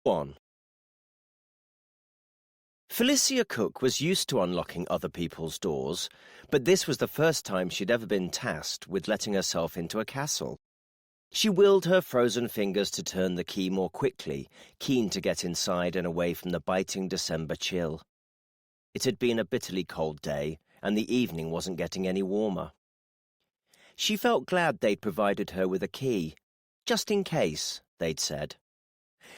1. Felicia Cook was used to unlocking other people's doors, but this was the first time she'd ever been tasked with letting herself into a castle. She willed her frozen fingers to turn the key more quickly, keen to get inside and away from the biting December chill. It had been a bitterly cold day, and the evening wasn't getting any warmer. She felt glad they'd provided her with a key, just in case, they'd said.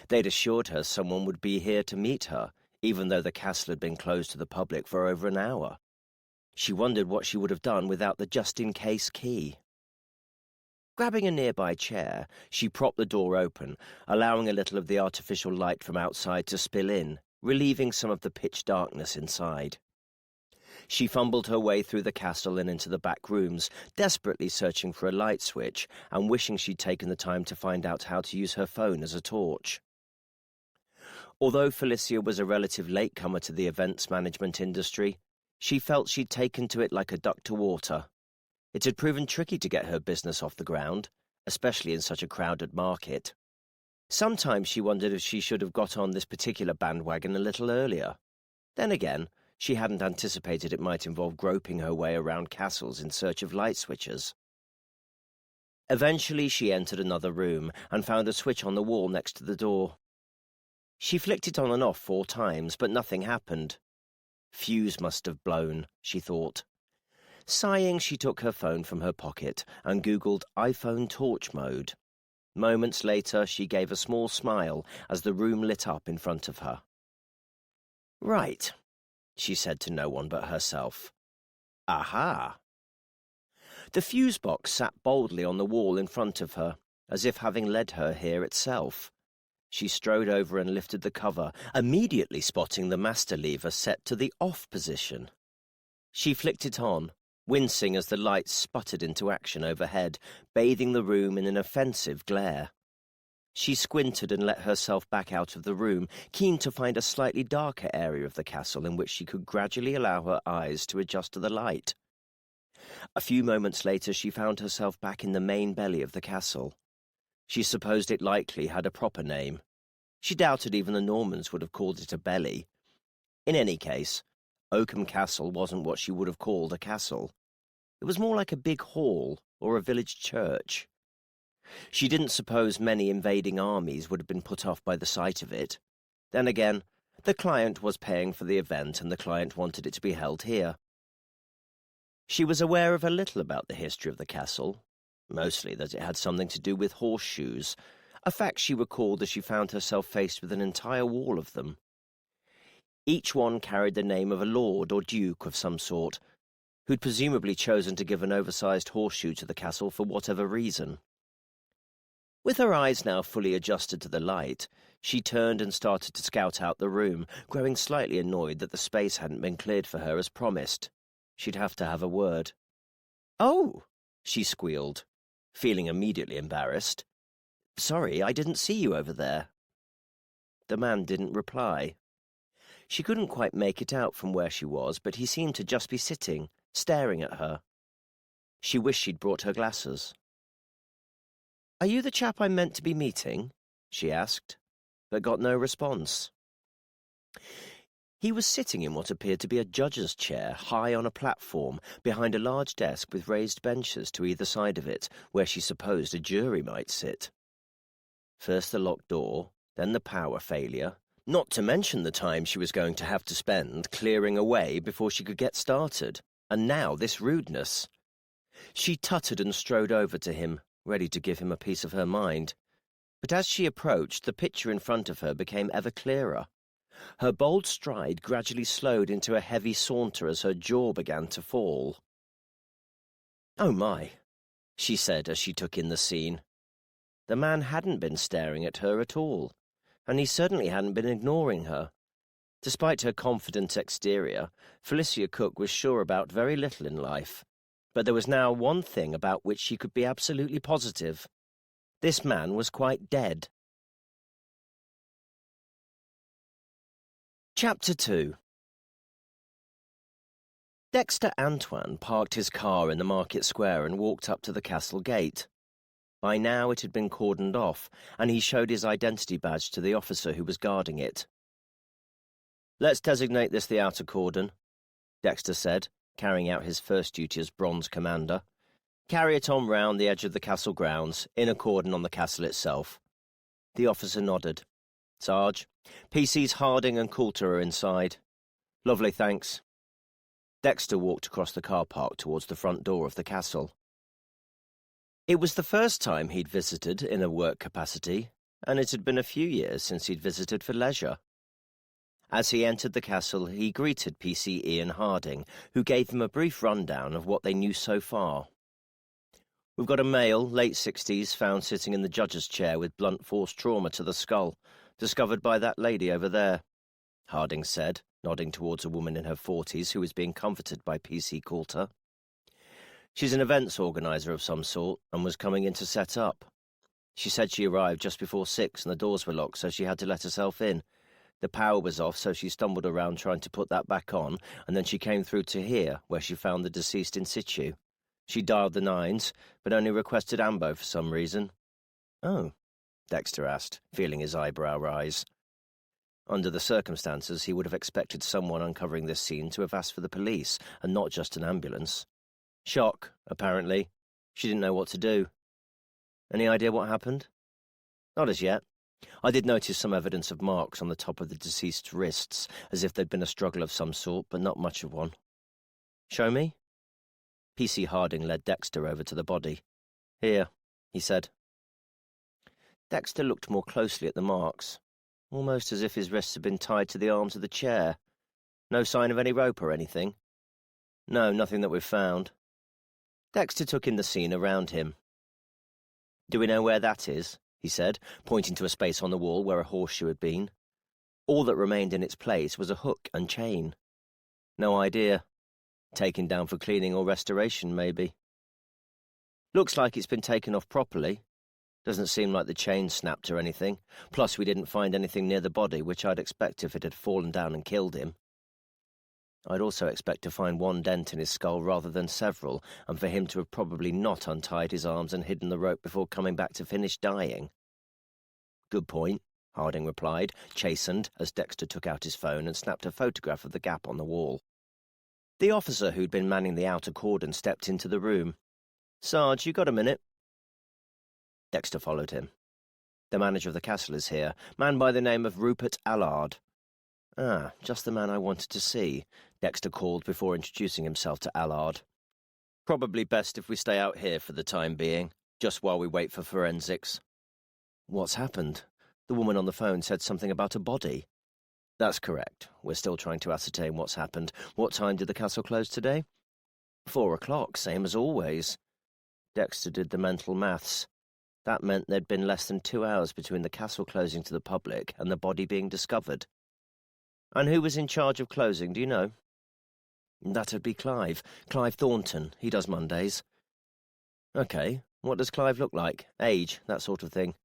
They'd assured her someone would be here to meet her, even though the castle had been closed to the public for over an hour. She wondered what she would have done without the just-in-case key. Grabbing a nearby chair, she propped the door open, allowing a little of the artificial light from outside to spill in, relieving some of the pitch darkness inside. She fumbled her way through the castle and into the back rooms, desperately searching for a light switch and wishing she'd taken the time to find out how to use her phone as a torch. Although Felicia was a relative latecomer to the events management industry, she felt she'd taken to it like a duck to water. It had proven tricky to get her business off the ground, especially in such a crowded market. Sometimes she wondered if she should have got on this particular bandwagon a little earlier. Then again, she hadn't anticipated it might involve groping her way around castles in search of light switches. Eventually she entered another room and found a switch on the wall next to the door. She flicked it on and off 4 times, but nothing happened. Fuse must have blown, she thought. Sighing, she took her phone from her pocket and Googled iPhone torch mode. Moments later, she gave a small smile as the room lit up in front of her. Right, she said to no one but herself. Aha! The fuse box sat boldly on the wall in front of her, as if having led her here itself. She strode over and lifted the cover, immediately spotting the master lever set to the off position. She flicked it on, wincing as the lights sputtered into action overhead, bathing the room in an offensive glare. She squinted and let herself back out of the room, keen to find a slightly darker area of the castle in which she could gradually allow her eyes to adjust to the light. A few moments later she found herself back in the main belly of the castle. She supposed it likely had a proper name. She doubted even the Normans would have called it a belly. In any case, Oakham Castle wasn't what she would have called a castle. It was more like a big hall or a village church. She didn't suppose many invading armies would have been put off by the sight of it. Then again, the client was paying for the event and the client wanted it to be held here. She was aware of a little about the history of the castle, mostly that it had something to do with horseshoes, a fact she recalled as she found herself faced with an entire wall of them. Each one carried the name of a lord or duke of some sort, who'd presumably chosen to give an oversized horseshoe to the castle for whatever reason. With her eyes now fully adjusted to the light, she turned and started to scout out the room, growing slightly annoyed that the space hadn't been cleared for her as promised. She'd have to have a word. "Oh," she squealed, feeling immediately embarrassed. "Sorry, I didn't see you over there." The man didn't reply. She couldn't quite make it out from where she was, but he seemed to just be sitting, staring at her. She wished she'd brought her glasses. "Are you the chap I'm meant to be meeting?" she asked, but got no response. He was sitting in what appeared to be a judge's chair, high on a platform, behind a large desk with raised benches to either side of it, where she supposed a jury might sit. First the locked door, then the power failure, not to mention the time she was going to have to spend clearing away before she could get started, and now this rudeness. She tutted and strode over to him, ready to give him a piece of her mind. But as she approached, the picture in front of her became ever clearer. Her bold stride gradually slowed into a heavy saunter as her jaw began to fall. "Oh my," she said as she took in the scene. The man hadn't been staring at her at all, and he certainly hadn't been ignoring her. Despite her confident exterior, Felicia Cook was sure about very little in life. But there was now one thing about which she could be absolutely positive. This man was quite dead. Chapter 2. Dexter Antoine parked his car in the market square and walked up to the castle gate. By now it had been cordoned off, and he showed his identity badge to the officer who was guarding it. "Let's designate this the outer cordon," Dexter said, carrying out his first duty as bronze commander. "Carry it on round the edge of the castle grounds, in a cordon on the castle itself." The officer nodded. "Sarge, PC's Harding and Coulter are inside." "Lovely, thanks." Dexter walked across the car park towards the front door of the castle. It was the first time he'd visited in a work capacity, and it had been a few years since he'd visited for leisure. As he entered the castle, he greeted PC Ian Harding, who gave him a brief rundown of what they knew so far. "We've got a male, late 60s, found sitting in the judge's chair with blunt force trauma to the skull, discovered by that lady over there," Harding said, nodding towards a woman in her 40s who was being comforted by PC Coulter. "She's an events organizer of some sort and was coming in to set up. She said she arrived just before 6 and the doors were locked, so she had to let herself in. The power was off, so she stumbled around trying to put that back on, and then she came through to here, where she found the deceased in situ. She dialed the 9s, but only requested ambo for some reason." "Oh," Dexter asked, feeling his eyebrow rise. Under the circumstances, he would have expected someone uncovering this scene to have asked for the police, and not just an ambulance. "Shock, apparently. She didn't know what to do." "Any idea what happened?" "Not as yet. I did notice some evidence of marks on the top of the deceased's wrists, as if there'd been a struggle of some sort, but not much of one." "Show me?" PC Harding led Dexter over to the body. "Here," he said. Dexter looked more closely at the marks, almost as if his wrists had been tied to the arms of the chair. "No sign of any rope or anything?" "No, nothing that we've found." Dexter took in the scene around him. "Do we know where that is?" he said, pointing to a space on the wall where a horseshoe had been. All that remained in its place was a hook and chain. "No idea. Taken down for cleaning or restoration, maybe." "Looks like it's been taken off properly. Doesn't seem like the chain snapped or anything. Plus, we didn't find anything near the body, which I'd expect if it had fallen down and killed him. I'd also expect to find one dent in his skull rather than several, and for him to have probably not untied his arms and hidden the rope before coming back to finish dying." "Good point," Harding replied, chastened, as Dexter took out his phone and snapped a photograph of the gap on the wall. The officer who'd been manning the outer cordon stepped into the room. "Sarge, you got a minute?" Dexter followed him. "The manager of the castle is here, man by the name of Rupert Allard." "Ah, just the man I wanted to see," Dexter called before introducing himself to Allard. "Probably best if we stay out here for the time being, just while we wait for forensics." "What's happened? The woman on the phone said something about a body." "That's correct. We're still trying to ascertain what's happened. What time did the castle close today?" 4 o'clock, same as always." Dexter did the mental maths. That meant there'd been less than 2 hours between the castle closing to the public and the body being discovered. "And who was in charge of closing, do you know?" "That'd be Clive. Clive Thornton. He does Mondays." "Okay. What does Clive look like? Age, that sort of thing?"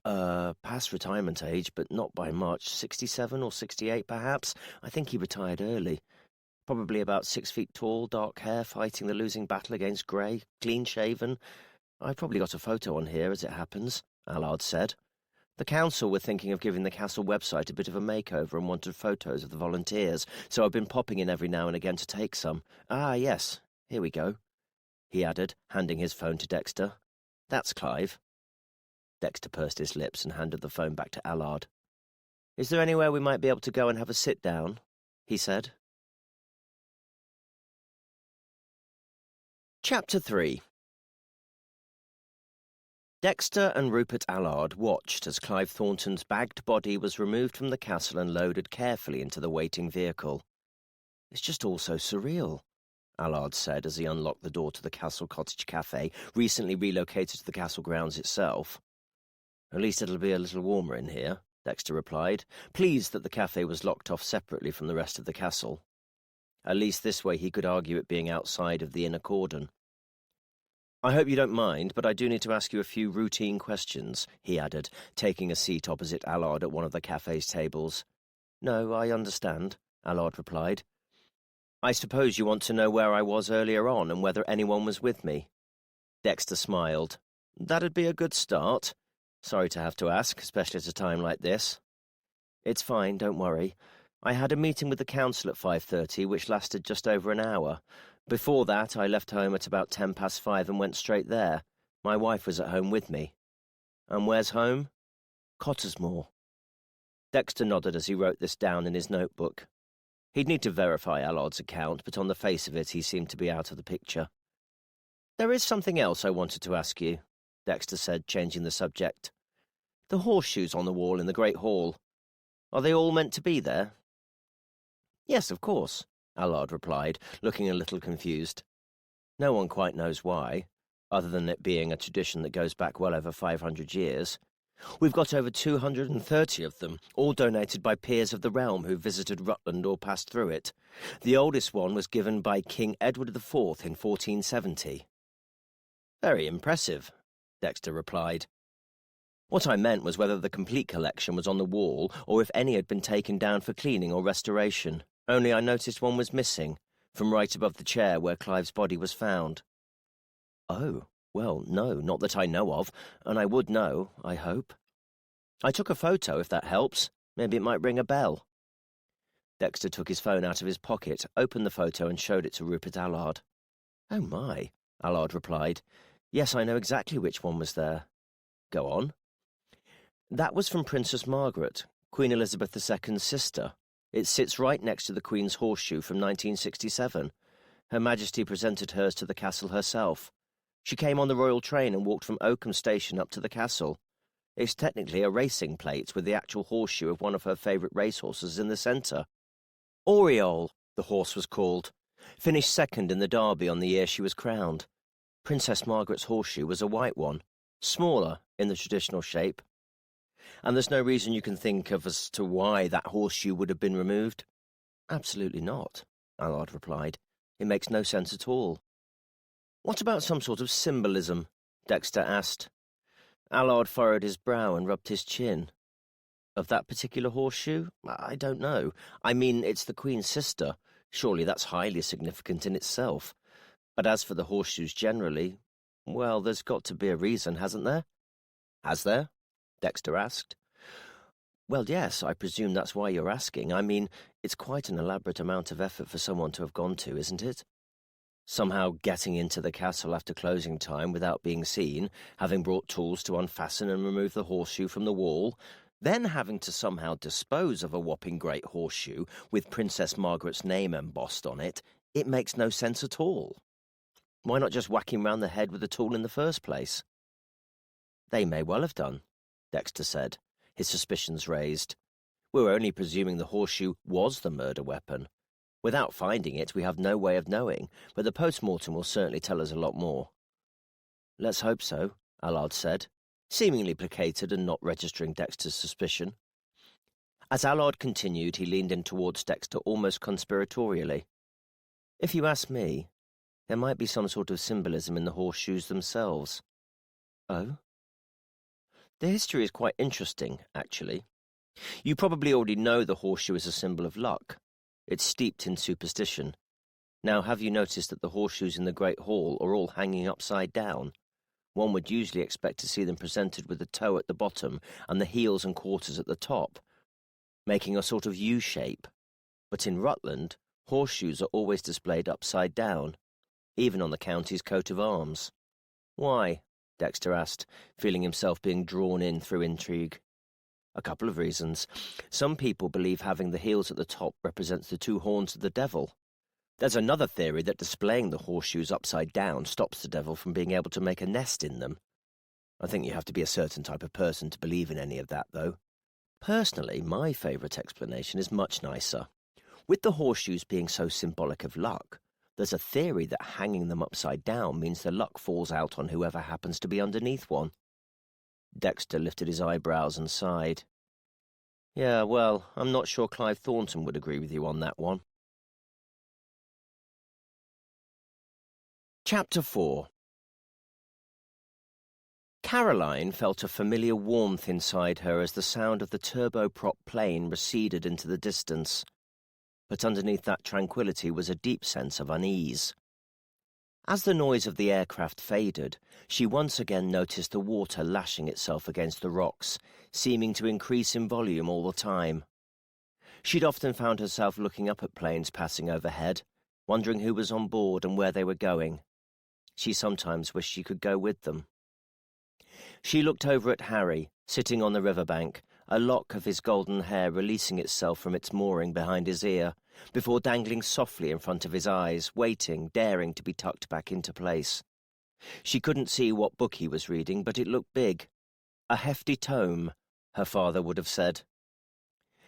Past retirement age, but not by much. 67 or 68, perhaps. I think he retired early. Probably about 6 feet tall, dark hair, fighting the losing battle against Grey, clean-shaven. I've probably got a photo on here, as it happens," Allard said. "The council were thinking of giving the castle website a bit of a makeover and wanted photos of the volunteers, so I've been popping in every now and again to take some. Ah, yes, here we go," he added, handing his phone to Dexter. "That's Clive." Dexter pursed his lips and handed the phone back to Allard. "Is there anywhere we might be able to go and have a sit-down?" he said. Chapter 3. Dexter and Rupert Allard watched as Clive Thornton's bagged body was removed from the castle and loaded carefully into the waiting vehicle. "It's just all so surreal," Allard said as he unlocked the door to the Castle Cottage Cafe, recently relocated to the castle grounds itself. "At least it'll be a little warmer in here," Dexter replied, pleased that the cafe was locked off separately from the rest of the castle. At least this way he could argue it being outside of the inner cordon. "I hope you don't mind, but I do need to ask you a few routine questions," he added, taking a seat opposite Allard at one of the cafe's tables. "No, I understand," Allard replied. "I suppose you want to know where I was earlier on and whether anyone was with me." Dexter smiled. That'd be a good start. Sorry to have to ask, especially at a time like this. It's fine, don't worry. I had a meeting with the council at 5:30, which lasted just over an hour. Before that, I left home at about 5:10 and went straight there. My wife was at home with me. And where's home? Cottesmore. Dexter nodded as he wrote this down in his notebook. He'd need to verify Allard's account, but on the face of it, he seemed to be out of the picture. There is something else I wanted to ask you, Dexter said, changing the subject. The horseshoes on the wall in the Great Hall. Are they all meant to be there? Yes, of course, Allard replied, looking a little confused. No one quite knows why, other than it being a tradition that goes back well over 500 years. We've got over 230 of them, all donated by peers of the realm who visited Rutland or passed through it. The oldest one was given by King Edward IV in 1470. Very impressive, Dexter replied. What I meant was whether the complete collection was on the wall or if any had been taken down for cleaning or restoration. Only I noticed one was missing, from right above the chair where Clive's body was found. Oh, well, no, not that I know of, and I would know, I hope. I took a photo, if that helps. Maybe it might ring a bell. Dexter took his phone out of his pocket, opened the photo and showed it to Rupert Allard. Oh my, Allard replied. Yes, I know exactly which one was there. Go on. That was from Princess Margaret, Queen Elizabeth II's sister. It sits right next to the Queen's horseshoe from 1967. Her Majesty presented hers to the castle herself. She came on the royal train and walked from Oakham Station up to the castle. It's technically a racing plate with the actual horseshoe of one of her favourite racehorses in the centre. Oriole, the horse was called. Finished second in the Derby on the year she was crowned. Princess Margaret's horseshoe was a white one, smaller in the traditional shape. And there's no reason you can think of as to why that horseshoe would have been removed? Absolutely not, Allard replied. It makes no sense at all. What about some sort of symbolism? Dexter asked. Allard furrowed his brow and rubbed his chin. Of that particular horseshoe? I don't know. I mean, it's the Queen's sister. Surely that's highly significant in itself. But as for the horseshoes generally, well, there's got to be a reason, hasn't there? Has there? Dexter asked. Well, yes, I presume that's why you're asking. I mean, it's quite an elaborate amount of effort for someone to have gone to, isn't it? Somehow getting into the castle after closing time without being seen, having brought tools to unfasten and remove the horseshoe from the wall, then having to somehow dispose of a whopping great horseshoe with Princess Margaret's name embossed on it, it makes no sense at all. Why not just whack him round the head with the tool in the first place? They may well have done, Dexter said, his suspicions raised. We were only presuming the horseshoe was the murder weapon. Without finding it, we have no way of knowing, but the post-mortem will certainly tell us a lot more. Let's hope so, Allard said, seemingly placated and not registering Dexter's suspicion. As Allard continued, he leaned in towards Dexter almost conspiratorially. If you ask me, there might be some sort of symbolism in the horseshoes themselves. Oh? The history is quite interesting, actually. You probably already know the horseshoe is a symbol of luck. It's steeped in superstition. Now, have you noticed that the horseshoes in the Great Hall are all hanging upside down? One would usually expect to see them presented with the toe at the bottom and the heels and quarters at the top, making a sort of U shape. But in Rutland, horseshoes are always displayed upside down, even on the county's coat of arms. Why? Dexter asked, feeling himself being drawn in through intrigue. A couple of reasons. Some people believe having the heels at the top represents the two horns of the devil. There's another theory that displaying the horseshoes upside down stops the devil from being able to make a nest in them. I think you have to be a certain type of person to believe in any of that, though. Personally, my favourite explanation is much nicer. With the horseshoes being so symbolic of luck, there's a theory that hanging them upside down means the luck falls out on whoever happens to be underneath one. Dexter lifted his eyebrows and sighed. Yeah, well, I'm not sure Clive Thornton would agree with you on that one. Chapter 4. Caroline felt a familiar warmth inside her as the sound of the turboprop plane receded into the distance. But underneath that tranquility was a deep sense of unease. As the noise of the aircraft faded, she once again noticed the water lashing itself against the rocks, seeming to increase in volume all the time. She'd often found herself looking up at planes passing overhead, wondering who was on board and where they were going. She sometimes wished she could go with them. She looked over at Harry, sitting on the riverbank, a lock of his golden hair releasing itself from its mooring behind his ear, before dangling softly in front of his eyes, waiting, daring to be tucked back into place. She couldn't see what book he was reading, but it looked big. A hefty tome, her father would have said.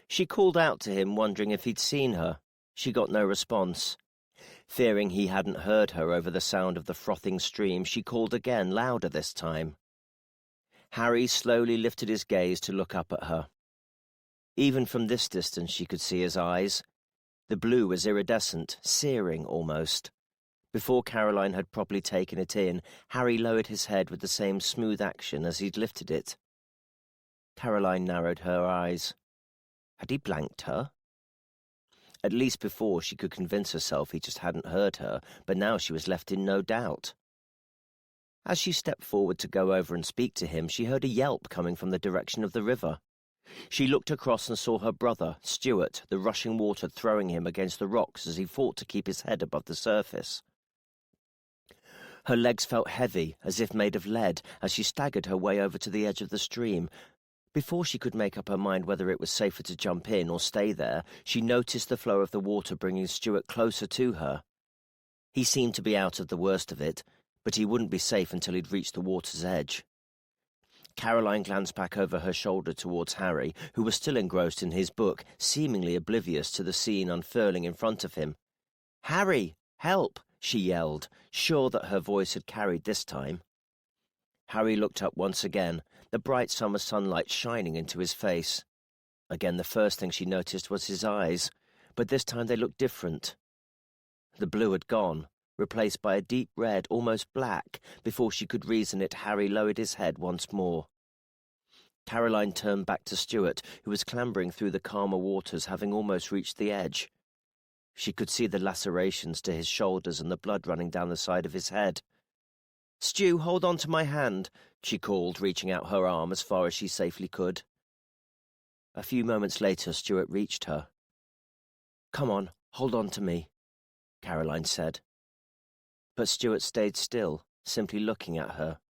She called out to him, wondering if he'd seen her. She got no response. Fearing he hadn't heard her over the sound of the frothing stream, she called again, louder this time. Harry slowly lifted his gaze to look up at her. Even from this distance she could see his eyes. The blue was iridescent, searing almost. Before Caroline had properly taken it in, Harry lowered his head with the same smooth action as he'd lifted it. Caroline narrowed her eyes. Had he blanked her? At least before she could convince herself he just hadn't heard her, but now she was left in no doubt. As she stepped forward to go over and speak to him, she heard a yelp coming from the direction of the river. She looked across and saw her brother, Stuart, the rushing water throwing him against the rocks as he fought to keep his head above the surface. Her legs felt heavy, as if made of lead, as she staggered her way over to the edge of the stream. Before she could make up her mind whether it was safer to jump in or stay there, she noticed the flow of the water bringing Stuart closer to her. He seemed to be out of the worst of it, but he wouldn't be safe until he'd reached the water's edge. Caroline glanced back over her shoulder towards Harry, who was still engrossed in his book, seemingly oblivious to the scene unfurling in front of him. "Harry, help!" she yelled, sure that her voice had carried this time. Harry looked up once again, the bright summer sunlight shining into his face. Again, the first thing she noticed was his eyes, but this time they looked different. The blue had gone, replaced by a deep red, almost black. Before she could reason it, Harry lowered his head once more. Caroline turned back to Stuart, who was clambering through the calmer waters, having almost reached the edge. She could see the lacerations to his shoulders and the blood running down the side of his head. "Stu, hold on to my hand," she called, reaching out her arm as far as she safely could. A few moments later, Stuart reached her. "Come on, hold on to me," Caroline said. But Stuart stayed still, simply looking at her.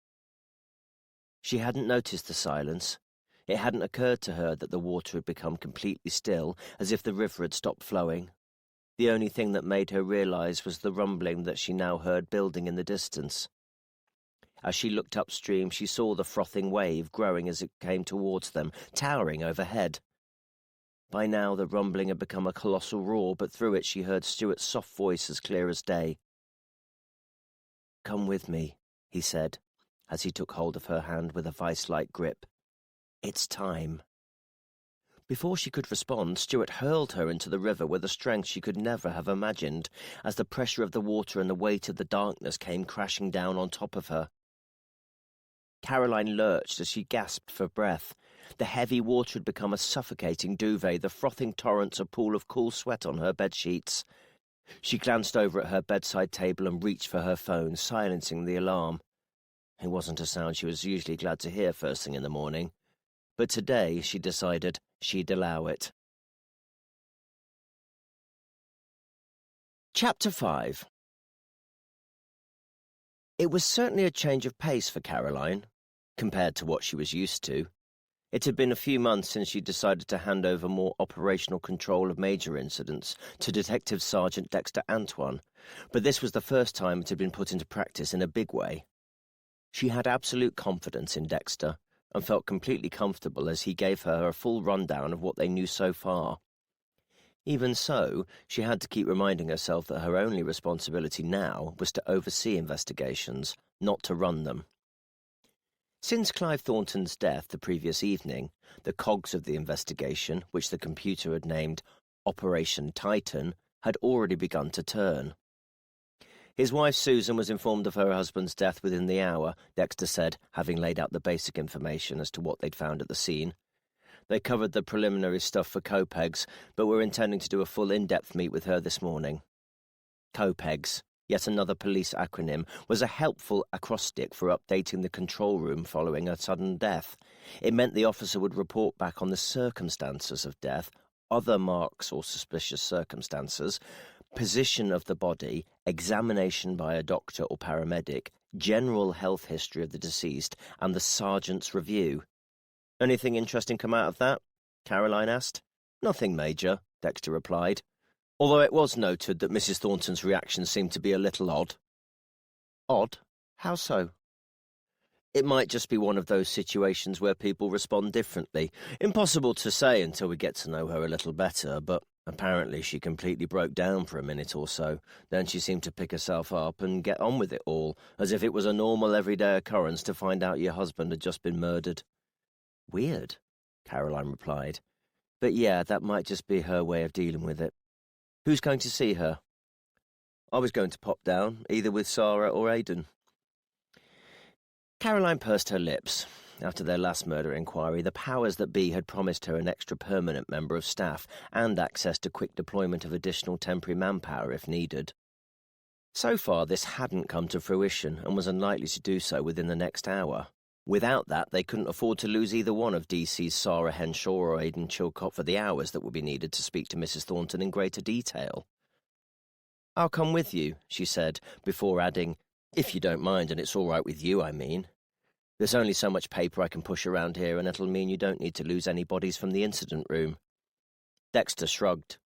She hadn't noticed the silence. It hadn't occurred to her that the water had become completely still, as if the river had stopped flowing. The only thing that made her realize was the rumbling that she now heard building in the distance. As she looked upstream, she saw the frothing wave growing as it came towards them, towering overhead. By now the rumbling had become a colossal roar, but through it she heard Stuart's soft voice as clear as day. "Come with me," he said, as he took hold of her hand with a vice-like grip. "It's time." Before she could respond, Stuart hurled her into the river with a strength she could never have imagined, as the pressure of the water and the weight of the darkness came crashing down on top of her. Caroline lurched as she gasped for breath. The heavy water had become a suffocating duvet, the frothing torrents a pool of cool sweat on her bedsheets. She glanced over at her bedside table and reached for her phone, silencing the alarm. It wasn't a sound she was usually glad to hear first thing in the morning, but today she decided she'd allow it. Chapter 5. It was certainly a change of pace for Caroline, compared to what she was used to. It had been a few months since she decided to hand over more operational control of major incidents to Detective Sergeant Dexter Antoine, but this was the first time it had been put into practice in a big way. She had absolute confidence in Dexter, and felt completely comfortable as he gave her a full rundown of what they knew so far. Even so, she had to keep reminding herself that her only responsibility now was to oversee investigations, not to run them. Since Clive Thornton's death the previous evening, the cogs of the investigation, which the computer had named Operation Titan, had already begun to turn. His wife Susan was informed of her husband's death within the hour, Dexter said, having laid out the basic information as to what they'd found at the scene. They covered the preliminary stuff for Copegs, but were intending to do a full in-depth meet with her this morning. Copegs, yet another police acronym, was a helpful acrostic for updating the control room following a sudden death. It meant the officer would report back on the circumstances of death, other marks or suspicious circumstances, position of the body, examination by a doctor or paramedic, general health history of the deceased, and the sergeant's review. "Anything interesting come out of that?" Caroline asked. "Nothing major," Dexter replied, although it was noted that Mrs. Thornton's reaction seemed to be a little odd. Odd? How so? It might just be one of those situations where people respond differently. Impossible to say until we get to know her a little better, but apparently she completely broke down for a minute or so. Then she seemed to pick herself up and get on with it all, as if it was a normal everyday occurrence to find out your husband had just been murdered. "Weird," Caroline replied. "But yeah, that might just be her way of dealing with it." "Who's going to see her?" "I was going to pop down, either with Sarah or Aidan." Caroline pursed her lips. After their last murder inquiry, the powers that be had promised her an extra permanent member of staff and access to quick deployment of additional temporary manpower if needed. So far, this hadn't come to fruition and was unlikely to do so within the next hour. Without that, they couldn't afford to lose either one of DC's Sarah Henshaw or Aidan Chilcott for the hours that would be needed to speak to Mrs. Thornton in greater detail. "I'll come with you," she said, before adding, "if you don't mind, and it's all right with you, I mean. There's only so much paper I can push around here, and it'll mean you don't need to lose any bodies from the incident room." Dexter shrugged.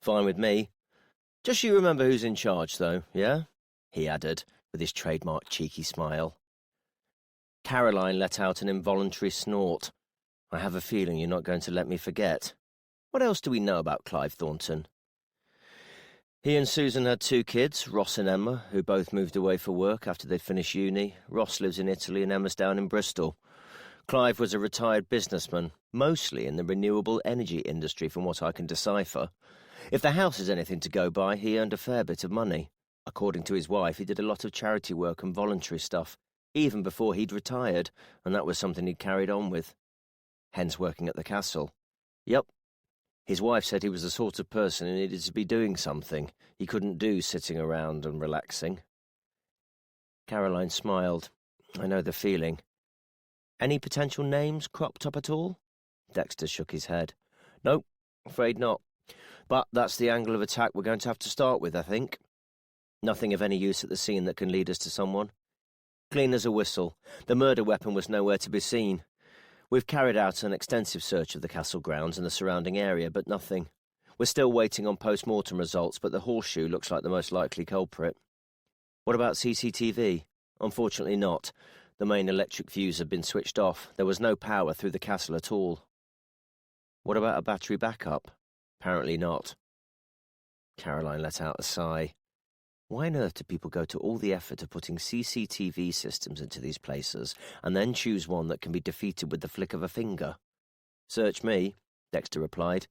"Fine with me. Just you remember who's in charge, though, yeah?" he added, with his trademark cheeky smile. Caroline let out an involuntary snort. "I have a feeling you're not going to let me forget. What else do we know about Clive Thornton?" "He and Susan had 2 kids, Ross and Emma, who both moved away for work after they'd finished uni. Ross lives in Italy and Emma's down in Bristol. Clive was a retired businessman, mostly in the renewable energy industry from what I can decipher. If the house is anything to go by, he earned a fair bit of money. According to his wife, he did a lot of charity work and voluntary stuff, even before he'd retired, and that was something he'd carried on with. Hence working at the castle. Yep. His wife said he was the sort of person who needed to be doing something. He couldn't do sitting around and relaxing." Caroline smiled. "I know the feeling. Any potential names cropped up at all?" Dexter shook his head. "Nope, afraid not. But that's the angle of attack we're going to have to start with, I think. Nothing of any use at the scene that can lead us to someone. Clean as a whistle. The murder weapon was nowhere to be seen. We've carried out an extensive search of the castle grounds and the surrounding area, but nothing. We're still waiting on post-mortem results, but the horseshoe looks like the most likely culprit." "What about CCTV?" "Unfortunately not. The main electric fuse had been switched off. There was no power through the castle at all." "What about a battery backup?" "Apparently not." Caroline let out a sigh. Why on earth do people go to all the effort of putting CCTV systems into these places and then choose one that can be defeated with the flick of a finger? "Search me," Dexter replied.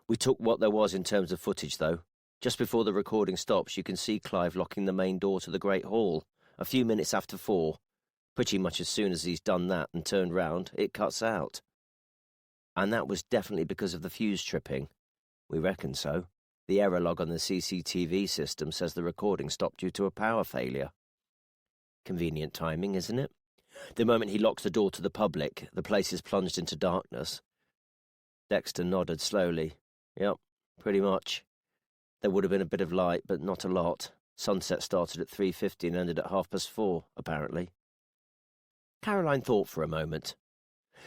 "We took what there was in terms of footage, though. Just before the recording stops, you can see Clive locking the main door to the Great Hall, a few minutes after 4. Pretty much as soon as he's done that and turned round, it cuts out." "And that was definitely because of the fuse tripping?" "We reckon so. The error log on the CCTV system says the recording stopped due to a power failure." "Convenient timing, isn't it? The moment he locks the door to the public, the place is plunged into darkness." Dexter nodded slowly. "Yep, pretty much. There would have been a bit of light, but not a lot. Sunset started at 3:50 and ended at 4:30, apparently." Caroline thought for a moment.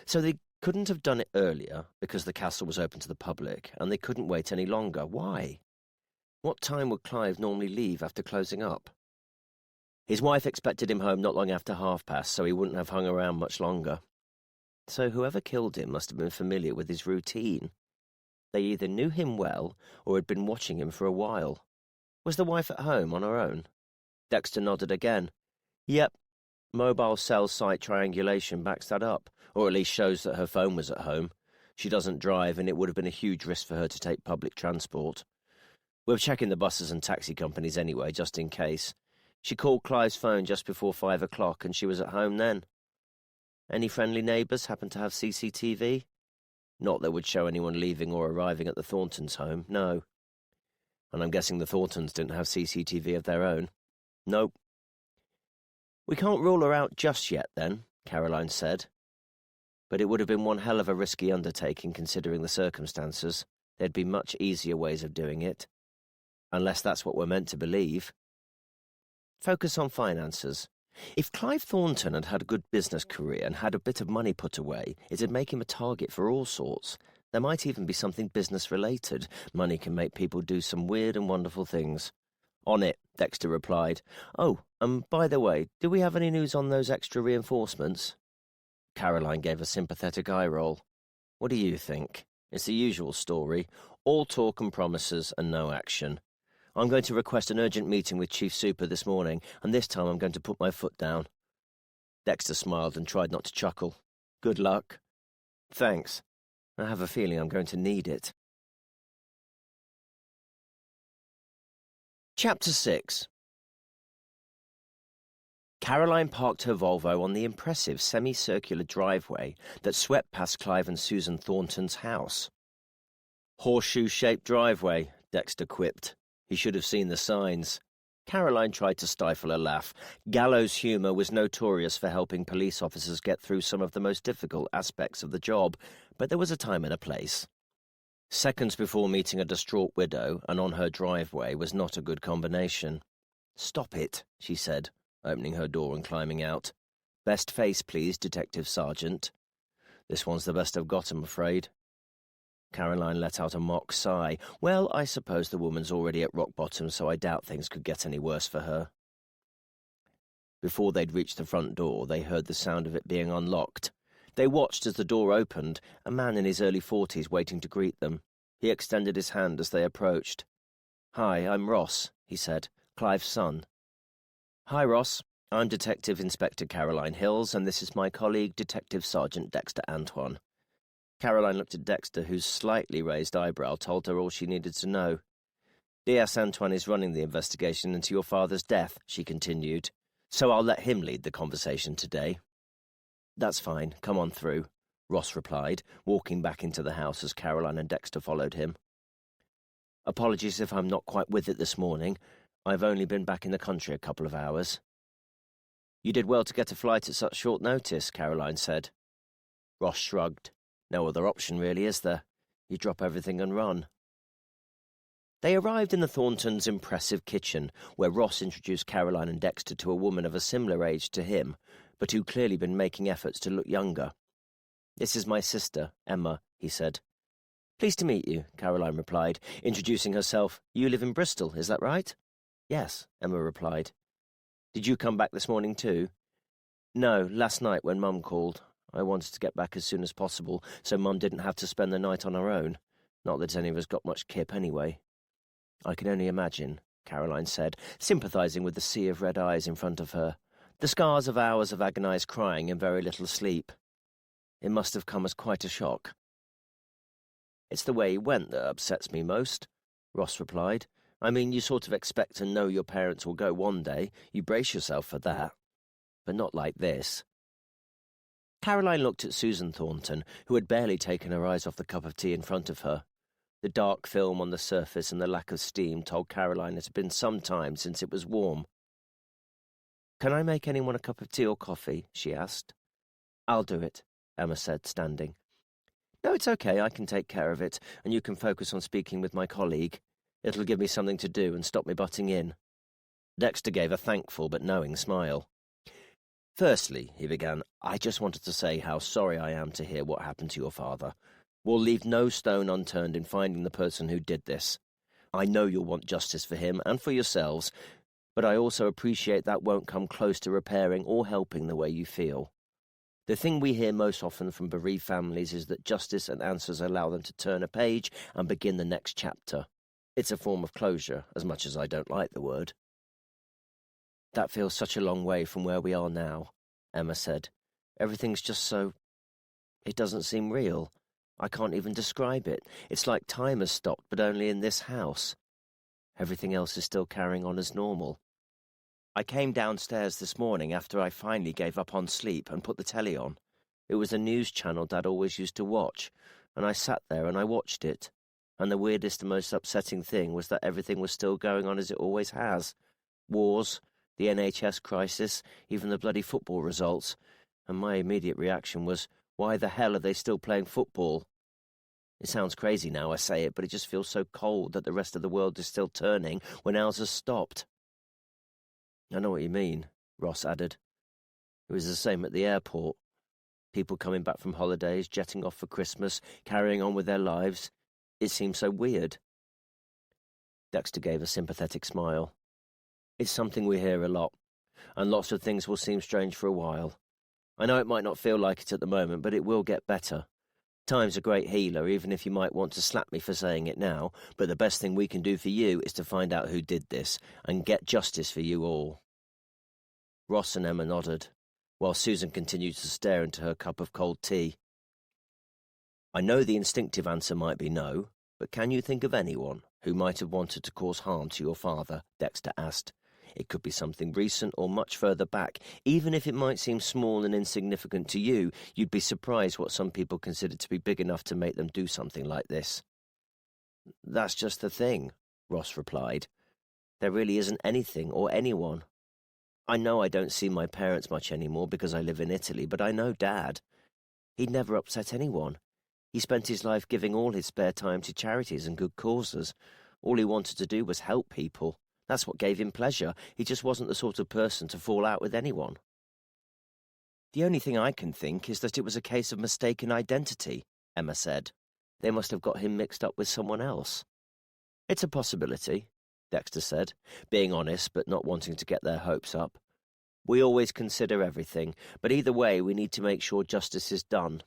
So they couldn't have done it earlier because the castle was open to the public, and they couldn't wait any longer. Why? What time would Clive normally leave after closing up? His wife expected him home not long after past, so he wouldn't have hung around much longer. So whoever killed him must have been familiar with his routine. They either knew him well or had been watching him for a while. Was the wife at home on her own? Dexter nodded again. "Yep. Mobile cell site triangulation backs that up, or at least shows that her phone was at home. She doesn't drive, and it would have been a huge risk for her to take public transport. We're checking the buses and taxi companies anyway, just in case. She called Clive's phone just before 5 o'clock, and she was at home then." "Any friendly neighbours happen to have CCTV?" "Not that would show anyone leaving or arriving at the Thorntons' home, no." "And I'm guessing the Thorntons didn't have CCTV of their own?" Nope. We can't rule her out just yet, then, Caroline said. But it would have been one hell of a risky undertaking considering the circumstances. There'd be much easier ways of doing it. Unless that's what we're meant to believe. Focus on finances. If Clive Thornton had had a good business career and had a bit of money put away, it'd make him a target for all sorts. There might even be something business-related. Money can make people do some weird and wonderful things. On it, Dexter replied. Oh, by the way, do we have any news on those extra reinforcements? Caroline gave a sympathetic eye roll. What do you think? It's the usual story. All talk and promises and no action. I'm going to request an urgent meeting with Chief Super this morning, and this time I'm going to put my foot down. Dexter smiled and tried not to chuckle. Good luck. Thanks. I have a feeling I'm going to need it. Chapter 6. Caroline parked her Volvo on the impressive semicircular driveway that swept past Clive and Susan Thornton's house. Horseshoe-shaped driveway, Dexter quipped. He should have seen the signs. Caroline tried to stifle a laugh. Gallows humour was notorious for helping police officers get through some of the most difficult aspects of the job, but there was a time and a place. Seconds before meeting a distraught widow and on her driveway was not a good combination. Stop it, she said, opening her door and climbing out. Best face, please, Detective Sergeant. This one's the best I've got, I'm afraid. Caroline let out a mock sigh. Well, I suppose the woman's already at rock bottom, so I doubt things could get any worse for her. Before they'd reached the front door, they heard the sound of it being unlocked. They watched as the door opened, a man in his early 40s waiting to greet them. He extended his hand as they approached. Hi, I'm Ross, he said, Clive's son. Hi, Ross. I'm Detective Inspector Caroline Hills, and this is my colleague, Detective Sergeant Dexter Antoine. Caroline looked at Dexter, whose slightly raised eyebrow told her all she needed to know. D.S. Antoine is running the investigation into your father's death, she continued, so I'll let him lead the conversation today. That's fine, come on through, Ross replied, walking back into the house as Caroline and Dexter followed him. Apologies if I'm not quite with it this morning. I've only been back in the country a couple of hours. You did well to get a flight at such short notice, Caroline said. Ross shrugged. No other option, really, is there? You drop everything and run. They arrived in the Thorntons' impressive kitchen, where Ross introduced Caroline and Dexter to a woman of a similar age to him, but who'd clearly been making efforts to look younger. This is my sister, Emma, he said. Pleased to meet you, Caroline replied, introducing herself. You live in Bristol, is that right? Yes, Emma replied. Did you come back this morning too? No, last night when Mum called. I wanted to get back as soon as possible, so Mum didn't have to spend the night on her own. Not that any of us got much kip anyway. I can only imagine, Caroline said, sympathising with the sea of red eyes in front of her. The scars of hours of agonised crying and very little sleep. It must have come as quite a shock. It's the way he went that upsets me most, Ross replied. I mean, you sort of expect to know your parents will go one day. You brace yourself for that. But not like this. Caroline looked at Susan Thornton, who had barely taken her eyes off the cup of tea in front of her. The dark film on the surface and the lack of steam told Caroline it had been some time since it was warm. Can I make anyone a cup of tea or coffee? She asked. I'll do it, Emma said, standing. No, it's okay, I can take care of it, and you can focus on speaking with my colleague. It'll give me something to do and stop me butting in. Dexter gave a thankful but knowing smile. Firstly, he began, I just wanted to say how sorry I am to hear what happened to your father. We'll leave no stone unturned in finding the person who did this. I know you'll want justice for him and for yourselves, but I also appreciate that won't come close to repairing or helping the way you feel. The thing we hear most often from bereaved families is that justice and answers allow them to turn a page and begin the next chapter. It's a form of closure, as much as I don't like the word. That feels such a long way from where we are now, Emma said. Everything's just so... It doesn't seem real. I can't even describe it. It's like time has stopped, but only in this house. Everything else is still carrying on as normal. I came downstairs this morning after I finally gave up on sleep and put the telly on. It was the news channel Dad always used to watch, and I sat there and I watched it. And the weirdest and most upsetting thing was that everything was still going on as it always has. Wars, the NHS crisis, even the bloody football results, and my immediate reaction was, why the hell are they still playing football? It sounds crazy now I say it, but it just feels so cold that the rest of the world is still turning when ours has stopped. I know what you mean, Ross added. It was the same at the airport. People coming back from holidays, jetting off for Christmas, carrying on with their lives. It seemed so weird. Dexter gave a sympathetic smile. It's something we hear a lot, and lots of things will seem strange for a while. I know it might not feel like it at the moment, but it will get better. Time's a great healer, even if you might want to slap me for saying it now, but the best thing we can do for you is to find out who did this, and get justice for you all. Ross and Emma nodded, while Susan continued to stare into her cup of cold tea. I know the instinctive answer might be no, but can you think of anyone who might have wanted to cause harm to your father? Dexter asked. It could be something recent or much further back. Even if it might seem small and insignificant to you, you'd be surprised what some people consider to be big enough to make them do something like this. That's just the thing, Ross replied. There really isn't anything or anyone. I know I don't see my parents much anymore because I live in Italy, but I know Dad. He'd never upset anyone. He spent his life giving all his spare time to charities and good causes. All he wanted to do was help people. That's what gave him pleasure. He just wasn't the sort of person to fall out with anyone. The only thing I can think is that it was a case of mistaken identity, Emma said. They must have got him mixed up with someone else. It's a possibility, Dexter said, being honest but not wanting to get their hopes up. We always consider everything, but either way we need to make sure justice is done.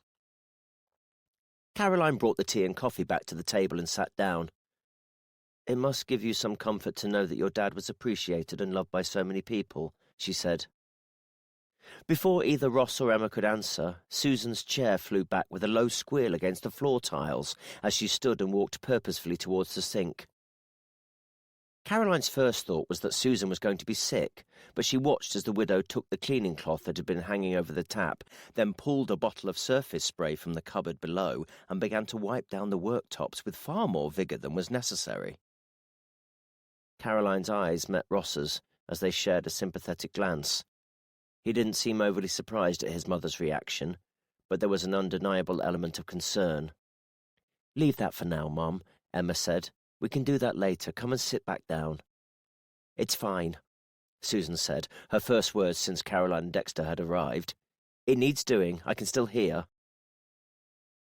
Caroline brought the tea and coffee back to the table and sat down. It must give you some comfort to know that your dad was appreciated and loved by so many people, she said. Before either Ross or Emma could answer, Susan's chair flew back with a low squeal against the floor tiles as she stood and walked purposefully towards the sink. Caroline's first thought was that Susan was going to be sick, but she watched as the widow took the cleaning cloth that had been hanging over the tap, then pulled a bottle of surface spray from the cupboard below and began to wipe down the worktops with far more vigour than was necessary. Caroline's eyes met Ross's as they shared a sympathetic glance. He didn't seem overly surprised at his mother's reaction, but there was an undeniable element of concern. "Leave that for now, Mum," Emma said. "We can do that later. Come and sit back down." "It's fine," Susan said, her first words since Caroline and Dexter had arrived. "It needs doing. I can still hear."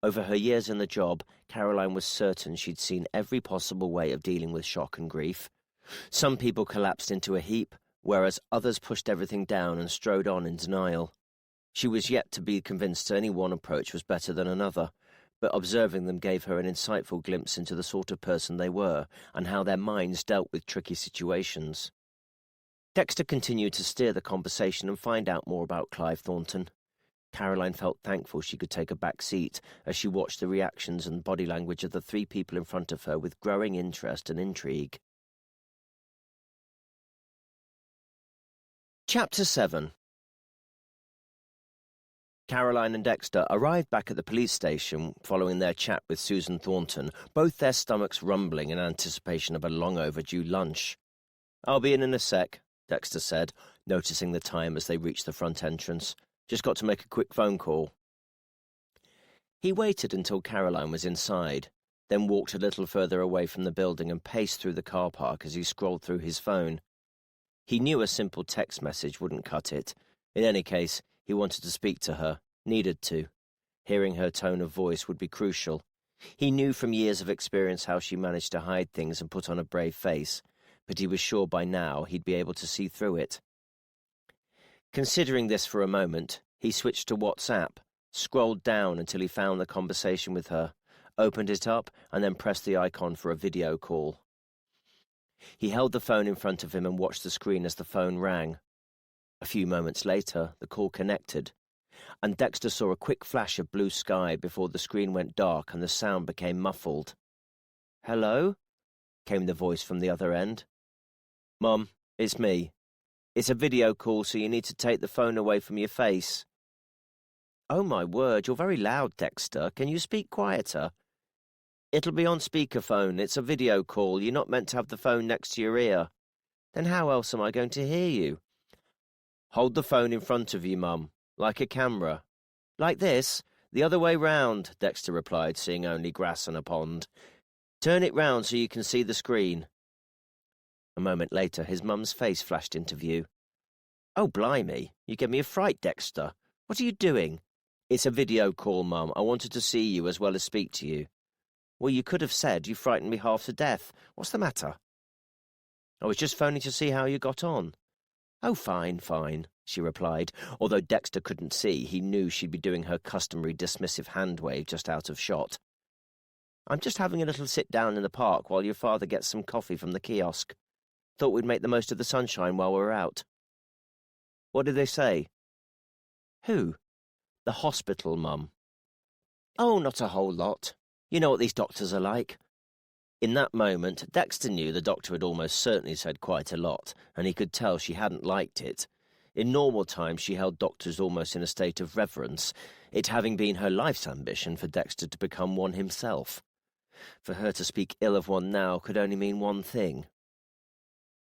Over her years in the job, Caroline was certain she'd seen every possible way of dealing with shock and grief. Some people collapsed into a heap, whereas others pushed everything down and strode on in denial. She was yet to be convinced any one approach was better than another, but observing them gave her an insightful glimpse into the sort of person they were and how their minds dealt with tricky situations. Dexter continued to steer the conversation and find out more about Clive Thornton. Caroline felt thankful she could take a back seat as she watched the reactions and body language of the three people in front of her with growing interest and intrigue. Chapter 7. Caroline and Dexter arrived back at the police station following their chat with Susan Thornton, both their stomachs rumbling in anticipation of a long-overdue lunch. "I'll be in a sec," Dexter said, noticing the time as they reached the front entrance. "Just got to make a quick phone call." He waited until Caroline was inside, then walked a little further away from the building and paced through the car park as he scrolled through his phone. He knew a simple text message wouldn't cut it. In any case, he wanted to speak to her, needed to. Hearing her tone of voice would be crucial. He knew from years of experience how she managed to hide things and put on a brave face, but he was sure by now he'd be able to see through it. Considering this for a moment, he switched to WhatsApp, scrolled down until he found the conversation with her, opened it up, and then pressed the icon for a video call. He held the phone in front of him and watched the screen as the phone rang. A few moments later, the call connected, and Dexter saw a quick flash of blue sky before the screen went dark and the sound became muffled. "Hello?" came the voice from the other end. "Mum, it's me. It's a video call, so you need to take the phone away from your face." "Oh my word, you're very loud, Dexter. Can you speak quieter?" "It'll be on speakerphone. It's a video call. You're not meant to have the phone next to your ear." "Then how else am I going to hear you?" Hold the phone in front of you, Mum, like a camera. Like this? The other way round, Dexter replied, seeing only grass and a pond. Turn it round so you can see the screen. A moment later, his mum's face flashed into view. Oh, blimey, you gave me a fright, Dexter. What are you doing? It's a video call, Mum. I wanted to see you as well as speak to you. Well, you could have said you frightened me half to death. What's the matter? I was just phoning to see how you got on. Oh, fine, fine, she replied. Although Dexter couldn't see, he knew she'd be doing her customary dismissive hand wave just out of shot. I'm just having a little sit down in the park while your father gets some coffee from the kiosk. Thought we'd make the most of the sunshine while we're out. What did they say? Who? The hospital, Mum. Oh, not a whole lot. You know what these doctors are like. In that moment, Dexter knew the doctor had almost certainly said quite a lot, and he could tell she hadn't liked it. In normal times, she held doctors almost in a state of reverence, it having been her life's ambition for Dexter to become one himself. For her to speak ill of one now could only mean one thing.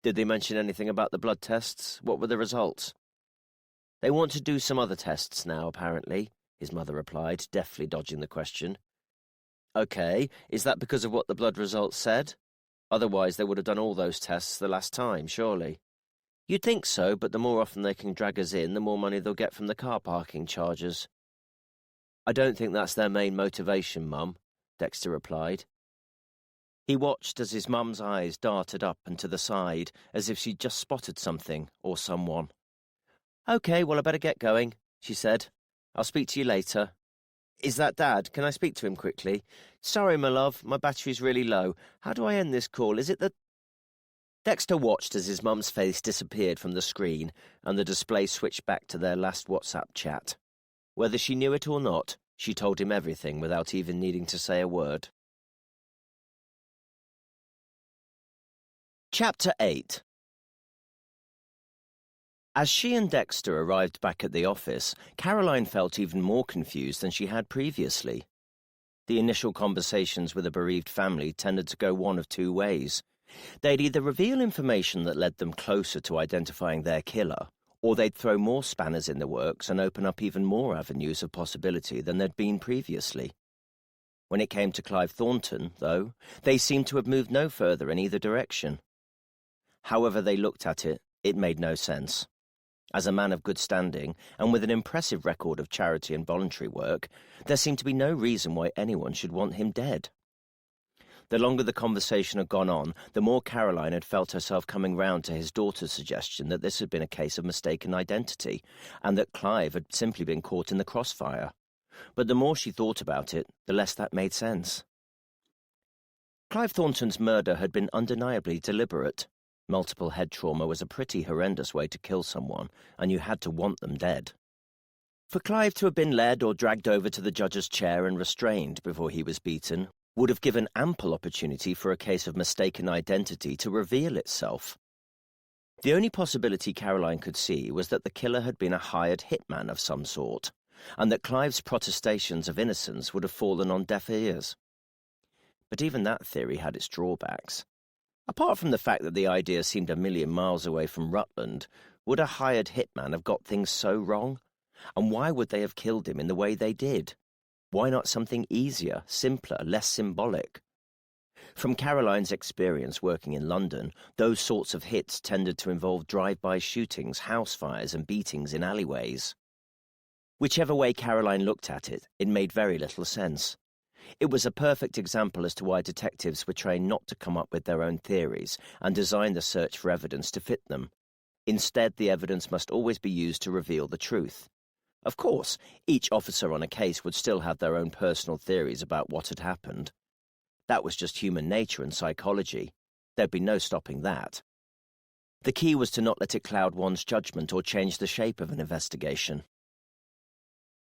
Did they mention anything about the blood tests? What were the results? They want to do some other tests now, apparently, his mother replied, deftly dodging the question. OK, is that because of what the blood results said? Otherwise they would have done all those tests the last time, surely. You'd think so, but the more often they can drag us in, the more money they'll get from the car parking charges. I don't think that's their main motivation, Mum, Dexter replied. He watched as his mum's eyes darted up and to the side, as if she'd just spotted something or someone. OK, well, I better get going, she said. I'll speak to you later. Is that Dad? Can I speak to him quickly? Sorry, my love, my battery's really low. How do I end this call? Is it the... Dexter watched as his mum's face disappeared from the screen and the display switched back to their last WhatsApp chat. Whether she knew it or not, she told him everything without even needing to say a word. Chapter 8. As she and Dexter arrived back at the office, Caroline felt even more confused than she had previously. The initial conversations with a bereaved family tended to go one of two ways. They'd either reveal information that led them closer to identifying their killer, or they'd throw more spanners in the works and open up even more avenues of possibility than there'd been previously. When it came to Clive Thornton, though, they seemed to have moved no further in either direction. However they looked at it, it made no sense. As a man of good standing, and with an impressive record of charity and voluntary work, there seemed to be no reason why anyone should want him dead. The longer the conversation had gone on, the more Caroline had felt herself coming round to his daughter's suggestion that this had been a case of mistaken identity, and that Clive had simply been caught in the crossfire. But the more she thought about it, the less that made sense. Clive Thornton's murder had been undeniably deliberate. Multiple head trauma was a pretty horrendous way to kill someone, and you had to want them dead. For Clive to have been led or dragged over to the judge's chair and restrained before he was beaten would have given ample opportunity for a case of mistaken identity to reveal itself. The only possibility Caroline could see was that the killer had been a hired hitman of some sort, and that Clive's protestations of innocence would have fallen on deaf ears. But even that theory had its drawbacks. Apart from the fact that the idea seemed a million miles away from Rutland, would a hired hitman have got things so wrong? And why would they have killed him in the way they did? Why not something easier, simpler, less symbolic? From Caroline's experience working in London, those sorts of hits tended to involve drive-by shootings, house fires, and beatings in alleyways. Whichever way Caroline looked at it, it made very little sense. It was a perfect example as to why detectives were trained not to come up with their own theories and design the search for evidence to fit them. Instead, the evidence must always be used to reveal the truth. Of course, each officer on a case would still have their own personal theories about what had happened. That was just human nature and psychology. There'd be no stopping that. The key was to not let it cloud one's judgment or change the shape of an investigation.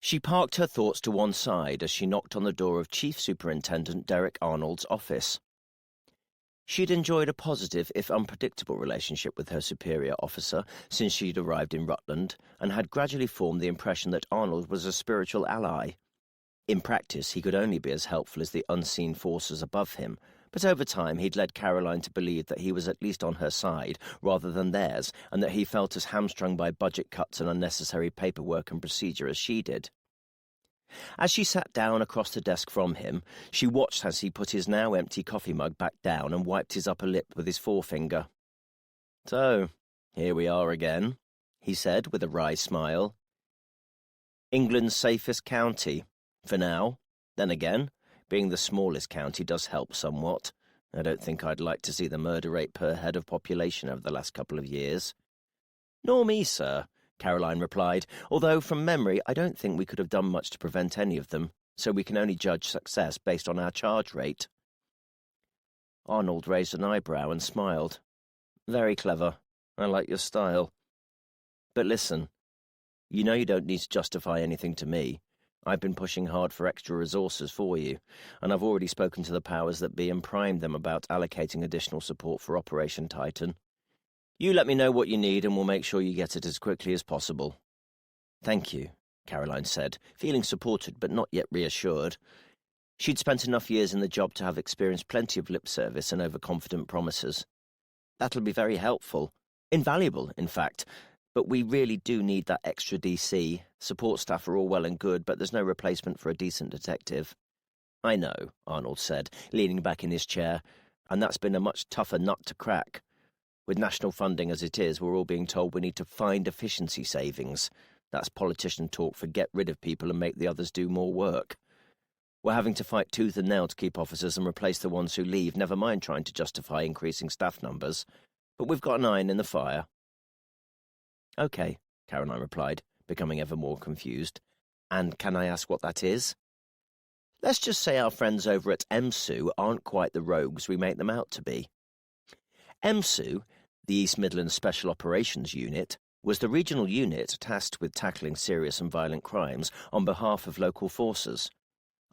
She parked her thoughts to one side as she knocked on the door of Chief Superintendent Derek Arnold's office. She'd enjoyed a positive, if unpredictable, relationship with her superior officer since she'd arrived in Rutland, and had gradually formed the impression that Arnold was a spiritual ally. In practice, he could only be as helpful as the unseen forces above him, But over time he'd led Caroline to believe that he was at least on her side rather than theirs, and that he felt as hamstrung by budget cuts and unnecessary paperwork and procedure as she did. As she sat down across the desk from him, she watched as he put his now empty coffee mug back down and wiped his upper lip with his forefinger. "So, here we are again," he said with a wry smile. "England's safest county, for now. Then again, being the smallest county does help somewhat. I don't think I'd like to see the murder rate per head of population over the last couple of years." "Nor me, sir," Caroline replied, "although from memory I don't think we could have done much to prevent any of them, so we can only judge success based on our charge rate." Arnold raised an eyebrow and smiled. "Very clever. I like your style. But listen, you know you don't need to justify anything to me. I've been pushing hard for extra resources for you, and I've already spoken to the powers that be and primed them about allocating additional support for Operation Titan. You let me know what you need and we'll make sure you get it as quickly as possible." "Thank you," Caroline said, feeling supported but not yet reassured. She'd spent enough years in the job to have experienced plenty of lip service and overconfident promises. "That'll be very helpful. Invaluable, in fact. But we really do need that extra DC. Support staff are all well and good, but there's no replacement for a decent detective." "I know," Arnold said, leaning back in his chair, "and that's been a much tougher nut to crack. With national funding as it is, we're all being told we need to find efficiency savings. That's politician talk for get rid of people and make the others do more work. We're having to fight tooth and nail to keep officers and replace the ones who leave, never mind trying to justify increasing staff numbers. But we've got an iron in the fire." "Okay," Caroline replied, becoming ever more confused. "And can I ask what that is?" "Let's just say our friends over at EMSU aren't quite the rogues we make them out to be." EMSU, the East Midlands Special Operations Unit, was the regional unit tasked with tackling serious and violent crimes on behalf of local forces.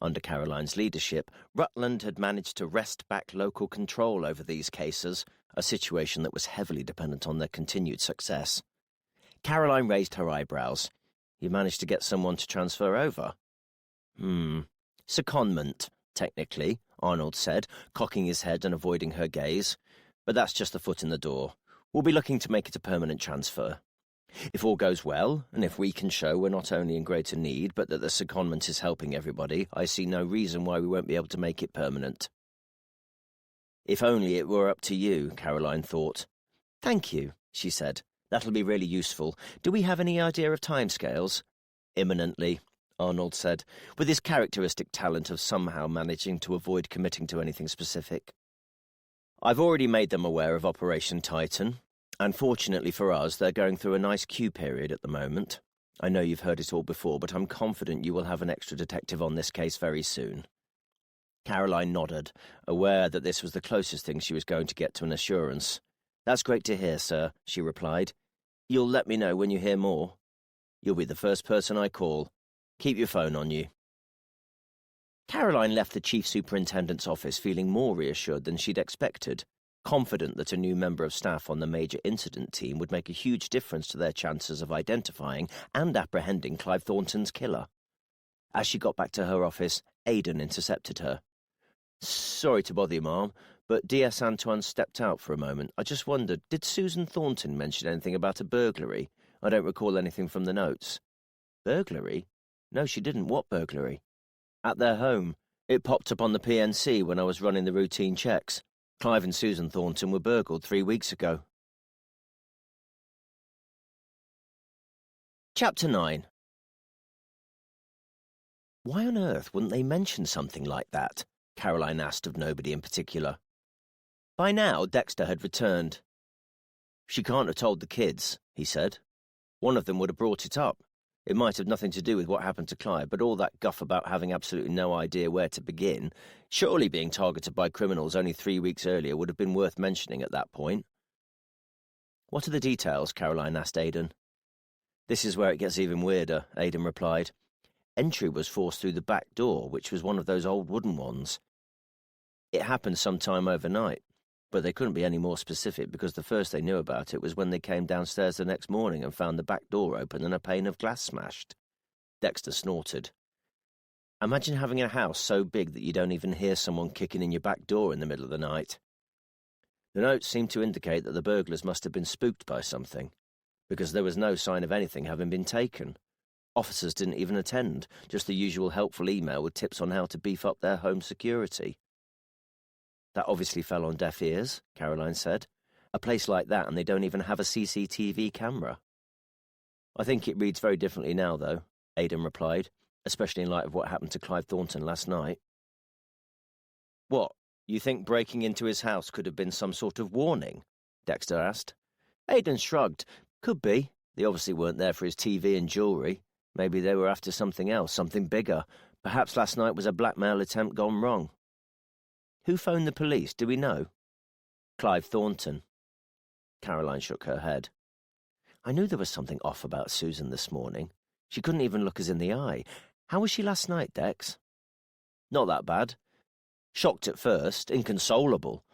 Under Caroline's leadership, Rutland had managed to wrest back local control over these cases, a situation that was heavily dependent on their continued success. Caroline raised her eyebrows. "You managed to get someone to transfer over?" "Secondment, technically," Arnold said, cocking his head and avoiding her gaze. "But that's just the foot in the door. We'll be looking to make it a permanent transfer. If all goes well, and if we can show we're not only in greater need, but that the secondment is helping everybody, I see no reason why we won't be able to make it permanent." "If only it were up to you," Caroline thought. "Thank you," she said. "That'll be really useful. Do we have any idea of timescales?" "Imminently," Arnold said, with his characteristic talent of somehow managing to avoid committing to anything specific. "I've already made them aware of Operation Titan. And fortunately for us, they're going through a nice queue period at the moment. I know you've heard it all before, but I'm confident you will have an extra detective on this case very soon." Caroline nodded, aware that this was the closest thing she was going to get to an assurance. "That's great to hear, sir," she replied. "You'll let me know when you hear more?" "You'll be the first person I call. Keep your phone on you." Caroline left the chief superintendent's office feeling more reassured than she'd expected, confident that a new member of staff on the major incident team would make a huge difference to their chances of identifying and apprehending Clive Thornton's killer. As she got back to her office, Aidan intercepted her. "Sorry to bother you, Ma'am, but DS Antoine stepped out for a moment. I just wondered, did Susan Thornton mention anything about a burglary? I don't recall anything from the notes." "Burglary? No, she didn't. What burglary?" "At their home. It popped up on the PNC when I was running the routine checks. Clive and Susan Thornton were burgled 3 weeks ago." Chapter 9. Why on earth wouldn't they mention something like that? Caroline asked of nobody in particular. By now, Dexter had returned. "She can't have told the kids," he said. "One of them would have brought it up. It might have nothing to do with what happened to Clive, but all that guff about having absolutely no idea where to begin, surely being targeted by criminals only 3 weeks earlier would have been worth mentioning at that point." "What are the details?" Caroline asked Aidan. "This is where it gets even weirder," Aidan replied. "Entry was forced through the back door, which was one of those old wooden ones. It happened sometime overnight, but they couldn't be any more specific because the first they knew about it was when they came downstairs the next morning and found the back door open and a pane of glass smashed." Dexter snorted. Imagine having a house so big that you don't even hear someone kicking in your back door in the middle of the night. The notes seemed to indicate that the burglars must have been spooked by something, because there was no sign of anything having been taken. Officers didn't even attend, just the usual helpful email with tips on how to beef up their home security. That obviously fell on deaf ears, Caroline said. A place like that, and they don't even have a CCTV camera. I think it reads very differently now, though, Aidan replied, especially in light of what happened to Clive Thornton last night. What, you think breaking into his house could have been some sort of warning? Dexter asked. Aidan shrugged. Could be. They obviously weren't there for his TV and jewellery. Maybe they were after something else, something bigger. Perhaps last night was a blackmail attempt gone wrong. Who phoned the police, do we know? Clive Thornton. Caroline shook her head. I knew there was something off about Susan this morning. She couldn't even look us in the eye. How was she last night, Dex? Not that bad. Shocked at first, inconsolable.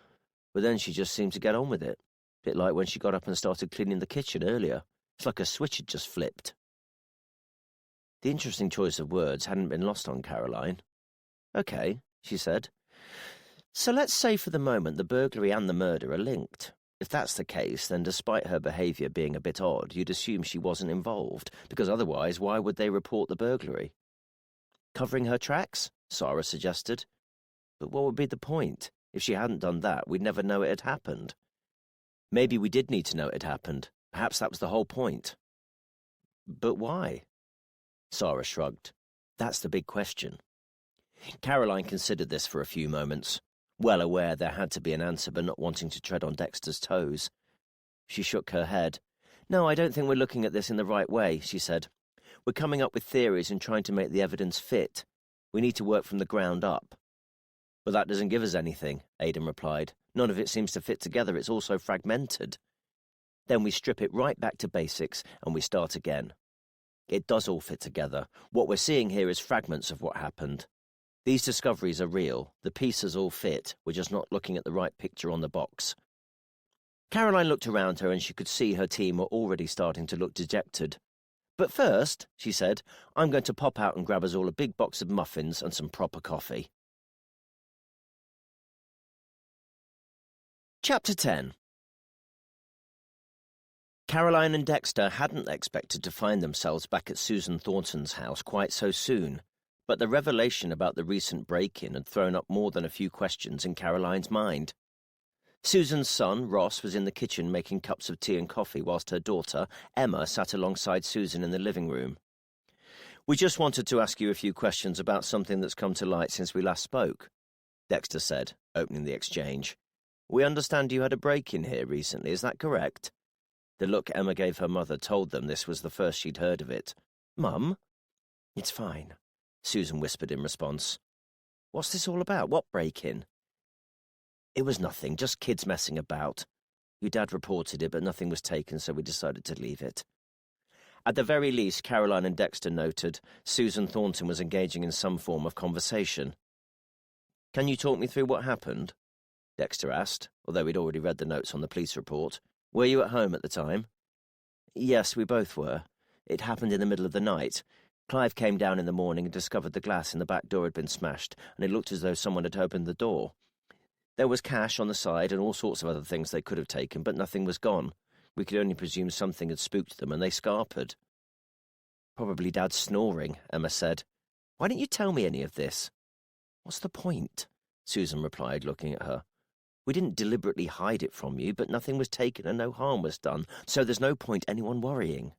But then she just seemed to get on with it. A bit like when she got up and started cleaning the kitchen earlier. It's like a switch had just flipped. The interesting choice of words hadn't been lost on Caroline. Okay, she said. So let's say for the moment the burglary and the murder are linked. If that's the case, then despite her behaviour being a bit odd, you'd assume she wasn't involved, because otherwise why would they report the burglary? Covering her tracks? Sarah suggested. But what would be the point? If she hadn't done that, we'd never know it had happened. Maybe we did need to know it had happened. Perhaps that was the whole point. But why? Sarah shrugged. That's the big question. Caroline considered this for a few moments, well aware there had to be an answer but not wanting to tread on Dexter's toes. She shook her head. No, I don't think we're looking at this in the right way, she said. We're coming up with theories and trying to make the evidence fit. We need to work from the ground up. But that doesn't give us anything, Aidan replied. None of it seems to fit together. It's all so fragmented. Then we strip it right back to basics and we start again. It does all fit together. What we're seeing here is fragments of what happened. These discoveries are real. The pieces all fit. We're just not looking at the right picture on the box. Caroline looked around her and she could see her team were already starting to look dejected. But first, she said, I'm going to pop out and grab us all a big box of muffins and some proper coffee. Chapter 10. Caroline and Dexter hadn't expected to find themselves back at Susan Thornton's house quite so soon, but the revelation about the recent break-in had thrown up more than a few questions in Caroline's mind. Susan's son, Ross, was in the kitchen making cups of tea and coffee whilst her daughter, Emma, sat alongside Susan in the living room. We just wanted to ask you a few questions about something that's come to light since we last spoke, Dexter said, opening the exchange. We understand you had a break-in here recently, is that correct? The look Emma gave her mother told them this was the first she'd heard of it. Mum? It's fine, Susan whispered in response. What's this all about? What break-in? It was nothing, just kids messing about. Your dad reported it, but nothing was taken, so we decided to leave it. At the very least, Caroline and Dexter noted, Susan Thornton was engaging in some form of conversation. Can you talk me through what happened? Dexter asked, although he'd already read the notes on the police report. Were you at home at the time? Yes, we both were. It happened in the middle of the night. Clive came down in the morning and discovered the glass in the back door had been smashed, and it looked as though someone had opened the door. There was cash on the side and all sorts of other things they could have taken, but nothing was gone. We could only presume something had spooked them, and they scarpered. Probably Dad's snoring, Emma said. Why didn't you tell me any of this? What's the point? Susan replied, looking at her. We didn't deliberately hide it from you, but nothing was taken and no harm was done, so there's no point anyone worrying.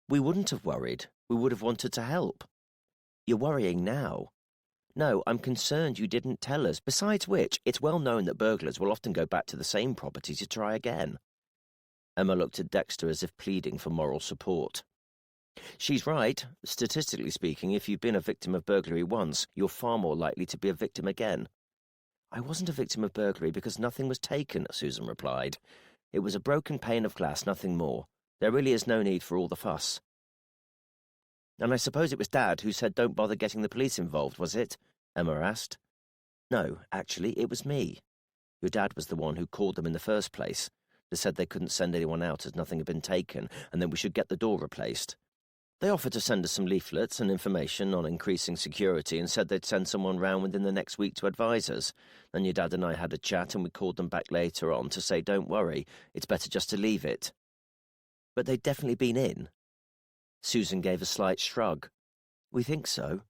We wouldn't have worried. We would have wanted to help. You're worrying now. No, I'm concerned you didn't tell us. Besides which, it's well known that burglars will often go back to the same property to try again. Emma looked at Dexter as if pleading for moral support. She's right. Statistically speaking, if you've been a victim of burglary once, you're far more likely to be a victim again. I wasn't a victim of burglary because nothing was taken, Susan replied. It was a broken pane of glass, nothing more. There really is no need for all the fuss. And I suppose it was Dad who said don't bother getting the police involved, was it? Emma asked. No, actually, it was me. Your dad was the one who called them in the first place. They said they couldn't send anyone out as nothing had been taken, and then we should get the door replaced. They offered to send us some leaflets and information on increasing security and said they'd send someone round within the next week to advise us. Then your dad and I had a chat and we called them back later on to say, don't worry, it's better just to leave it. But they'd definitely been in. Susan gave a slight shrug. We think so.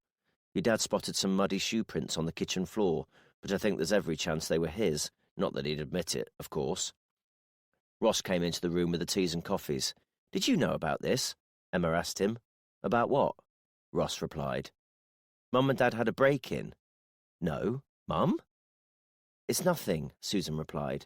Your dad spotted some muddy shoe prints on the kitchen floor, but I think there's every chance they were his, not that he'd admit it, of course. Ross came into the room with the teas and coffees. Did you know about this? Emma asked him. About what? Ross replied. Mum and Dad had a break-in. No, Mum? It's nothing, Susan replied.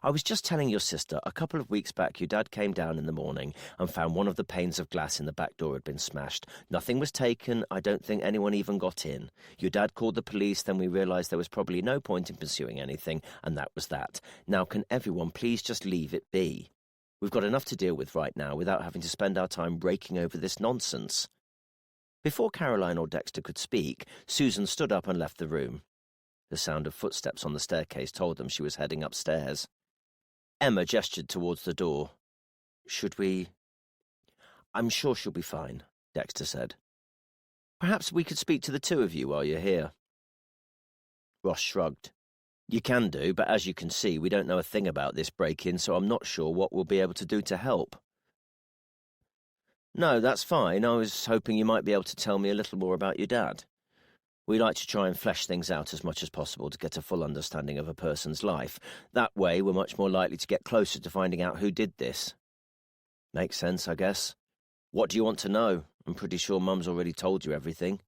I was just telling your sister, a couple of weeks back your dad came down in the morning and found one of the panes of glass in the back door had been smashed. Nothing was taken, I don't think anyone even got in. Your dad called the police, then we realised there was probably no point in pursuing anything, and that was that. Now can everyone please just leave it be? We've got enough to deal with right now without having to spend our time raking over this nonsense. Before Caroline or Dexter could speak, Susan stood up and left the room. The sound of footsteps on the staircase told them she was heading upstairs. Emma gestured towards the door. Should we? I'm sure she'll be fine, Dexter said. Perhaps we could speak to the two of you while you're here. Ross shrugged. You can do, but as you can see, we don't know a thing about this break-in, so I'm not sure what we'll be able to do to help. No, that's fine. I was hoping you might be able to tell me a little more about your dad. We like to try and flesh things out as much as possible to get a full understanding of a person's life. That way, we're much more likely to get closer to finding out who did this. Makes sense, I guess. What do you want to know? I'm pretty sure Mum's already told you everything.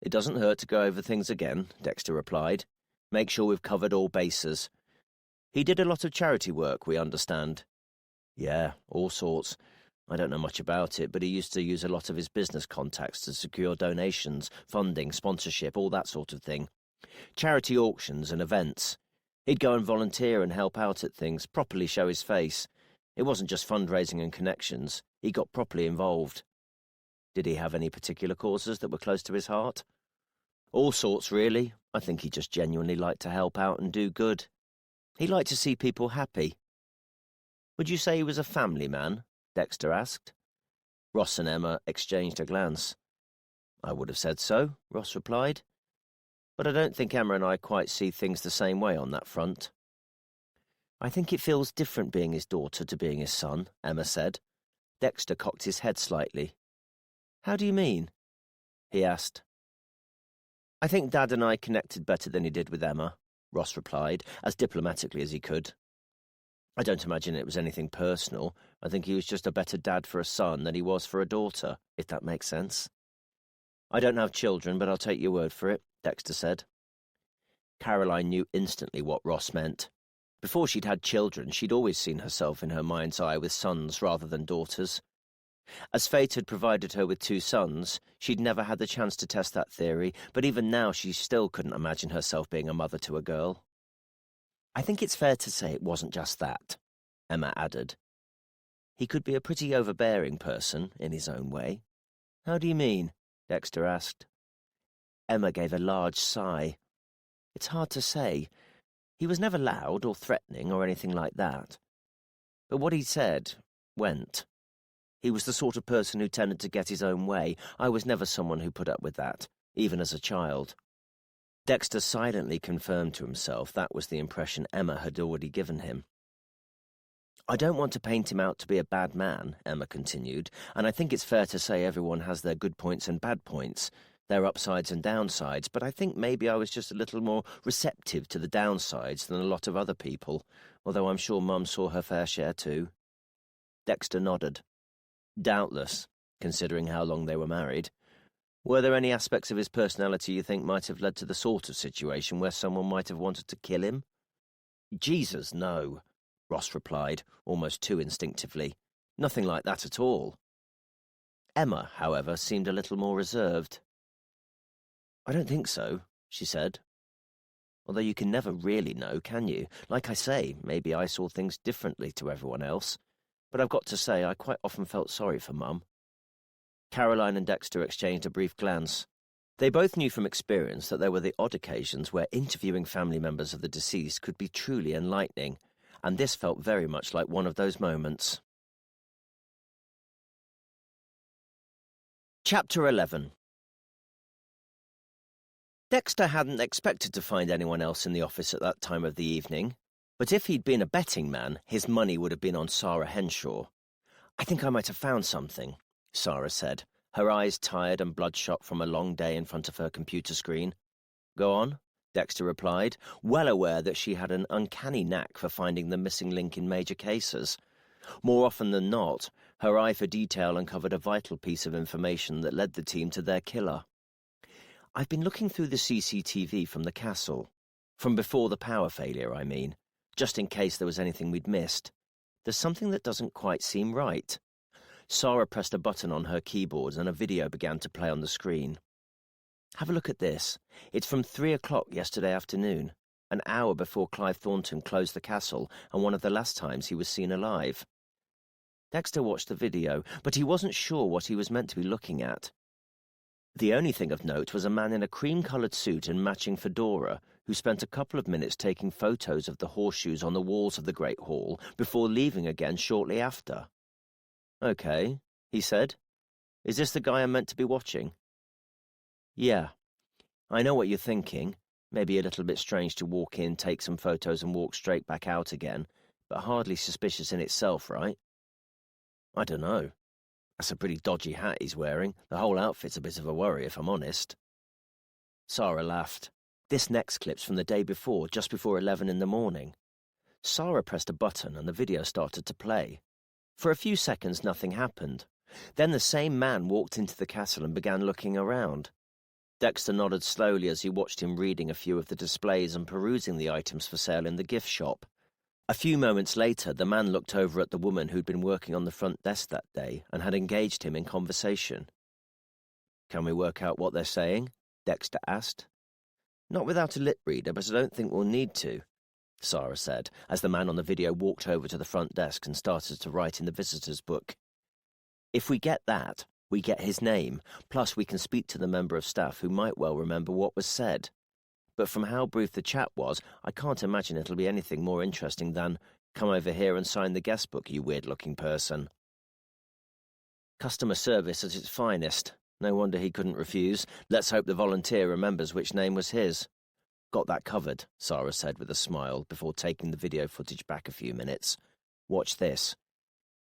It doesn't hurt to go over things again, Dexter replied. Make sure we've covered all bases. He did a lot of charity work, we understand. Yeah, all sorts. I don't know much about it, but he used to use a lot of his business contacts to secure donations, funding, sponsorship, all that sort of thing. Charity auctions and events. He'd go and volunteer and help out at things, properly show his face. It wasn't just fundraising and connections. He got properly involved. Did he have any particular causes that were close to his heart? All sorts, really. I think he just genuinely liked to help out and do good. He liked to see people happy. Would you say he was a family man? Dexter asked. Ross and Emma exchanged a glance. I would have said so, Ross replied. But I don't think Emma and I quite see things the same way on that front. I think it feels different being his daughter to being his son, Emma said. Dexter cocked his head slightly. How do you mean? He asked. I think Dad and I connected better than he did with Emma, Ross replied, as diplomatically as he could. I don't imagine it was anything personal. I think he was just a better dad for a son than he was for a daughter, if that makes sense. I don't have children, but I'll take your word for it, Dexter said. Caroline knew instantly what Ross meant. Before she'd had children, she'd always seen herself in her mind's eye with sons rather than daughters. As fate had provided her with 2 sons, she'd never had the chance to test that theory, but even now she still couldn't imagine herself being a mother to a girl. I think it's fair to say it wasn't just that, Emma added. He could be a pretty overbearing person, in his own way. How do you mean? Dexter asked. Emma gave a large sigh. It's hard to say. He was never loud or threatening or anything like that. But what he said went. He was the sort of person who tended to get his own way. I was never someone who put up with that, even as a child. Dexter silently confirmed to himself that was the impression Emma had already given him. I don't want to paint him out to be a bad man, Emma continued, and I think it's fair to say everyone has their good points and bad points, their upsides and downsides, but I think maybe I was just a little more receptive to the downsides than a lot of other people, although I'm sure Mum saw her fair share too. Dexter nodded. Doubtless, considering how long they were married. Were there any aspects of his personality you think might have led to the sort of situation where someone might have wanted to kill him? Jesus, no, Ross replied, almost too instinctively. Nothing like that at all. Emma, however, seemed a little more reserved. I don't think so, she said. Although you can never really know, can you? Like I say, maybe I saw things differently to everyone else. But I've got to say, I quite often felt sorry for Mum. Caroline and Dexter exchanged a brief glance. They both knew from experience that there were the odd occasions where interviewing family members of the deceased could be truly enlightening, and this felt very much like one of those moments. Chapter 11. Dexter hadn't expected to find anyone else in the office at that time of the evening, but if he'd been a betting man, his money would have been on Sarah Henshaw. "I think I might have found something," Sarah said, her eyes tired and bloodshot from a long day in front of her computer screen. "Go on," Dexter replied, well aware that she had an uncanny knack for finding the missing link in major cases. More often than not, her eye for detail uncovered a vital piece of information that led the team to their killer. "I've been looking through the CCTV from the castle. From before the power failure, I mean, just in case there was anything we'd missed. There's something that doesn't quite seem right." Sarah pressed a button on her keyboard and a video began to play on the screen. "Have a look at this. It's from 3 o'clock yesterday afternoon, an hour before Clive Thornton closed the castle and one of the last times he was seen alive." Dexter watched the video, but he wasn't sure what he was meant to be looking at. The only thing of note was a man in a cream-coloured suit and matching fedora who spent a couple of minutes taking photos of the horseshoes on the walls of the Great Hall before leaving again shortly after. "Okay," he said. "Is this the guy I'm meant to be watching?" "Yeah. I know what you're thinking. Maybe a little bit strange to walk in, take some photos and walk straight back out again, but hardly suspicious in itself, right?" "I don't know. That's a pretty dodgy hat he's wearing. The whole outfit's a bit of a worry, if I'm honest." Sarah laughed. "This next clip's from the day before, just before 11 in the morning." Sarah pressed a button and the video started to play. For a few seconds, nothing happened. Then the same man walked into the castle and began looking around. Dexter nodded slowly as he watched him reading a few of the displays and perusing the items for sale in the gift shop. A few moments later, the man looked over at the woman who'd been working on the front desk that day and had engaged him in conversation. "Can we work out what they're saying?" Dexter asked. "Not without a lip reader, but I don't think we'll need to," Sarah said, as the man on the video walked over to the front desk and started to write in the visitor's book. "If we get that, we get his name, plus we can speak to the member of staff who might well remember what was said. But from how brief the chat was, I can't imagine it'll be anything more interesting than, 'Come over here and sign the guest book, you weird-looking person.'" Customer service at its finest. No wonder he couldn't refuse. Let's hope the volunteer remembers which name was his. "Got that covered," Sarah said with a smile before taking the video footage back a few minutes. "Watch this.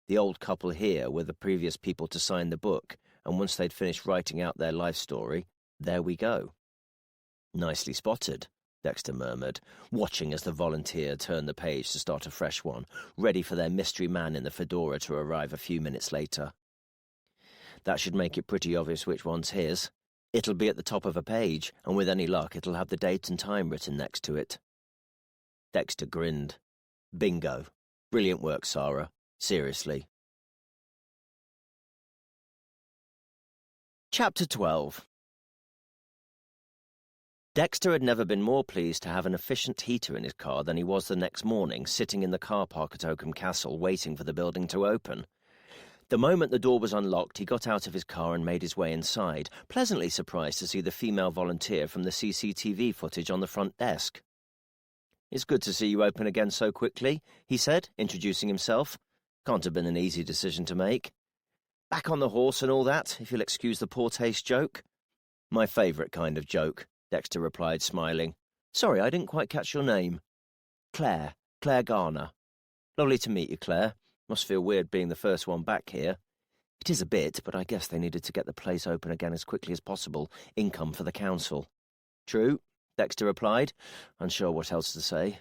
The old couple here were the previous people to sign the book, and once they'd finished writing out their life story, there we go." "Nicely spotted," Dexter murmured, watching as the volunteer turned the page to start a fresh one, ready for their mystery man in the fedora to arrive a few minutes later. "That should make it pretty obvious which one's his. It'll be at the top of a page, and with any luck it'll have the date and time written next to it." Dexter grinned. "Bingo. Brilliant work, Sarah. Seriously." Chapter 12. Dexter had never been more pleased to have an efficient heater in his car than he was the next morning, sitting in the car park at Oakham Castle waiting for the building to open. The moment the door was unlocked, he got out of his car and made his way inside, pleasantly surprised to see the female volunteer from the CCTV footage on the front desk. "It's good to see you open again so quickly," he said, introducing himself. "Can't have been an easy decision to make. Back on the horse and all that, if you'll excuse the poor taste joke." "My favourite kind of joke," Dexter replied, smiling. "Sorry, I didn't quite catch your name." Claire Garner." "Lovely to meet you, Claire. Must feel weird being the first one back here." "It is a bit, but I guess they needed to get the place open again as quickly as possible. Income for the council." "True," Dexter replied, unsure what else to say.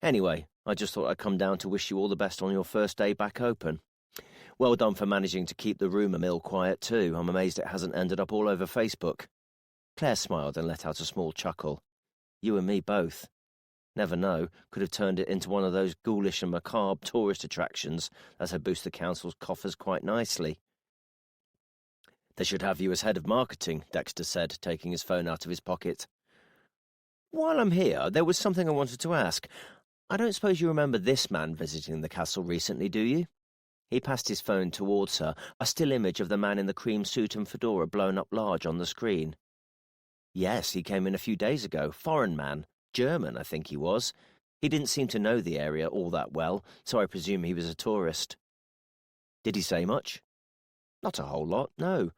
"Anyway, I just thought I'd come down to wish you all the best on your first day back open. Well done for managing to keep the rumour mill quiet, too. I'm amazed it hasn't ended up all over Facebook." Claire smiled and let out a small chuckle. "You and me both. Never know, could have turned it into one of those ghoulish and macabre tourist attractions that would boost the council's coffers quite nicely." "They should have you as head of marketing," Dexter said, taking his phone out of his pocket. "While I'm here, there was something I wanted to ask. I don't suppose you remember this man visiting the castle recently, do you?" He passed his phone towards her, a still image of the man in the cream suit and fedora blown up large on the screen. "Yes, he came in a few days ago. Foreign man. German, I think he was. He didn't seem to know the area all that well, so I presume he was a tourist." "Did he say much?" "Not a whole lot, no.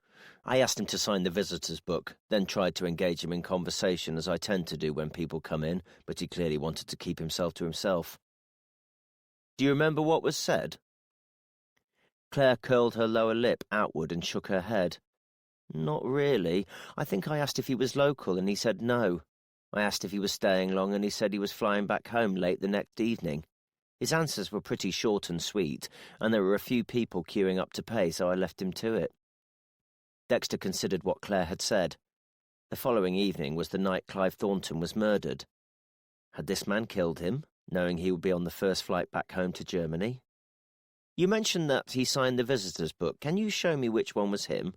I asked him to sign the visitor's book, then tried to engage him in conversation as I tend to do when people come in, but he clearly wanted to keep himself to himself. Do you remember what was said? Claire curled her lower lip outward and shook her head. Not really. I think I asked if he was local and he said no. I asked if he was staying long and he said he was flying back home late the next evening. His answers were pretty short and sweet, and there were a few people queuing up to pay, so I left him to it. Dexter considered what Claire had said. The following evening was the night Clive Thornton was murdered. Had this man killed him, knowing he would be on the first flight back home to Germany? You mentioned that he signed the visitor's book. Can you show me which one was him?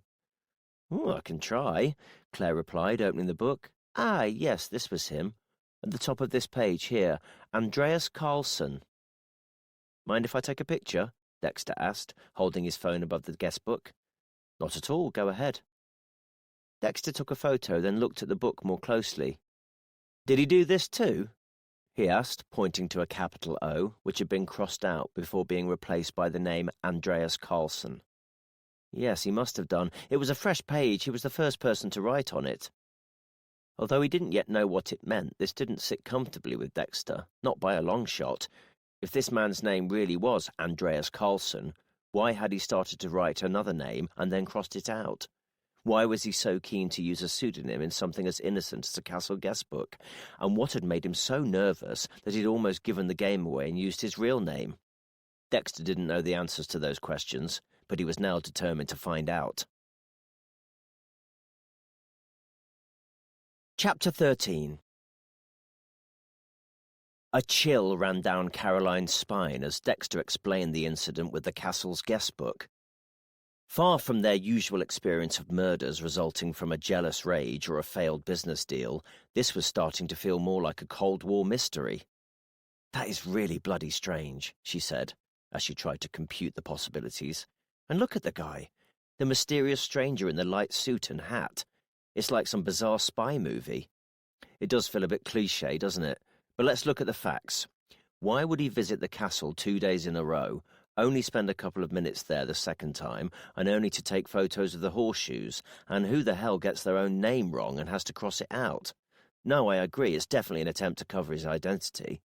Oh, I can try, Claire replied, opening the book. Ah, yes, this was him. At the top of this page here, Andreas Carlson. Mind if I take a picture? Dexter asked, holding his phone above the guest book. Not at all, go ahead. Dexter took a photo, then looked at the book more closely. Did he do this too? He asked, pointing to a capital O, which had been crossed out before being replaced by the name Andreas Carlson. Yes, he must have done. It was a fresh page. He was the first person to write on it. Although he didn't yet know what it meant, this didn't sit comfortably with Dexter, not by a long shot. If this man's name really was Andreas Carlson, why had he started to write another name and then crossed it out? Why was he so keen to use a pseudonym in something as innocent as a Castle guestbook? And what had made him so nervous that he'd almost given the game away and used his real name? Dexter didn't know the answers to those questions, but he was now determined to find out. Chapter 13. A chill ran down Caroline's spine as Dexter explained the incident with the Castle's guestbook. Far from their usual experience of murders resulting from a jealous rage or a failed business deal, this was starting to feel more like a Cold War mystery. That is really bloody strange, she said, as she tried to compute the possibilities. And look at the guy, the mysterious stranger in the light suit and hat. It's like some bizarre spy movie. It does feel a bit cliché, doesn't it? But let's look at the facts. Why would he visit the castle 2 days in a row, only spend a couple of minutes there the second time, and only to take photos of the horseshoes? And who the hell gets their own name wrong and has to cross it out? No, I agree, it's definitely an attempt to cover his identity.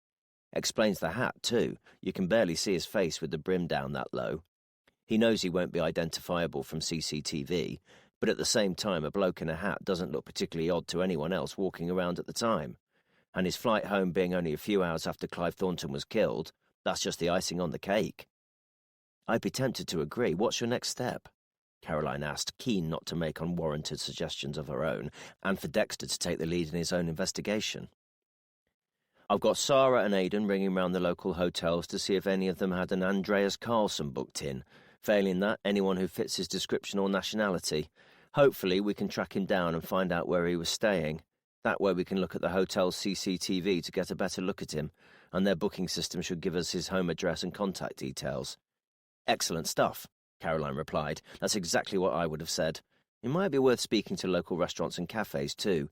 Explains the hat, too. You can barely see his face with the brim down that low. He knows he won't be identifiable from CCTV, but at the same time a bloke in a hat doesn't look particularly odd to anyone else walking around at the time. And his flight home being only a few hours after Clive Thornton was killed, that's just the icing on the cake. I'd be tempted to agree. What's your next step? Caroline asked, keen not to make unwarranted suggestions of her own, and for Dexter to take the lead in his own investigation. I've got Sarah and Aidan ringing round the local hotels to see if any of them had an Andreas Carlson booked in. Failing that, anyone who fits his description or nationality. Hopefully we can track him down and find out where he was staying. That way we can look at the hotel's CCTV to get a better look at him, and their booking system should give us his home address and contact details. Excellent stuff, Caroline replied. That's exactly what I would have said. It might be worth speaking to local restaurants and cafes too.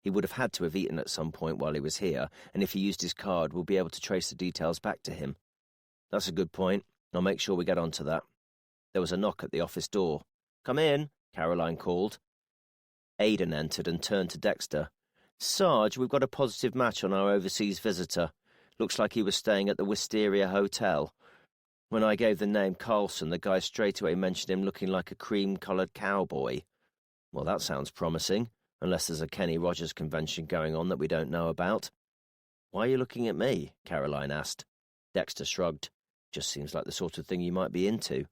He would have had to have eaten at some point while he was here, and if he used his card, we'll be able to trace the details back to him. That's a good point. I'll make sure we get onto that. There was a knock at the office door. Come in, Caroline called. Aidan entered and turned to Dexter. Sarge, we've got a positive match on our overseas visitor. Looks like he was staying at the Wisteria Hotel. When I gave the name Carlson, the guy straight away mentioned him looking like a cream-coloured cowboy. Well, that sounds promising, unless there's a Kenny Rogers convention going on that we don't know about. Why are you looking at me? Caroline asked. Dexter shrugged. Just seems like the sort of thing you might be into.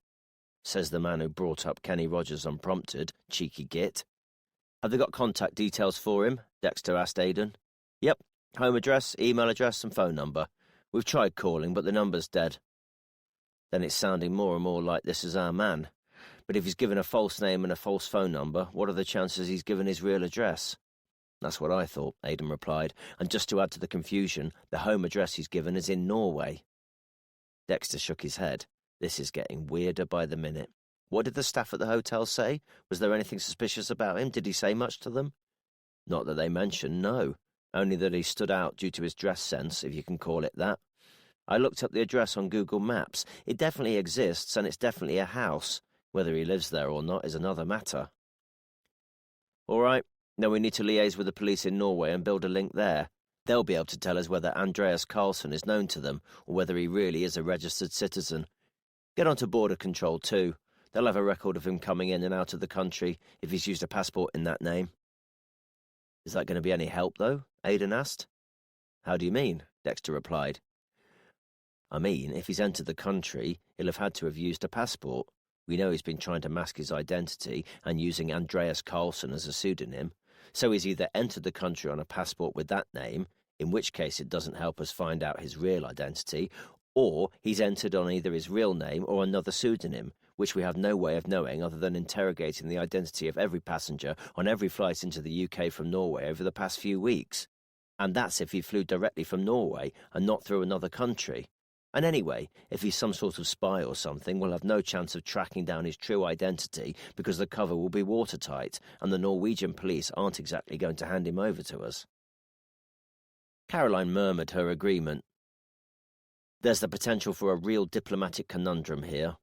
Says the man who brought up Kenny Rogers unprompted, cheeky git. Have they got contact details for him? Dexter asked Aidan. Yep, home address, email address and phone number. We've tried calling, but the number's dead. Then it's sounding more and more like this is our man. But if he's given a false name and a false phone number, what are the chances he's given his real address? That's what I thought, Aidan replied, and just to add to the confusion, the home address he's given is in Norway. Dexter shook his head. This is getting weirder by the minute. What did the staff at the hotel say? Was there anything suspicious about him? Did he say much to them? Not that they mentioned, no. Only that he stood out due to his dress sense, if you can call it that. I looked up the address on Google Maps. It definitely exists, and it's definitely a house. Whether he lives there or not is another matter. All right, then we need to liaise with the police in Norway and build a link there. They'll be able to tell us whether Andreas Karlsson is known to them or whether he really is a registered citizen. Get onto border control too. They'll have a record of him coming in and out of the country if he's used a passport in that name. Is that going to be any help, though? Aidan asked. How do you mean? Dexter replied. I mean, if he's entered the country, he'll have had to have used a passport. We know he's been trying to mask his identity and using Andreas Karlsson as a pseudonym, so he's either entered the country on a passport with that name, in which case it doesn't help us find out his real identity, or he's entered on either his real name or another pseudonym, which we have no way of knowing other than interrogating the identity of every passenger on every flight into the UK from Norway over the past few weeks. And that's if he flew directly from Norway and not through another country. And anyway, if he's some sort of spy or something, we'll have no chance of tracking down his true identity because the cover will be watertight and the Norwegian police aren't exactly going to hand him over to us. Caroline murmured her agreement. There's the potential for a real diplomatic conundrum here.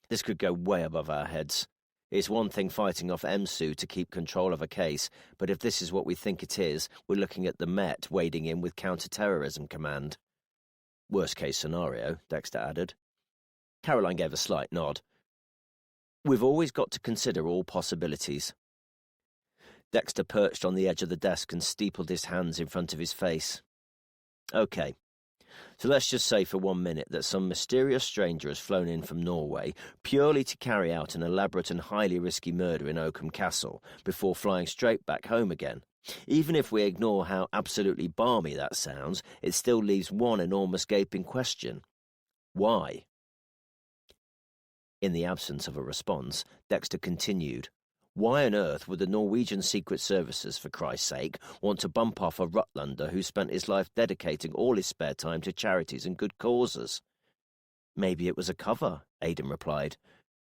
This could go way above our heads. It's one thing fighting off MSU to keep control of a case, but if this is what we think it is, we're looking at the Met wading in with counter-terrorism command. Worst-case scenario, Dexter added. Caroline gave a slight nod. We've always got to consider all possibilities. Dexter perched on the edge of the desk and steepled his hands in front of his face. Okay, so let's just say for 1 minute that some mysterious stranger has flown in from Norway purely to carry out an elaborate and highly risky murder in Oakham Castle before flying straight back home again. Even if we ignore how absolutely balmy that sounds, it still leaves one enormous gaping question. Why? In the absence of a response, Dexter continued. Why on earth would the Norwegian Secret Services, for Christ's sake, want to bump off a Rutlander who spent his life dedicating all his spare time to charities and good causes? Maybe it was a cover, Aidan replied.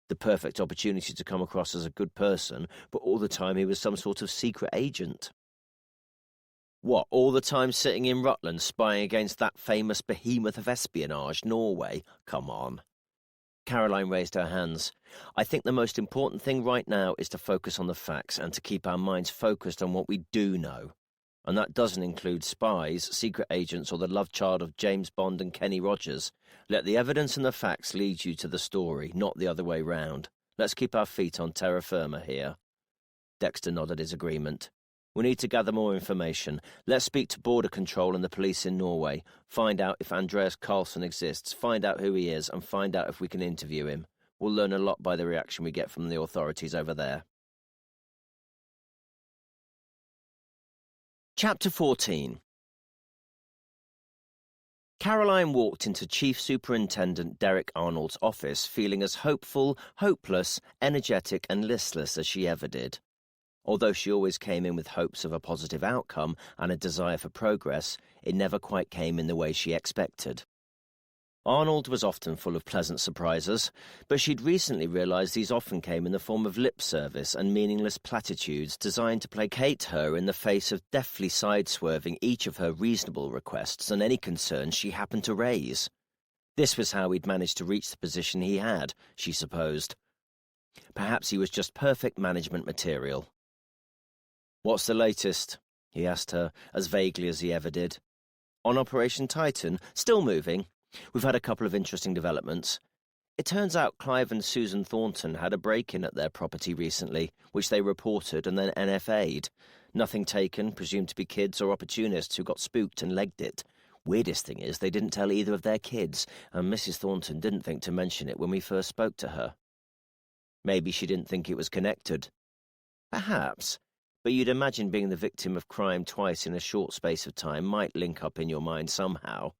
The perfect opportunity to come across as a good person, but all the time he was some sort of secret agent. What, all the time sitting in Rutland spying against that famous behemoth of espionage, Norway? Come on. Caroline raised her hands. I think the most important thing right now is to focus on the facts and to keep our minds focused on what we do know. And that doesn't include spies, secret agents, or the love child of James Bond and Kenny Rogers. Let the evidence and the facts lead you to the story, not the other way round. Let's keep our feet on terra firma here. Dexter nodded his agreement. We need to gather more information. Let's speak to border control and the police in Norway. Find out if Andreas Karlsson exists, find out who he is, and find out if we can interview him. We'll learn a lot by the reaction we get from the authorities over there. Chapter 14. Caroline walked into Chief Superintendent Derek Arnold's office feeling as hopeful, hopeless, energetic and listless as she ever did. Although she always came in with hopes of a positive outcome and a desire for progress, it never quite came in the way she expected. Arnold was often full of pleasant surprises, but she'd recently realised these often came in the form of lip service and meaningless platitudes designed to placate her in the face of deftly side-swerving each of her reasonable requests and any concerns she happened to raise. This was how he'd managed to reach the position he had, she supposed. Perhaps he was just perfect management material. "What's the latest?" he asked her, as vaguely as he ever did. "On Operation Titan? Still moving. We've had a couple of interesting developments. It turns out Clive and Susan Thornton had a break-in at their property recently, which they reported and then NFA'd. Nothing taken, presumed to be kids or opportunists who got spooked and legged it. Weirdest thing is they didn't tell either of their kids, and Mrs. Thornton didn't think to mention it when we first spoke to her. Maybe she didn't think it was connected. Perhaps. But you'd imagine being the victim of crime twice in a short space of time might link up in your mind somehow.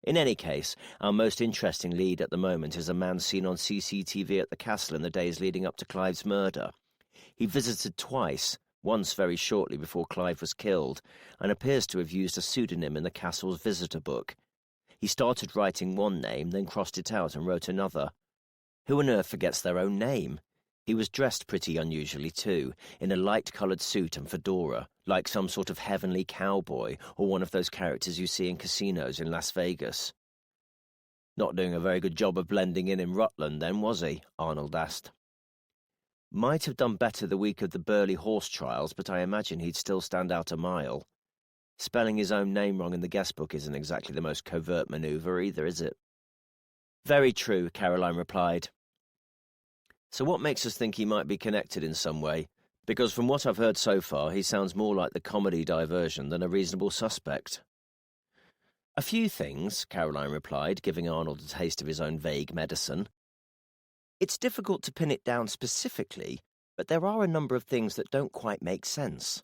In any case, our most interesting lead at the moment is a man seen on CCTV at the castle in the days leading up to Clive's murder. He visited twice, once very shortly before Clive was killed, and appears to have used a pseudonym in the castle's visitor book. He started writing one name, then crossed it out and wrote another. Who on earth forgets their own name? He was dressed pretty unusually, too, in a light-coloured suit and fedora, like some sort of heavenly cowboy or one of those characters you see in casinos in Las Vegas. Not doing a very good job of blending in Rutland, then, was he? Arnold asked. Might have done better the week of the Burley horse trials, but I imagine he'd still stand out a mile. Spelling his own name wrong in the guest book isn't exactly the most covert manoeuvre either, is it? Very true, Caroline replied. So what makes us think he might be connected in some way? Because from what I've heard so far, he sounds more like the comedy diversion than a reasonable suspect. A few things, Caroline replied, giving Arnold a taste of his own vague medicine. It's difficult to pin it down specifically, but there are a number of things that don't quite make sense.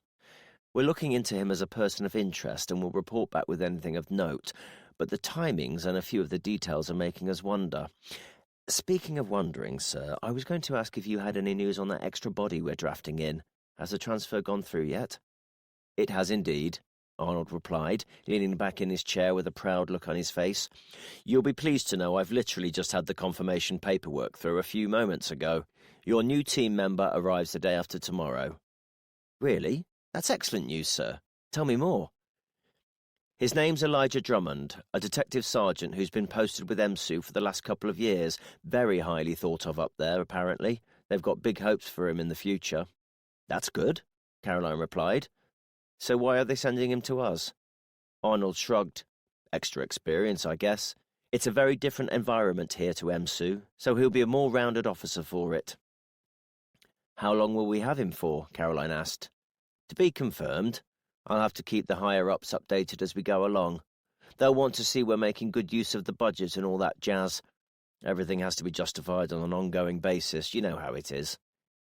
We're looking into him as a person of interest and will report back with anything of note, but the timings and a few of the details are making us wonder. Speaking of wondering, sir, I was going to ask if you had any news on that extra body we're drafting in. Has the transfer gone through yet? It has indeed, Arnold replied, leaning back in his chair with a proud look on his face. You'll be pleased to know I've literally just had the confirmation paperwork through a few moments ago. Your new team member arrives the day after tomorrow. Really? That's excellent news, sir. Tell me more. His name's Elijah Drummond, a detective sergeant who's been posted with EMSU for the last couple of years. Very highly thought of up there, apparently. They've got big hopes for him in the future. That's good, Caroline replied. So why are they sending him to us? Arnold shrugged. Extra experience, I guess. It's a very different environment here to EMSU, so he'll be a more rounded officer for it. How long will we have him for? Caroline asked. To be confirmed. I'll have to keep the higher-ups updated as we go along. They'll want to see we're making good use of the budget and all that jazz. Everything has to be justified on an ongoing basis. You know how it is.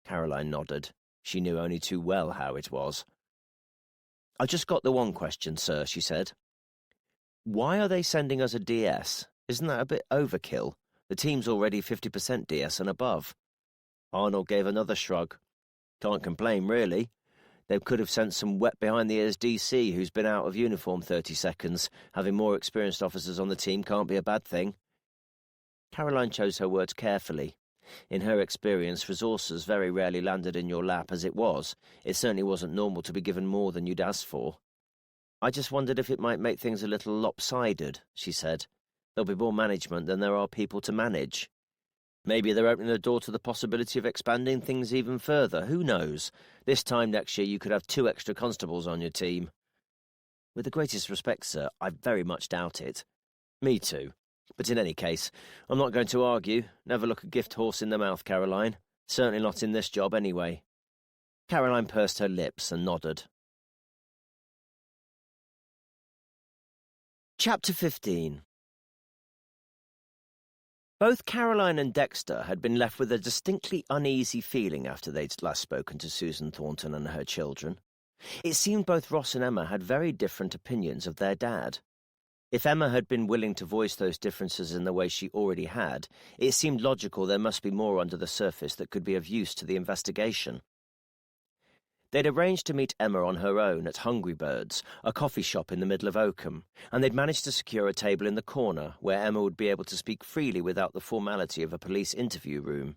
Caroline nodded. She knew only too well how it was. I just got the one question, sir, she said. Why are they sending us a DS? Isn't that a bit overkill? The team's already 50% DS and above. Arnold gave another shrug. Can't complain, really. They could have sent some wet-behind-the-ears DC who's been out of uniform 30 seconds. Having more experienced officers on the team can't be a bad thing. Caroline chose her words carefully. In her experience, resources very rarely landed in your lap as it was. It certainly wasn't normal to be given more than you'd asked for. I just wondered if it might make things a little lopsided, she said. There'll be more management than there are people to manage. Maybe they're opening the door to the possibility of expanding things even further. Who knows? This time next year you could have 2 extra constables on your team. With the greatest respect, sir, I very much doubt it. Me too. But in any case, I'm not going to argue. Never look a gift horse in the mouth, Caroline. Certainly not in this job, anyway. Caroline pursed her lips and nodded. Chapter 15. Both Caroline and Dexter had been left with a distinctly uneasy feeling after they'd last spoken to Susan Thornton and her children. It seemed both Ross and Emma had very different opinions of their dad. If Emma had been willing to voice those differences in the way she already had, it seemed logical there must be more under the surface that could be of use to the investigation. They'd arranged to meet Emma on her own at Hungry Birds, a coffee shop in the middle of Oakham, and they'd managed to secure a table in the corner where Emma would be able to speak freely without the formality of a police interview room.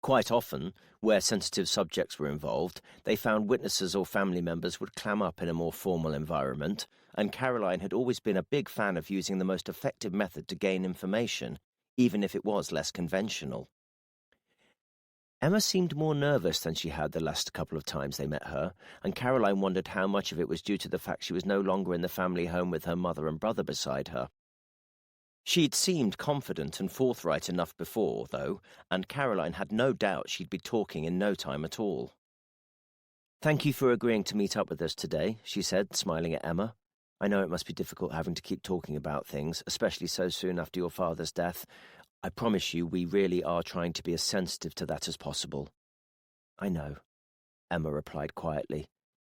Quite often, where sensitive subjects were involved, they found witnesses or family members would clam up in a more formal environment, and Caroline had always been a big fan of using the most effective method to gain information, even if it was less conventional. Emma seemed more nervous than she had the last couple of times they met her, and Caroline wondered how much of it was due to the fact she was no longer in the family home with her mother and brother beside her. She'd seemed confident and forthright enough before, though, and Caroline had no doubt she'd be talking in no time at all. "Thank you for agreeing to meet up with us today," she said, smiling at Emma. "I know it must be difficult having to keep talking about things, especially so soon after your father's death. I promise you we really are trying to be as sensitive to that as possible." "I know," Emma replied quietly.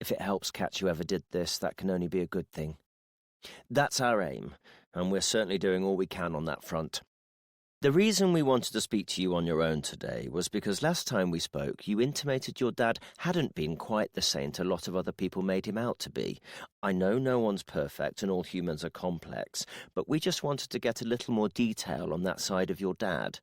"If it helps catch whoever did this, that can only be a good thing." "That's our aim, and we're certainly doing all we can on that front. The reason we wanted to speak to you on your own today was because last time we spoke you intimated your dad hadn't been quite the saint a lot of other people made him out to be. I know no one's perfect and all humans are complex, but we just wanted to get a little more detail on that side of your dad.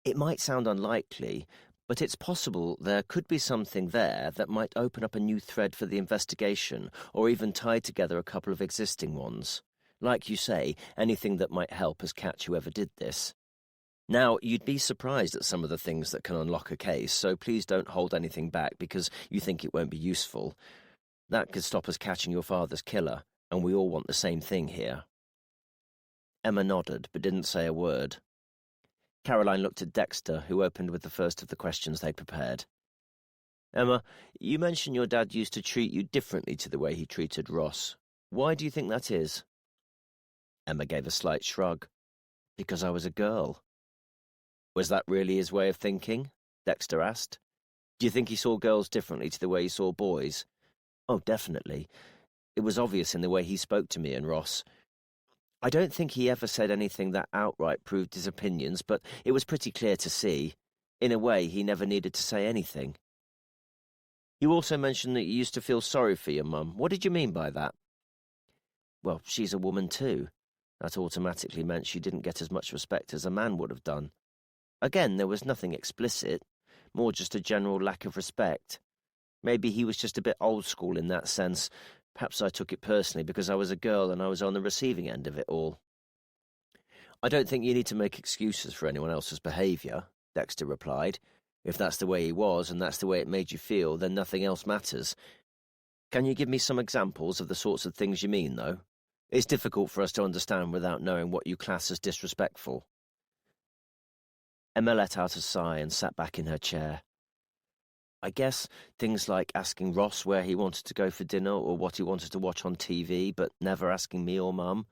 It might sound unlikely, but it's possible there could be something there that might open up a new thread for the investigation, or even tie together a couple of existing ones. Like you say, anything that might help us catch whoever did this." Now, you'd be surprised at some of the things that can unlock a case, so please don't hold anything back because you think it won't be useful. That could stop us catching your father's killer, and we all want the same thing here." Emma nodded, but didn't say a word. Caroline looked at Dexter, who opened with the first of the questions they'd prepared. "Emma, you mentioned your dad used to treat you differently to the way he treated Ross. Why do you think that is?" Emma gave a slight shrug. "Because I was a girl." "Was that really his way of thinking?" Dexter asked. "Do you think he saw girls differently to the way he saw boys?" "Oh, definitely. It was obvious in the way he spoke to me and Ross. I don't think he ever said anything that outright proved his opinions, but it was pretty clear to see. In a way, he never needed to say anything." "You also mentioned that you used to feel sorry for your mum. What did you mean by that?" "Well, she's a woman too. That automatically meant she didn't get as much respect as a man would have done. Again, there was nothing explicit, more just a general lack of respect. Maybe he was just a bit old school in that sense. Perhaps I took it personally because I was a girl and I was on the receiving end of it all." "I don't think you need to make excuses for anyone else's behaviour," Dexter replied. "If that's the way he was and that's the way it made you feel, then nothing else matters. Can you give me some examples of the sorts of things you mean, though? It's difficult for us to understand without knowing what you class as disrespectful." Emma let out a sigh and sat back in her chair. "I guess things like asking Ross where he wanted to go for dinner or what he wanted to watch on TV, but never asking me or Mum.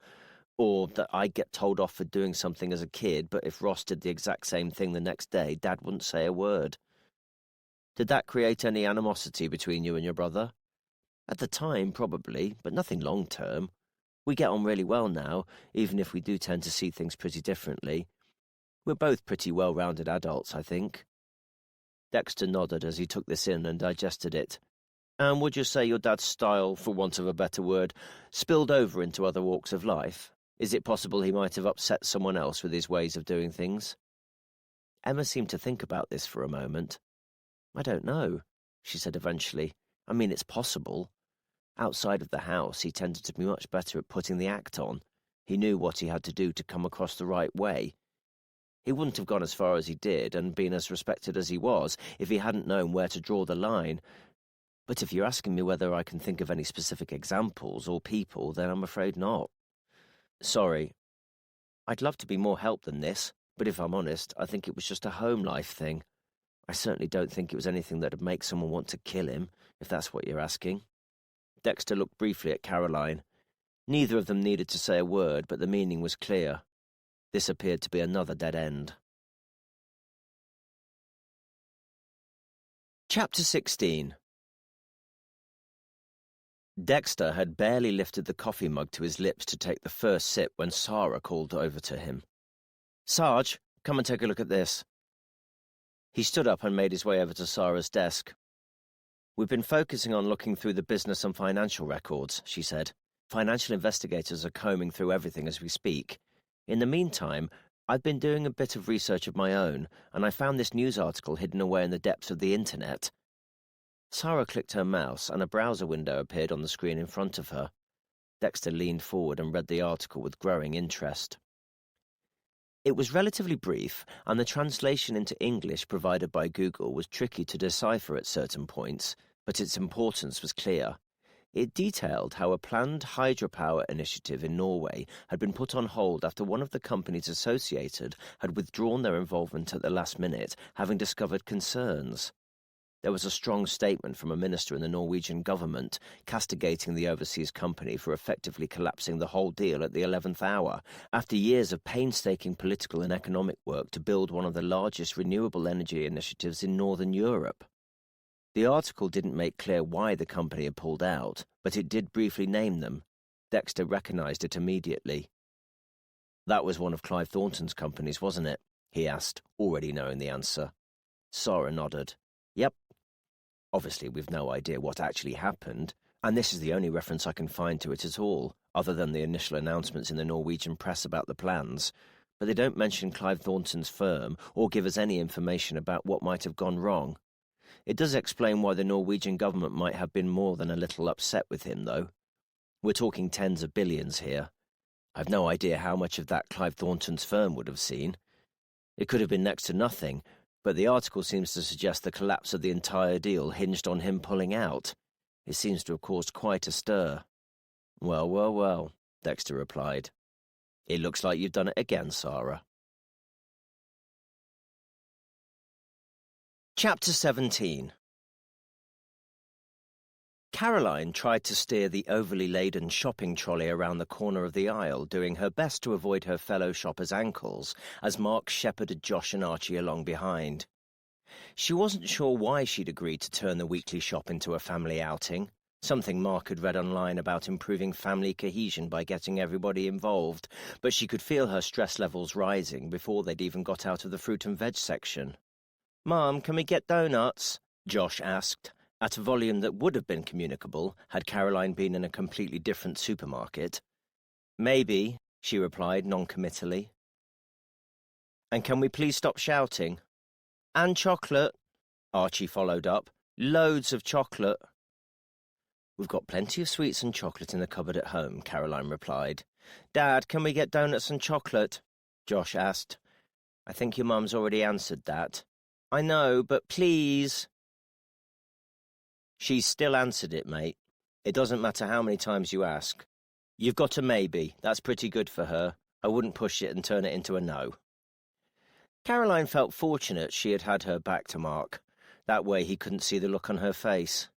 Or that I'd get told off for doing something as a kid, but if Ross did the exact same thing the next day, Dad wouldn't say a word." "Did that create any animosity between you and your brother?" "At the time, probably, but nothing long-term. We get on really well now, even if we do tend to see things pretty differently. We're both pretty well-rounded adults, I think." Dexter nodded as he took this in and digested it. "And would you say your dad's style, for want of a better word, spilled over into other walks of life? Is it possible he might have upset someone else with his ways of doing things?" Emma seemed to think about this for a moment. "I don't know," she said eventually. "I mean, it's possible. Outside of the house, he tended to be much better at putting the act on. He knew what he had to do to come across the right way. He wouldn't have gone as far as he did and been as respected as he was if he hadn't known where to draw the line. But if you're asking me whether I can think of any specific examples or people, then I'm afraid not. Sorry. I'd love to be more help than this, but if I'm honest, I think it was just a home life thing. I certainly don't think it was anything that would make someone want to kill him, if that's what you're asking." Dexter looked briefly at Caroline. Neither of them needed to say a word, but the meaning was clear. This appeared to be another dead end. Chapter 16. Dexter had barely lifted the coffee mug to his lips to take the first sip when Sarah called over to him. "Sarge, come and take a look at this." He stood up and made his way over to Sarah's desk. "We've been focusing on looking through the business and financial records," she said. "Financial investigators are combing through everything as we speak. In the meantime, I've been doing a bit of research of my own, and I found this news article hidden away in the depths of the internet." Sarah clicked her mouse, and a browser window appeared on the screen in front of her. Dexter leaned forward and read the article with growing interest. It was relatively brief, and the translation into English provided by Google was tricky to decipher at certain points, but its importance was clear. It detailed how a planned hydropower initiative in Norway had been put on hold after one of the companies associated had withdrawn their involvement at the last minute, having discovered concerns. There was a strong statement from a minister in the Norwegian government castigating the overseas company for effectively collapsing the whole deal at the 11th hour, after years of painstaking political and economic work to build one of the largest renewable energy initiatives in Northern Europe. The article didn't make clear why the company had pulled out, but it did briefly name them. Dexter recognized it immediately. "That was one of Clive Thornton's companies, wasn't it?" he asked, already knowing the answer. Sarah nodded. "Yep. Obviously, we've no idea what actually happened, and this is the only reference I can find to it at all, other than the initial announcements in the Norwegian press about the plans. But they don't mention Clive Thornton's firm or give us any information about what might have gone wrong. It does explain why the Norwegian government might have been more than a little upset with him, though. We're talking tens of billions here. I've no idea how much of that Clive Thornton's firm would have seen. It could have been next to nothing, but the article seems to suggest the collapse of the entire deal hinged on him pulling out. It seems to have caused quite a stir. Well, well, well, Dexter replied. It looks like you've done it again, Sarah. Chapter 17. Caroline tried to steer the overly laden shopping trolley around the corner of the aisle, doing her best to avoid her fellow shoppers' ankles, as Mark shepherded Josh and Archie along behind. She wasn't sure why she'd agreed to turn the weekly shop into a family outing, something Mark had read online about improving family cohesion by getting everybody involved, but she could feel her stress levels rising before they'd even got out of the fruit and veg section. "Mum, can we get donuts?" Josh asked, at a volume that would have been communicable had Caroline been in a completely different supermarket. "Maybe," she replied non-committally. "And can we please stop shouting?" "And chocolate," Archie followed up. "Loads of chocolate." "We've got plenty of sweets and chocolate in the cupboard at home," Caroline replied. "Dad, can we get donuts and chocolate?" Josh asked. "I think your mum's already answered that." "I know, but please." "She's still answered it, mate. It doesn't matter how many times you ask. You've got a maybe. That's pretty good for her. I wouldn't push it and turn it into a no." Caroline felt fortunate she had had her back to Mark. That way he couldn't see the look on her face.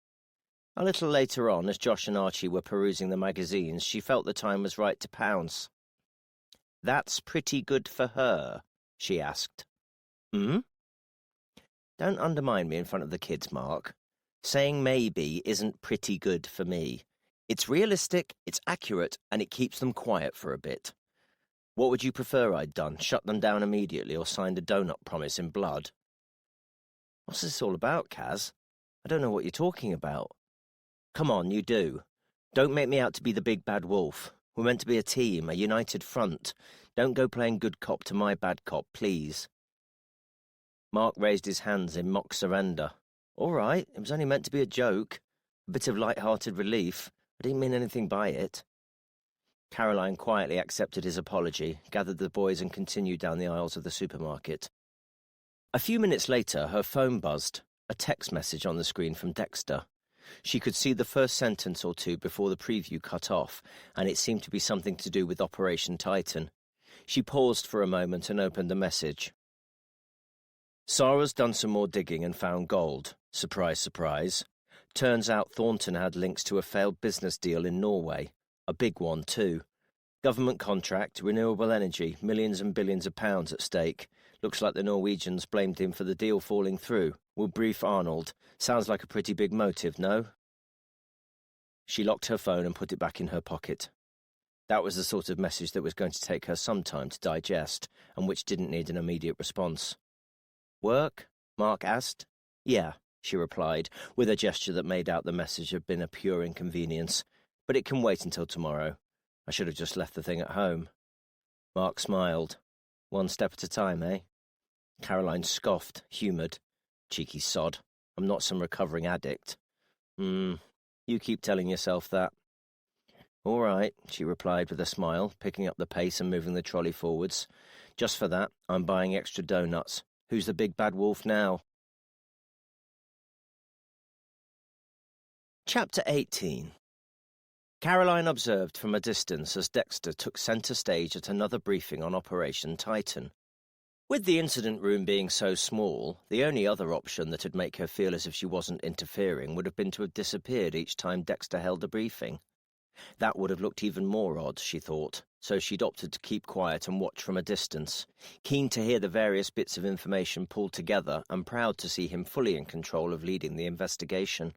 A little later on, as Josh and Archie were perusing the magazines, she felt the time was right to pounce. "That's pretty good for her?" she asked. "Hmm?" "Don't undermine me in front of the kids, Mark. Saying maybe isn't pretty good for me. It's realistic, it's accurate, and it keeps them quiet for a bit. What would you prefer I'd done? Shut them down immediately or signed a donut promise in blood?" "What's this all about, Kaz? I don't know what you're talking about." "Come on, you do. Don't make me out to be the big bad wolf. We're meant to be a team, a united front. Don't go playing good cop to my bad cop, please." Mark raised his hands in mock surrender. "All right, it was only meant to be a joke. A bit of light-hearted relief. I didn't mean anything by it." Caroline quietly accepted his apology, gathered the boys and continued down the aisles of the supermarket. A few minutes later, her phone buzzed, a text message on the screen from Dexter. She could see the first sentence or two before the preview cut off, and it seemed to be something to do with Operation Titan. She paused for a moment and opened the message. "Sarah's done some more digging and found gold. Surprise, surprise. Turns out Thornton had links to a failed business deal in Norway. A big one, too. Government contract, renewable energy, millions and billions of pounds at stake. Looks like the Norwegians blamed him for the deal falling through. We'll brief Arnold. Sounds like a pretty big motive, no?" She locked her phone and put it back in her pocket. That was the sort of message that was going to take her some time to digest, and which didn't need an immediate response. "Work?" Mark asked. "Yeah," she replied, with a gesture that made out the message had been a pure inconvenience. "But it can wait until tomorrow. I should have just left the thing at home." Mark smiled. "One step at a time, eh?" Caroline scoffed, humoured. "Cheeky sod. I'm not some recovering addict." You keep telling yourself that." "All right," she replied with a smile, picking up the pace and moving the trolley forwards. "Just for that, I'm buying extra doughnuts. Who's the big bad wolf now?" Chapter 18. Caroline observed from a distance as Dexter took centre stage at another briefing on Operation Titan. With the incident room being so small, the only other option that'd make her feel as if she wasn't interfering would have been to have disappeared each time Dexter held a briefing. That would have looked even more odd, she thought, so she'd opted to keep quiet and watch from a distance, keen to hear the various bits of information pulled together and proud to see him fully in control of leading the investigation.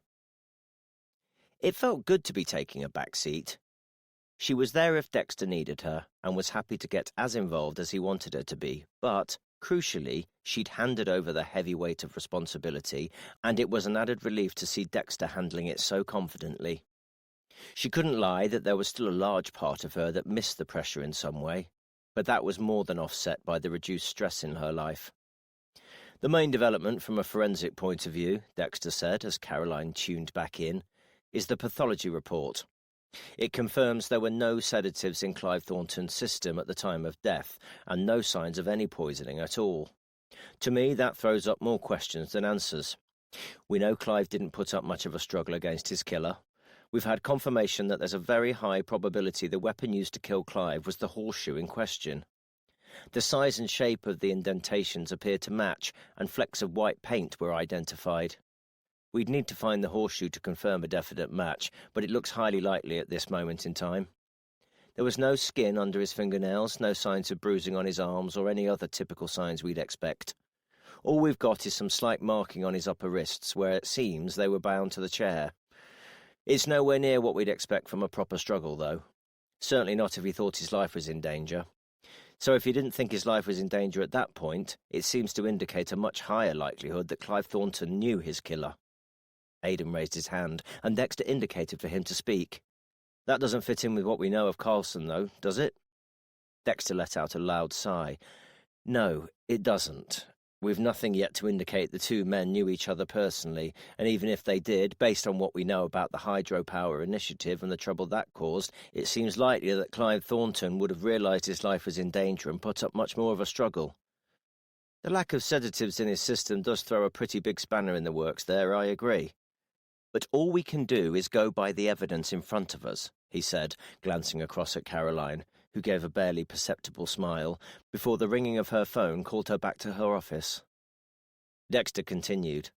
It felt good to be taking a back seat. She was there if Dexter needed her, and was happy to get as involved as he wanted her to be, but, crucially, she'd handed over the heavy weight of responsibility, and it was an added relief to see Dexter handling it so confidently. She couldn't lie that there was still a large part of her that missed the pressure in some way, but that was more than offset by the reduced stress in her life. "The main development from a forensic point of view," Dexter said as Caroline tuned back in, "is the pathology report. It confirms there were no sedatives in Clive Thornton's system at the time of death, and no signs of any poisoning at all. To me, that throws up more questions than answers. We know Clive didn't put up much of a struggle against his killer. We've had confirmation that there's a very high probability the weapon used to kill Clive was the horseshoe in question. The size and shape of the indentations appear to match, and flecks of white paint were identified. We'd need to find the horseshoe to confirm a definite match, but it looks highly likely at this moment in time. There was no skin under his fingernails, no signs of bruising on his arms, or any other typical signs we'd expect. All we've got is some slight marking on his upper wrists, where it seems they were bound to the chair. It's nowhere near what we'd expect from a proper struggle, though. Certainly not if he thought his life was in danger. So if he didn't think his life was in danger at that point, it seems to indicate a much higher likelihood that Clive Thornton knew his killer. Aidan raised his hand, and Dexter indicated for him to speak. That doesn't fit in with what we know of Carlson, though, does it? Dexter let out a loud sigh. No, it doesn't. We've nothing yet to indicate the two men knew each other personally, and even if they did, based on what we know about the hydropower initiative and the trouble that caused, it seems likely that Clive Thornton would have realised his life was in danger and put up much more of a struggle. The lack of sedatives in his system does throw a pretty big spanner in the works there, I agree. But all we can do is go by the evidence in front of us, he said, glancing across at Caroline, who gave a barely perceptible smile, before the ringing of her phone called her back to her office. Dexter continued.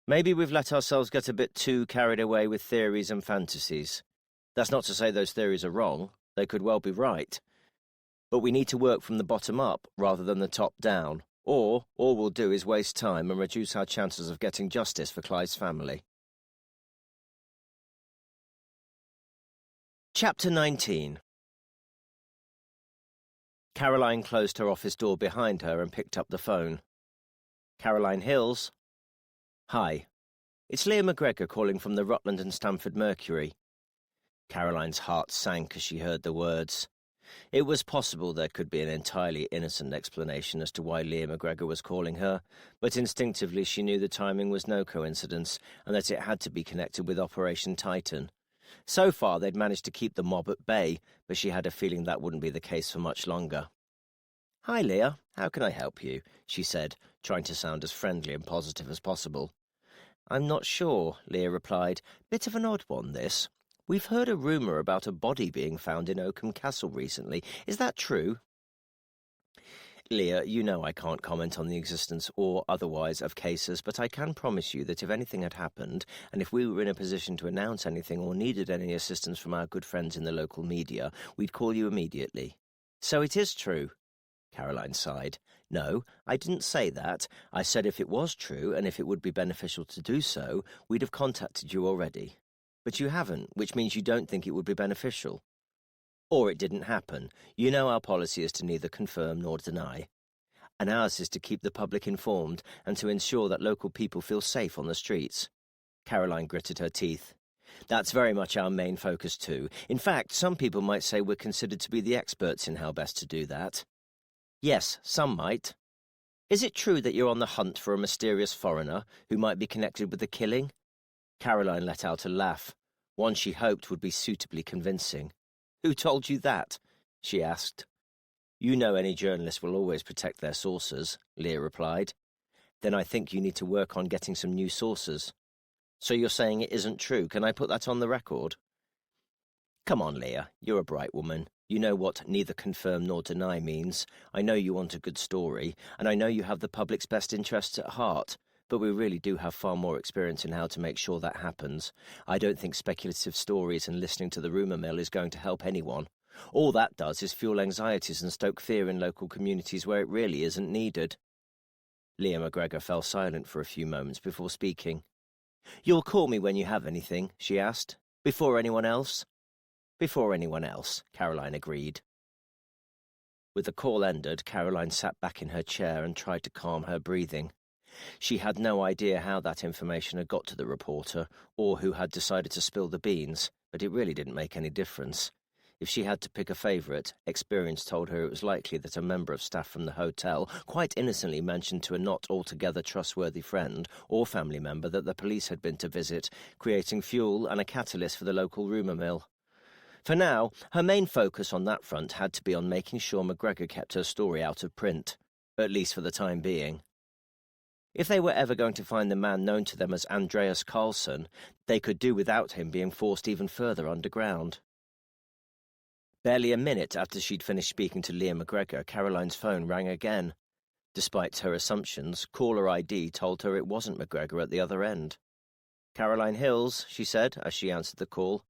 Maybe we've let ourselves get a bit too carried away with theories and fantasies. That's not to say those theories are wrong. They could well be right. But we need to work from the bottom up rather than the top down. Or all we'll do is waste time and reduce our chances of getting justice for Clive's family. Chapter 19. Caroline closed her office door behind her and picked up the phone. Caroline Hills? Hi. It's Leah McGregor calling from the Rutland and Stamford Mercury. Caroline's heart sank as she heard the words. It was possible there could be an entirely innocent explanation as to why Leah McGregor was calling her, but instinctively she knew the timing was no coincidence and that it had to be connected with Operation Titan. So far they'd managed to keep the mob at bay, but she had a feeling that wouldn't be the case for much longer. "Hi, Leah. How can I help you?" she said, trying to sound as friendly and positive as possible. "I'm not sure," Leah replied. "Bit of an odd one, this. We've heard a rumour about a body being found in Oakham Castle recently. Is that true?" "Leah, you know I can't comment on the existence or otherwise of cases, but I can promise you that if anything had happened, and if we were in a position to announce anything or needed any assistance from our good friends in the local media, we'd call you immediately." "So it is true?" Caroline sighed. "No, I didn't say that. I said if it was true, and if it would be beneficial to do so, we'd have contacted you already. But you haven't, which means you don't think it would be beneficial. Or it didn't happen. You know our policy is to neither confirm nor deny. And ours is to keep the public informed and to ensure that local people feel safe on the streets." Caroline gritted her teeth. "That's very much our main focus too. In fact, some people might say we're considered to be the experts in how best to do that." "Yes, some might. Is it true that you're on the hunt for a mysterious foreigner who might be connected with the killing?" Caroline let out a laugh, one she hoped would be suitably convincing. "Who told you that?" she asked. "You know any journalist will always protect their sources," Leah replied. "Then I think you need to work on getting some new sources." "So you're saying it isn't true? Can I put that on the record?" "Come on, Leah. You're a bright woman. You know what neither confirm nor deny means. I know you want a good story, and I know you have the public's best interests at heart. But we really do have far more experience in how to make sure that happens. I don't think speculative stories and listening to the rumour mill is going to help anyone. All that does is fuel anxieties and stoke fear in local communities where it really isn't needed." Leah McGregor fell silent for a few moments before speaking. "You'll call me when you have anything?" she asked. "Before anyone else?" "Before anyone else," Caroline agreed. With the call ended, Caroline sat back in her chair and tried to calm her breathing. She had no idea how that information had got to the reporter, or who had decided to spill the beans, but it really didn't make any difference. If she had to pick a favourite, experience told her it was likely that a member of staff from the hotel quite innocently mentioned to a not altogether trustworthy friend or family member that the police had been to visit, creating fuel and a catalyst for the local rumour mill. For now, her main focus on that front had to be on making sure McGregor kept her story out of print, at least for the time being. If they were ever going to find the man known to them as Andreas Carlson, they could do without him being forced even further underground. Barely a minute after she'd finished speaking to Leah McGregor, Caroline's phone rang again. Despite her assumptions, caller ID told her it wasn't McGregor at the other end. "Caroline Hills," she said as she answered the call.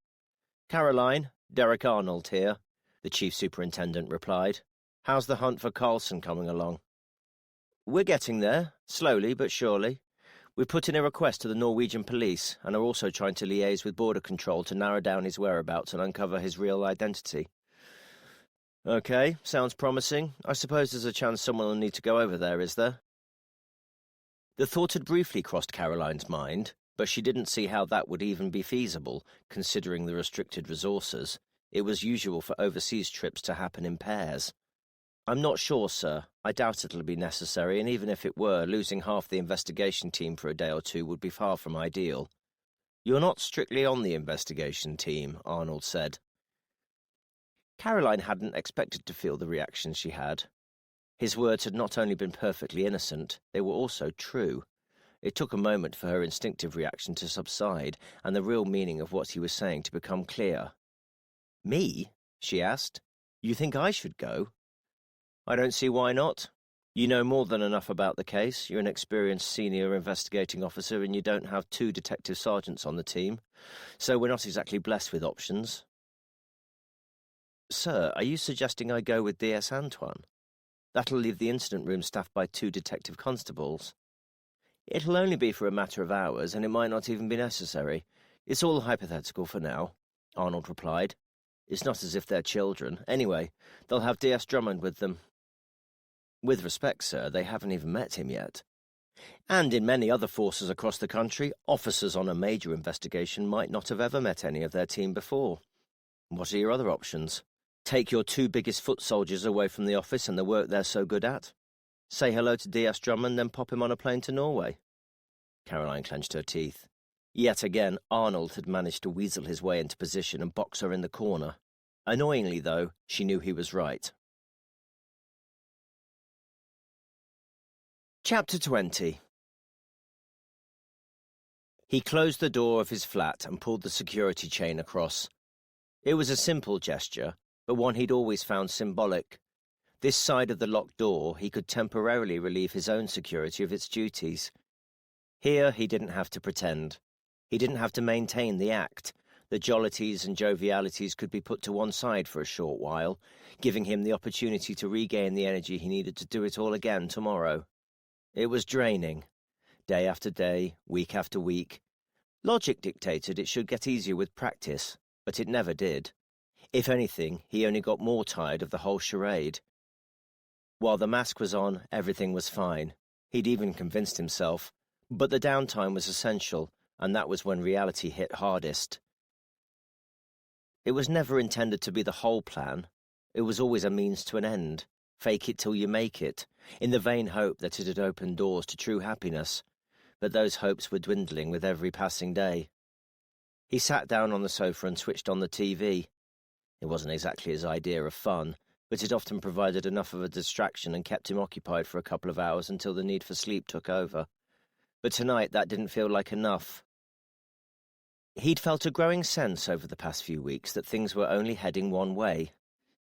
"Caroline, Derek Arnold here," the chief superintendent replied. "How's the hunt for Carlson coming along?" "We're getting there, slowly but surely. We've put in a request to the Norwegian police and are also trying to liaise with border control to narrow down his whereabouts and uncover his real identity." "Okay, sounds promising. I suppose there's a chance someone will need to go over there, is there?" The thought had briefly crossed Caroline's mind, but she didn't see how that would even be feasible, considering the restricted resources. It was usual for overseas trips to happen in pairs. "I'm not sure, sir. I doubt it'll be necessary, and even if it were, losing half the investigation team for a day or two would be far from ideal." "You're not strictly on the investigation team," Arnold said. Caroline hadn't expected to feel the reaction she had. His words had not only been perfectly innocent, they were also true. It took a moment for her instinctive reaction to subside, and the real meaning of what he was saying to become clear. "Me?" she asked. "You think I should go?" "I don't see why not. You know more than enough about the case. You're an experienced senior investigating officer, and you don't have 2 detective sergeants on the team, so we're not exactly blessed with options." "Sir, are you suggesting I go with DS Antoine? That'll leave the incident room staffed by 2 detective constables." "It'll only be for a matter of hours, and it might not even be necessary. It's all hypothetical for now," Arnold replied. "It's not as if they're children. Anyway, they'll have DS Drummond with them." "With respect, sir, they haven't even met him yet." "And in many other forces across the country, officers on a major investigation might not have ever met any of their team before. What are your other options? Take your 2 biggest foot soldiers away from the office and the work they're so good at? Say hello to DS Drummond, then pop him on a plane to Norway?" Caroline clenched her teeth. Yet again, Arnold had managed to weasel his way into position and box her in the corner. Annoyingly, though, she knew he was right. Chapter 20. He closed the door of his flat and pulled the security chain across. It was a simple gesture, but one he'd always found symbolic. This side of the locked door, he could temporarily relieve his own security of its duties. Here, he didn't have to pretend. He didn't have to maintain the act. The jollities and jovialities could be put to one side for a short while, giving him the opportunity to regain the energy he needed to do it all again tomorrow. It was draining. Day after day, week after week. Logic dictated it should get easier with practice, but it never did. If anything, he only got more tired of the whole charade. While the mask was on, everything was fine. He'd even convinced himself. But the downtime was essential, and that was when reality hit hardest. It was never intended to be the whole plan. It was always a means to an end. Fake it till you make it, in the vain hope that it had opened doors to true happiness. But those hopes were dwindling with every passing day. He sat down on the sofa and switched on the TV. It wasn't exactly his idea of fun, but it often provided enough of a distraction and kept him occupied for a couple of hours until the need for sleep took over. But tonight that didn't feel like enough. He'd felt a growing sense over the past few weeks that things were only heading one way.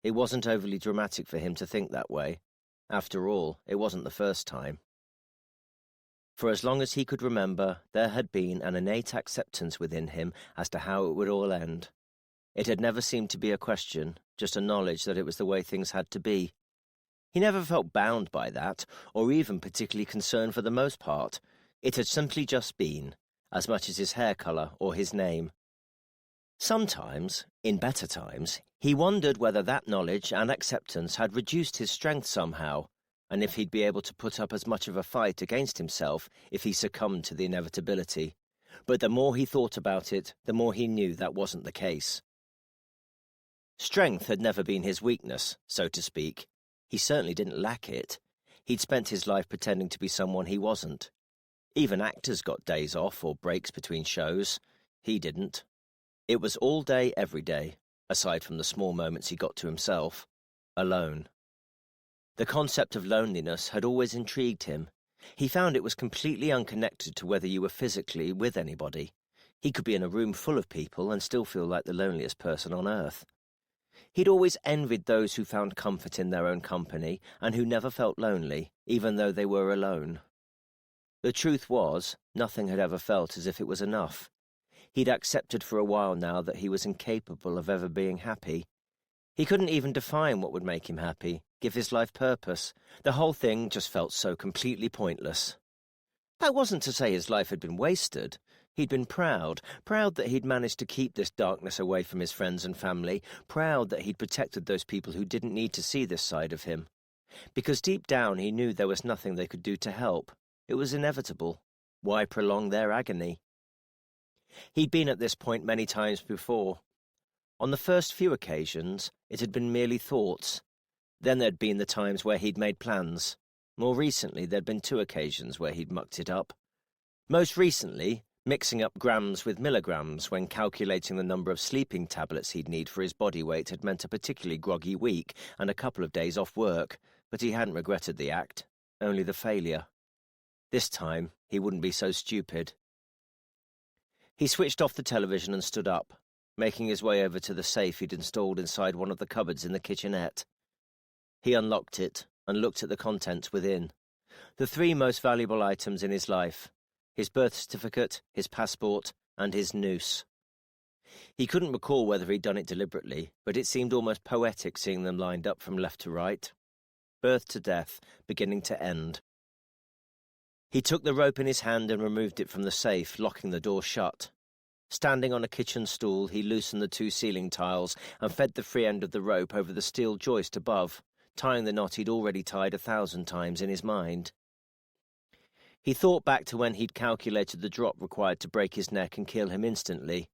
It wasn't overly dramatic for him to think that way. After all, it wasn't the first time. For as long as he could remember, there had been an innate acceptance within him as to how it would all end. It had never seemed to be a question, just a knowledge that it was the way things had to be. He never felt bound by that, or even particularly concerned for the most part. It had simply just been, as much as his hair colour or his name. Sometimes, in better times, he wondered whether that knowledge and acceptance had reduced his strength somehow, and if he'd be able to put up as much of a fight against himself if he succumbed to the inevitability. But the more he thought about it, the more he knew that wasn't the case. Strength had never been his weakness, so to speak. He certainly didn't lack it. He'd spent his life pretending to be someone he wasn't. Even actors got days off or breaks between shows. He didn't. It was all day, every day, aside from the small moments he got to himself, alone. The concept of loneliness had always intrigued him. He found it was completely unconnected to whether you were physically with anybody. He could be in a room full of people and still feel like the loneliest person on earth. He'd always envied those who found comfort in their own company and who never felt lonely, even though they were alone. The truth was, nothing had ever felt as if it was enough. He'd accepted for a while now that he was incapable of ever being happy. He couldn't even define what would make him happy, give his life purpose. The whole thing just felt so completely pointless. That wasn't to say his life had been wasted. He'd been proud that he'd managed to keep this darkness away from his friends and family, proud that he'd protected those people who didn't need to see this side of him. Because deep down he knew there was nothing they could do to help. It was inevitable. Why prolong their agony? He'd been at this point many times before. On the first few occasions, it had been merely thoughts. Then there'd been the times where he'd made plans. More recently, there'd been 2 occasions where he'd mucked it up. Most recently, mixing up grams with milligrams when calculating the number of sleeping tablets he'd need for his body weight had meant a particularly groggy week and a couple of days off work, but he hadn't regretted the act, only the failure. This time, he wouldn't be so stupid. He switched off the television and stood up, making his way over to the safe he'd installed inside one of the cupboards in the kitchenette. He unlocked it and looked at the contents within. The 3 most valuable items in his life: his birth certificate, his passport, and his noose. He couldn't recall whether he'd done it deliberately, but it seemed almost poetic seeing them lined up from left to right. Birth to death, beginning to end. He took the rope in his hand and removed it from the safe, locking the door shut. Standing on a kitchen stool, he loosened the 2 ceiling tiles and fed the free end of the rope over the steel joist above, tying the knot he'd already tied 1,000 times in his mind. He thought back to when he'd calculated the drop required to break his neck and kill him instantly,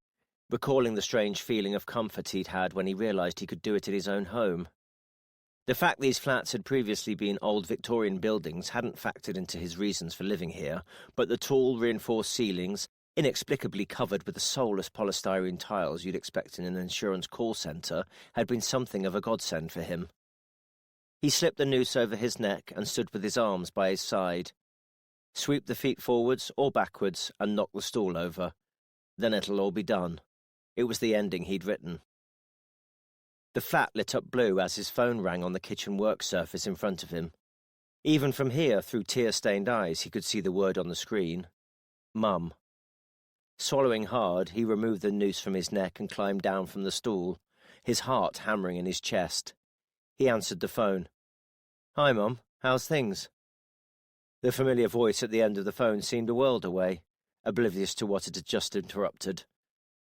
recalling the strange feeling of comfort he'd had when he realized he could do it in his own home. The fact these flats had previously been old Victorian buildings hadn't factored into his reasons for living here, but the tall, reinforced ceilings, inexplicably covered with the soulless polystyrene tiles you'd expect in an insurance call centre, had been something of a godsend for him. He slipped the noose over his neck and stood with his arms by his side. Sweep the feet forwards or backwards and knock the stool over. Then it'll all be done. It was the ending he'd written. The flat lit up blue as his phone rang on the kitchen work surface in front of him. Even from here, through tear-stained eyes, he could see the word on the screen. Mum. Swallowing hard, he removed the noose from his neck and climbed down from the stool, his heart hammering in his chest. He answered the phone. Hi, Mum. How's things? The familiar voice at the end of the phone seemed a world away, oblivious to what it had just interrupted.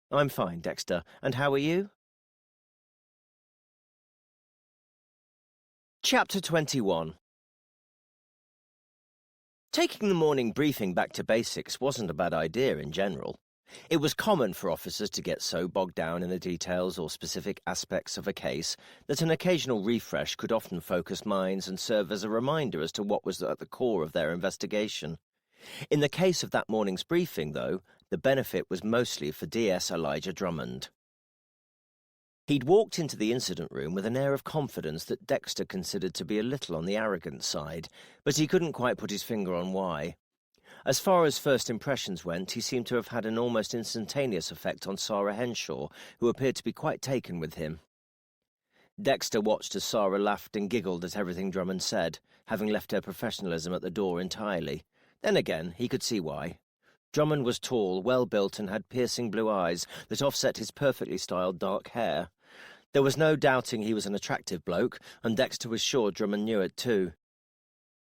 I'm fine, Dexter. And how are you? Chapter 21. Taking the morning briefing back to basics wasn't a bad idea in general. It was common for officers to get so bogged down in the details or specific aspects of a case that an occasional refresh could often focus minds and serve as a reminder as to what was at the core of their investigation. In the case of that morning's briefing, though, the benefit was mostly for DS Elijah Drummond. He'd walked into the incident room with an air of confidence that Dexter considered to be a little on the arrogant side, but he couldn't quite put his finger on why. As far as first impressions went, he seemed to have had an almost instantaneous effect on Sarah Henshaw, who appeared to be quite taken with him. Dexter watched as Sarah laughed and giggled at everything Drummond said, having left her professionalism at the door entirely. Then again, he could see why. Drummond was tall, well-built, and had piercing blue eyes that offset his perfectly styled dark hair. There was no doubting he was an attractive bloke, and Dexter was sure Drummond knew it too.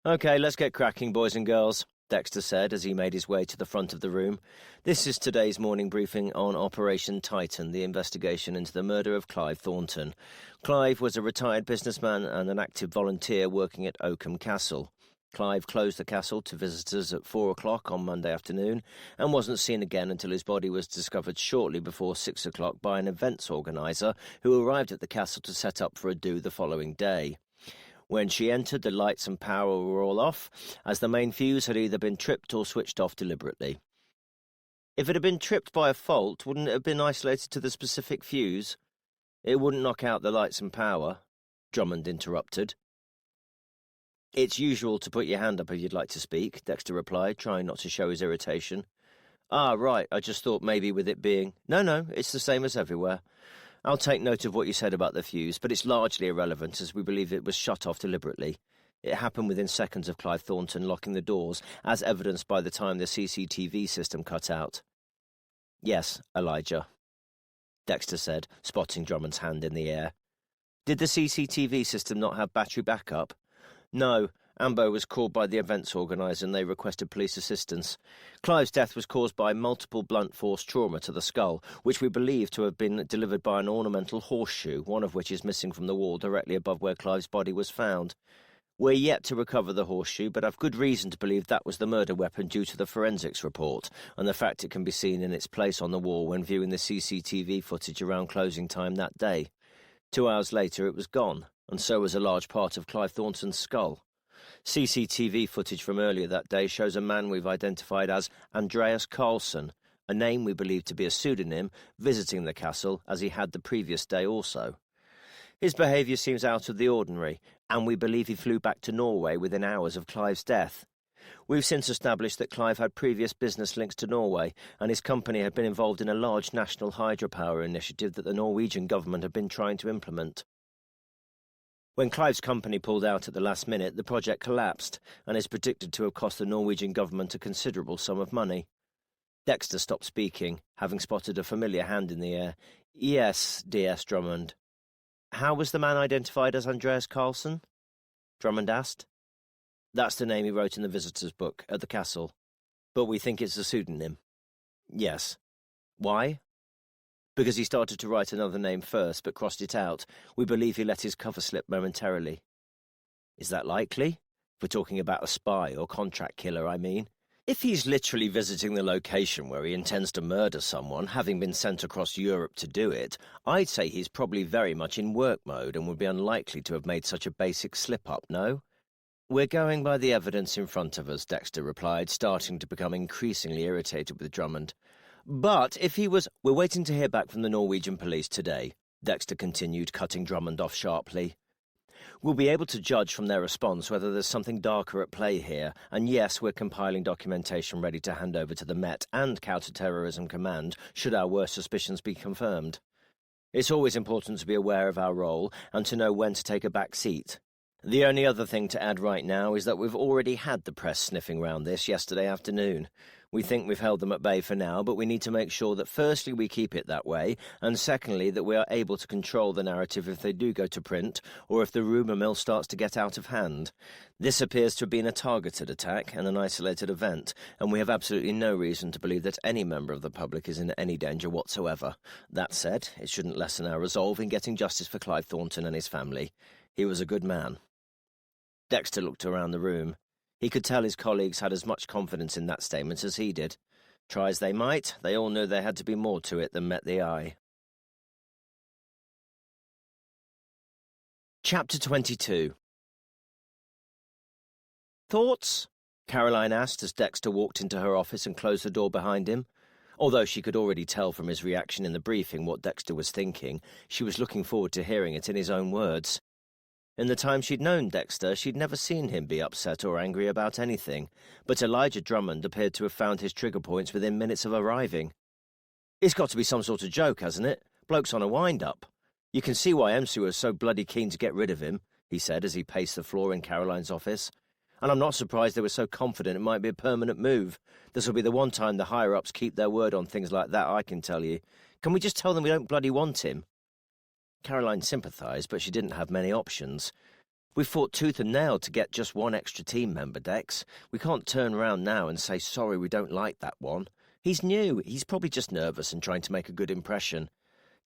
"Okay, let's get cracking, boys and girls," Dexter said as he made his way to the front of the room. "This is today's morning briefing on Operation Titan, the investigation into the murder of Clive Thornton. Clive was a retired businessman and an active volunteer working at Oakham Castle. Clive closed the castle to visitors at 4 o'clock on Monday afternoon and wasn't seen again until his body was discovered shortly before 6 o'clock by an events organiser who arrived at the castle to set up for a do the following day. When she entered, the lights and power were all off, as the main fuse had either been tripped or switched off deliberately. If it had been tripped by a fault, wouldn't it have been isolated to the specific fuse? It wouldn't knock out the lights and power, Drummond interrupted. It's usual to put your hand up if you'd like to speak, Dexter replied, trying not to show his irritation. Ah, right, I just thought maybe with it being... No, it's the same as everywhere. I'll take note of what you said about the fuse, but it's largely irrelevant as we believe it was shut off deliberately. It happened within seconds of Clive Thornton locking the doors, as evidenced by the time the CCTV system cut out. Yes, Elijah, Dexter said, spotting Drummond's hand in the air. Did the CCTV system not have battery backup? No, Ambo was called by the events organiser and they requested police assistance. Clive's death was caused by multiple blunt force trauma to the skull, which we believe to have been delivered by an ornamental horseshoe, one of which is missing from the wall directly above where Clive's body was found. We're yet to recover the horseshoe, but I've good reason to believe that was the murder weapon due to the forensics report, and the fact it can be seen in its place on the wall when viewing the CCTV footage around closing time that day. 2 hours later it was gone, and so was a large part of Clive Thornton's skull. CCTV footage from earlier that day shows a man we've identified as Andreas Carlson, a name we believe to be a pseudonym, visiting the castle as he had the previous day also. His behaviour seems out of the ordinary, and we believe he flew back to Norway within hours of Clive's death. We've since established that Clive had previous business links to Norway, and his company had been involved in a large national hydropower initiative that the Norwegian government had been trying to implement. When Clive's company pulled out at the last minute, the project collapsed, and is predicted to have cost the Norwegian government a considerable sum of money. Dexter stopped speaking, having spotted a familiar hand in the air. Yes, D.S. Drummond. How was the man identified as Andreas Carlson? Drummond asked. That's the name he wrote in the visitor's book at the castle, but we think it's a pseudonym. Yes. Why? Because he started to write another name first, but crossed it out. We believe he let his cover slip momentarily. Is that likely? If we're talking about a spy or contract killer, I mean. If he's literally visiting the location where he intends to murder someone, having been sent across Europe to do it, I'd say he's probably very much in work mode and would be unlikely to have made such a basic slip-up, no? We're going by the evidence in front of us, Dexter replied, starting to become increasingly irritated with Drummond. But if he was... We're waiting to hear back from the Norwegian police today, Dexter continued, cutting Drummond off sharply. We'll be able to judge from their response whether there's something darker at play here, and yes, we're compiling documentation ready to hand over to the Met and Counter-Terrorism Command should our worst suspicions be confirmed. It's always important to be aware of our role and to know when to take a back seat. The only other thing to add right now is that we've already had the press sniffing round this yesterday afternoon. We think we've held them at bay for now, but we need to make sure that firstly we keep it that way, and secondly that we are able to control the narrative if they do go to print, or if the rumour mill starts to get out of hand. This appears to have been a targeted attack and an isolated event, and we have absolutely no reason to believe that any member of the public is in any danger whatsoever. That said, it shouldn't lessen our resolve in getting justice for Clive Thornton and his family. He was a good man. Dexter looked around the room. He could tell his colleagues had as much confidence in that statement as he did. Try as they might, they all knew there had to be more to it than met the eye. Chapter 22. Thoughts? Caroline asked as Dexter walked into her office and closed the door behind him. Although she could already tell from his reaction in the briefing what Dexter was thinking, she was looking forward to hearing it in his own words. In the time she'd known Dexter, she'd never seen him be upset or angry about anything, but Elijah Drummond appeared to have found his trigger points within minutes of arriving. It's got to be some sort of joke, hasn't it? Bloke's on a wind-up. You can see why MC was so bloody keen to get rid of him, he said as he paced the floor in Caroline's office. And I'm not surprised they were so confident it might be a permanent move. This will be the one time the higher-ups keep their word on things like that, I can tell you. Can we just tell them we don't bloody want him? Caroline sympathised, but she didn't have many options. We've fought tooth and nail to get just one extra team member, Dex. We can't turn around now and say, sorry, we don't like that one. He's new. He's probably just nervous and trying to make a good impression.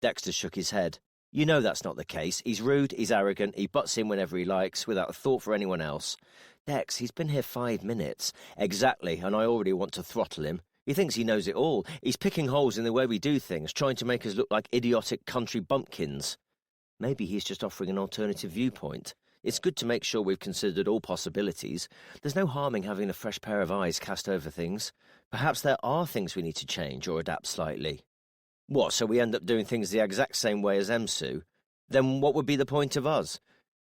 Dexter shook his head. You know that's not the case. He's rude, he's arrogant, he butts in whenever he likes, without a thought for anyone else. Dex, he's been here 5 minutes. Exactly, and I already want to throttle him. He thinks he knows it all. He's picking holes in the way we do things, trying to make us look like idiotic country bumpkins. Maybe he's just offering an alternative viewpoint. It's good to make sure we've considered all possibilities. There's no harm in having a fresh pair of eyes cast over things. Perhaps there are things we need to change or adapt slightly. What, so we end up doing things the exact same way as Emsu? Then what would be the point of us?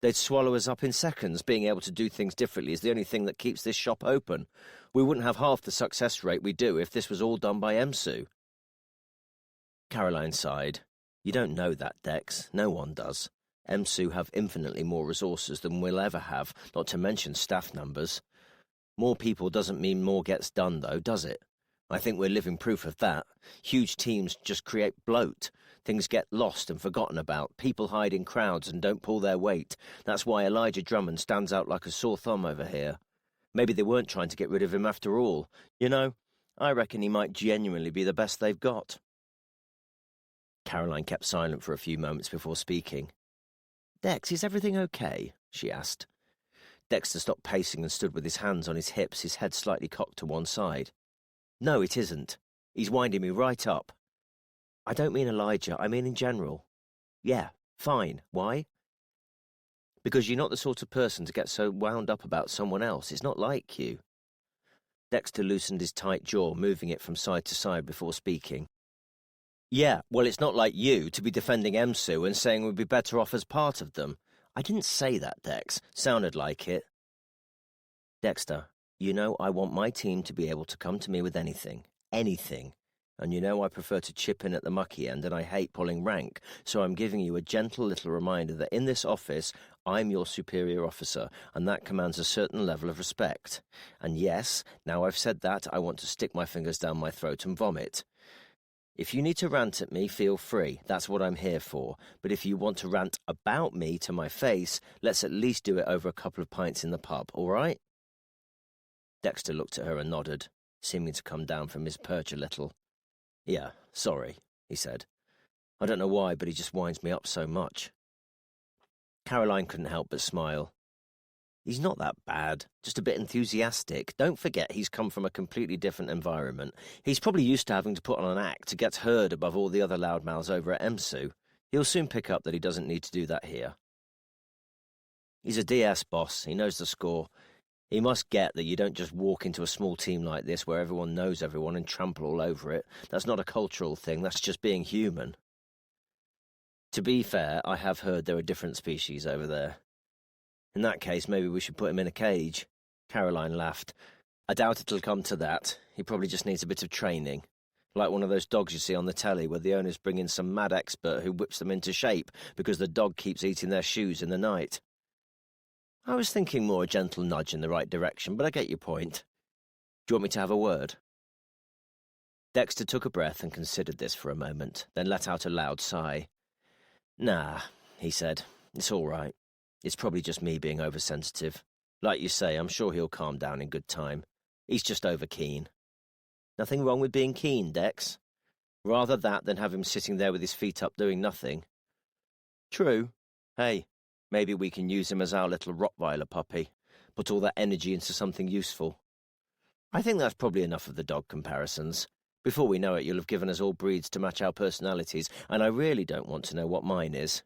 They'd swallow us up in seconds. Being able to do things differently is the only thing that keeps this shop open. We wouldn't have half the success rate we do if this was all done by Emsu. Caroline sighed. You don't know that, Dex. No one does. Emsu have infinitely more resources than we'll ever have, not to mention staff numbers. More people doesn't mean more gets done, though, does it? I think we're living proof of that. Huge teams just create bloat. Things get lost and forgotten about. People hide in crowds and don't pull their weight. That's why Elijah Drummond stands out like a sore thumb over here. Maybe they weren't trying to get rid of him after all. You know, I reckon he might genuinely be the best they've got. Caroline kept silent for a few moments before speaking. Dex, is everything okay? She asked. Dexter stopped pacing and stood with his hands on his hips, his head slightly cocked to one side. No, it isn't. He's winding me right up. I don't mean Elijah, I mean in general. Yeah, fine. Why? Because you're not the sort of person to get so wound up about someone else. It's not like you. Dexter loosened his tight jaw, moving it from side to side before speaking. Yeah, well, it's not like you to be defending Emsu and saying we'd be better off as part of them. I didn't say that, Dex. Sounded like it. Dexter, you know I want my team to be able to come to me with anything. Anything. And you know I prefer to chip in at the mucky end and I hate pulling rank, so I'm giving you a gentle little reminder that in this office, I'm your superior officer, and that commands a certain level of respect. And yes, now I've said that, I want to stick my fingers down my throat and vomit. If you need to rant at me, feel free. That's what I'm here for. But if you want to rant about me to my face, let's at least do it over a couple of pints in the pub, all right? Dexter looked at her and nodded, seeming to come down from his perch a little. Yeah, sorry, he said. I don't know why, but he just winds me up so much. Caroline couldn't help but smile. He's not that bad, just a bit enthusiastic. Don't forget he's come from a completely different environment. He's probably used to having to put on an act to get heard above all the other loudmouths over at Emsu. He'll soon pick up that he doesn't need to do that here. He's a DS boss. He knows the score. He must get that you don't just walk into a small team like this where everyone knows everyone and trample all over it. That's not a cultural thing, that's just being human. To be fair, I have heard there are different species over there. In that case, maybe we should put him in a cage. Caroline laughed. I doubt it'll come to that. He probably just needs a bit of training. Like one of those dogs you see on the telly where the owners bring in some mad expert who whips them into shape because the dog keeps eating their shoes in the night. I was thinking more a gentle nudge in the right direction, but I get your point. Do you want me to have a word? Dexter took a breath and considered this for a moment, then let out a loud sigh. Nah, he said. It's all right. It's probably just me being oversensitive. Like you say, I'm sure he'll calm down in good time. He's just over-keen. Nothing wrong with being keen, Dex. Rather that than have him sitting there with his feet up doing nothing. True. Hey, maybe we can use him as our little Rottweiler puppy. Put all that energy into something useful. I think that's probably enough of the dog comparisons. Before we know it, you'll have given us all breeds to match our personalities, and I really don't want to know what mine is.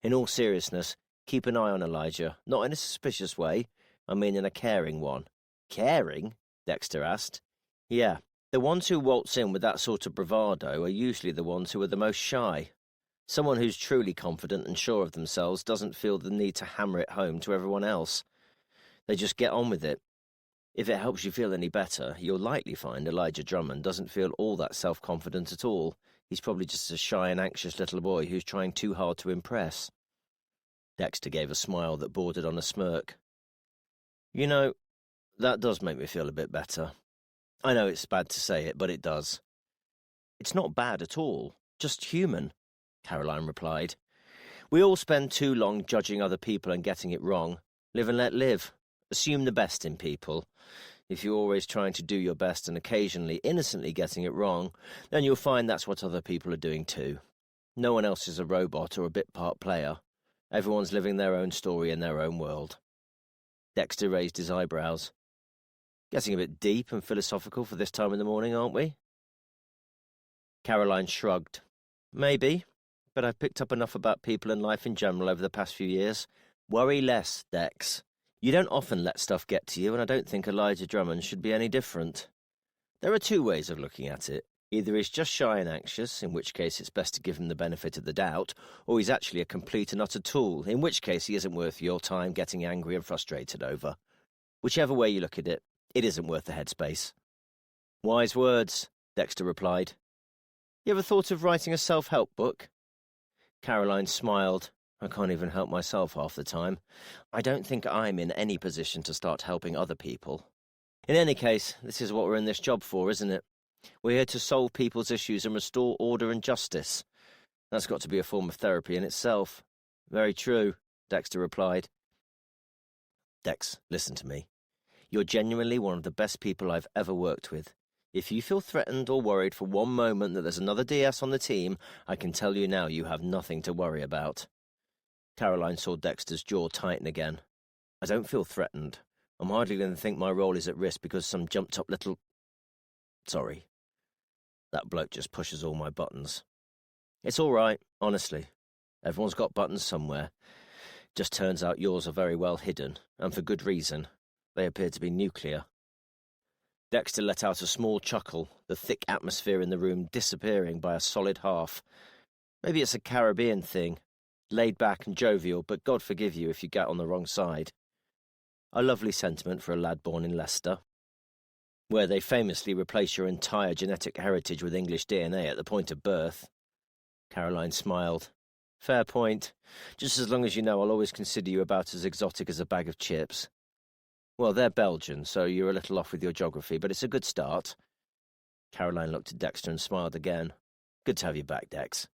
In all seriousness, keep an eye on Elijah, not in a suspicious way, I mean in a caring one. Caring? Dexter asked. Yeah, the ones who waltz in with that sort of bravado are usually the ones who are the most shy. Someone who's truly confident and sure of themselves doesn't feel the need to hammer it home to everyone else. They just get on with it. If it helps you feel any better, you'll likely find Elijah Drummond doesn't feel all that self-confident at all. He's probably just a shy and anxious little boy who's trying too hard to impress. Dexter gave a smile that bordered on a smirk. You know, that does make me feel a bit better. I know it's bad to say it, but it does. It's not bad at all, just human, Caroline replied. We all spend too long judging other people and getting it wrong. Live and let live. Assume the best in people. If you're always trying to do your best and occasionally innocently getting it wrong, then you'll find that's what other people are doing too. No one else is a robot or a bit part player. Everyone's living their own story in their own world. Dexter raised his eyebrows. Getting a bit deep and philosophical for this time in the morning, aren't we? Caroline shrugged. Maybe, but I've picked up enough about people and life in general over the past few years. Worry less, Dex. You don't often let stuff get to you, and I don't think Elijah Drummond should be any different. There are two ways of looking at it. Either he's just shy and anxious, in which case it's best to give him the benefit of the doubt, or he's actually a complete and utter tool, in which case he isn't worth your time getting angry and frustrated over. Whichever way you look at it, it isn't worth the headspace. Wise words, Dexter replied. You ever thought of writing a self-help book? Caroline smiled. I can't even help myself half the time. I don't think I'm in any position to start helping other people. In any case, this is what we're in this job for, isn't it? We're here to solve people's issues and restore order and justice. That's got to be a form of therapy in itself. Very true, Dexter replied. Dex, listen to me. You're genuinely one of the best people I've ever worked with. If you feel threatened or worried for one moment that there's another DS on the team, I can tell you now you have nothing to worry about. Caroline saw Dexter's jaw tighten again. I don't feel threatened. I'm hardly going to think my role is at risk because some jumped-up little... Sorry. That bloke just pushes all my buttons. It's all right, honestly. Everyone's got buttons somewhere. Just turns out yours are very well hidden, and for good reason. They appear to be nuclear. Dexter let out a small chuckle, the thick atmosphere in the room disappearing by a solid half. Maybe it's a Caribbean thing, laid back and jovial, but God forgive you if you get on the wrong side. A lovely sentiment for a lad born in Leicester, where they famously replace your entire genetic heritage with English DNA at the point of birth. Caroline smiled. Fair point. Just as long as you know I'll always consider you about as exotic as a bag of chips. Well, they're Belgian, so you're a little off with your geography, but it's a good start. Caroline looked at Dexter and smiled again. Good to have you back, Dex.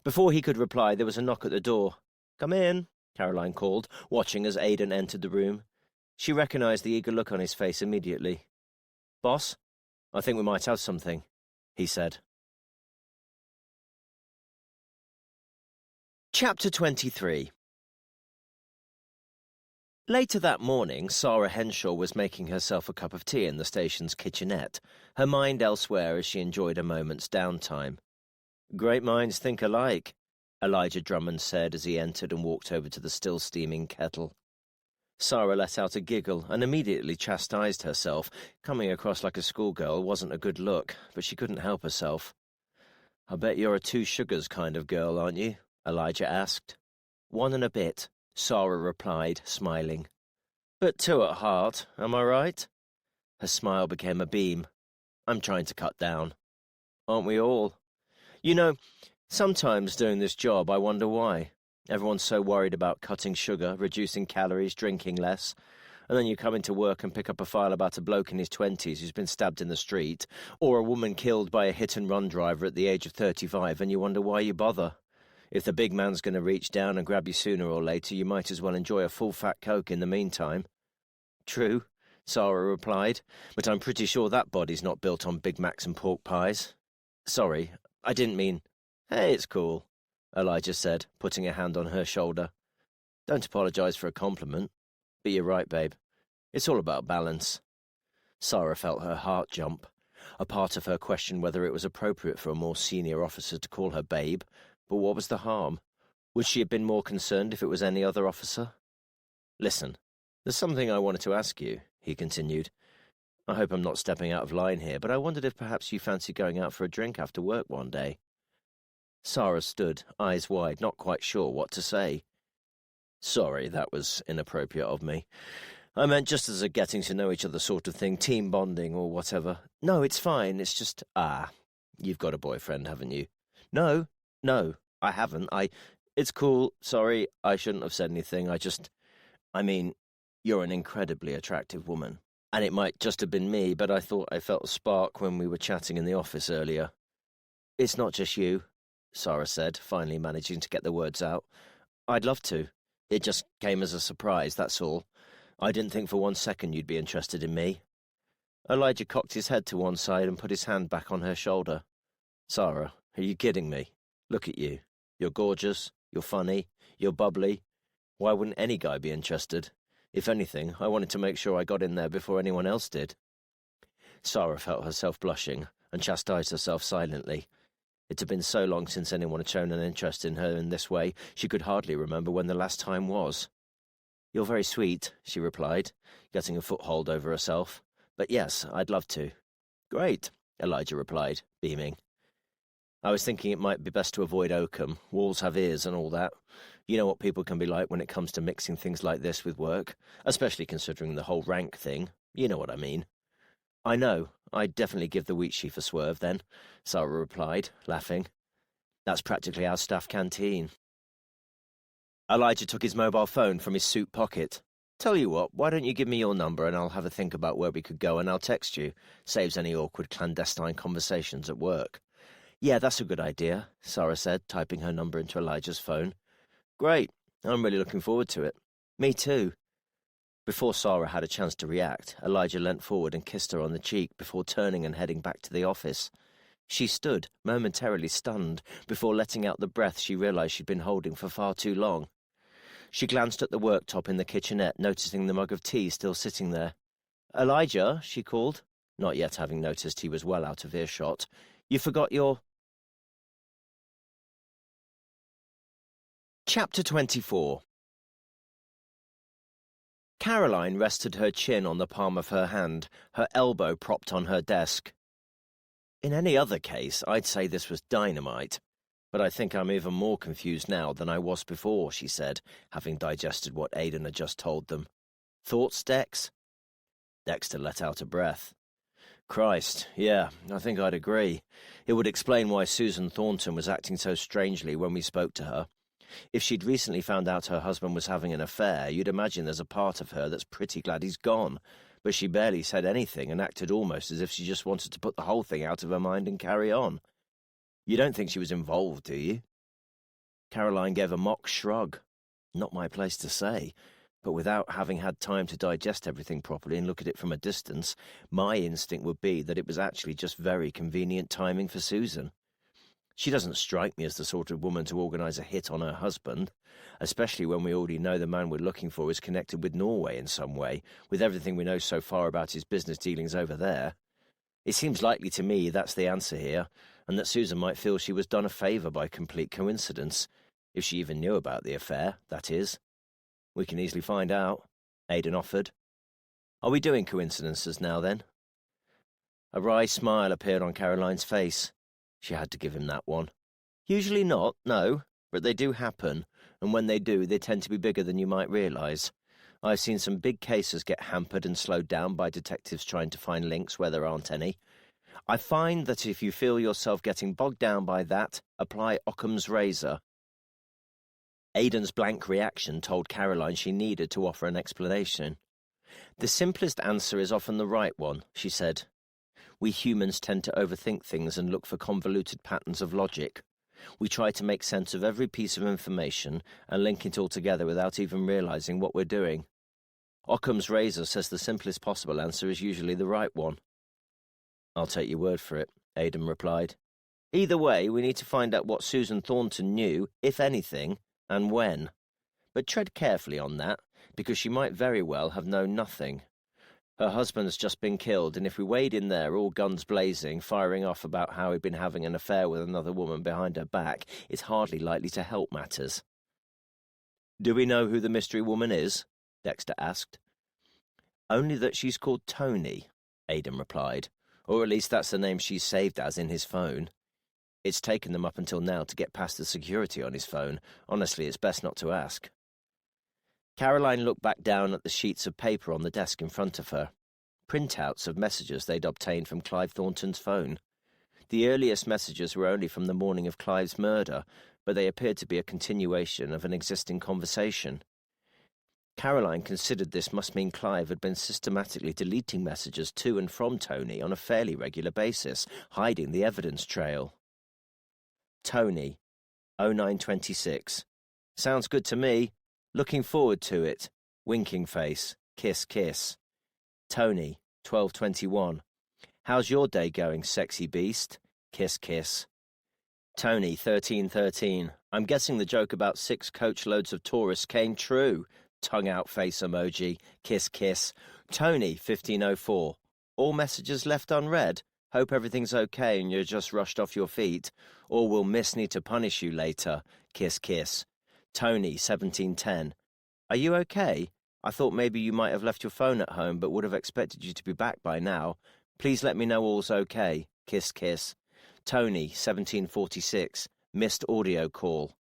Before he could reply, there was a knock at the door. Come in, Caroline called, watching as Aidan entered the room. She recognized the eager look on his face immediately. Boss, I think we might have something, he said. Chapter 23. Later that morning, Sarah Henshaw was making herself a cup of tea in the station's kitchenette, her mind elsewhere as she enjoyed a moment's downtime. Great minds think alike, Elijah Drummond said as he entered and walked over to the still-steaming kettle. Sarah let out a giggle and immediately chastised herself. Coming across like a schoolgirl wasn't a good look, but she couldn't help herself. I bet you're a two sugars kind of girl, aren't you? Elijah asked. One and a bit, Sarah replied, smiling. But two at heart, am I right? Her smile became a beam. I'm trying to cut down. Aren't we all? You know, sometimes doing this job I wonder why. Everyone's so worried about cutting sugar, reducing calories, drinking less. And then you come into work and pick up a file about a bloke in his 20s who's been stabbed in the street, or a woman killed by a hit-and-run driver at the age of 35, and you wonder why you bother. If the big man's going to reach down and grab you sooner or later, you might as well enjoy a full-fat Coke in the meantime. True, Sarah replied, but I'm pretty sure that body's not built on Big Macs and pork pies. Sorry, I didn't mean... Hey, it's cool, Elijah said, putting a hand on her shoulder. Don't apologize for a compliment. But you're right, babe. It's all about balance. Sarah felt her heart jump. A part of her questioned whether it was appropriate for a more senior officer to call her babe, but what was the harm? Would she have been more concerned if it was any other officer? Listen, there's something I wanted to ask you, he continued. I hope I'm not stepping out of line here, but I wondered if perhaps you fancy going out for a drink after work one day. Sarah stood, eyes wide, not quite sure what to say. Sorry, that was inappropriate of me. I meant just as a getting-to-know-each-other sort of thing, team bonding or whatever. No, it's fine, it's just... you've got a boyfriend, haven't you? No, I haven't. It's cool, sorry, I shouldn't have said anything, I mean, you're an incredibly attractive woman. And it might just have been me, but I thought I felt a spark when we were chatting in the office earlier. It's not just you, Sarah said, finally managing to get the words out. I'd love to. It just came as a surprise, that's all. I didn't think for 1 second you'd be interested in me. Elijah cocked his head to one side and put his hand back on her shoulder. Sarah, are you kidding me? Look at you. You're gorgeous, you're funny, you're bubbly. Why wouldn't any guy be interested? If anything, I wanted to make sure I got in there before anyone else did. Sarah felt herself blushing and chastised herself silently. It had been so long since anyone had shown an interest in her in this way, she could hardly remember when the last time was. "You're very sweet," she replied, getting a foothold over herself. "But yes, I'd love to." "Great," Elijah replied, beaming. "I was thinking it might be best to avoid Oakham. Walls have ears and all that. You know what people can be like when it comes to mixing things like this with work, especially considering the whole rank thing. You know what I mean." "I know. I'd definitely give the wheat sheaf a swerve, then," Sarah replied, laughing. "That's practically our staff canteen." Elijah took his mobile phone from his suit pocket. "Tell you what, why don't you give me your number and I'll have a think about where we could go and I'll text you. Saves any awkward clandestine conversations at work." "Yeah, that's a good idea," Sarah said, typing her number into Elijah's phone. "Great. I'm really looking forward to it." "Me too." Before Sarah had a chance to react, Elijah leant forward and kissed her on the cheek before turning and heading back to the office. She stood, momentarily stunned, before letting out the breath she realized she'd been holding for far too long. She glanced at the worktop in the kitchenette, noticing the mug of tea still sitting there. "Elijah," she called, not yet having noticed he was well out of earshot. "You forgot your—" Chapter 24. Caroline rested her chin on the palm of her hand, her elbow propped on her desk. "In any other case, I'd say this was dynamite, but I think I'm even more confused now than I was before," she said, having digested what Aidan had just told them. "Thoughts, Dex?" Dexter let out a breath. "Christ, yeah, I think I'd agree. It would explain why Susan Thornton was acting so strangely when we spoke to her. If she'd recently found out her husband was having an affair, you'd imagine there's a part of her that's pretty glad he's gone. But she barely said anything and acted almost as if she just wanted to put the whole thing out of her mind and carry on. You don't think she was involved, do you?" Caroline gave a mock shrug. "Not my place to say, but without having had time to digest everything properly and look at it from a distance, my instinct would be that it was actually just very convenient timing for Susan. She doesn't strike me as the sort of woman to organise a hit on her husband, especially when we already know the man we're looking for is connected with Norway in some way, with everything we know so far about his business dealings over there. It seems likely to me that's the answer here, and that Susan might feel she was done a favour by complete coincidence, if she even knew about the affair, that is. We can easily find out," Aidan offered. "Are we doing coincidences now, then?" A wry smile appeared on Caroline's face. She had to give him that one. "Usually not, no, but they do happen, and when they do, they tend to be bigger than you might realise. I've seen some big cases get hampered and slowed down by detectives trying to find links where there aren't any. I find that if you feel yourself getting bogged down by that, apply Occam's razor." Aidan's blank reaction told Caroline she needed to offer an explanation. "The simplest answer is often the right one," she said. "We humans tend to overthink things and look for convoluted patterns of logic. We try to make sense of every piece of information and link it all together without even realizing what we're doing. Occam's razor says the simplest possible answer is usually the right one." "I'll take your word for it," Aidan replied. "Either way, we need to find out what Susan Thornton knew, if anything, and when. But tread carefully on that, because she might very well have known nothing. Her husband's just been killed, and if we wade in there all guns blazing, firing off about how he'd been having an affair with another woman behind her back, it's hardly likely to help matters." "Do we know who the mystery woman is?" Dexter asked. "Only that she's called Tony," Aidan replied. "Or at least that's the name she's saved as in his phone. It's taken them up until now to get past the security on his phone. Honestly, it's best not to ask." Caroline looked back down at the sheets of paper on the desk in front of her, printouts of messages they'd obtained from Clive Thornton's phone. The earliest messages were only from the morning of Clive's murder, but they appeared to be a continuation of an existing conversation. Caroline considered this must mean Clive had been systematically deleting messages to and from Tony on a fairly regular basis, hiding the evidence trail. Tony, 0926. Sounds good to me. Looking forward to it. Winking face. Kiss, kiss. Tony, 1221. How's your day going, sexy beast? Kiss, kiss. Tony, 1313. I'm guessing the joke about 6 coachloads of tourists came true. Tongue-out face emoji. Kiss, kiss. Tony, 1504. All messages left unread. Hope everything's okay and you're just rushed off your feet. Or will Miss need to punish you later. Kiss, kiss. Tony, 1710. Are you okay? I thought maybe you might have left your phone at home, but would have expected you to be back by now. Please let me know all's okay. Kiss, kiss. Tony, 1746. Missed audio call.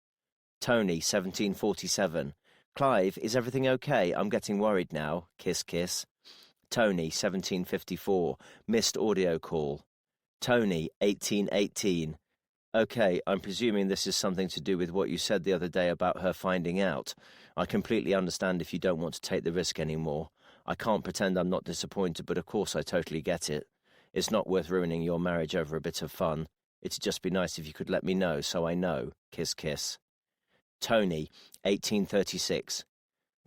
Tony, 1747. Clive, is everything okay? I'm getting worried now. Kiss, kiss. Tony, 1754. Missed audio call. Tony, 1818. Okay, I'm presuming this is something to do with what you said the other day about her finding out. I completely understand if you don't want to take the risk anymore. I can't pretend I'm not disappointed, but of course I totally get it. It's not worth ruining your marriage over a bit of fun. It'd just be nice if you could let me know, so I know. Kiss, kiss. Tony, 1836.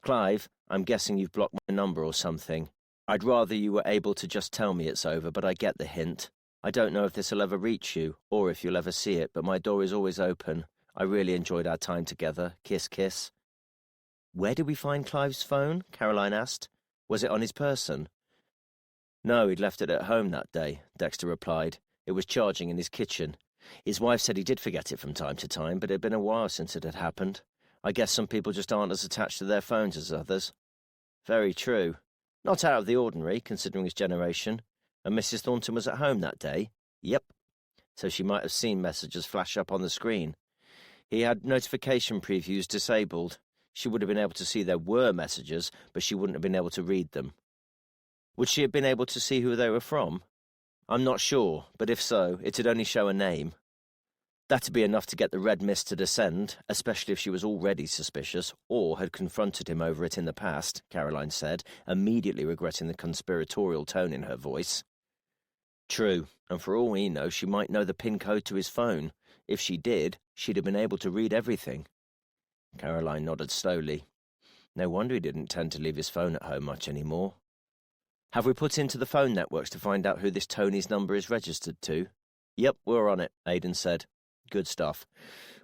Clive, I'm guessing you've blocked my number or something. I'd rather you were able to just tell me it's over, but I get the hint. I don't know if this will ever reach you, or if you'll ever see it, but my door is always open. I really enjoyed our time together. Kiss, kiss. Where did we find Clive's phone? Caroline asked. Was it on his person? No, he'd left it at home that day, Dexter replied. It was charging in his kitchen. His wife said he did forget it from time to time, but it had been a while since it had happened. I guess some people just aren't as attached to their phones as others. Very true. Not out of the ordinary, considering his generation. And Mrs. Thornton was at home that day? Yep. So she might have seen messages flash up on the screen. He had notification previews disabled. She would have been able to see there were messages, but she wouldn't have been able to read them. Would she have been able to see who they were from? I'm not sure, but if so, it'd only show a name. That'd be enough to get the red mist to descend, especially if she was already suspicious, or had confronted him over it in the past, Caroline said, immediately regretting the conspiratorial tone in her voice. True, and for all we know, she might know the PIN code to his phone. If she did, she'd have been able to read everything. Caroline nodded slowly. No wonder he didn't tend to leave his phone at home much anymore. Have we put into the phone networks to find out who this Tony's number is registered to? Yep, we're on it, Aidan said. Good stuff.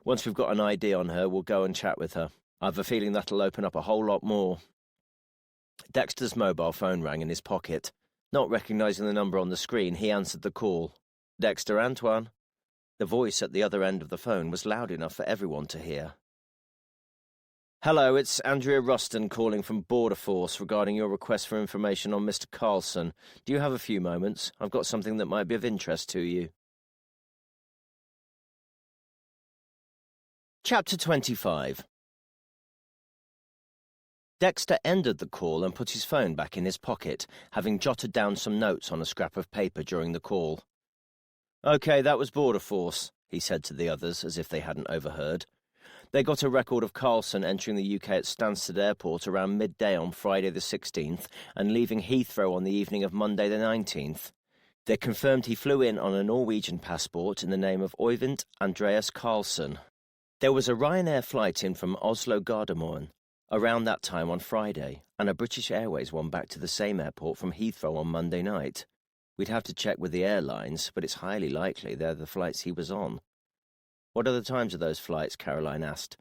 Once we've got an ID on her, we'll go and chat with her. I've a feeling that'll open up a whole lot more. Dexter's mobile phone rang in his pocket. Not recognizing the number on the screen, he answered the call. Dexter, Antoine. The voice at the other end of the phone was loud enough for everyone to hear. Hello, it's Andrea Ruston calling from Border Force regarding your request for information on Mr. Carlson. Do you have a few moments? I've got something that might be of interest to you. Chapter 25. Dexter ended the call and put his phone back in his pocket, having jotted down some notes on a scrap of paper during the call. Okay, that was Border Force, he said to the others, as if they hadn't overheard. They got a record of Carlson entering the UK at Stansted Airport around midday on Friday the 16th and leaving Heathrow on the evening of Monday the 19th. They confirmed he flew in on a Norwegian passport in the name of Øyvind Andreas Carlson. There was a Ryanair flight in from Oslo Gardermoen around that time on Friday, and a British Airways one back to the same airport from Heathrow on Monday night. We'd have to check with the airlines, but it's highly likely they're the flights he was on. What are the times of those flights? Caroline asked.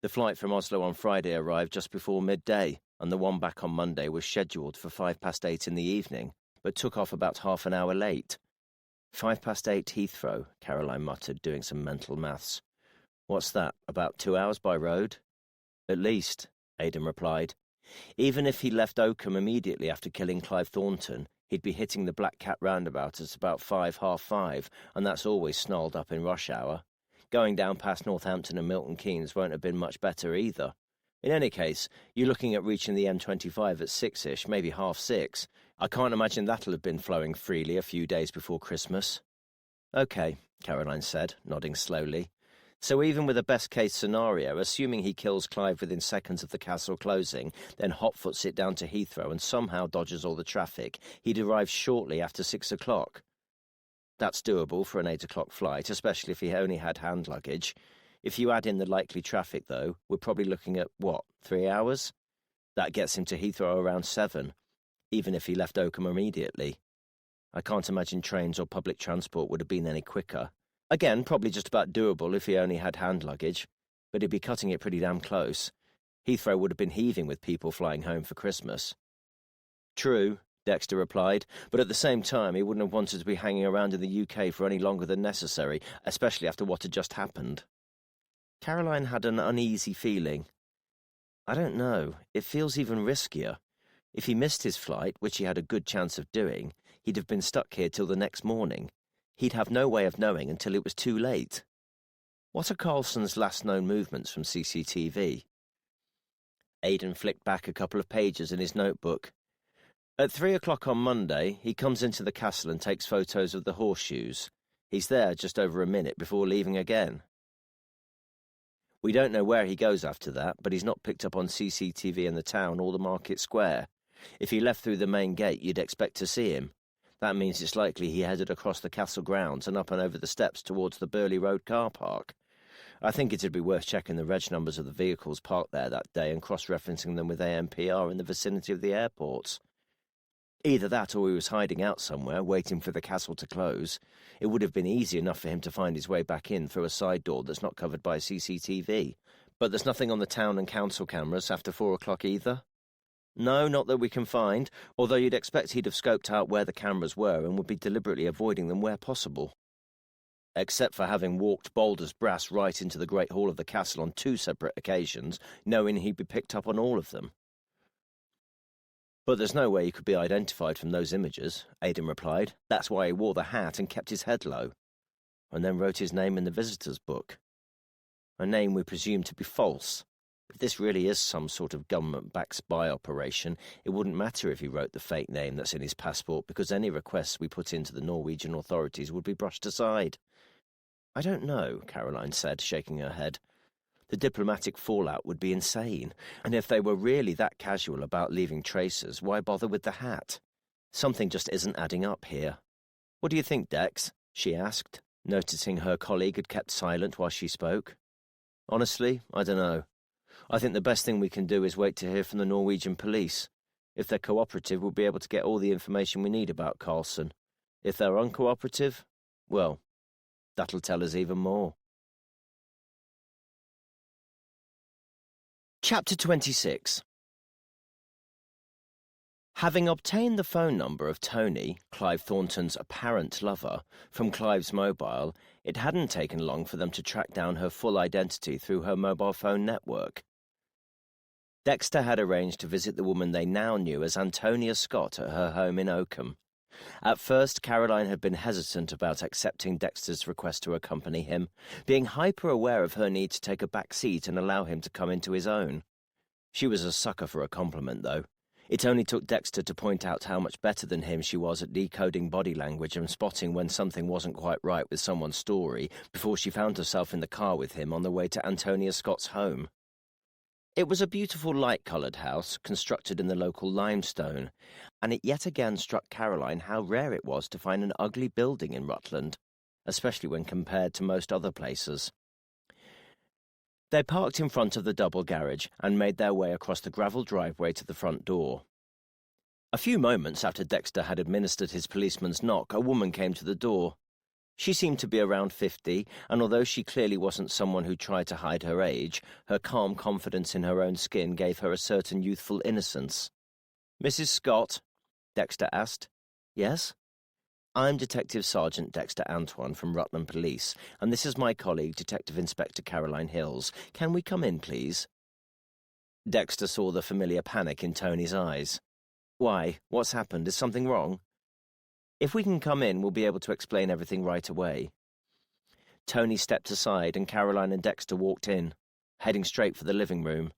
The flight from Oslo on Friday arrived just before midday, and the one back on Monday was scheduled for 8:05 in the evening, but took off about half an hour late. 8:05 Heathrow, Caroline muttered, doing some mental maths. What's that, about 2 hours by road? At least, Aidan replied. Even if he left Oakham immediately after killing Clive Thornton, he'd be hitting the Black Cat roundabout at about 5:30, and that's always snarled up in rush hour. Going down past Northampton and Milton Keynes won't have been much better either. In any case, you're looking at reaching the M25 at 6-ish, maybe 6:30. I can't imagine that'll have been flowing freely a few days before Christmas. Okay, Caroline said, nodding slowly. So even with a best-case scenario, assuming he kills Clive within seconds of the castle closing, then hotfoots it down to Heathrow and somehow dodges all the traffic, he'd arrive shortly after 6 o'clock. That's doable for an 8 o'clock flight, especially if he only had hand luggage. If you add in the likely traffic, though, we're probably looking at, 3 hours? That gets him to Heathrow around 7, even if he left Oakham immediately. I can't imagine trains or public transport would have been any quicker. Again, probably just about doable if he only had hand luggage, but he'd be cutting it pretty damn close. Heathrow would have been heaving with people flying home for Christmas. True, Dexter replied, but at the same time he wouldn't have wanted to be hanging around in the UK for any longer than necessary, especially after what had just happened. Caroline had an uneasy feeling. I don't know, it feels even riskier. If he missed his flight, which he had a good chance of doing, he'd have been stuck here till the next morning. He'd have no way of knowing until it was too late. What are Carlson's last known movements from CCTV? Aidan flicked back a couple of pages in his notebook. At 3 o'clock on Monday, he comes into the castle and takes photos of the horseshoes. He's there just over a minute before leaving again. We don't know where he goes after that, but he's not picked up on CCTV in the town or the market square. If he left through the main gate, you'd expect to see him. That means it's likely he headed across the castle grounds and up and over the steps towards the Burley Road car park. I think it'd be worth checking the reg numbers of the vehicles parked there that day and cross-referencing them with ANPR in the vicinity of the airports. Either that or he was hiding out somewhere, waiting for the castle to close. It would have been easy enough for him to find his way back in through a side door that's not covered by CCTV. But there's nothing on the town and council cameras after 4 o'clock either? No, not that we can find, although you'd expect he'd have scoped out where the cameras were and would be deliberately avoiding them where possible. Except for having walked bold as brass right into the Great Hall of the castle on 2 separate occasions, knowing he'd be picked up on all of them. But there's no way he could be identified from those images, Aidan replied. That's why he wore the hat and kept his head low. And then wrote his name in the visitor's book. A name we presume to be false. If this really is some sort of government-backed spy operation, it wouldn't matter if he wrote the fake name that's in his passport, because any requests we put into the Norwegian authorities would be brushed aside. I don't know, Caroline said, shaking her head. The diplomatic fallout would be insane, and if they were really that casual about leaving traces, why bother with the hat? Something just isn't adding up here. What do you think, Dex? She asked, noticing her colleague had kept silent while she spoke. Honestly, I don't know. I think the best thing we can do is wait to hear from the Norwegian police. If they're cooperative, we'll be able to get all the information we need about Carlson. If they're uncooperative, well, that'll tell us even more. Chapter 26. Having obtained the phone number of Tony, Clive Thornton's apparent lover, from Clive's mobile, it hadn't taken long for them to track down her full identity through her mobile phone network. Dexter had arranged to visit the woman they now knew as Antonia Scott at her home in Oakham. At first, Caroline had been hesitant about accepting Dexter's request to accompany him, being hyper-aware of her need to take a back seat and allow him to come into his own. She was a sucker for a compliment, though. It only took Dexter to point out how much better than him she was at decoding body language and spotting when something wasn't quite right with someone's story before she found herself in the car with him on the way to Antonia Scott's home. It was a beautiful light-coloured house, constructed in the local limestone, and it yet again struck Caroline how rare it was to find an ugly building in Rutland, especially when compared to most other places. They parked in front of the double garage and made their way across the gravel driveway to the front door. A few moments after Dexter had administered his policeman's knock, a woman came to the door. She seemed to be around 50, and although she clearly wasn't someone who tried to hide her age, her calm confidence in her own skin gave her a certain youthful innocence. "Mrs. Scott?" Dexter asked. "Yes?" "I'm Detective Sergeant Dexter Antoine from Rutland Police, and this is my colleague, Detective Inspector Caroline Hills. Can we come in, please?" Dexter saw the familiar panic in Tony's eyes. "Why? What's happened? Is something wrong?" "If we can come in, we'll be able to explain everything right away." Tony stepped aside and Caroline and Dexter walked in, heading straight for the living room.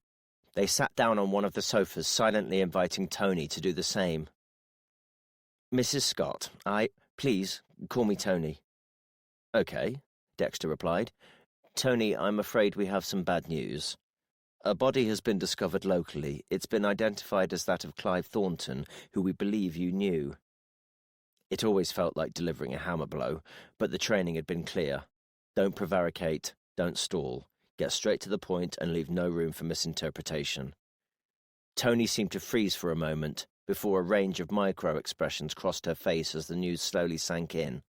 They sat down on one of the sofas, silently inviting Tony to do the same. "Mrs. Scott, please, call me Tony." "Okay," Dexter replied. "Tony, I'm afraid we have some bad news. A body has been discovered locally. It's been identified as that of Clive Thornton, who we believe you knew." It always felt like delivering a hammer blow, but the training had been clear. Don't prevaricate, don't stall. Get straight to the point and leave no room for misinterpretation. Tony seemed to freeze for a moment, before a range of micro-expressions crossed her face as the news slowly sank in.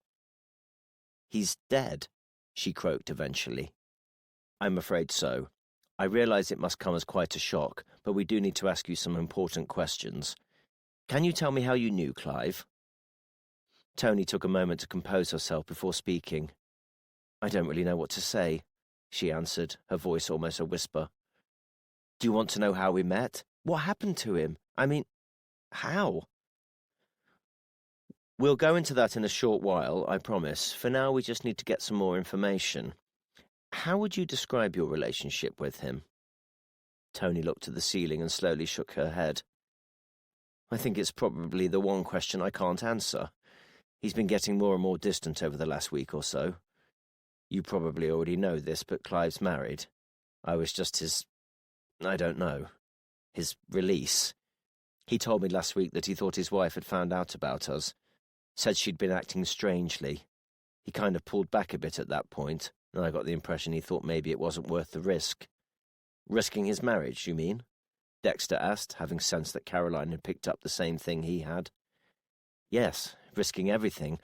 "He's dead," she croaked eventually. "I'm afraid so. I realise it must come as quite a shock, but we do need to ask you some important questions. Can you tell me how you knew Clive?" Tony took a moment to compose herself before speaking. "I don't really know what to say," she answered, her voice almost a whisper. "Do you want to know how we met? What happened to him? I mean, how?" "We'll go into that in a short while, I promise. For now, we just need to get some more information. How would you describe your relationship with him?" Tony looked at the ceiling and slowly shook her head. "I think it's probably the one question I can't answer. He's been getting more and more distant over the last week or so. You probably already know this, but Clive's married. I was just I don't know, his release. He told me last week that he thought his wife had found out about us, said she'd been acting strangely. He kind of pulled back a bit at that point, and I got the impression he thought maybe it wasn't worth the risk." "Risking his marriage, you mean?" Dexter asked, having sensed that Caroline had picked up the same thing he had. "Yes, risking everything.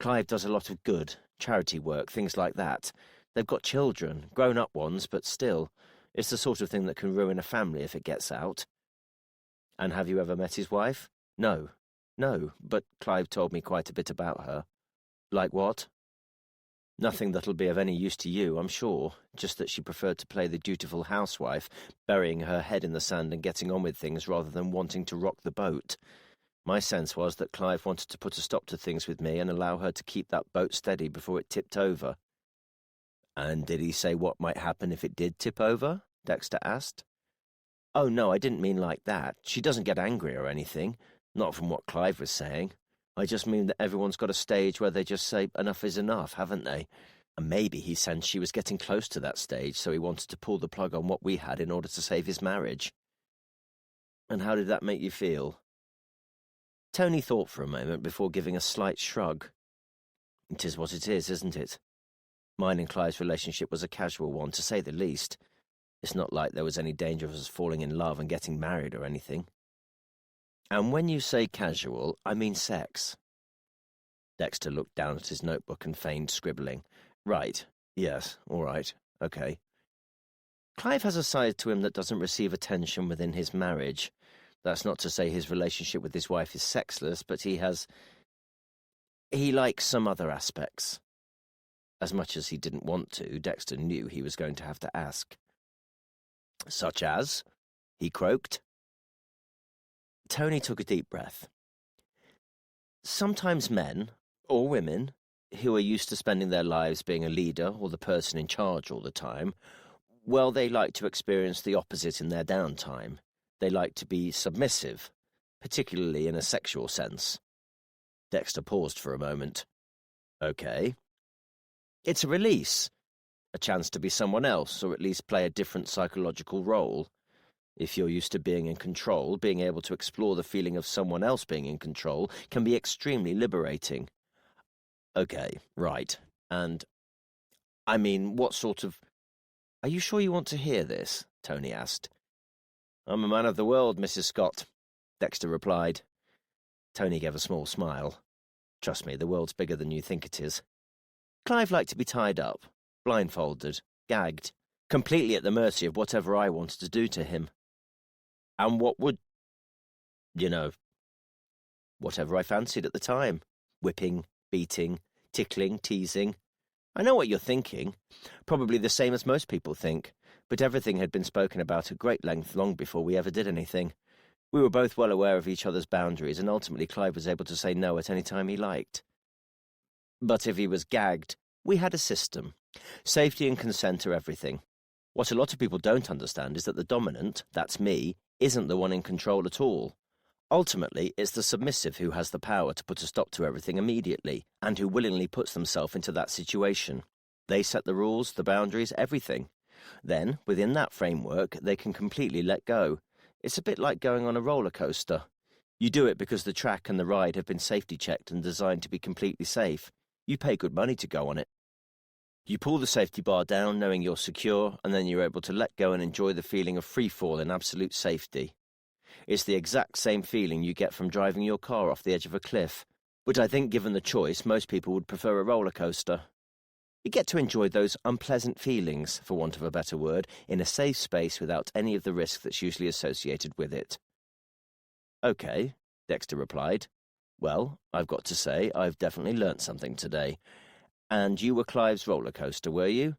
Clive does a lot of good, charity work, things like that. They've got children, grown-up ones, but still, it's the sort of thing that can ruin a family if it gets out." "And have you ever met his wife?" No, but Clive told me quite a bit about her." "Like what?" "Nothing that'll be of any use to you, I'm sure, just that she preferred to play the dutiful housewife, burying her head in the sand and getting on with things rather than wanting to rock the boat. My sense was that Clive wanted to put a stop to things with me and allow her to keep that boat steady before it tipped over." "And did he say what might happen if it did tip over?" Dexter asked. "Oh, no, I didn't mean like that. She doesn't get angry or anything, not from what Clive was saying. I just mean that everyone's got a stage where they just say enough is enough, haven't they? And maybe he sensed she was getting close to that stage, so he wanted to pull the plug on what we had in order to save his marriage." "And how did that make you feel?" Tony thought for a moment before giving a slight shrug. "It is what it is, isn't it? Mine and Clive's relationship was a casual one, to say the least. It's not like there was any danger of us falling in love and getting married or anything." "And when you say casual, I mean sex." Dexter looked down at his notebook and feigned scribbling. "Right, yes, all right, okay. Clive has a side to him that doesn't receive attention within his marriage. That's not to say his relationship with his wife is sexless, but he likes some other aspects." As much as he didn't want to, Dexter knew he was going to have to ask. "Such as?" he croaked. Tony took a deep breath. "Sometimes men, or women, who are used to spending their lives being a leader or the person in charge all the time, well, they like to experience the opposite in their downtime. They like to be submissive, particularly in a sexual sense." Dexter paused for a moment. "Okay." "It's a release. A chance to be someone else, or at least play a different psychological role. If you're used to being in control, being able to explore the feeling of someone else being in control can be extremely liberating." "Okay, right. And, I mean, what sort of—" "Are you sure you want to hear this?" Tony asked. "I'm a man of the world, Mrs. Scott," Dexter replied. Tony gave a small smile. "Trust me, the world's bigger than you think it is. Clive liked to be tied up, blindfolded, gagged, completely at the mercy of whatever I wanted to do to him. And what would, you know, whatever I fancied at the time. Whipping, beating, tickling, teasing. I know what you're thinking. Probably the same as most people think. But everything had been spoken about at great length long before we ever did anything. We were both well aware of each other's boundaries, and ultimately Clive was able to say no at any time he liked. But if he was gagged, we had a system. Safety and consent are everything. What a lot of people don't understand is that the dominant, that's me, isn't the one in control at all. Ultimately, it's the submissive who has the power to put a stop to everything immediately, and who willingly puts themselves into that situation. They set the rules, the boundaries, everything. Then, within that framework, they can completely let go. It's a bit like going on a roller coaster. You do it because the track and the ride have been safety checked and designed to be completely safe. You pay good money to go on it. You pull the safety bar down knowing you're secure, and then you're able to let go and enjoy the feeling of free fall in absolute safety. It's the exact same feeling you get from driving your car off the edge of a cliff, but I think given the choice, most people would prefer a roller coaster. You get to enjoy those unpleasant feelings, for want of a better word, in a safe space without any of the risk that's usually associated with it. Okay, Dexter replied. Well, I've got to say, I've definitely learnt something today. And you were Clive's roller coaster, were you?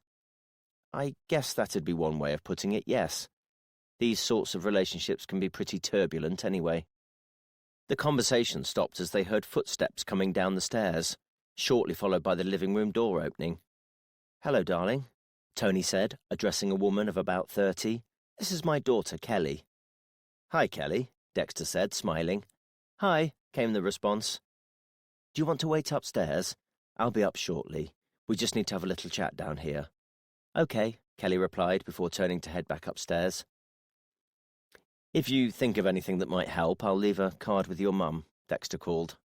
I guess that'd be one way of putting it, yes. These sorts of relationships can be pretty turbulent anyway. The conversation stopped as they heard footsteps coming down the stairs, shortly followed by the living room door opening. Hello, darling, Tony said, addressing a woman of about 30. This is my daughter, Kelly. Hi, Kelly, Dexter said, smiling. Hi, came the response. Do you want to wait upstairs? I'll be up shortly. We just need to have a little chat down here. Okay, Kelly replied before turning to head back upstairs. If you think of anything that might help, I'll leave a card with your mum, Dexter called.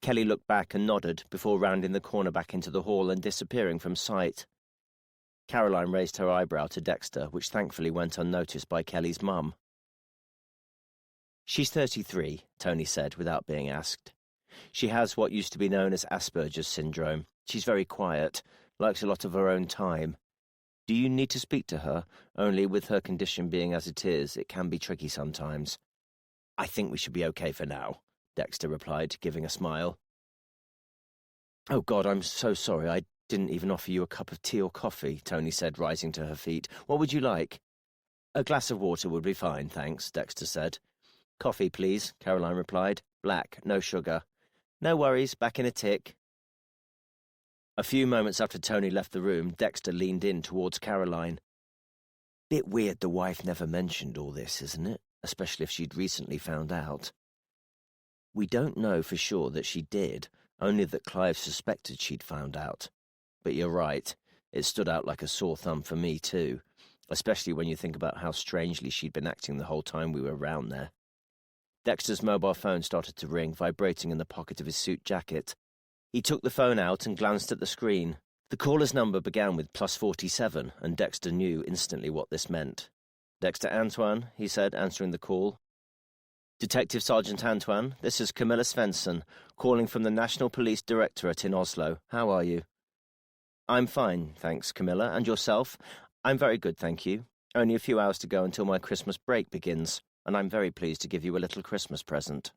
Kelly looked back and nodded before rounding the corner back into the hall and disappearing from sight. Caroline raised her eyebrow to Dexter, which thankfully went unnoticed by Kelly's mum. She's 33, Tony said without being asked. She has what used to be known as Asperger's syndrome. She's very quiet, likes a lot of her own time. Do you need to speak to her? Only with her condition being as it is, it can be tricky sometimes. I think we should be okay for now, Dexter replied, giving a smile. Oh God, I'm so sorry. I didn't even offer you a cup of tea or coffee, Tony said, rising to her feet. What would you like? A glass of water would be fine, thanks, Dexter said. Coffee, please, Caroline replied. Black, no sugar. No worries, back in a tick. A few moments after Tony left the room, Dexter leaned in towards Caroline. Bit weird the wife never mentioned all this, isn't it? Especially if she'd recently found out. We don't know for sure that she did, only that Clive suspected she'd found out. But you're right, it stood out like a sore thumb for me too, especially when you think about how strangely she'd been acting the whole time we were round there. Dexter's mobile phone started to ring, vibrating in the pocket of his suit jacket. He took the phone out and glanced at the screen. The caller's number began with +47, and Dexter knew instantly what this meant. Dexter Antoine, he said, answering the call. Detective Sergeant Antoine, this is Camilla Svensson, calling from the National Police Directorate in Oslo. How are you? I'm fine, thanks, Camilla. And yourself? I'm very good, thank you. Only a few hours to go until my Christmas break begins, and I'm very pleased to give you a little Christmas present.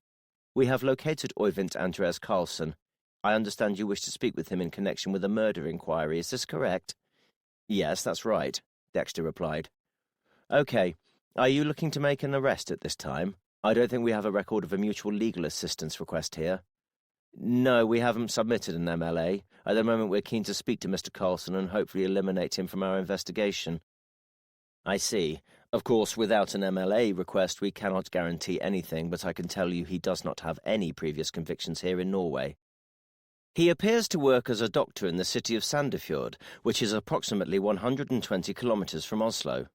We have located Oyvind Andreas Carlson. I understand you wish to speak with him in connection with a murder inquiry. Is this correct? Yes, that's right, Dexter replied. Okay. Are you looking to make an arrest at this time? I don't think we have a record of a mutual legal assistance request here. No, we haven't submitted an MLA. At the moment, we're keen to speak to Mr. Carlson and hopefully eliminate him from our investigation. I see. Of course, without an MLA request, we cannot guarantee anything, but I can tell you he does not have any previous convictions here in Norway. He appears to work as a doctor in the city of Sandefjord, which is approximately 120 kilometres from Oslo.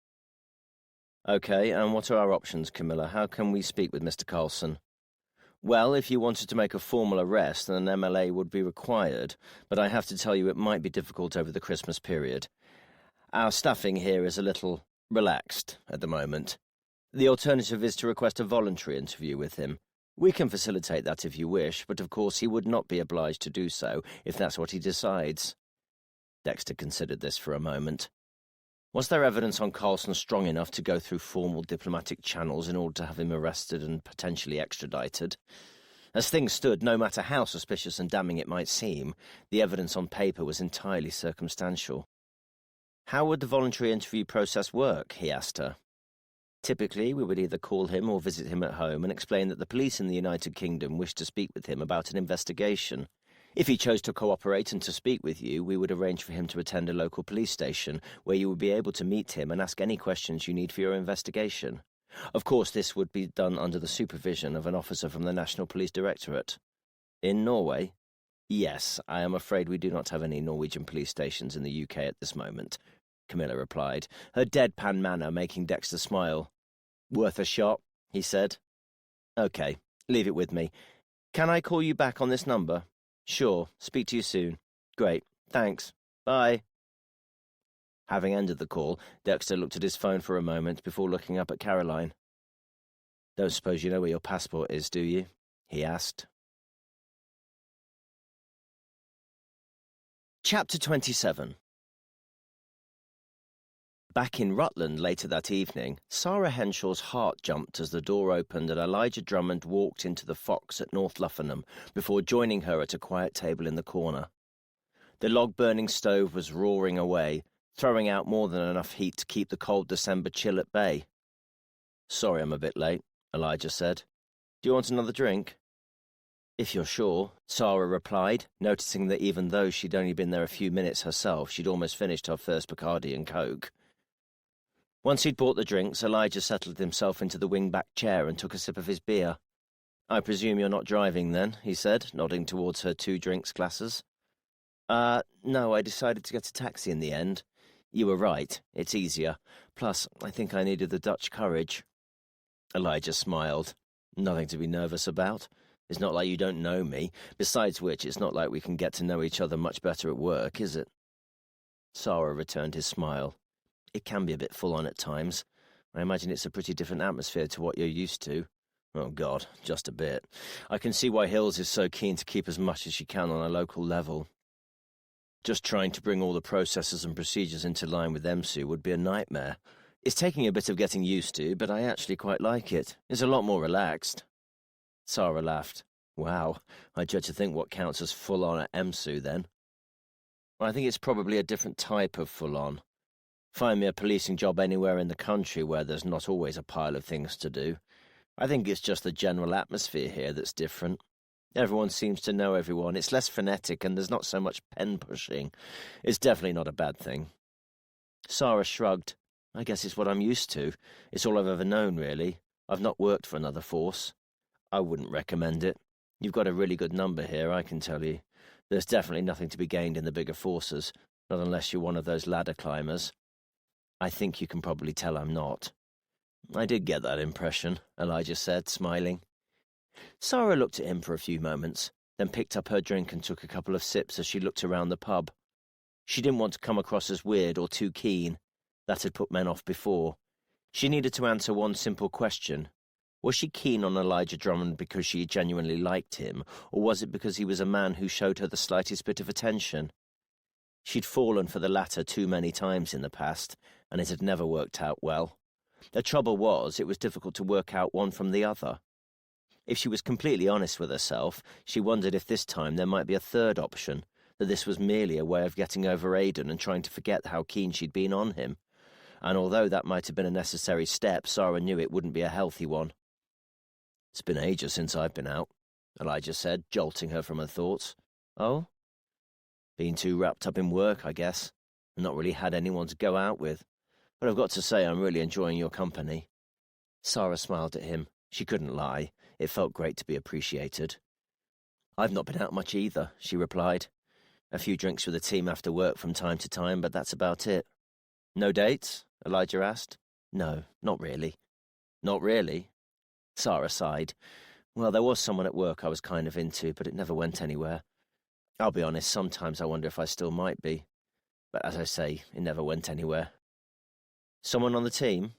Okay, and what are our options, Camilla? How can we speak with Mr. Carlson? Well, if you wanted to make a formal arrest, then an MLA would be required, but I have to tell you it might be difficult over the Christmas period. Our staffing here is a little relaxed at the moment. The alternative is to request a voluntary interview with him. We can facilitate that if you wish, but of course he would not be obliged to do so if that's what he decides. Dexter considered this for a moment. Was there evidence on Carlson strong enough to go through formal diplomatic channels in order to have him arrested and potentially extradited? As things stood, no matter how suspicious and damning it might seem, the evidence on paper was entirely circumstantial. How would the voluntary interview process work, he asked her. Typically, we would either call him or visit him at home and explain that the police in the United Kingdom wished to speak with him about an investigation. If he chose to cooperate and to speak with you, we would arrange for him to attend a local police station, where you would be able to meet him and ask any questions you need for your investigation. Of course, this would be done under the supervision of an officer from the National Police Directorate. In Norway? Yes, I am afraid we do not have any Norwegian police stations in the UK at this moment, Camilla replied, her deadpan manner making Dexter smile. Worth a shot, he said. Okay, leave it with me. Can I call you back on this number? Sure, speak to you soon. Great, thanks. Bye. Having ended the call, Dexter looked at his phone for a moment before looking up at Caroline. Don't suppose you know where your passport is, do you? He asked. Chapter 27. Back in Rutland later that evening, Sarah Henshaw's heart jumped as the door opened and Elijah Drummond walked into the Fox at North Luffenham before joining her at a quiet table in the corner. The log-burning stove was roaring away, throwing out more than enough heat to keep the cold December chill at bay. "Sorry I'm a bit late," Elijah said. "Do you want another drink?" "If you're sure," Sarah replied, noticing that even though she'd only been there a few minutes herself, she'd almost finished her first Bacardi and Coke. Once he'd bought the drinks, Elijah settled himself into the wing-back chair and took a sip of his beer. "I presume you're not driving, then," he said, nodding towards her 2 drinks glasses. No, I decided to get a taxi in the end. You were right, it's easier. Plus, I think I needed the Dutch courage." Elijah smiled. "Nothing to be nervous about. It's not like you don't know me. Besides which, it's not like we can get to know each other much better at work, is it?" Sarah returned his smile. "It can be a bit full-on at times. I imagine it's a pretty different atmosphere to what you're used to." "Oh, God, just a bit. I can see why Hills is so keen to keep as much as she can on a local level. Just trying to bring all the processes and procedures into line with EMSU would be a nightmare. It's taking a bit of getting used to, but I actually quite like it. It's a lot more relaxed." Sarah laughed. "Wow, I dread to think what counts as full-on at EMSU, then." "I think it's probably a different type of full-on. Find me a policing job anywhere in the country where there's not always a pile of things to do. I think it's just the general atmosphere here that's different. Everyone seems to know everyone. It's less frenetic and there's not so much pen-pushing. It's definitely not a bad thing." Sarah shrugged. "I guess it's what I'm used to. It's all I've ever known, really. I've not worked for another force. I wouldn't recommend it. You've got a really good number here, I can tell you. There's definitely nothing to be gained in the bigger forces, not unless you're one of those ladder climbers." "I think you can probably tell I'm not." "I did get that impression," Elijah said, smiling. Sarah looked at him for a few moments, then picked up her drink and took a couple of sips as she looked around the pub. She didn't want to come across as weird or too keen. That had put men off before. She needed to answer one simple question. Was she keen on Elijah Drummond because she genuinely liked him, or was it because he was a man who showed her the slightest bit of attention? She'd fallen for the latter too many times in the past, and it had never worked out well. The trouble was, it was difficult to work out one from the other. If she was completely honest with herself, she wondered if this time there might be a third option, that this was merely a way of getting over Aidan and trying to forget how keen she'd been on him. And although that might have been a necessary step, Sarah knew it wouldn't be a healthy one. "It's been ages since I've been out," Elijah said, jolting her from her thoughts. "Oh?" "Been too wrapped up in work, I guess, and not really had anyone to go out with. But I've got to say I'm really enjoying your company." Sarah smiled at him. She couldn't lie. It felt great to be appreciated. "I've not been out much either," she replied. "A few drinks with the team after work from time to time, but that's about it." "No dates?" Elijah asked. "No, not really." "Not really?" Sarah sighed. "Well, there was someone at work I was kind of into, but it never went anywhere. I'll be honest, sometimes I wonder if I still might be. But as I say, it never went anywhere." "Someone on the team?"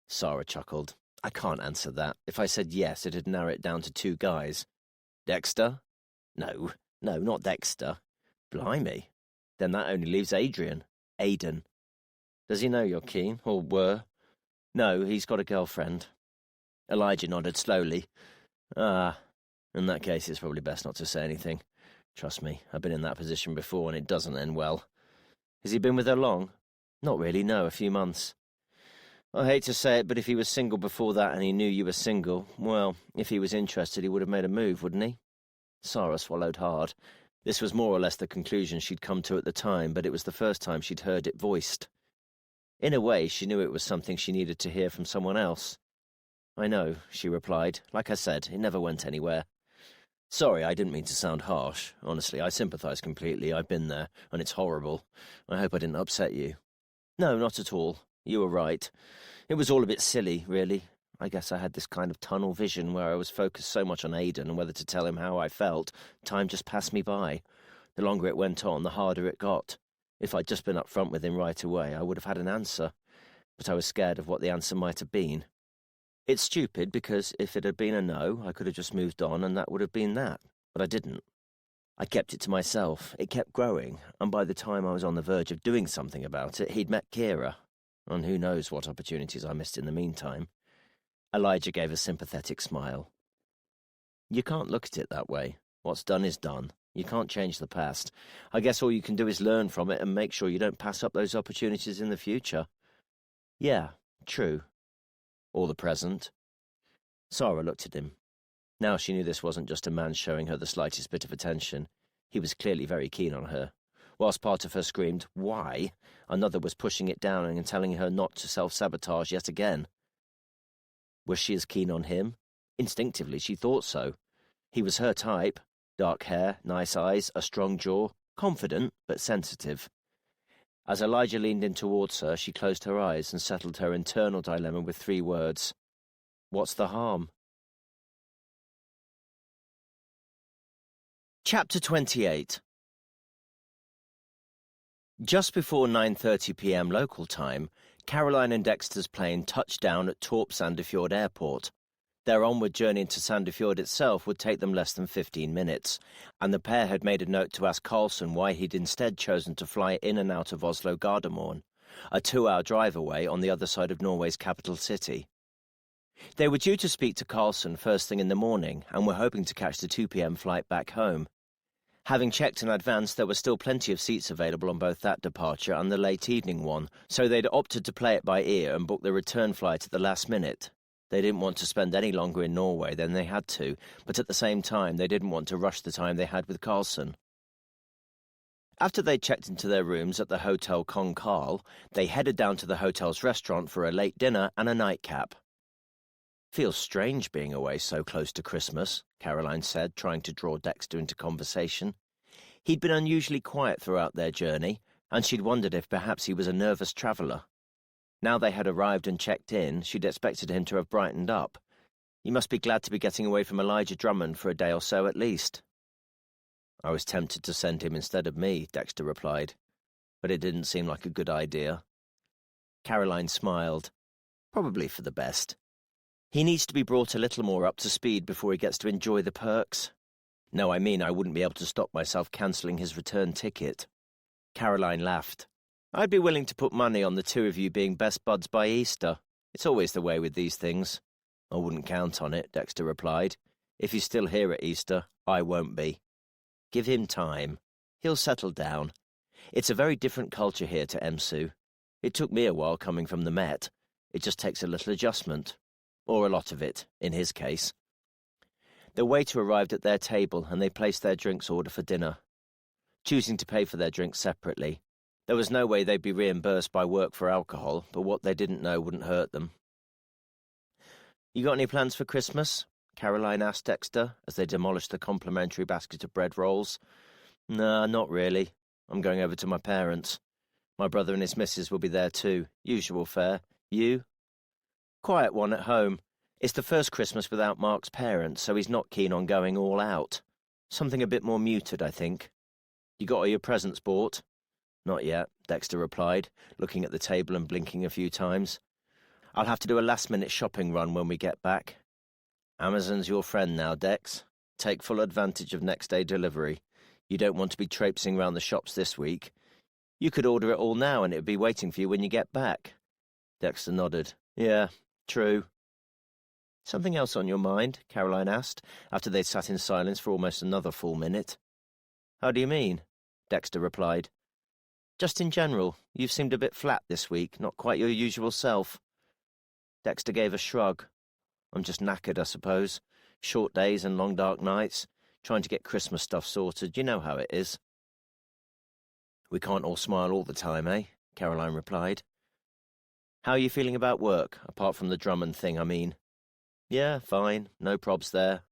Sarah chuckled. "I can't answer that. If I said yes, it'd narrow it down to 2 guys. Dexter?" No, not Dexter." "Blimey. Then that only leaves Aidan." "Does he know you're keen, or were?" "No, he's got a girlfriend." Elijah nodded slowly. In that case, it's probably best not to say anything. Trust me, I've been in that position before, and it doesn't end well." "Has he been with her long?" "Not really, no, a few months." "I hate to say it, but if he was single before that and he knew you were single, well, if he was interested, he would have made a move, wouldn't he?" Sarah swallowed hard. This was more or less the conclusion she'd come to at the time, but it was the first time she'd heard it voiced. In a way, she knew it was something she needed to hear from someone else. "I know," she replied. "Like I said, it never went anywhere." "Sorry, I didn't mean to sound harsh. Honestly, I sympathise completely. I've been there, and it's horrible. I hope I didn't upset you." "No, not at all. You were right. It was all a bit silly, really. I guess I had this kind of tunnel vision where I was focused so much on Aidan and whether to tell him how I felt, time just passed me by. The longer it went on, the harder it got. If I'd just been up front with him right away, I would have had an answer. But I was scared of what the answer might have been. It's stupid, because if it had been a no, I could have just moved on and that would have been that. But I didn't. I kept it to myself. It kept growing, and by the time I was on the verge of doing something about it, he'd met Kira. And who knows what opportunities I missed in the meantime. Elijah gave a sympathetic smile. You can't look at it that way. What's done is done. You can't change the past. I guess all you can do is learn from it and make sure you don't pass up those opportunities in the future. Yeah, true. Or the present. Sarah looked at him. Now she knew this wasn't just a man showing her the slightest bit of attention. He was clearly very keen on her. Whilst part of her screamed, "Why?" another was pushing it down and telling her not to self-sabotage yet again. Was she as keen on him? Instinctively, she thought so. He was her type. Dark hair, nice eyes, a strong jaw, confident but sensitive. As Elijah leaned in towards her, she closed her eyes and settled her internal dilemma with 3 words. What's the harm? Chapter 28. Just before 9:30 p.m. local time, Caroline and Dexter's plane touched down at Torp Sandefjord Airport. Their onward journey into Sandefjord itself would take them less than 15 minutes, and the pair had made a note to ask Carlson why he'd instead chosen to fly in and out of Oslo Gardermoen, a 2-hour drive away on the other side of Norway's capital city. They were due to speak to Carlson first thing in the morning and were hoping to catch the 2 p.m. flight back home. Having checked in advance, there were still plenty of seats available on both that departure and the late evening one, so they'd opted to play it by ear and book the return flight at the last minute. They didn't want to spend any longer in Norway than they had to, but at the same time they didn't want to rush the time they had with Carlson. After they'd checked into their rooms at the Hotel Kong Karl, they headed down to the hotel's restaurant for a late dinner and a nightcap. Feels strange being away so close to Christmas, Caroline said, trying to draw Dexter into conversation. He'd been unusually quiet throughout their journey, and she'd wondered if perhaps he was a nervous traveller. Now they had arrived and checked in, she'd expected him to have brightened up. You must be glad to be getting away from Elijah Drummond for a day or so at least. I was tempted to send him instead of me, Dexter replied, but it didn't seem like a good idea. Caroline smiled. Probably for the best. He needs to be brought a little more up to speed before he gets to enjoy the perks. No, I mean I wouldn't be able to stop myself cancelling his return ticket. Caroline laughed. I'd be willing to put money on the 2 of you being best buds by Easter. It's always the way with these things. I wouldn't count on it, Dexter replied. If he's still here at Easter, I won't be. Give him time. He'll settle down. It's a very different culture here to Emsu. It took me a while coming from the Met. It just takes a little adjustment. Or a lot of it, in his case. The waiter arrived at their table and they placed their drinks order for dinner, choosing to pay for their drinks separately. There was no way they'd be reimbursed by work for alcohol, but what they didn't know wouldn't hurt them. You got any plans for Christmas? Caroline asked Dexter as they demolished the complimentary basket of bread rolls. Nah, not really. I'm going over to my parents. My brother and his missus will be there too. Usual fare. You? Quiet one at home. It's the first Christmas without Mark's parents, so he's not keen on going all out. Something a bit more muted, I think. You got all your presents bought? Not yet, Dexter replied, looking at the table and blinking a few times. I'll have to do a last-minute shopping run when we get back. Amazon's your friend now, Dex. Take full advantage of next-day delivery. You don't want to be traipsing round the shops this week. You could order it all now and it would be waiting for you when you get back. Dexter nodded. Yeah, true. Something else on your mind? Caroline asked, after they'd sat in silence for almost another full minute. How do you mean? Dexter replied. Just in general, you've seemed a bit flat this week, not quite your usual self. Dexter gave a shrug. I'm just knackered, I suppose. Short days and long dark nights, trying to get Christmas stuff sorted. You know how it is. We can't all smile all the time, eh? Caroline replied. How are you feeling about work, apart from the Drummond thing, I mean? Yeah, fine. No probs there.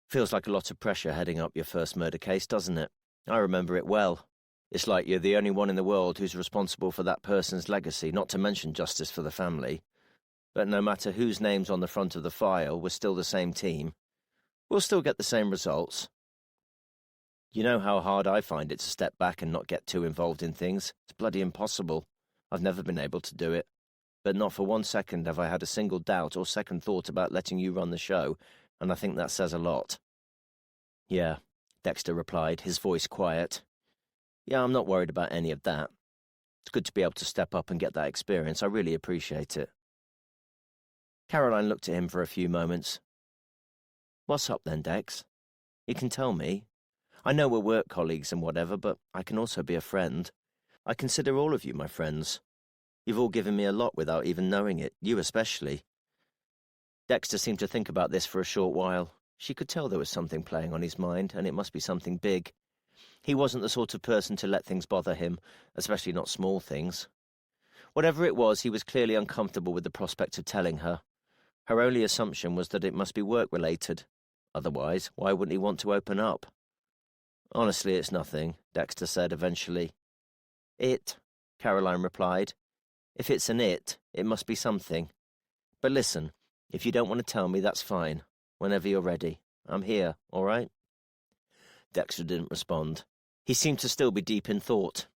Feels like a lot of pressure heading up your first murder case, doesn't it? I remember it well. It's like you're the only one in the world who's responsible for that person's legacy, not to mention justice for the family. But no matter whose name's on the front of the file, we're still the same team. We'll still get the same results. You know how hard I find it to step back and not get too involved in things. It's bloody impossible. I've never been able to do it. But not for 1 second have I had a single doubt or second thought about letting you run the show, and I think that says a lot. Yeah, Dexter replied, his voice quiet. Yeah, I'm not worried about any of that. It's good to be able to step up and get that experience. I really appreciate it. Caroline looked at him for a few moments. What's up then, Dex? You can tell me. I know we're work colleagues and whatever, but I can also be a friend. I consider all of you my friends. You've all given me a lot without even knowing it, you especially. Dexter seemed to think about this for a short while. She could tell there was something playing on his mind, and it must be something big. He wasn't the sort of person to let things bother him, especially not small things. Whatever it was, he was clearly uncomfortable with the prospect of telling her. Her only assumption was that it must be work-related. Otherwise, why wouldn't he want to open up? Honestly, it's nothing, Dexter said eventually. It, Caroline replied. If it's an it must be something. But listen, if you don't want to tell me, that's fine. Whenever you're ready. I'm here, all right? Dexter didn't respond. He seemed to still be deep in thought.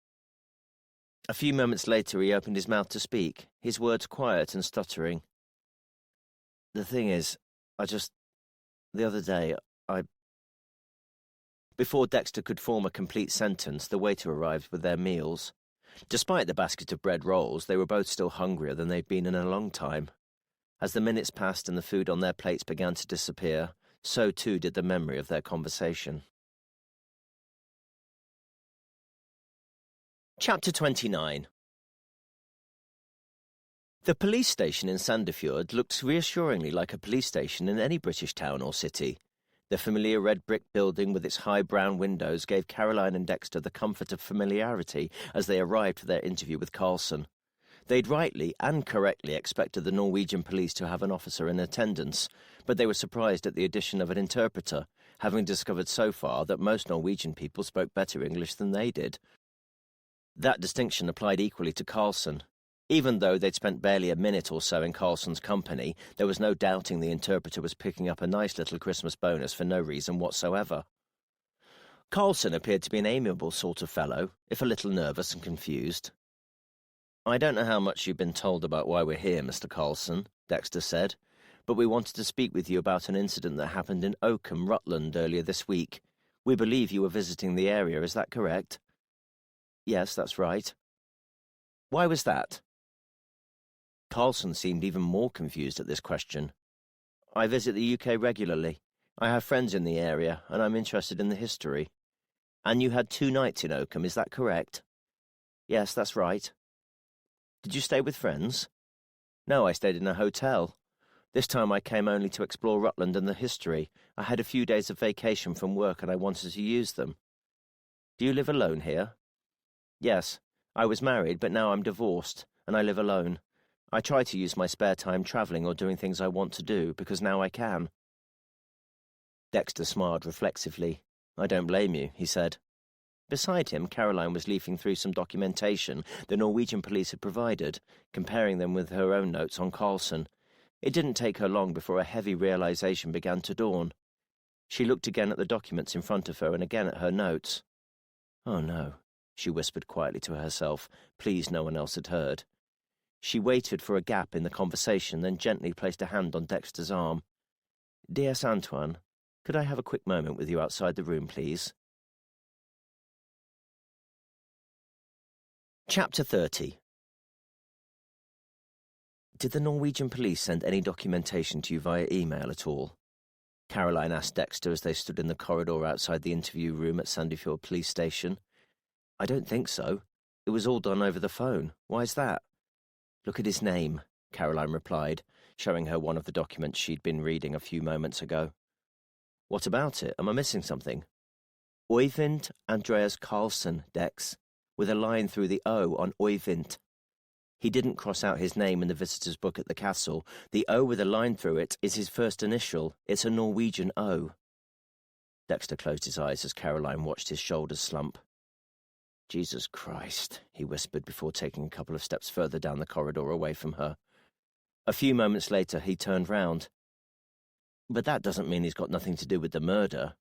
A few moments later, he opened his mouth to speak, his words quiet and stuttering. The thing is, the other day, Before Dexter could form a complete sentence, the waiter arrived with their meals. Despite the basket of bread rolls, they were both still hungrier than they'd been in a long time. As the minutes passed and the food on their plates began to disappear, so too did the memory of their conversation. Chapter 29. The police station in Sandefjord looked reassuringly like a police station in any British town or city. The familiar red brick building with its high brown windows gave Caroline and Dexter the comfort of familiarity as they arrived for their interview with Carlson. They'd rightly and correctly expected the Norwegian police to have an officer in attendance, but they were surprised at the addition of an interpreter, having discovered so far that most Norwegian people spoke better English than they did. That distinction applied equally to Carlson. Even though they'd spent barely a minute or so in Carlson's company, there was no doubting the interpreter was picking up a nice little Christmas bonus for no reason whatsoever. Carlson appeared to be an amiable sort of fellow, if a little nervous and confused. I don't know how much you've been told about why we're here, Mr. Carlson, Dexter said, but we wanted to speak with you about an incident that happened in Oakham, Rutland, earlier this week. We believe you were visiting the area, is that correct? Yes, that's right. Why was that? Carlson seemed even more confused at this question. I visit the UK regularly. I have friends in the area, and I'm interested in the history. And you had 2 nights in Oakham, is that correct? Yes, that's right. Did you stay with friends? No, I stayed in a hotel. This time I came only to explore Rutland and the history. I had a few days of vacation from work and I wanted to use them. Do you live alone here? Yes, I was married, but now I'm divorced, and I live alone. I try to use my spare time travelling or doing things I want to do, because now I can. Dexter smiled reflexively. I don't blame you, he said. Beside him, Caroline was leafing through some documentation the Norwegian police had provided, comparing them with her own notes on Carlson. It didn't take her long before a heavy realization began to dawn. She looked again at the documents in front of her and again at her notes. Oh no, she whispered quietly to herself, pleased no one else had heard. She waited for a gap in the conversation, then gently placed a hand on Dexter's arm. D.S. Antoine, could I have a quick moment with you outside the room, please? Chapter 30. Did the Norwegian police send any documentation to you via email at all? Caroline asked Dexter as they stood in the corridor outside the interview room at Sandefjord Police Station. I don't think so. It was all done over the phone. Why's that? Look at his name, Caroline replied, showing her one of the documents she'd been reading a few moments ago. What about it? Am I missing something? Øyvind Andreas Carlson, Dex, with a line through the O on Øyvind. He didn't cross out his name in the visitor's book at the castle. The O with a line through it is his first initial. It's a Norwegian O. Dexter closed his eyes as Caroline watched his shoulders slump. Jesus Christ, he whispered before taking a couple of steps further down the corridor away from her. A few moments later, he turned round. But that doesn't mean he's got nothing to do with the murder.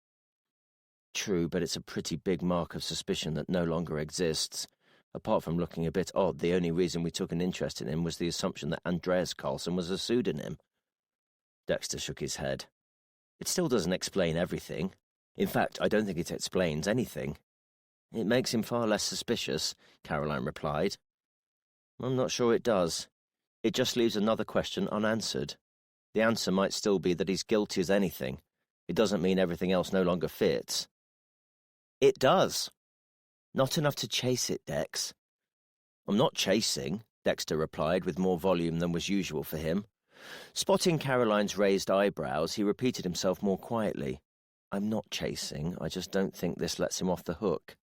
True, but it's a pretty big mark of suspicion that no longer exists. Apart from looking a bit odd, the only reason we took an interest in him was the assumption that Andreas Carlson was a pseudonym. Dexter shook his head. It still doesn't explain everything. In fact, I don't think it explains anything. It makes him far less suspicious, Caroline replied. I'm not sure it does. It just leaves another question unanswered. The answer might still be that he's guilty as anything. It doesn't mean everything else no longer fits. It does. Not enough to chase it, Dex. I'm not chasing, Dexter replied with more volume than was usual for him. Spotting Caroline's raised eyebrows, he repeated himself more quietly. I'm not chasing, I just don't think this lets him off the hook.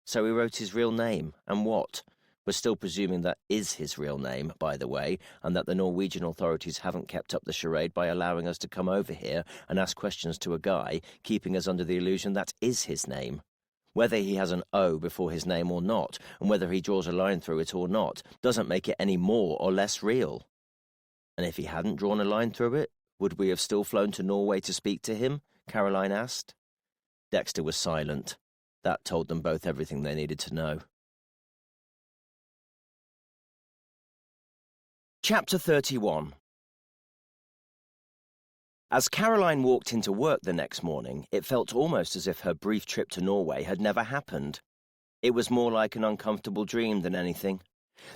So he wrote his real name, and what? We're still presuming that is his real name, by the way, and that the Norwegian authorities haven't kept up the charade by allowing us to come over here and ask questions to a guy, keeping us under the illusion that is his name. Whether he has an O before his name or not, and whether he draws a line through it or not, doesn't make it any more or less real. And if he hadn't drawn a line through it, would we have still flown to Norway to speak to him? Caroline asked. Dexter was silent. That told them both everything they needed to know. Chapter 31. As Caroline walked into work the next morning, it felt almost as if her brief trip to Norway had never happened. It was more like an uncomfortable dream than anything.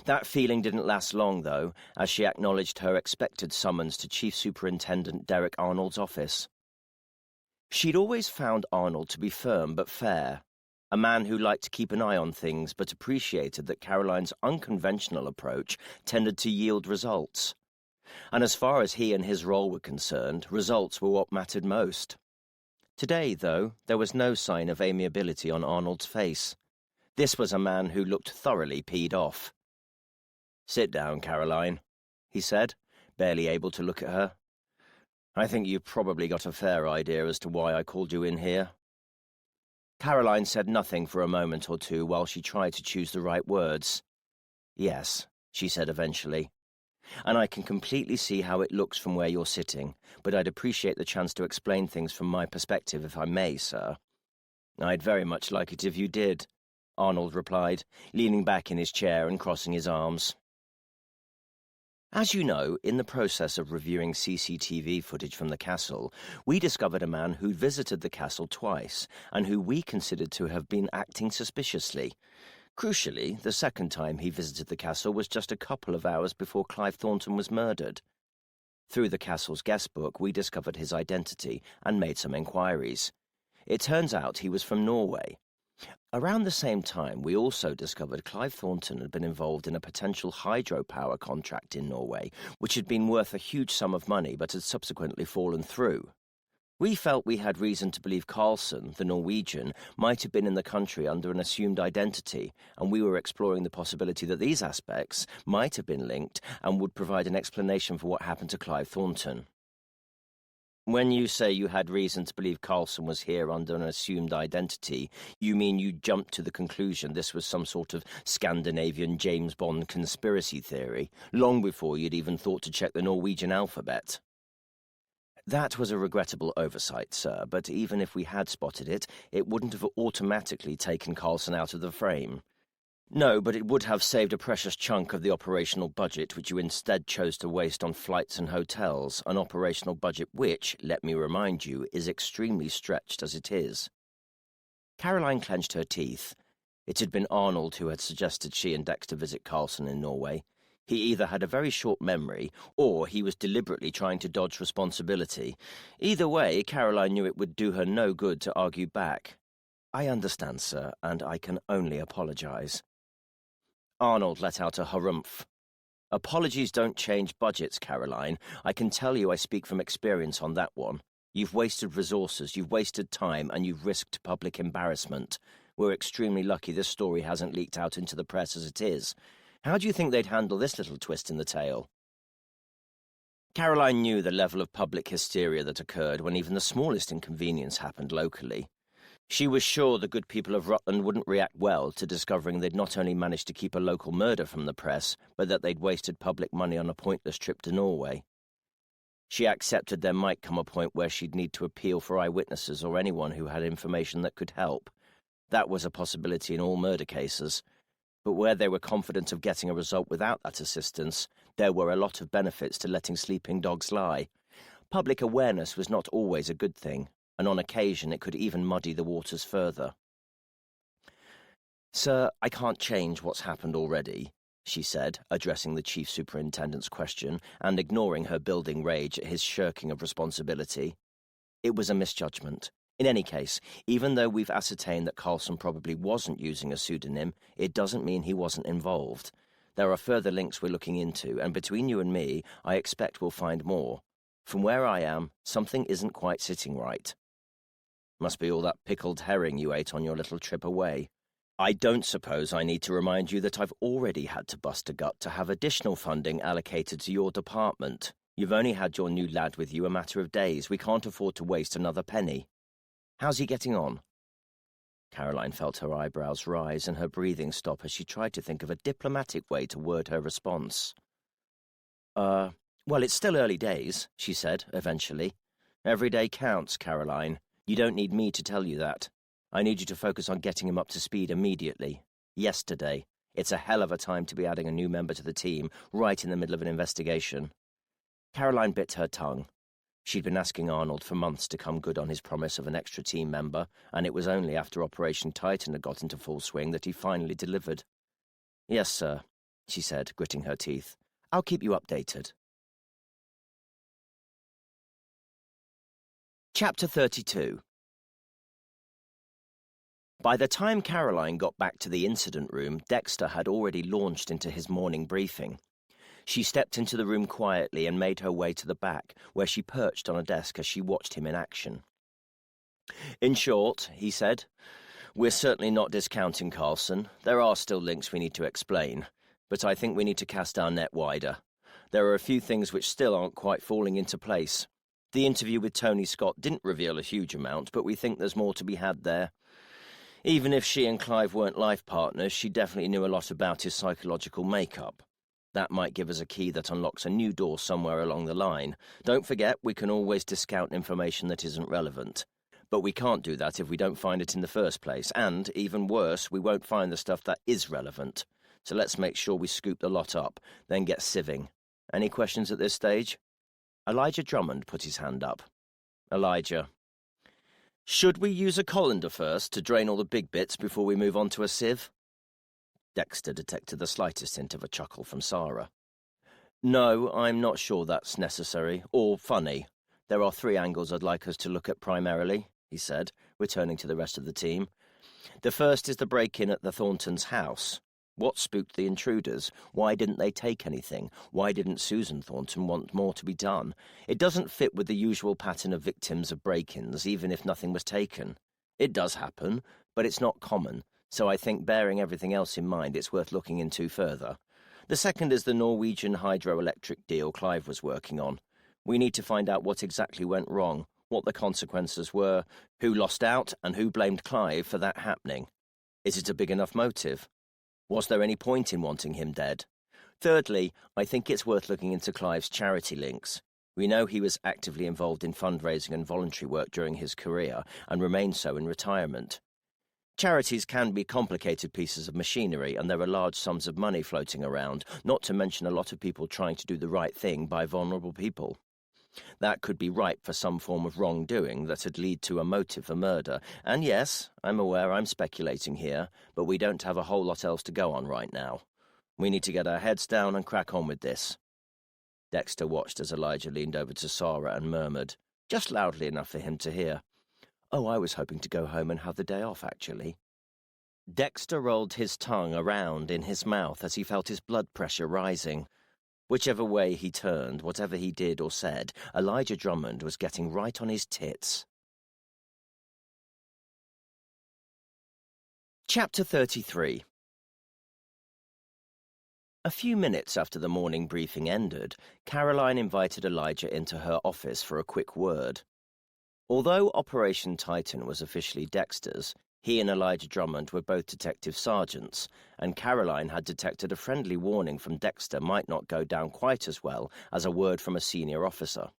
That feeling didn't last long, though, as she acknowledged her expected summons to Chief Superintendent Derek Arnold's office. She'd always found Arnold to be firm but fair, a man who liked to keep an eye on things but appreciated that Caroline's unconventional approach tended to yield results. And as far as he and his role were concerned, results were what mattered most. Today, though, there was no sign of amiability on Arnold's face. This was a man who looked thoroughly peed off. "Sit down, Caroline," he said, barely able to look at her. "I think you've probably got a fair idea as to why I called you in here." Caroline said nothing for a moment or two while she tried to choose the right words. "Yes," she said eventually. "And I can completely see how it looks from where you're sitting, but I'd appreciate the chance to explain things from my perspective if I may, sir." "I'd very much like it if you did," Arnold replied, leaning back in his chair and crossing his arms. As you know, in the process of reviewing CCTV footage from the castle, we discovered a man who'd visited the castle twice, and who we considered to have been acting suspiciously. Crucially, the second time he visited the castle was just a couple of hours before Clive Thornton was murdered. Through the castle's guest book, we discovered his identity and made some inquiries. It turns out he was from Norway. Around the same time, we also discovered Clive Thornton had been involved in a potential hydropower contract in Norway, which had been worth a huge sum of money but had subsequently fallen through. We felt we had reason to believe Carlson, the Norwegian, might have been in the country under an assumed identity, and we were exploring the possibility that these aspects might have been linked and would provide an explanation for what happened to Clive Thornton. "When you say you had reason to believe Carlson was here under an assumed identity, you mean you jumped to the conclusion this was some sort of Scandinavian James Bond conspiracy theory, long before you'd even thought to check the Norwegian alphabet?" "That was a regrettable oversight, sir, but even if we had spotted it, it wouldn't have automatically taken Carlson out of the frame." "No, but it would have saved a precious chunk of the operational budget which you instead chose to waste on flights and hotels, an operational budget which, let me remind you, is extremely stretched as it is." Caroline clenched her teeth. It had been Arnold who had suggested she and Dexter visit Carlson in Norway. He either had a very short memory, or he was deliberately trying to dodge responsibility. Either way, Caroline knew it would do her no good to argue back. "I understand, sir, and I can only apologize." Arnold let out a harumph. "Apologies don't change budgets, Caroline. I can tell you I speak from experience on that one. You've wasted resources, you've wasted time, and you've risked public embarrassment. We're extremely lucky this story hasn't leaked out into the press as it is. How do you think they'd handle this little twist in the tale?" Caroline knew the level of public hysteria that occurred when even the smallest inconvenience happened locally. She was sure the good people of Rutland wouldn't react well to discovering they'd not only managed to keep a local murder from the press, but that they'd wasted public money on a pointless trip to Norway. She accepted there might come a point where she'd need to appeal for eyewitnesses or anyone who had information that could help. That was a possibility in all murder cases. But where they were confident of getting a result without that assistance, there were a lot of benefits to letting sleeping dogs lie. Public awareness was not always a good thing. and on occasion it could even muddy the waters further. "Sir, I can't change what's happened already," she said, addressing the chief superintendent's question and ignoring her building rage at his shirking of responsibility. "It was a misjudgment. In any case, even though we've ascertained that Carlson probably wasn't using a pseudonym, it doesn't mean he wasn't involved. There are further links we're looking into, and between you and me, I expect we'll find more. From where I am, something isn't quite sitting right." "Must be all that pickled herring you ate on your little trip away. I don't suppose I need to remind you that I've already had to bust a gut to have additional funding allocated to your department. You've only had your new lad with you a matter of days. We can't afford to waste another penny. How's he getting on?" Caroline felt her eyebrows rise and her breathing stop as she tried to think of a diplomatic way to word her response. Well, it's still early days," she said, eventually. "Every day counts, Caroline. You don't need me to tell you that. I need you to focus on getting him up to speed immediately. Yesterday. It's a hell of a time to be adding a new member to the team, right in the middle of an investigation." Caroline bit her tongue. She'd been asking Arnold for months to come good on his promise of an extra team member, and it was only after Operation Titan had got into full swing that he finally delivered. "Yes, sir," she said, gritting her teeth. "I'll keep you updated." Chapter 32. By the time Caroline got back to the incident room, Dexter had already launched into his morning briefing. She stepped into the room quietly and made her way to the back, where she perched on a desk as she watched him in action. "In short," he said, "we're certainly not discounting Carlson. There are still links we need to explain, but I think we need to cast our net wider. There are a few things which still aren't quite falling into place. The interview with Tony Scott didn't reveal a huge amount, but we think there's more to be had there. Even if she and Clive weren't life partners, she definitely knew a lot about his psychological makeup. That might give us a key that unlocks a new door somewhere along the line. Don't forget, we can always discount information that isn't relevant. But we can't do that if we don't find it in the first place, and, even worse, we won't find the stuff that is relevant. So let's make sure we scoop the lot up, then get sieving. Any questions at this stage?" Elijah Drummond put his hand up. "Elijah. Should we use a colander first to drain all the big bits before we move on to a sieve?" Dexter detected the slightest hint of a chuckle from Sarah. "No, I'm not sure that's necessary, or funny. There are 3 angles I'd like us to look at primarily," he said, returning to the rest of the team. "The first is the break-in at the Thorntons' house. What spooked the intruders? Why didn't they take anything? Why didn't Susan Thornton want more to be done? It doesn't fit with the usual pattern of victims of break-ins, even if nothing was taken. It does happen, but it's not common, so I think bearing everything else in mind, it's worth looking into further. The second is the Norwegian hydroelectric deal Clive was working on. We need to find out what exactly went wrong, what the consequences were, who lost out, and who blamed Clive for that happening. Is it a big enough motive? Was there any point in wanting him dead? Thirdly, I think it's worth looking into Clive's charity links. We know he was actively involved in fundraising and voluntary work during his career, and remained so in retirement. Charities can be complicated pieces of machinery, and there are large sums of money floating around, not to mention a lot of people trying to do the right thing by vulnerable people. That could be ripe for some form of wrongdoing that'd lead to a motive for murder. And yes, I'm aware I'm speculating here, but we don't have a whole lot else to go on right now. We need to get our heads down and crack on with this." Dexter watched as Elijah leaned over to Sarah and murmured, just loudly enough for him to hear, "Oh, I was hoping to go home and have the day off, actually." Dexter rolled his tongue around in his mouth as he felt his blood pressure rising. Whichever way he turned, whatever he did or said, Elijah Drummond was getting right on his tits. Chapter 33. A few minutes after the morning briefing ended, Caroline invited Elijah into her office for a quick word. Although Operation Titan was officially Dexter's, he and Elijah Drummond were both detective sergeants, and Caroline had detected a friendly warning from Dexter might not go down quite as well as a word from a senior officer.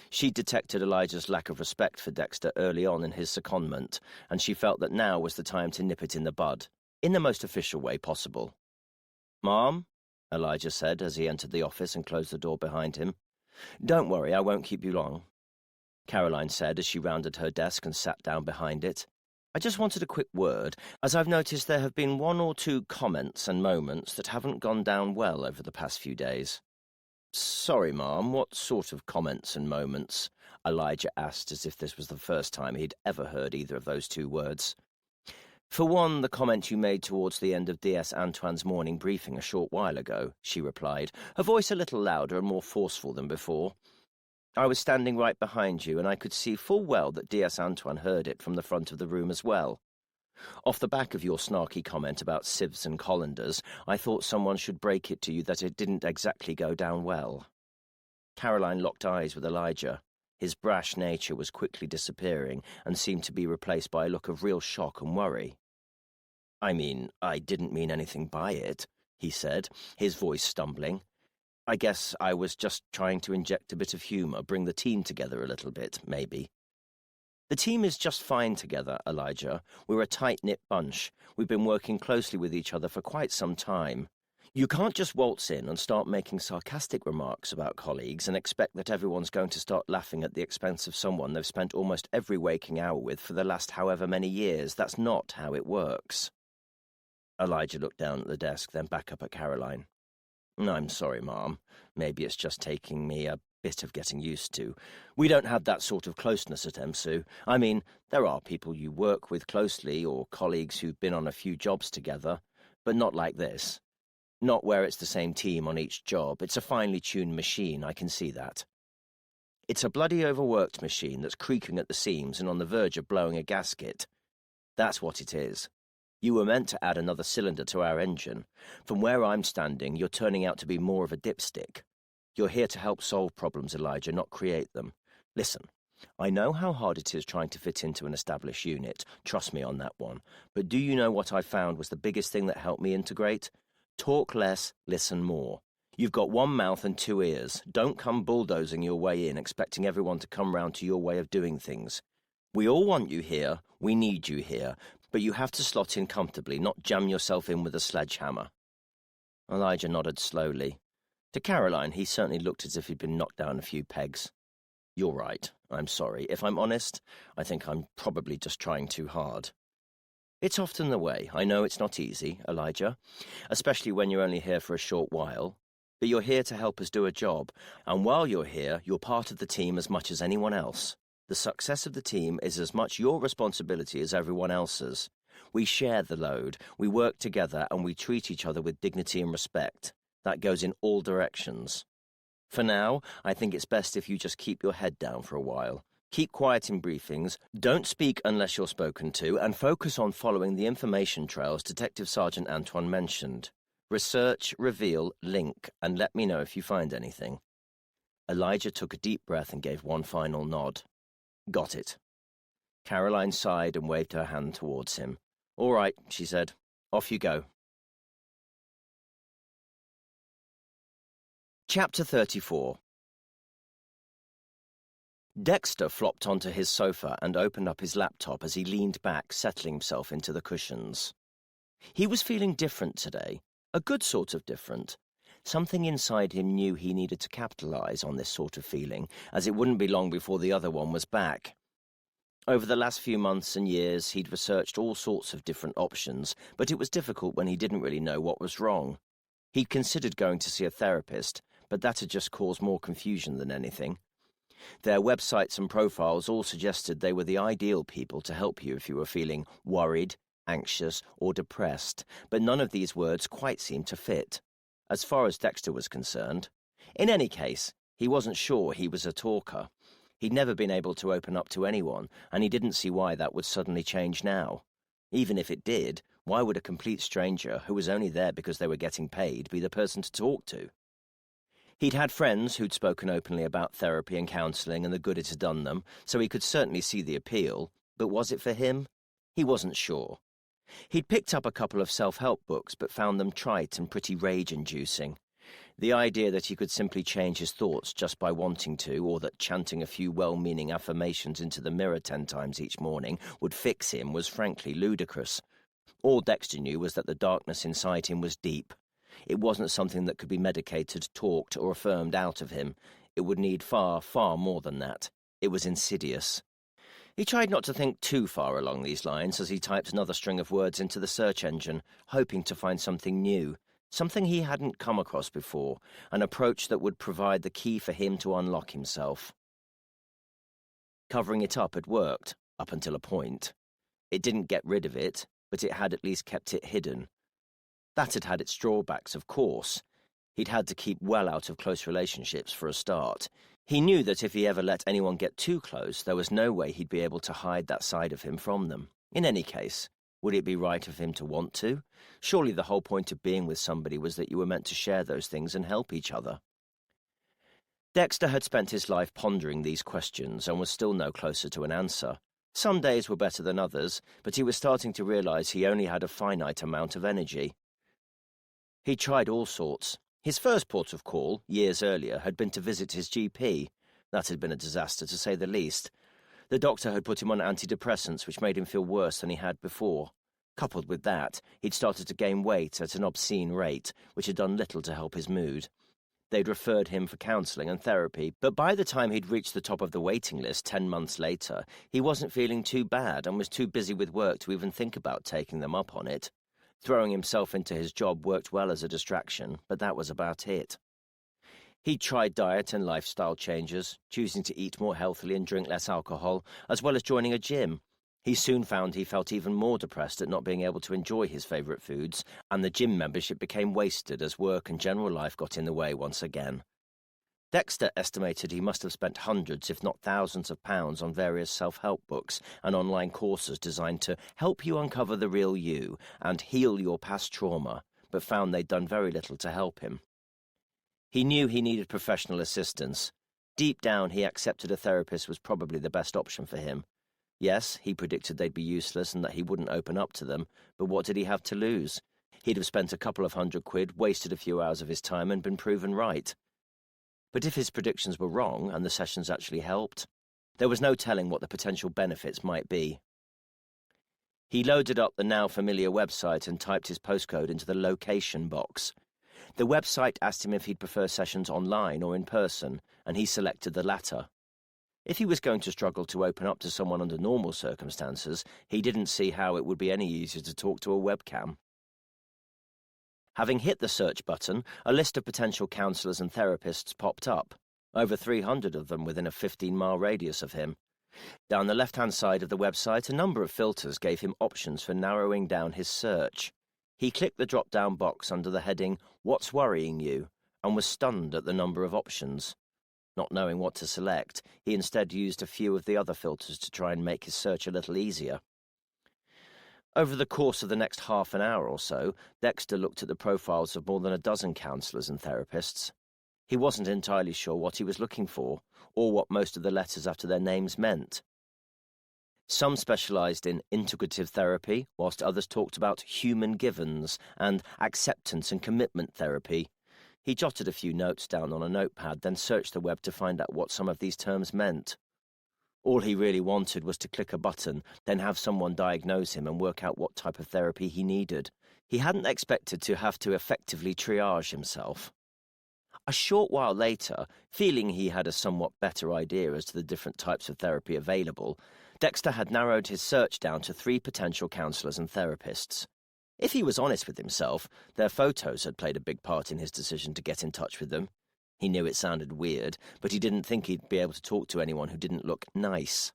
She detected Elijah's lack of respect for Dexter early on in his secondment, and she felt that now was the time to nip it in the bud, in the most official way possible. "Ma'am," Elijah said as he entered the office and closed the door behind him. "Don't worry, I won't keep you long." Caroline said as she rounded her desk and sat down behind it. I just wanted a quick word, as I've noticed there have been one or two comments and moments that haven't gone down well over the past few days. Sorry, Ma'am, what sort of comments and moments? Elijah asked, as if this was the first time he'd ever heard either of those two words. For one, the comment you made towards the end of DS Antoine's morning briefing a short while ago, she replied, her voice a little louder and more forceful than before. I was standing right behind you, and I could see full well that DS Antoine heard it from the front of the room as well. Off the back of your snarky comment about sieves and colanders, I thought someone should break it to you that it didn't exactly go down well. Caroline locked eyes with Elijah. His brash nature was quickly disappearing and seemed to be replaced by a look of real shock and worry. I mean, I didn't mean anything by it, he said, his voice stumbling. I guess I was just trying to inject a bit of humour, bring the team together a little bit, maybe. The team is just fine together, Elijah. We're a tight-knit bunch. We've been working closely with each other for quite some time. You can't just waltz in and start making sarcastic remarks about colleagues and expect that everyone's going to start laughing at the expense of someone they've spent almost every waking hour with for the last however many years. That's not how it works. Elijah looked down at the desk, then back up at Caroline. I'm sorry, Ma'am. Maybe it's just taking me a bit of getting used to. We don't have that sort of closeness at MSU. I mean, there are people you work with closely or colleagues who've been on a few jobs together, but not like this. Not where it's the same team on each job. It's a finely tuned machine, I can see that. It's a bloody overworked machine that's creaking at the seams and on the verge of blowing a gasket. That's what it is. You were meant to add another cylinder to our engine. From where I'm standing, you're turning out to be more of a dipstick. You're here to help solve problems, Elijah, not create them. Listen, I know how hard it is trying to fit into an established unit. Trust me on that one. But do you know what I found was the biggest thing that helped me integrate? Talk less, listen more. You've got one mouth and two ears. Don't come bulldozing your way in, expecting everyone to come round to your way of doing things. We all want you here. We need you here. But you have to slot in comfortably, not jam yourself in with a sledgehammer. Elijah nodded slowly. To Caroline, he certainly looked as if he'd been knocked down a few pegs. You're right. I'm sorry. If I'm honest, I think I'm probably just trying too hard. It's often the way. I know it's not easy, Elijah, especially when you're only here for a short while. But you're here to help us do a job, and while you're here, you're part of the team as much as anyone else. The success of the team is as much your responsibility as everyone else's. We share the load, we work together, and we treat each other with dignity and respect. That goes in all directions. For now, I think it's best if you just keep your head down for a while. Keep quiet in briefings, don't speak unless you're spoken to, and focus on following the information trails Detective Sergeant Antoine mentioned. Research, reveal, link, and let me know if you find anything. Elijah took a deep breath and gave one final nod. Got it. Caroline sighed and waved her hand towards him. All right, she said. Off you go. Chapter 34. Dexter flopped onto his sofa and opened up his laptop as he leaned back, settling himself into the cushions. He was feeling different today, a good sort of different. Something inside him knew he needed to capitalize on this sort of feeling, as it wouldn't be long before the other one was back. Over the last few months and years, he'd researched all sorts of different options, but it was difficult when he didn't really know what was wrong. He'd considered going to see a therapist, but that had just caused more confusion than anything. Their websites and profiles all suggested they were the ideal people to help you if you were feeling worried, anxious, or depressed, but none of these words quite seemed to fit, as far as Dexter was concerned. In any case, he wasn't sure he was a talker. He'd never been able to open up to anyone, and he didn't see why that would suddenly change now. Even if it did, why would a complete stranger, who was only there because they were getting paid, be the person to talk to? He'd had friends who'd spoken openly about therapy and counselling and the good it had done them, so he could certainly see the appeal, but was it for him? He wasn't sure. He'd picked up a couple of self-help books, but found them trite and pretty rage-inducing. The idea that he could simply change his thoughts just by wanting to, or that chanting a few well-meaning affirmations into the mirror 10 times each morning would fix him was frankly ludicrous. All Dexter knew was that the darkness inside him was deep. It wasn't something that could be medicated, talked, or affirmed out of him. It would need far, far more than that. It was insidious. He tried not to think too far along these lines as he typed another string of words into the search engine, hoping to find something new, something he hadn't come across before, an approach that would provide the key for him to unlock himself. Covering it up had worked, up until a point. It didn't get rid of it, but it had at least kept it hidden. That had had its drawbacks, of course. He'd had to keep well out of close relationships for a start. He knew that if he ever let anyone get too close, there was no way he'd be able to hide that side of him from them. In any case, would it be right of him to want to? Surely the whole point of being with somebody was that you were meant to share those things and help each other. Dexter had spent his life pondering these questions and was still no closer to an answer. Some days were better than others, but he was starting to realize he only had a finite amount of energy. He tried all sorts. His first port of call, years earlier, had been to visit his GP. That had been a disaster, to say the least. The doctor had put him on antidepressants, which made him feel worse than he had before. Coupled with that, he'd started to gain weight at an obscene rate, which had done little to help his mood. They'd referred him for counselling and therapy, but by the time he'd reached the top of the waiting list 10 months later, he wasn't feeling too bad and was too busy with work to even think about taking them up on it. Throwing himself into his job worked well as a distraction, but that was about it. He'd tried diet and lifestyle changes, choosing to eat more healthily and drink less alcohol, as well as joining a gym. He soon found he felt even more depressed at not being able to enjoy his favourite foods, and the gym membership became wasted as work and general life got in the way once again. Dexter estimated he must have spent hundreds, if not thousands of pounds on various self-help books and online courses designed to help you uncover the real you and heal your past trauma, but found they'd done very little to help him. He knew he needed professional assistance. Deep down, he accepted a therapist was probably the best option for him. Yes, he predicted they'd be useless and that he wouldn't open up to them, but what did he have to lose? He'd have spent a couple of £100, wasted a few hours of his time and been proven right. But if his predictions were wrong and the sessions actually helped, there was no telling what the potential benefits might be. He loaded up the now familiar website and typed his postcode into the location box. The website asked him if he'd prefer sessions online or in person, and he selected the latter. If he was going to struggle to open up to someone under normal circumstances, he didn't see how it would be any easier to talk to a webcam. Having hit the search button, a list of potential counsellors and therapists popped up, over 300 of them within a 15-mile radius of him. Down the left-hand side of the website, a number of filters gave him options for narrowing down his search. He clicked the drop-down box under the heading, "What's Worrying You?" and was stunned at the number of options. Not knowing what to select, he instead used a few of the other filters to try and make his search a little easier. Over the course of the next half an hour or so, Dexter looked at the profiles of more than a dozen counsellors and therapists. He wasn't entirely sure what he was looking for, or what most of the letters after their names meant. Some specialised in integrative therapy, whilst others talked about human givens and acceptance and commitment therapy. He jotted a few notes down on a notepad, then searched the web to find out what some of these terms meant. All he really wanted was to click a button, then have someone diagnose him and work out what type of therapy he needed. He hadn't expected to have to effectively triage himself. A short while later, feeling he had a somewhat better idea as to the different types of therapy available, Dexter had narrowed his search down to 3 potential counsellors and therapists. If he was honest with himself, their photos had played a big part in his decision to get in touch with them. He knew it sounded weird, but he didn't think he'd be able to talk to anyone who didn't look nice.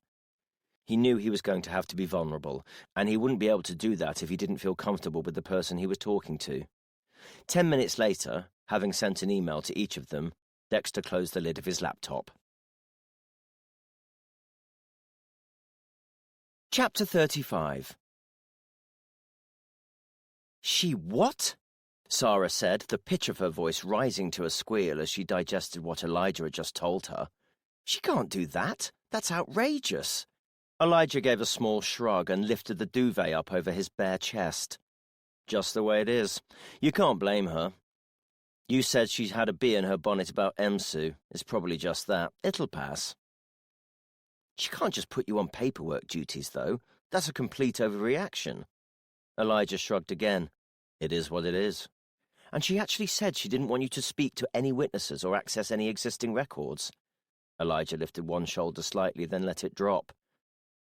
He knew he was going to have to be vulnerable, and he wouldn't be able to do that if he didn't feel comfortable with the person he was talking to. 10 minutes later, having sent an email to each of them, Dexter closed the lid of his laptop. Chapter 35. She what? Sarah said, the pitch of her voice rising to a squeal as she digested what Elijah had just told her. She can't do that. That's outrageous. Elijah gave a small shrug and lifted the duvet up over his bare chest. Just the way it is. You can't blame her. You said she's had a bee in her bonnet about Emsu. It's probably just that. It'll pass. She can't just put you on paperwork duties, though. That's a complete overreaction. Elijah shrugged again. It is what it is. And she actually said she didn't want you to speak to any witnesses or access any existing records. Elijah lifted one shoulder slightly, then let it drop.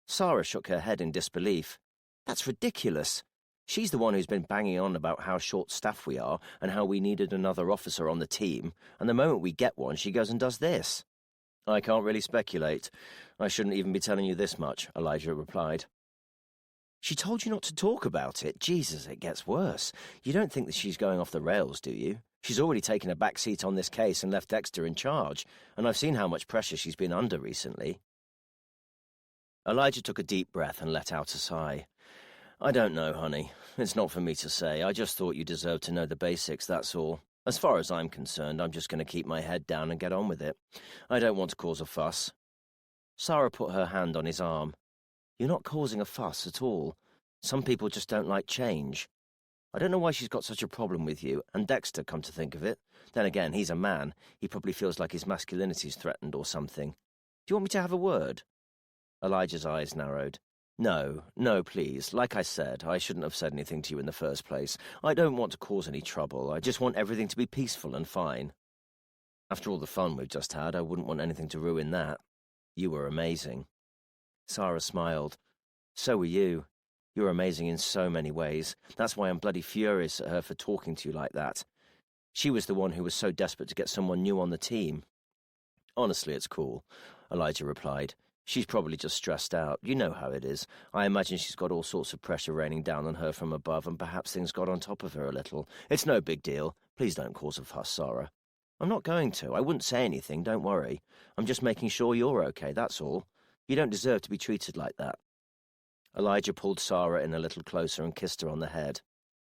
Sarah shook her head in disbelief. That's ridiculous. She's the one who's been banging on about how short-staffed we are and how we needed another officer on the team, and the moment we get one, she goes and does this. I can't really speculate. I shouldn't even be telling you this much, Elijah replied. She told you not to talk about it. Jesus, it gets worse. You don't think that she's going off the rails, do you? She's already taken a back seat on this case and left Dexter in charge, and I've seen how much pressure she's been under recently. Elijah took a deep breath and let out a sigh. I don't know, honey. It's not for me to say. I just thought you deserved to know the basics, that's all. As far as I'm concerned, I'm just going to keep my head down and get on with it. I don't want to cause a fuss. Sarah put her hand on his arm. You're not causing a fuss at all. Some people just don't like change. I don't know why she's got such a problem with you, and Dexter, come to think of it. Then again, he's a man. He probably feels like his masculinity's threatened or something. Do you want me to have a word? Elijah's eyes narrowed. No, please. Like I said, I shouldn't have said anything to you in the first place. I don't want to cause any trouble. I just want everything to be peaceful and fine. After all the fun we've just had, I wouldn't want anything to ruin that. You were amazing. Sarah smiled. So were you. You're amazing in so many ways. That's why I'm bloody furious at her for talking to you like that. She was the one who was so desperate to get someone new on the team. Honestly, it's cool, Elijah replied. She's probably just stressed out. You know how it is. I imagine she's got all sorts of pressure raining down on her from above, and perhaps things got on top of her a little. It's no big deal. Please don't cause a fuss, Sarah. I'm not going to. I wouldn't say anything, don't worry. I'm just making sure you're okay, that's all. You don't deserve to be treated like that. Elijah pulled Sarah in a little closer and kissed her on the head.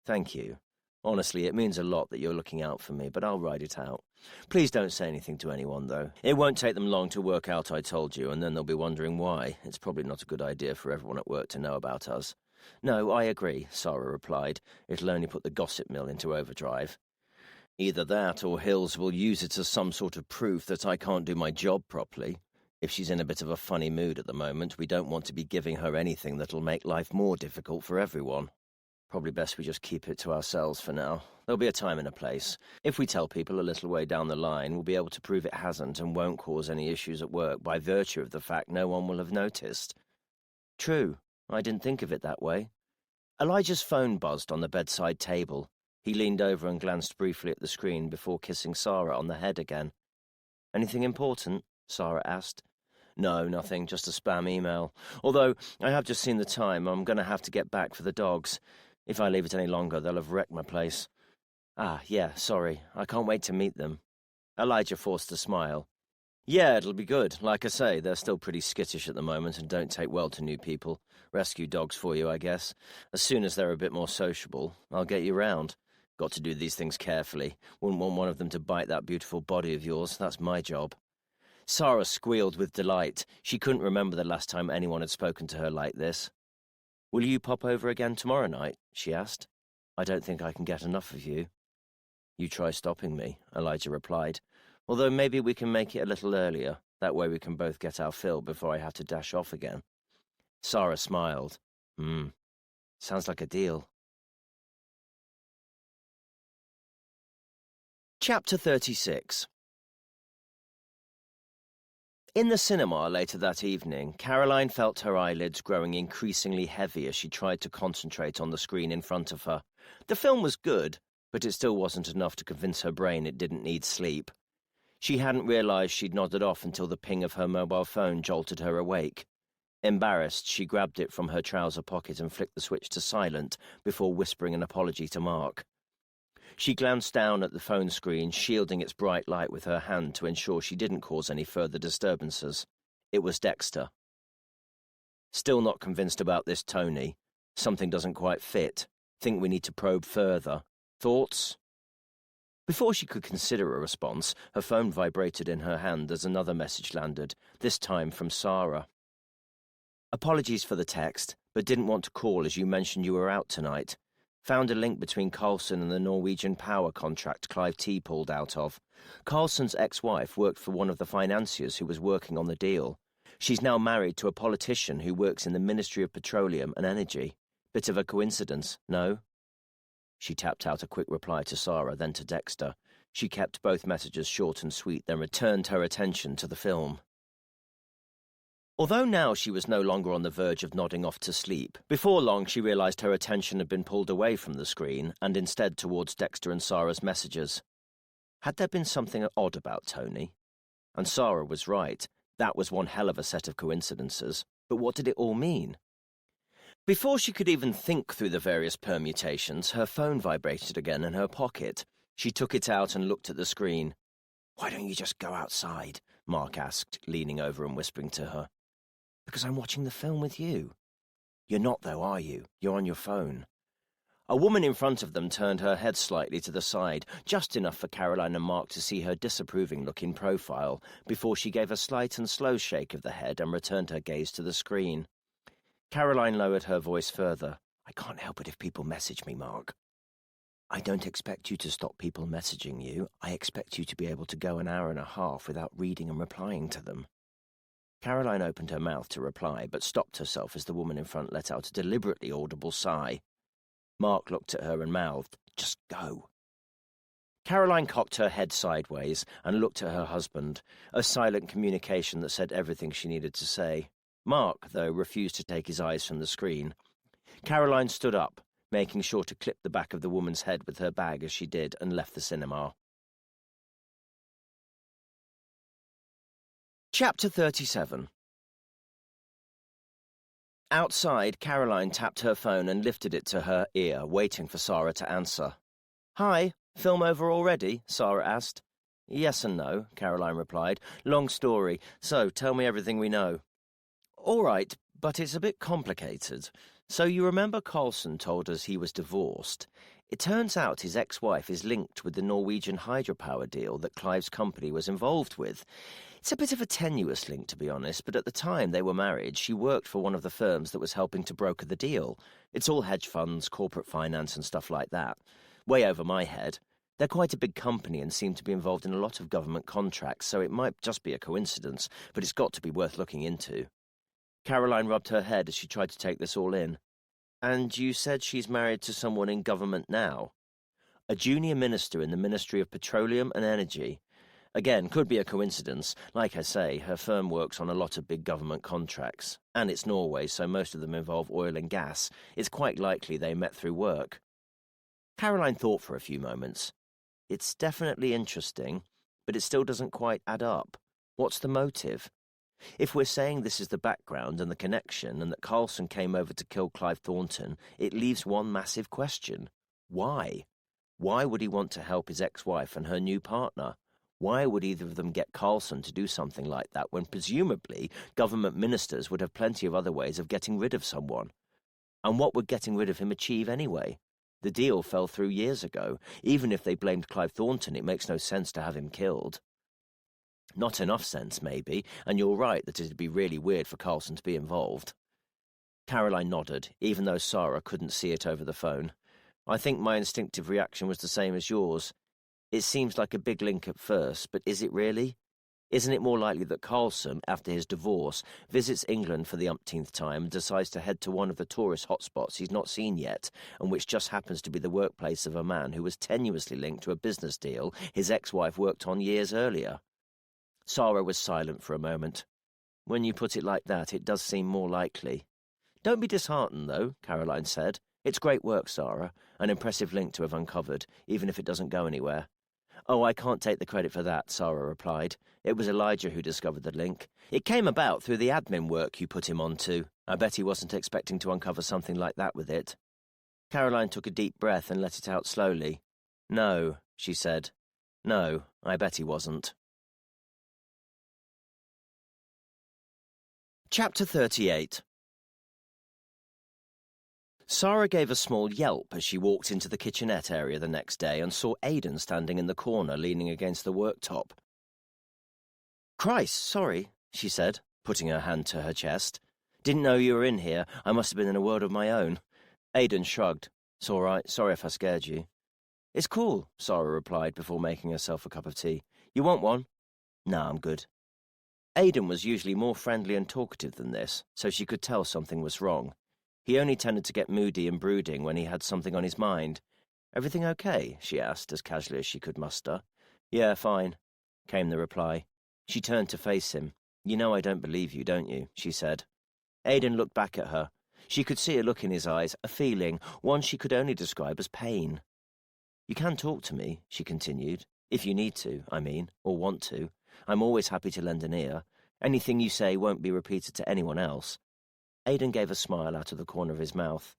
Thank you. Honestly, it means a lot that you're looking out for me, but I'll ride it out. Please don't say anything to anyone, though. It won't take them long to work out I told you, and then they'll be wondering why. It's probably not a good idea for everyone at work to know about us. No, I agree, Sarah replied. It'll only put the gossip mill into overdrive. Either that or Hills will use it as some sort of proof that I can't do my job properly. If she's in a bit of a funny mood at the moment, we don't want to be giving her anything that'll make life more difficult for everyone. Probably best we just keep it to ourselves for now. There'll be a time and a place. If we tell people a little way down the line, we'll be able to prove it hasn't and won't cause any issues at work by virtue of the fact no one will have noticed. True. I didn't think of it that way. Elijah's phone buzzed on the bedside table. He leaned over and glanced briefly at the screen before kissing Sarah on the head again. Anything important? Sarah asked. No, nothing, just a spam email. Although, I have just seen the time. I'm going to have to get back for the dogs. If I leave it any longer, they'll have wrecked my place. Ah, yeah, sorry. I can't wait to meet them. Elijah forced a smile. Yeah, it'll be good. Like I say, they're still pretty skittish at the moment and don't take well to new people. Rescue dogs for you, I guess. As soon as they're a bit more sociable, I'll get you round. Got to do these things carefully. Wouldn't want one of them to bite that beautiful body of yours. That's my job. Sarah squealed with delight. She couldn't remember the last time anyone had spoken to her like this. Will you pop over again tomorrow night? She asked. I don't think I can get enough of you. You try stopping me, Elijah replied. Although maybe we can make it a little earlier. That way we can both get our fill before I have to dash off again. Sarah smiled. Sounds like a deal. Chapter 36. In the cinema later that evening, Caroline felt her eyelids growing increasingly heavy as she tried to concentrate on the screen in front of her. The film was good, but it still wasn't enough to convince her brain it didn't need sleep. She hadn't realized she'd nodded off until the ping of her mobile phone jolted her awake. Embarrassed, she grabbed it from her trouser pocket and flicked the switch to silent before whispering an apology to Mark. She glanced down at the phone screen, shielding its bright light with her hand to ensure she didn't cause any further disturbances. It was Dexter. Still not convinced about this, Tony. Something doesn't quite fit. Think we need to probe further. Thoughts? Before she could consider a response, her phone vibrated in her hand as another message landed, this time from Sarah. Apologies for the text, but didn't want to call as you mentioned you were out tonight. Found a link between Carlson and the Norwegian power contract Clive T pulled out of. Carlson's ex-wife worked for one of the financiers who was working on the deal. She's now married to a politician who works in the Ministry of Petroleum and Energy. Bit of a coincidence, no? She tapped out a quick reply to Sarah, then to Dexter. She kept both messages short and sweet, then returned her attention to the film. Although now she was no longer on the verge of nodding off to sleep, before long she realised her attention had been pulled away from the screen and instead towards Dexter and Sarah's messages. Had there been something odd about Tony? And Sarah was right. That was one hell of a set of coincidences. But what did it all mean? Before she could even think through the various permutations, her phone vibrated again in her pocket. She took it out and looked at the screen. "Why don't you just go outside?" Mark asked, leaning over and whispering to her. "Because I'm watching the film with you." "You're not, though, are you? You're on your phone." A woman in front of them turned her head slightly to the side, just enough for Caroline and Mark to see her disapproving look in profile, before she gave a slight and slow shake of the head and returned her gaze to the screen. Caroline lowered her voice further. "I can't help it if people message me, Mark." "I don't expect you to stop people messaging you. I expect you to be able to go an hour and a half without reading and replying to them." Caroline opened her mouth to reply, but stopped herself as the woman in front let out a deliberately audible sigh. Mark looked at her and mouthed, "Just go." Caroline cocked her head sideways and looked at her husband, a silent communication that said everything she needed to say. Mark, though, refused to take his eyes from the screen. Caroline stood up, making sure to clip the back of the woman's head with her bag as she did, and left the cinema. Chapter 37. Outside, Caroline tapped her phone and lifted it to her ear, waiting for Sarah to answer. "Hi, film over already?" Sarah asked. "Yes and no," Caroline replied. "Long story, so tell me everything we know." "All right, but it's a bit complicated. So you remember Carlson told us he was divorced? It turns out his ex-wife is linked with the Norwegian hydropower deal that Clive's company was involved with. It's a bit of a tenuous link, to be honest, but at the time they were married, she worked for one of the firms that was helping to broker the deal. It's all hedge funds, corporate finance and stuff like that. Way over my head. They're quite a big company and seem to be involved in a lot of government contracts, so it might just be a coincidence, but it's got to be worth looking into." Caroline rubbed her head as she tried to take this all in. "And you said she's married to someone in government now?" "A junior minister in the Ministry of Petroleum and Energy. Again, could be a coincidence. Like I say, her firm works on a lot of big government contracts. And it's Norway, so most of them involve oil and gas. It's quite likely they met through work." Caroline thought for a few moments. "It's definitely interesting, but it still doesn't quite add up. What's the motive? If we're saying this is the background and the connection and that Carlson came over to kill Clive Thornton, it leaves one massive question. Why? Why would he want to help his ex-wife and her new partner? Why would either of them get Carlson to do something like that when presumably government ministers would have plenty of other ways of getting rid of someone? And what would getting rid of him achieve anyway? The deal fell through years ago. Even if they blamed Clive Thornton, it makes no sense to have him killed. Not enough sense, maybe, and you're right that it'd be really weird for Carlson to be involved." Caroline nodded, even though Sarah couldn't see it over the phone. "I think my instinctive reaction was the same as yours. It seems like a big link at first, but is it really? Isn't it more likely that Carlson, after his divorce, visits England for the umpteenth time and decides to head to one of the tourist hotspots he's not seen yet, and which just happens to be the workplace of a man who was tenuously linked to a business deal his ex-wife worked on years earlier?" Sarah was silent for a moment. "When you put it like that, it does seem more likely." "Don't be disheartened, though," Caroline said. "It's great work, Sarah. An impressive link to have uncovered, even if it doesn't go anywhere." "Oh, I can't take the credit for that," Sarah replied. "It was Elijah who discovered the link. It came about through the admin work you put him onto. I bet he wasn't expecting to uncover something like that with it." Caroline took a deep breath and let it out slowly. "No," she said. "No, I bet he wasn't." Chapter 38. Sarah gave a small yelp as she walked into the kitchenette area the next day and saw Aidan standing in the corner leaning against the worktop. "Christ, sorry," she said, putting her hand to her chest. "Didn't know you were in here. I must have been in a world of my own." Aidan shrugged. "It's all right. Sorry if I scared you." "It's cool," Sarah replied before making herself a cup of tea. "You want one?" "No, I'm good." Aidan was usually more friendly and talkative than this, so she could tell something was wrong. He only tended to get moody and brooding when he had something on his mind. "Everything okay?" she asked, as casually as she could muster. "Yeah, fine," came the reply. She turned to face him. You know I don't believe you, don't you? She said. Aidan looked back at her. She could see a look in his eyes, a feeling, one she could only describe as pain. You can talk to me, she continued. If you need to, I mean, or want to. I'm always happy to lend an ear. Anything you say won't be repeated to anyone else. Aidan gave a smile out of the corner of his mouth.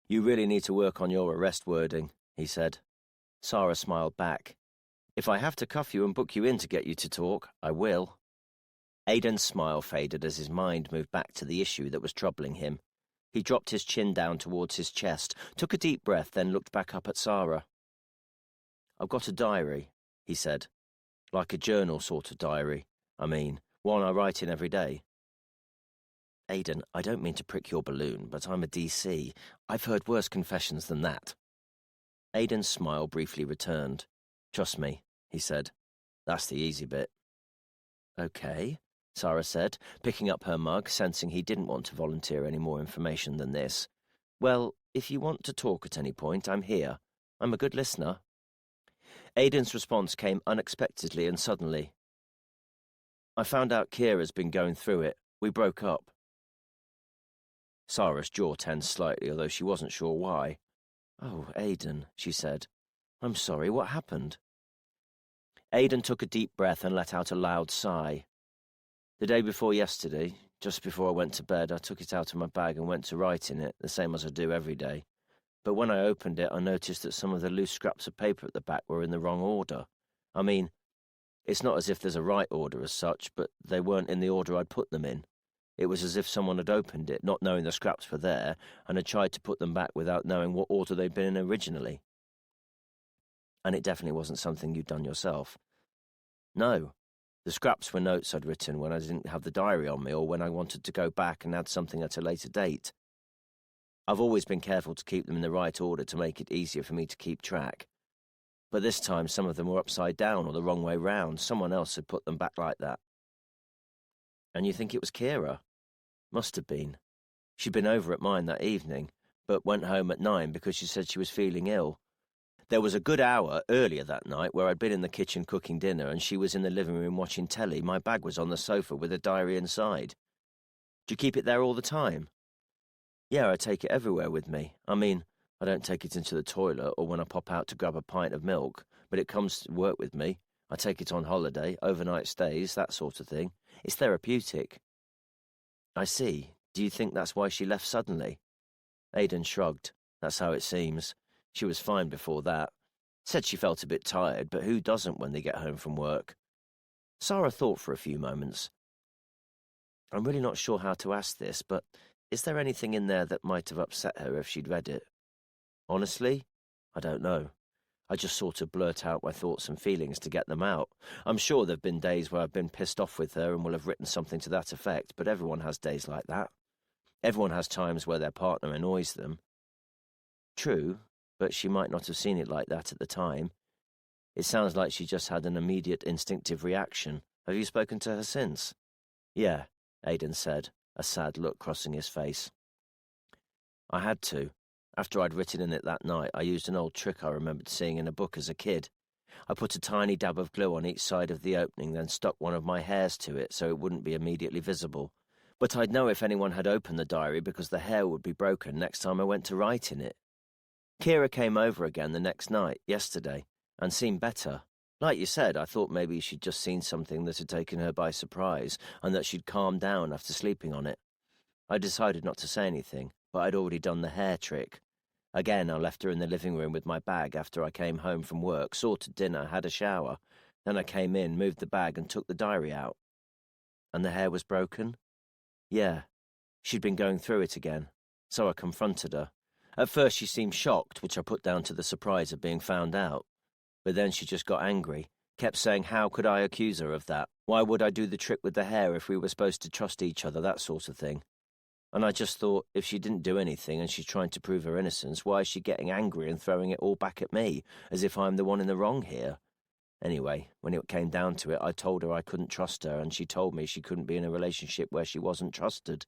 You really need to work on your arrest wording, he said. Sarah smiled back. If I have to cuff you and book you in to get you to talk, I will. Aidan's smile faded as his mind moved back to the issue that was troubling him. He dropped his chin down towards his chest, took a deep breath, then looked back up at Sarah. I've got a diary, he said. Like a journal sort of diary. I mean, one I write in every day. Aidan, I don't mean to prick your balloon, but I'm a DC. I've heard worse confessions than that. Aidan's smile briefly returned. Trust me, he said. That's the easy bit. Okay, Sarah said, picking up her mug, sensing he didn't want to volunteer any more information than this. Well, if you want to talk at any point, I'm here. I'm a good listener. Aidan's response came unexpectedly and suddenly. I found out Kira's been going through it. We broke up. Sarah's jaw tensed slightly, although she wasn't sure why. Oh, Aidan, she said. I'm sorry, what happened? Aidan took a deep breath and let out a loud sigh. The day before yesterday, just before I went to bed, I took it out of my bag and went to write in it, the same as I do every day. But when I opened it, I noticed that some of the loose scraps of paper at the back were in the wrong order. I mean, it's not as if there's a right order as such, but they weren't in the order I'd put them in. It was as if someone had opened it, not knowing the scraps were there, and had tried to put them back without knowing what order they'd been in originally. And it definitely wasn't something you'd done yourself. No. The scraps were notes I'd written when I didn't have the diary on me or when I wanted to go back and add something at a later date. I've always been careful to keep them in the right order to make it easier for me to keep track. But this time some of them were upside down or the wrong way round. Someone else had put them back like that. And you think it was Kira? Must have been. She'd been over at mine that evening, but went home at 9 because she said she was feeling ill. There was a good hour earlier that night where I'd been in the kitchen cooking dinner and she was in the living room watching telly. My bag was on the sofa with a diary inside. Do you keep it there all the time? Yeah, I take it everywhere with me. I mean, I don't take it into the toilet or when I pop out to grab a pint of milk, but it comes to work with me. I take it on holiday, overnight stays, that sort of thing. It's therapeutic. I see. Do you think that's why she left suddenly? Aidan shrugged. That's how it seems. She was fine before that. Said she felt a bit tired, but who doesn't when they get home from work? Sarah thought for a few moments. I'm really not sure how to ask this, but is there anything in there that might have upset her if she'd read it? Honestly, I don't know. I just sort of blurt out my thoughts and feelings to get them out. I'm sure there've been days where I've been pissed off with her and will have written something to that effect, but everyone has days like that. Everyone has times where their partner annoys them. True, but she might not have seen it like that at the time. It sounds like she just had an immediate instinctive reaction. Have you spoken to her since? Yeah, Aidan said, a sad look crossing his face. I had to. After I'd written in it that night, I used an old trick I remembered seeing in a book as a kid. I put a tiny dab of glue on each side of the opening, then stuck one of my hairs to it so it wouldn't be immediately visible. But I'd know if anyone had opened the diary because the hair would be broken next time I went to write in it. Kira came over again the next night, yesterday, and seemed better. Like you said, I thought maybe she'd just seen something that had taken her by surprise and that she'd calmed down after sleeping on it. I decided not to say anything, but I'd already done the hair trick. Again, I left her in the living room with my bag after I came home from work, sorted dinner, had a shower. Then I came in, moved the bag and took the diary out. And the hair was broken? Yeah. She'd been going through it again. So I confronted her. At first she seemed shocked, which I put down to the surprise of being found out. But then she just got angry, kept saying how could I accuse her of that? Why would I do the trick with the hair if we were supposed to trust each other, that sort of thing. And I just thought, if she didn't do anything and she's trying to prove her innocence, why is she getting angry and throwing it all back at me, as if I'm the one in the wrong here? Anyway, when it came down to it, I told her I couldn't trust her, and she told me she couldn't be in a relationship where she wasn't trusted.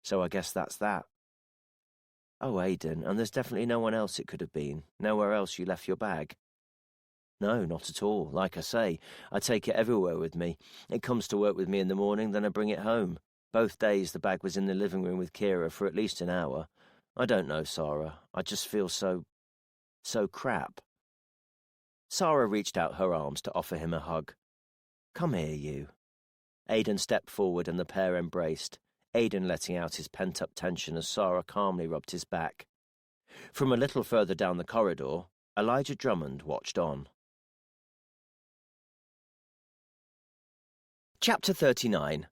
So I guess that's that. Oh, Aidan, and there's definitely no one else it could have been. Nowhere else you left your bag. No, not at all. Like I say, I take it everywhere with me. It comes to work with me in the morning, then I bring it home. Both days the bag was in the living room with Kira for at least an hour. I don't know, Sarah. I just feel so crap. Sarah reached out her arms to offer him a hug. Come here, you. Aidan stepped forward and the pair embraced, Aidan letting out his pent-up tension as Sarah calmly rubbed his back. From a little further down the corridor, Elijah Drummond watched on. Chapter 39.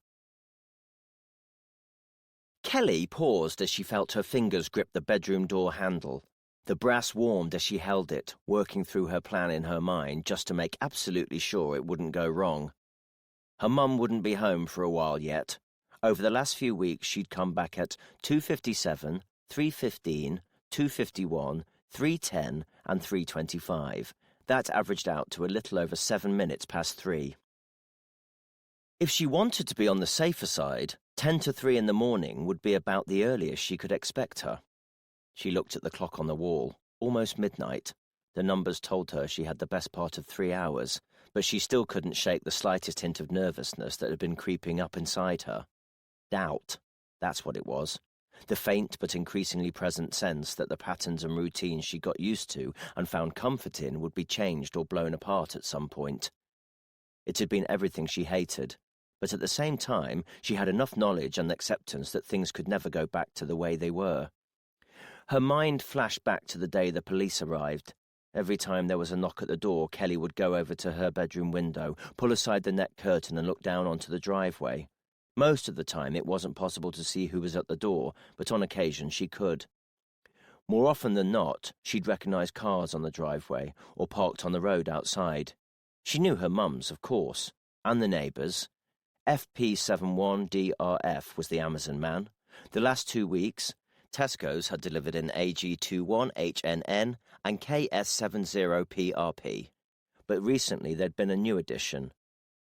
Kelly paused as she felt her fingers grip the bedroom door handle. The brass warmed as she held it, working through her plan in her mind just to make absolutely sure it wouldn't go wrong. Her mum wouldn't be home for a while yet. Over the last few weeks she'd come back at 2:57, 3:15, 2:51, 3:10 and 3:25. That averaged out to a little over 7 minutes past 3. If she wanted to be on the safer side, 10 to 3 in the morning would be about the earliest she could expect her. She looked at the clock on the wall. Almost midnight. The numbers told her she had the best part of 3 hours, but she still couldn't shake the slightest hint of nervousness that had been creeping up inside her. Doubt. That's what it was. The faint but increasingly present sense that the patterns and routines she got used to and found comfort in would be changed or blown apart at some point. It had been everything she hated, but at the same time she had enough knowledge and acceptance that things could never go back to the way they were. Her mind flashed back to the day the police arrived. Every time there was a knock at the door, Kelly would go over to her bedroom window, pull aside the net curtain and look down onto the driveway. Most of the time it wasn't possible to see who was at the door, but on occasion she could. More often than not, she'd recognise cars on the driveway or parked on the road outside. She knew her mum's, of course, and the neighbours. FP71DRF was the Amazon man. The last 2 weeks, Tesco's had delivered in AG21HNN and KS70PRP. But recently there'd been a new addition.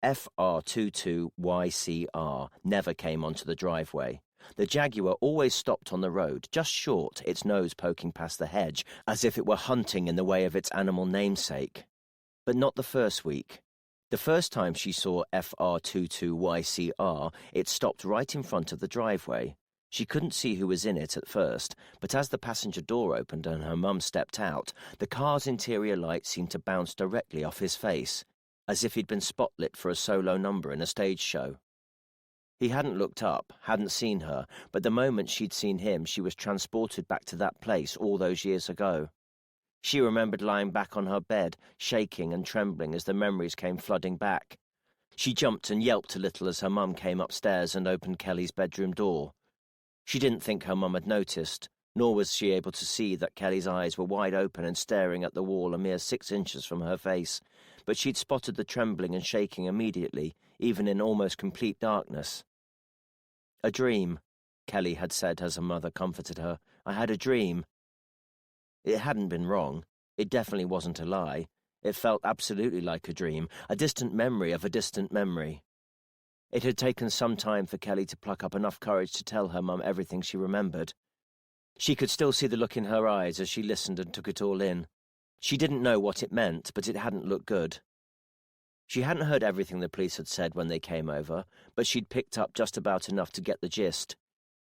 FR22YCR never came onto the driveway. The Jaguar always stopped on the road, just short, its nose poking past the hedge, as if it were hunting in the way of its animal namesake. But not the first week. The first time she saw FR22YCR, it stopped right in front of the driveway. She couldn't see who was in it at first, but as the passenger door opened and her mum stepped out, the car's interior light seemed to bounce directly off his face, as if he'd been spotlit for a solo number in a stage show. He hadn't looked up, hadn't seen her, but the moment she'd seen him, she was transported back to that place all those years ago. She remembered lying back on her bed, shaking and trembling as the memories came flooding back. She jumped and yelped a little as her mum came upstairs and opened Kelly's bedroom door. She didn't think her mum had noticed, nor was she able to see that Kelly's eyes were wide open and staring at the wall a mere 6 inches from her face, but she'd spotted the trembling and shaking immediately, even in almost complete darkness. "A dream," Kelly had said as her mother comforted her. "I had a dream." It hadn't been wrong. It definitely wasn't a lie. It felt absolutely like a dream, a distant memory of a distant memory. It had taken some time for Kelly to pluck up enough courage to tell her mum everything she remembered. She could still see the look in her eyes as she listened and took it all in. She didn't know what it meant, but it hadn't looked good. She hadn't heard everything the police had said when they came over, but she'd picked up just about enough to get the gist.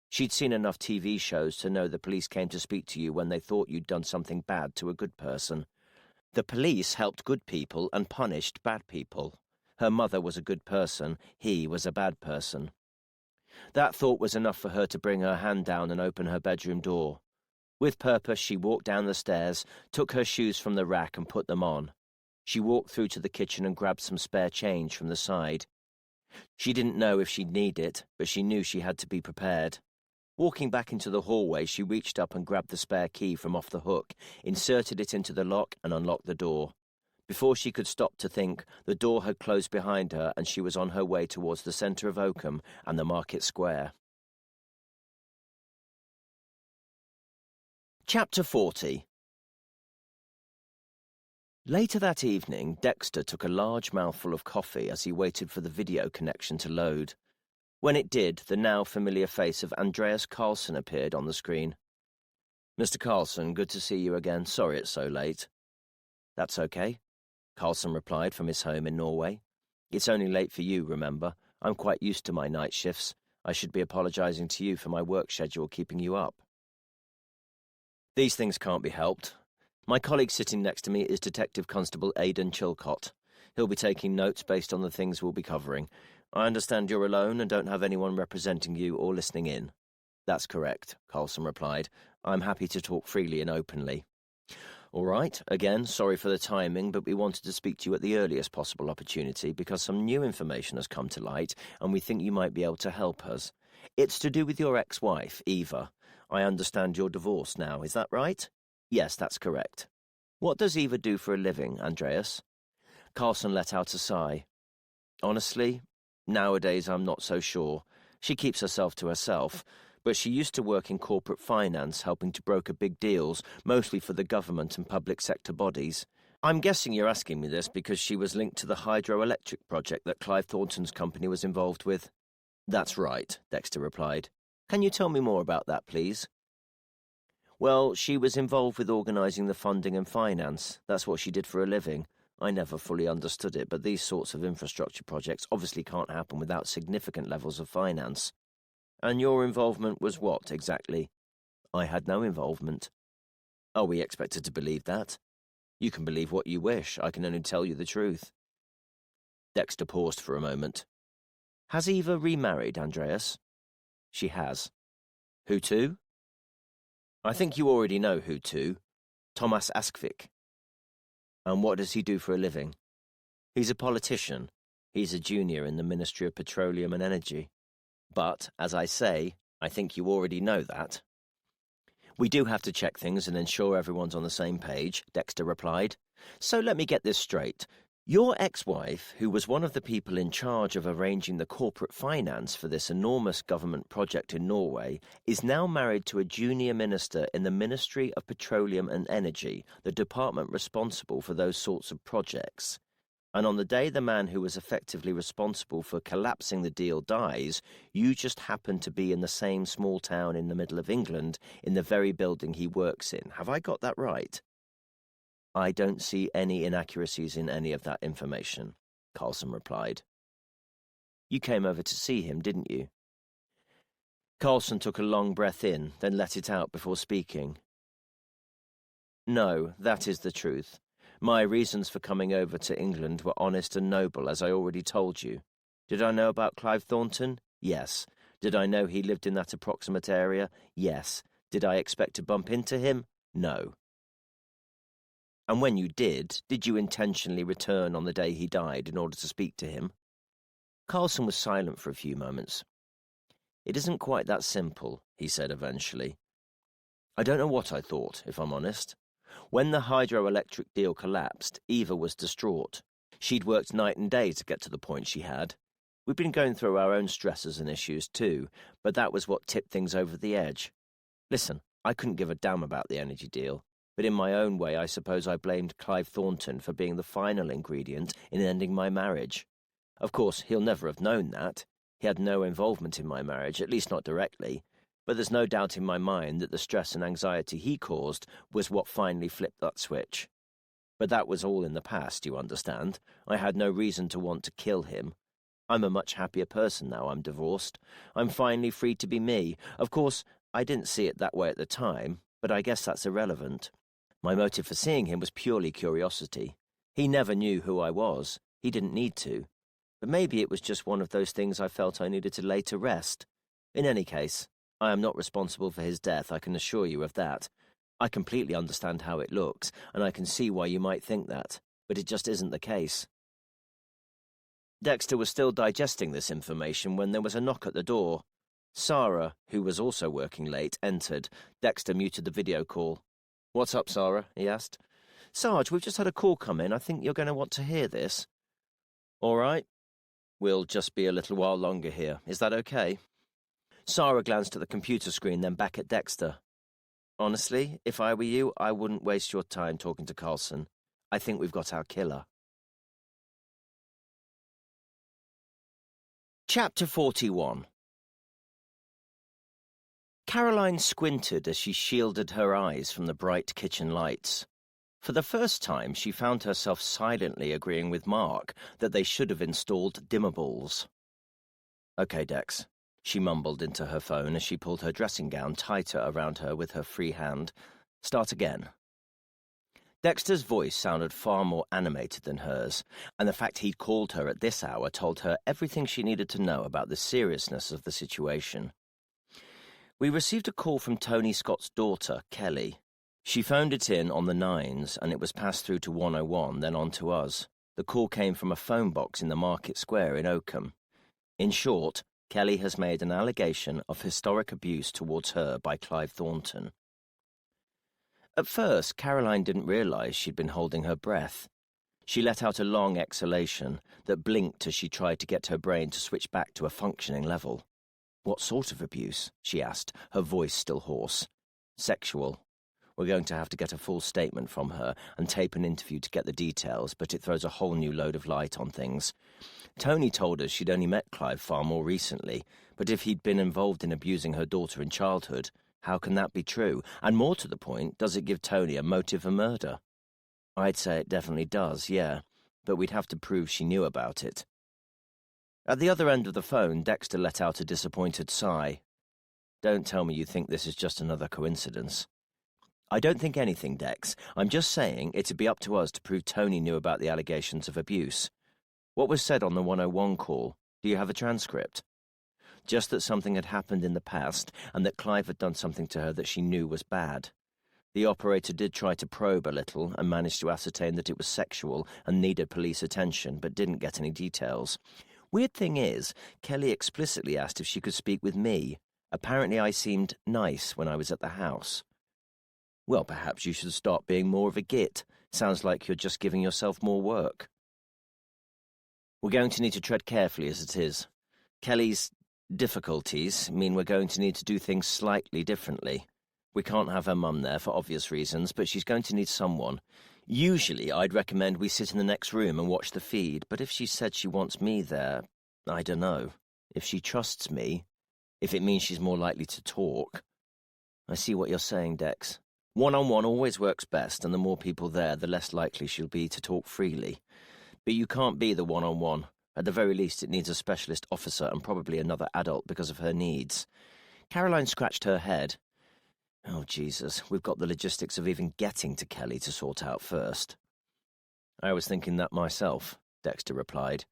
She'd seen enough TV shows to know the police came to speak to you when they thought you'd done something bad to a good person. The police helped good people and punished bad people. Her mother was a good person, he was a bad person. That thought was enough for her to bring her hand down and open her bedroom door. With purpose, she walked down the stairs, took her shoes from the rack and put them on. She walked through to the kitchen and grabbed some spare change from the side. She didn't know if she'd need it, but she knew she had to be prepared. Walking back into the hallway, she reached up and grabbed the spare key from off the hook, inserted it into the lock and unlocked the door. Before she could stop to think, the door had closed behind her and she was on her way towards the centre of Oakham and the market square. Chapter 40. Later that evening, Dexter took a large mouthful of coffee as he waited for the video connection to load. When it did, the now familiar face of Andreas Carlson appeared on the screen. "Mr. Carlson, good to see you again. Sorry it's so late." "That's okay." Carlson replied from his home in Norway. It's only late for you, remember? I'm quite used to my night shifts. I should be apologizing to you for my work schedule keeping you up. These things can't be helped. My colleague sitting next to me is Detective Constable Aidan Chilcott. He'll be taking notes based on the things we'll be covering. I understand you're alone and don't have anyone representing you or listening in. That's correct, Carlson replied. I'm happy to talk freely and openly. All right, again, sorry for the timing, but we wanted to speak to you at the earliest possible opportunity because some new information has come to light and we think you might be able to help us. It's to do with your ex-wife, Eva. I understand you're divorced now, is that right? Yes, that's correct. What does Eva do for a living, Andreas? Carlson let out a sigh. Honestly, nowadays I'm not so sure. She keeps herself to herself, but she used to work in corporate finance, helping to broker big deals, mostly for the government and public sector bodies. I'm guessing you're asking me this because she was linked to the hydroelectric project that Clive Thornton's company was involved with. That's right, Dexter replied. Can you tell me more about that, please? Well, she was involved with organising the funding and finance. That's what she did for a living. I never fully understood it, but these sorts of infrastructure projects obviously can't happen without significant levels of finance. And your involvement was what, exactly? I had no involvement. Are we expected to believe that? You can believe what you wish. I can only tell you the truth. Dexter paused for a moment. Has Eva remarried, Andreas? She has. Who to? I think you already know who to. Thomas Askvik. And what does he do for a living? He's a politician. He's a junior in the Ministry of Petroleum and Energy. But, as I say, I think you already know that. We do have to check things and ensure everyone's on the same page, Dexter replied. So let me get this straight. Your ex-wife, who was one of the people in charge of arranging the corporate finance for this enormous government project in Norway, is now married to a junior minister in the Ministry of Petroleum and Energy, the department responsible for those sorts of projects. And on the day the man who was effectively responsible for collapsing the deal dies, you just happen to be in the same small town in the middle of England, in the very building he works in. Have I got that right? I don't see any inaccuracies in any of that information, Carlson replied. You came over to see him, didn't you? Carlson took a long breath in, then let it out before speaking. No, that is the truth. My reasons for coming over to England were honest and noble, as I already told you. Did I know about Clive Thornton? Yes. Did I know he lived in that approximate area? Yes. Did I expect to bump into him? No. And when you did you intentionally return on the day he died in order to speak to him? Carlson was silent for a few moments. It isn't quite that simple, he said eventually. I don't know what I thought, if I'm honest. When the hydroelectric deal collapsed, Eva was distraught. She'd worked night and day to get to the point she had. We'd been going through our own stresses and issues too, but that was what tipped things over the edge. Listen, I couldn't give a damn about the energy deal, but in my own way I suppose I blamed Clive Thornton for being the final ingredient in ending my marriage. Of course, he'll never have known that. He had no involvement in my marriage, at least not directly. But there's no doubt in my mind that the stress and anxiety he caused was what finally flipped that switch. But that was all in the past, you understand. I had no reason to want to kill him. I'm a much happier person now I'm divorced. I'm finally free to be me. Of course, I didn't see it that way at the time, but I guess that's irrelevant. My motive for seeing him was purely curiosity. He never knew who I was. He didn't need to. But maybe it was just one of those things I felt I needed to lay to rest. In any case, I am not responsible for his death, I can assure you of that. I completely understand how it looks, and I can see why you might think that, but it just isn't the case. Dexter was still digesting this information when there was a knock at the door. Sarah, who was also working late, entered. Dexter muted the video call. "What's up, Sarah?" he asked. "Sarge, we've just had a call come in. I think you're going to want to hear this." "All right. We'll just be a little while longer here. Is that okay?" Sarah glanced at the computer screen, then back at Dexter. "Honestly, if I were you, I wouldn't waste your time talking to Carlson. I think we've got our killer." Chapter 41. Caroline squinted as she shielded her eyes from the bright kitchen lights. For the first time, she found herself silently agreeing with Mark that they should have installed dimmables. "Okay, Dex," she mumbled into her phone as she pulled her dressing gown tighter around her with her free hand. "Start again." Dexter's voice sounded far more animated than hers, and the fact he'd called her at this hour told her everything she needed to know about the seriousness of the situation. "We received a call from Tony Scott's daughter, Kelly. She phoned it in on the 9s, and it was passed through to 101, then on to us. The call came from a phone box in the Market Square in Oakham. In short, Kelly has made an allegation of historic abuse towards her by Clive Thornton." At first, Caroline didn't realize she'd been holding her breath. She let out a long exhalation that blinked as she tried to get her brain to switch back to a functioning level. "What sort of abuse?" she asked, her voice still hoarse. "Sexual. We're going to have to get a full statement from her and tape an interview to get the details, but it throws a whole new load of light on things. Tony told us she'd only met Clive far more recently, but if he'd been involved in abusing her daughter in childhood, how can that be true? And more to the point, does it give Tony a motive for murder?" "I'd say it definitely does, yeah, but we'd have to prove she knew about it." At the other end of the phone, Dexter let out a disappointed sigh. "Don't tell me you think this is just another coincidence." "I don't think anything, Dex. I'm just saying it'd be up to us to prove Tony knew about the allegations of abuse. What was said on the 101 call? Do you have a transcript?" "Just that something had happened in the past and that Clive had done something to her that she knew was bad. The operator did try to probe a little and managed to ascertain that it was sexual and needed police attention, but didn't get any details. Weird thing is, Kelly explicitly asked if she could speak with me. Apparently I seemed nice when I was at the house." "Well, perhaps you should start being more of a git. Sounds like you're just giving yourself more work." "We're going to need to tread carefully as it is. Kelly's difficulties mean we're going to need to do things slightly differently. We can't have her mum there for obvious reasons, but she's going to need someone. Usually I'd recommend we sit in the next room and watch the feed, but if she said she wants me there, I don't know. If she trusts me, if it means she's more likely to talk." "I see what you're saying, Dex. One-on-one always works best, and the more people there, the less likely she'll be to talk freely. But you can't be the one-on-one. At the very least, it needs a specialist officer and probably another adult because of her needs." Caroline scratched her head. "Oh, Jesus, we've got the logistics of even getting to Kelly to sort out first." "I was thinking that myself," Dexter replied.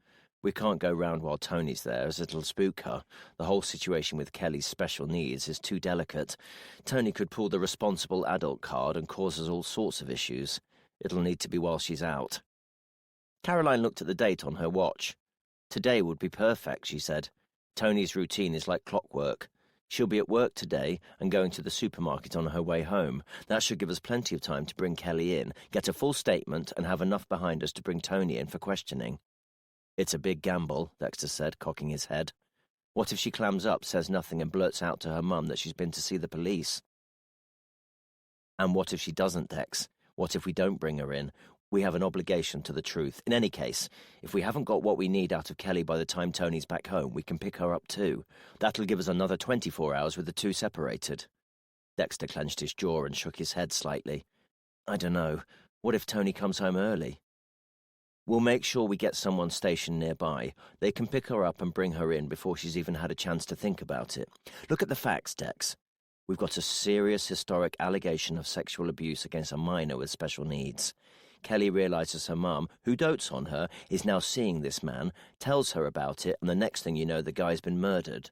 "We can't go round while Tony's there, as it'll spook her. The whole situation with Kelly's special needs is too delicate. Tony could pull the responsible adult card and cause us all sorts of issues. It'll need to be while she's out." Caroline looked at the date on her watch. "Today would be perfect," she said. "Tony's routine is like clockwork. She'll be at work today and going to the supermarket on her way home. That should give us plenty of time to bring Kelly in, get a full statement, and have enough behind us to bring Tony in for questioning." "It's a big gamble," Dexter said, cocking his head. "What if she clams up, says nothing, and blurts out to her mum that she's been to see the police?" "And what if she doesn't, Dex? What if we don't bring her in? We have an obligation to the truth. In any case, if we haven't got what we need out of Kelly by the time Tony's back home, we can pick her up too. That'll give us another 24 hours with the two separated." Dexter clenched his jaw and shook his head slightly. "I don't know. What if Tony comes home early?" "We'll make sure we get someone stationed nearby. They can pick her up and bring her in before she's even had a chance to think about it. Look at the facts, Dex. We've got a serious historic allegation of sexual abuse against a minor with special needs. Kelly realizes her mum, who dotes on her, is now seeing this man, tells her about it, and the next thing you know, the guy's been murdered."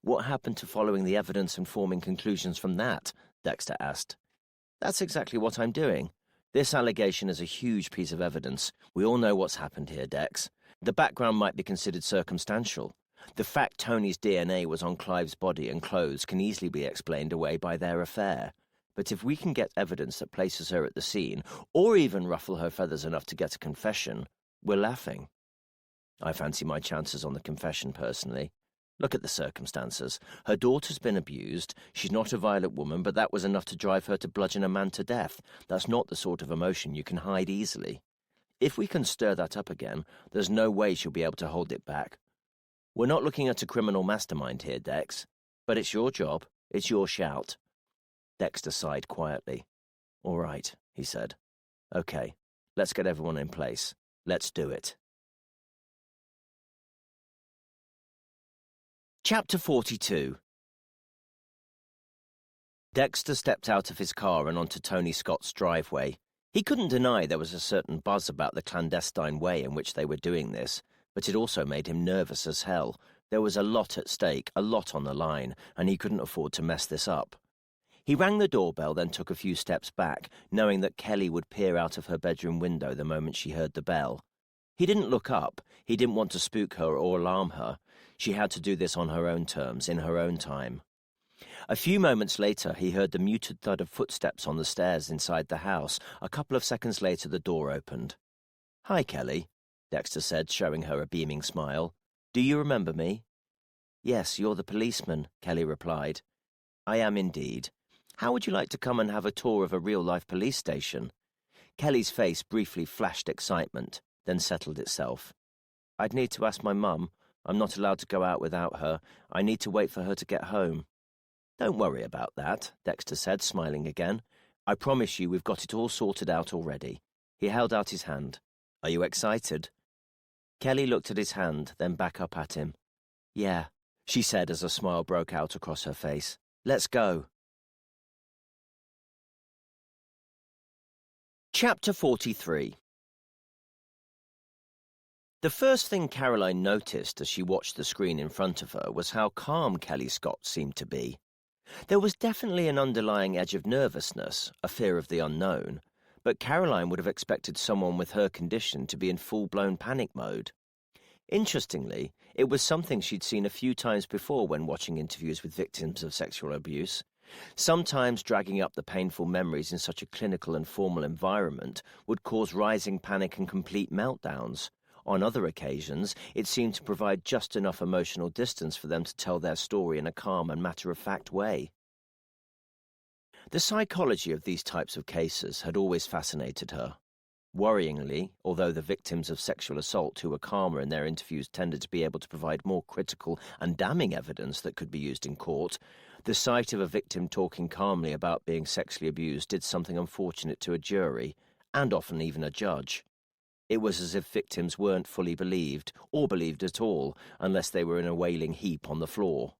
"What happened to following the evidence and forming conclusions from that?" Dexter asked. "That's exactly what I'm doing. This allegation is a huge piece of evidence. We all know what's happened here, Dex. The background might be considered circumstantial. The fact Tony's DNA was on Clive's body and clothes can easily be explained away by their affair. But if we can get evidence that places her at the scene, or even ruffle her feathers enough to get a confession, we're laughing. I fancy my chances on the confession, personally. Look at the circumstances. Her daughter's been abused. She's not a violent woman, but that was enough to drive her to bludgeon a man to death. That's not the sort of emotion you can hide easily. If we can stir that up again, there's no way she'll be able to hold it back. We're not looking at a criminal mastermind here, Dex. But it's your job. It's your shout." Dexter sighed quietly. "All right." he said. "Okay, let's get everyone in place. Let's do it." Chapter 42. Dexter stepped out of his car and onto Tony Scott's driveway. He couldn't deny there was a certain buzz about the clandestine way in which they were doing this, but it also made him nervous as hell. There was a lot at stake, a lot on the line, and he couldn't afford to mess this up. He rang the doorbell, then took a few steps back, knowing that Kelly would peer out of her bedroom window the moment she heard the bell. He didn't look up. He didn't want to spook her or alarm her. She had to do this on her own terms, in her own time. A few moments later, he heard the muted thud of footsteps on the stairs inside the house. A couple of seconds later, the door opened. "Hi, Kelly," Dexter said, showing her a beaming smile. "Do you remember me?" "Yes, you're the policeman," Kelly replied. "I am indeed. How would you like to come and have a tour of a real-life police station?" Kelly's face briefly flashed excitement, then settled itself. "I'd need to ask my mum. I'm not allowed to go out without her. I need to wait for her to get home." "Don't worry about that," Dexter said, smiling again. "I promise you we've got it all sorted out already." He held out his hand. "Are you excited?" Kelly looked at his hand, then back up at him. "Yeah," she said as a smile broke out across her face. "Let's go." Chapter 43. The first thing Caroline noticed as she watched the screen in front of her was how calm Kelly Scott seemed to be. There was definitely an underlying edge of nervousness, a fear of the unknown, but Caroline would have expected someone with her condition to be in full-blown panic mode. Interestingly, it was something she'd seen a few times before when watching interviews with victims of sexual abuse. Sometimes dragging up the painful memories in such a clinical and formal environment would cause rising panic and complete meltdowns. On other occasions, it seemed to provide just enough emotional distance for them to tell their story in a calm and matter-of-fact way. The psychology of these types of cases had always fascinated her. Worryingly, although the victims of sexual assault who were calmer in their interviews tended to be able to provide more critical and damning evidence that could be used in court, the sight of a victim talking calmly about being sexually abused did something unfortunate to a jury, and often even a judge. It was as if victims weren't fully believed, or believed at all, unless they were in a wailing heap on the floor.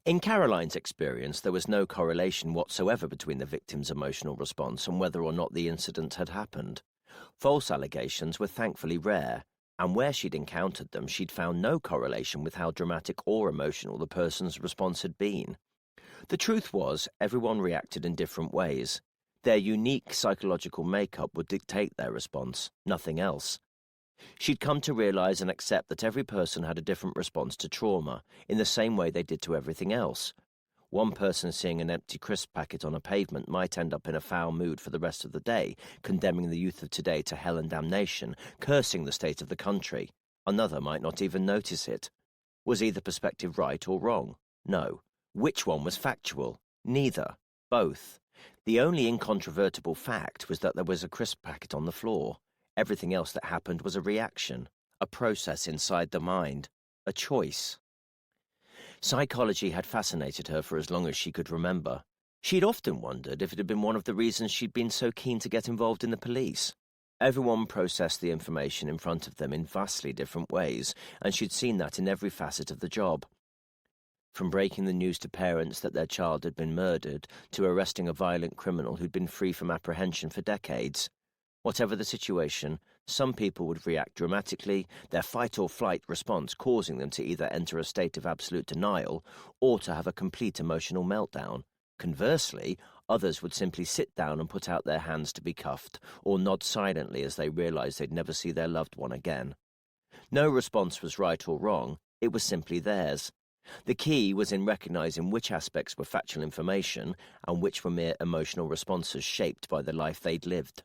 In Caroline's experience, there was no correlation whatsoever between the victim's emotional response and whether or not the incident had happened. False allegations were thankfully rare, and where she'd encountered them, she'd found no correlation with how dramatic or emotional the person's response had been. The truth was, everyone reacted in different ways. Their unique psychological makeup would dictate their response, nothing else. She'd come to realize and accept that every person had a different response to trauma, in the same way they did to everything else. One person seeing an empty crisp packet on a pavement might end up in a foul mood for the rest of the day, condemning the youth of today to hell and damnation, cursing the state of the country. Another might not even notice it. Was either perspective right or wrong? No. Which one was factual? Neither. Both. The only incontrovertible fact was that there was a crisp packet on the floor. Everything else that happened was a reaction, a process inside the mind, a choice. Psychology had fascinated her for as long as she could remember. She'd often wondered if it had been one of the reasons she'd been so keen to get involved in the police. Everyone processed the information in front of them in vastly different ways, and she'd seen that in every facet of the job. From breaking the news to parents that their child had been murdered, to arresting a violent criminal who'd been free from apprehension for decades. Whatever the situation, some people would react dramatically, their fight-or-flight response causing them to either enter a state of absolute denial or to have a complete emotional meltdown. Conversely, others would simply sit down and put out their hands to be cuffed, or nod silently as they realized they'd never see their loved one again. No response was right or wrong, it was simply theirs. The key was in recognizing which aspects were factual information and which were mere emotional responses shaped by the life they'd lived.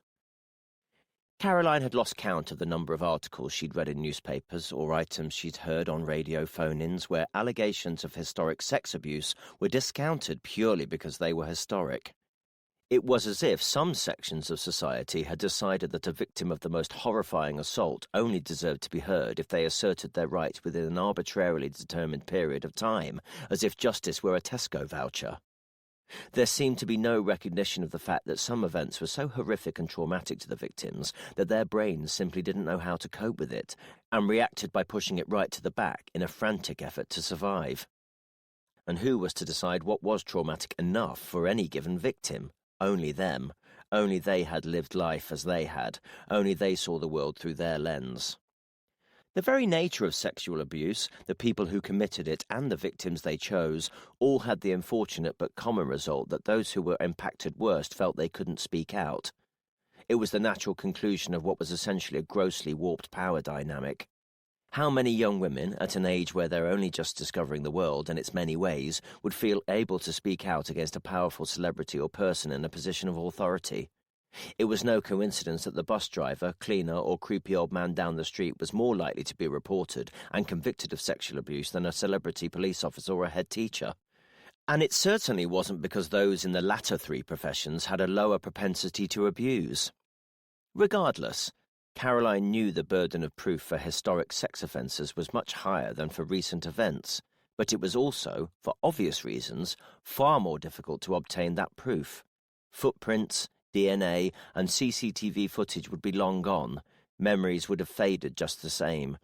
Caroline had lost count of the number of articles she'd read in newspapers or items she'd heard on radio phone-ins where allegations of historic sex abuse were discounted purely because they were historic. It was as if some sections of society had decided that a victim of the most horrifying assault only deserved to be heard if they asserted their rights within an arbitrarily determined period of time, as if justice were a Tesco voucher. There seemed to be no recognition of the fact that some events were so horrific and traumatic to the victims that their brains simply didn't know how to cope with it and reacted by pushing it right to the back in a frantic effort to survive. And who was to decide what was traumatic enough for any given victim? Only them. Only they had lived life as they had. Only they saw the world through their lens. The very nature of sexual abuse, the people who committed it and the victims they chose, all had the unfortunate but common result that those who were impacted worst felt they couldn't speak out. It was the natural conclusion of what was essentially a grossly warped power dynamic. How many young women, at an age where they're only just discovering the world and its many ways, would feel able to speak out against a powerful celebrity or person in a position of authority? It was no coincidence that the bus driver, cleaner, or creepy old man down the street was more likely to be reported and convicted of sexual abuse than a celebrity police officer or a head teacher. And it certainly wasn't because those in the latter three professions had a lower propensity to abuse. Regardless, Caroline knew the burden of proof for historic sex offences was much higher than for recent events, but it was also, for obvious reasons, far more difficult to obtain that proof. Footprints, DNA, and CCTV footage would be long gone. Memories would have faded just the same.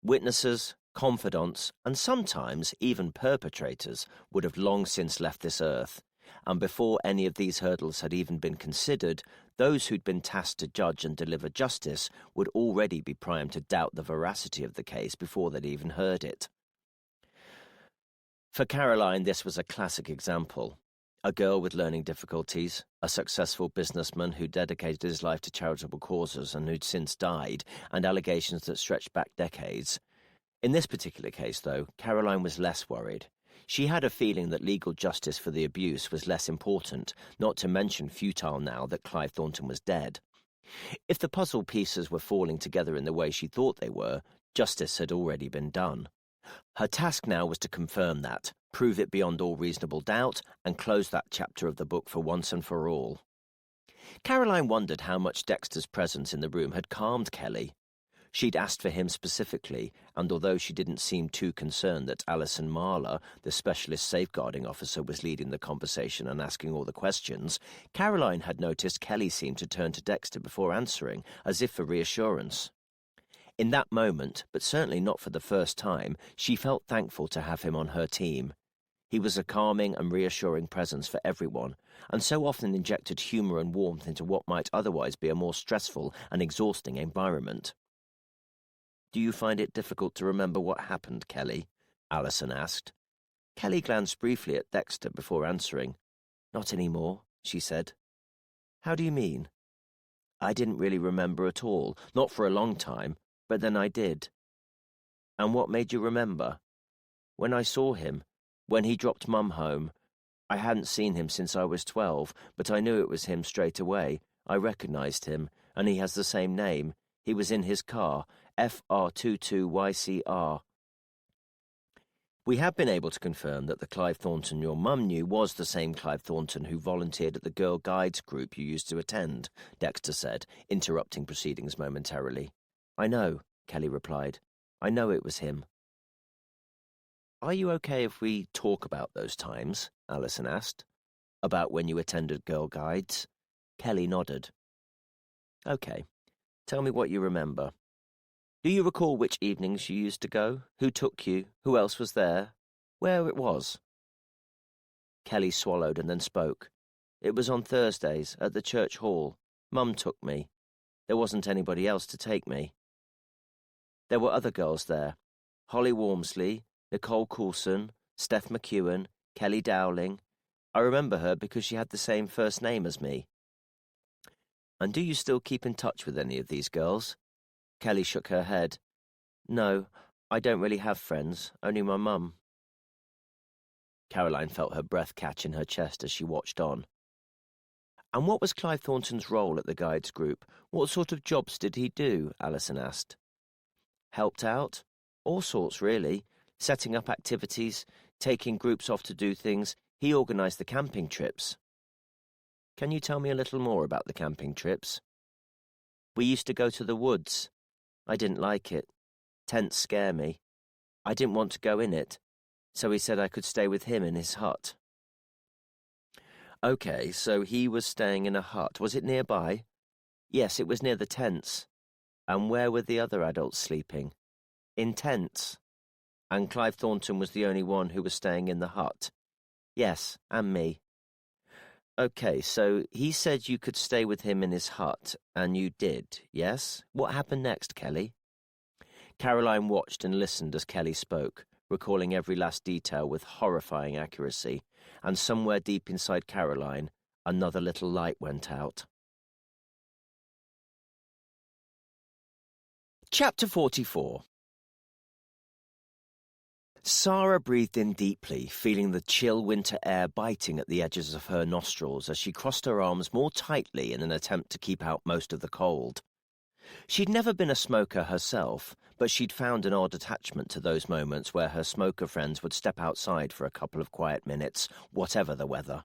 Witnesses, confidants, and sometimes even perpetrators would have long since left this earth. And before any of these hurdles had even been considered, those who'd been tasked to judge and deliver justice would already be primed to doubt the veracity of the case before they'd even heard it. For Caroline, this was a classic example. A girl with learning difficulties, a successful businessman who dedicated his life to charitable causes and who'd since died, and allegations that stretched back decades. In this particular case, though, Caroline was less worried. She had a feeling that legal justice for the abuse was less important, not to mention futile now that Clive Thornton was dead. If the puzzle pieces were falling together in the way she thought they were, justice had already been done. Her task now was to confirm that, prove it beyond all reasonable doubt, and close that chapter of the book for once and for all. Caroline wondered how much Dexter's presence in the room had calmed Kelly. She'd asked for him specifically, and although she didn't seem too concerned that Alison Marler, the specialist safeguarding officer, was leading the conversation and asking all the questions, Caroline had noticed Kelly seemed to turn to Dexter before answering, as if for reassurance. In that moment, but certainly not for the first time, she felt thankful to have him on her team. He was a calming and reassuring presence for everyone, and so often injected humour and warmth into what might otherwise be a more stressful and exhausting environment. "Do you find it difficult to remember what happened, Kelly?" Alison asked. Kelly glanced briefly at Dexter before answering. "Not anymore," she said. "How do you mean?" "I didn't really remember at all, not for a long time, but then I did." "And what made you remember?" "When I saw him, when he dropped Mum home. I hadn't seen him since I was 12, but I knew it was him straight away. I recognized him, and he has the same name. He was in his car, FR22YCR. We have been able to confirm that the Clive Thornton your mum knew was the same Clive Thornton who volunteered at the Girl Guides group you used to attend," Dexter said, interrupting proceedings momentarily. "I know," Kelly replied. "I know it was him." "Are you okay if we talk about those times?" Alison asked. "About when you attended Girl Guides?" Kelly nodded. "Okay. Tell me what you remember. Do you recall which evenings you used to go? Who took you? Who else was there? Where it was?" Kelly swallowed and then spoke. "It was on Thursdays, at the church hall. Mum took me. There wasn't anybody else to take me. There were other girls there. Holly Walmsley, Nicole Coulson, Steph McEwen, Kelly Dowling. I remember her because she had the same first name as me." "And do you still keep in touch with any of these girls?" Kelly shook her head. "No, I don't really have friends, only my mum." Caroline felt her breath catch in her chest as she watched on. "And what was Clive Thornton's role at the Guides group? What sort of jobs did he do?" Alison asked. "Helped out? All sorts, really. Setting up activities, taking groups off to do things. He organised the camping trips." "Can you tell me a little more about the camping trips?" "We used to go to the woods. I didn't like it. Tents scare me. I didn't want to go in it, so he said I could stay with him in his hut." Okay, so he was staying in a hut. Was it nearby? Yes, it was near the tents. And where were the other adults sleeping? In tents. And Clive Thornton was the only one who was staying in the hut? Yes, and me. Okay, so he said you could stay with him in his hut, and you did, yes? What happened next, Kelly? Caroline watched and listened as Kelly spoke, recalling every last detail with horrifying accuracy, and somewhere deep inside Caroline, another little light went out. Chapter 44. Sarah breathed in deeply, feeling the chill winter air biting at the edges of her nostrils as she crossed her arms more tightly in an attempt to keep out most of the cold. She'd never been a smoker herself, but she'd found an odd attachment to those moments where her smoker friends would step outside for a couple of quiet minutes, whatever the weather.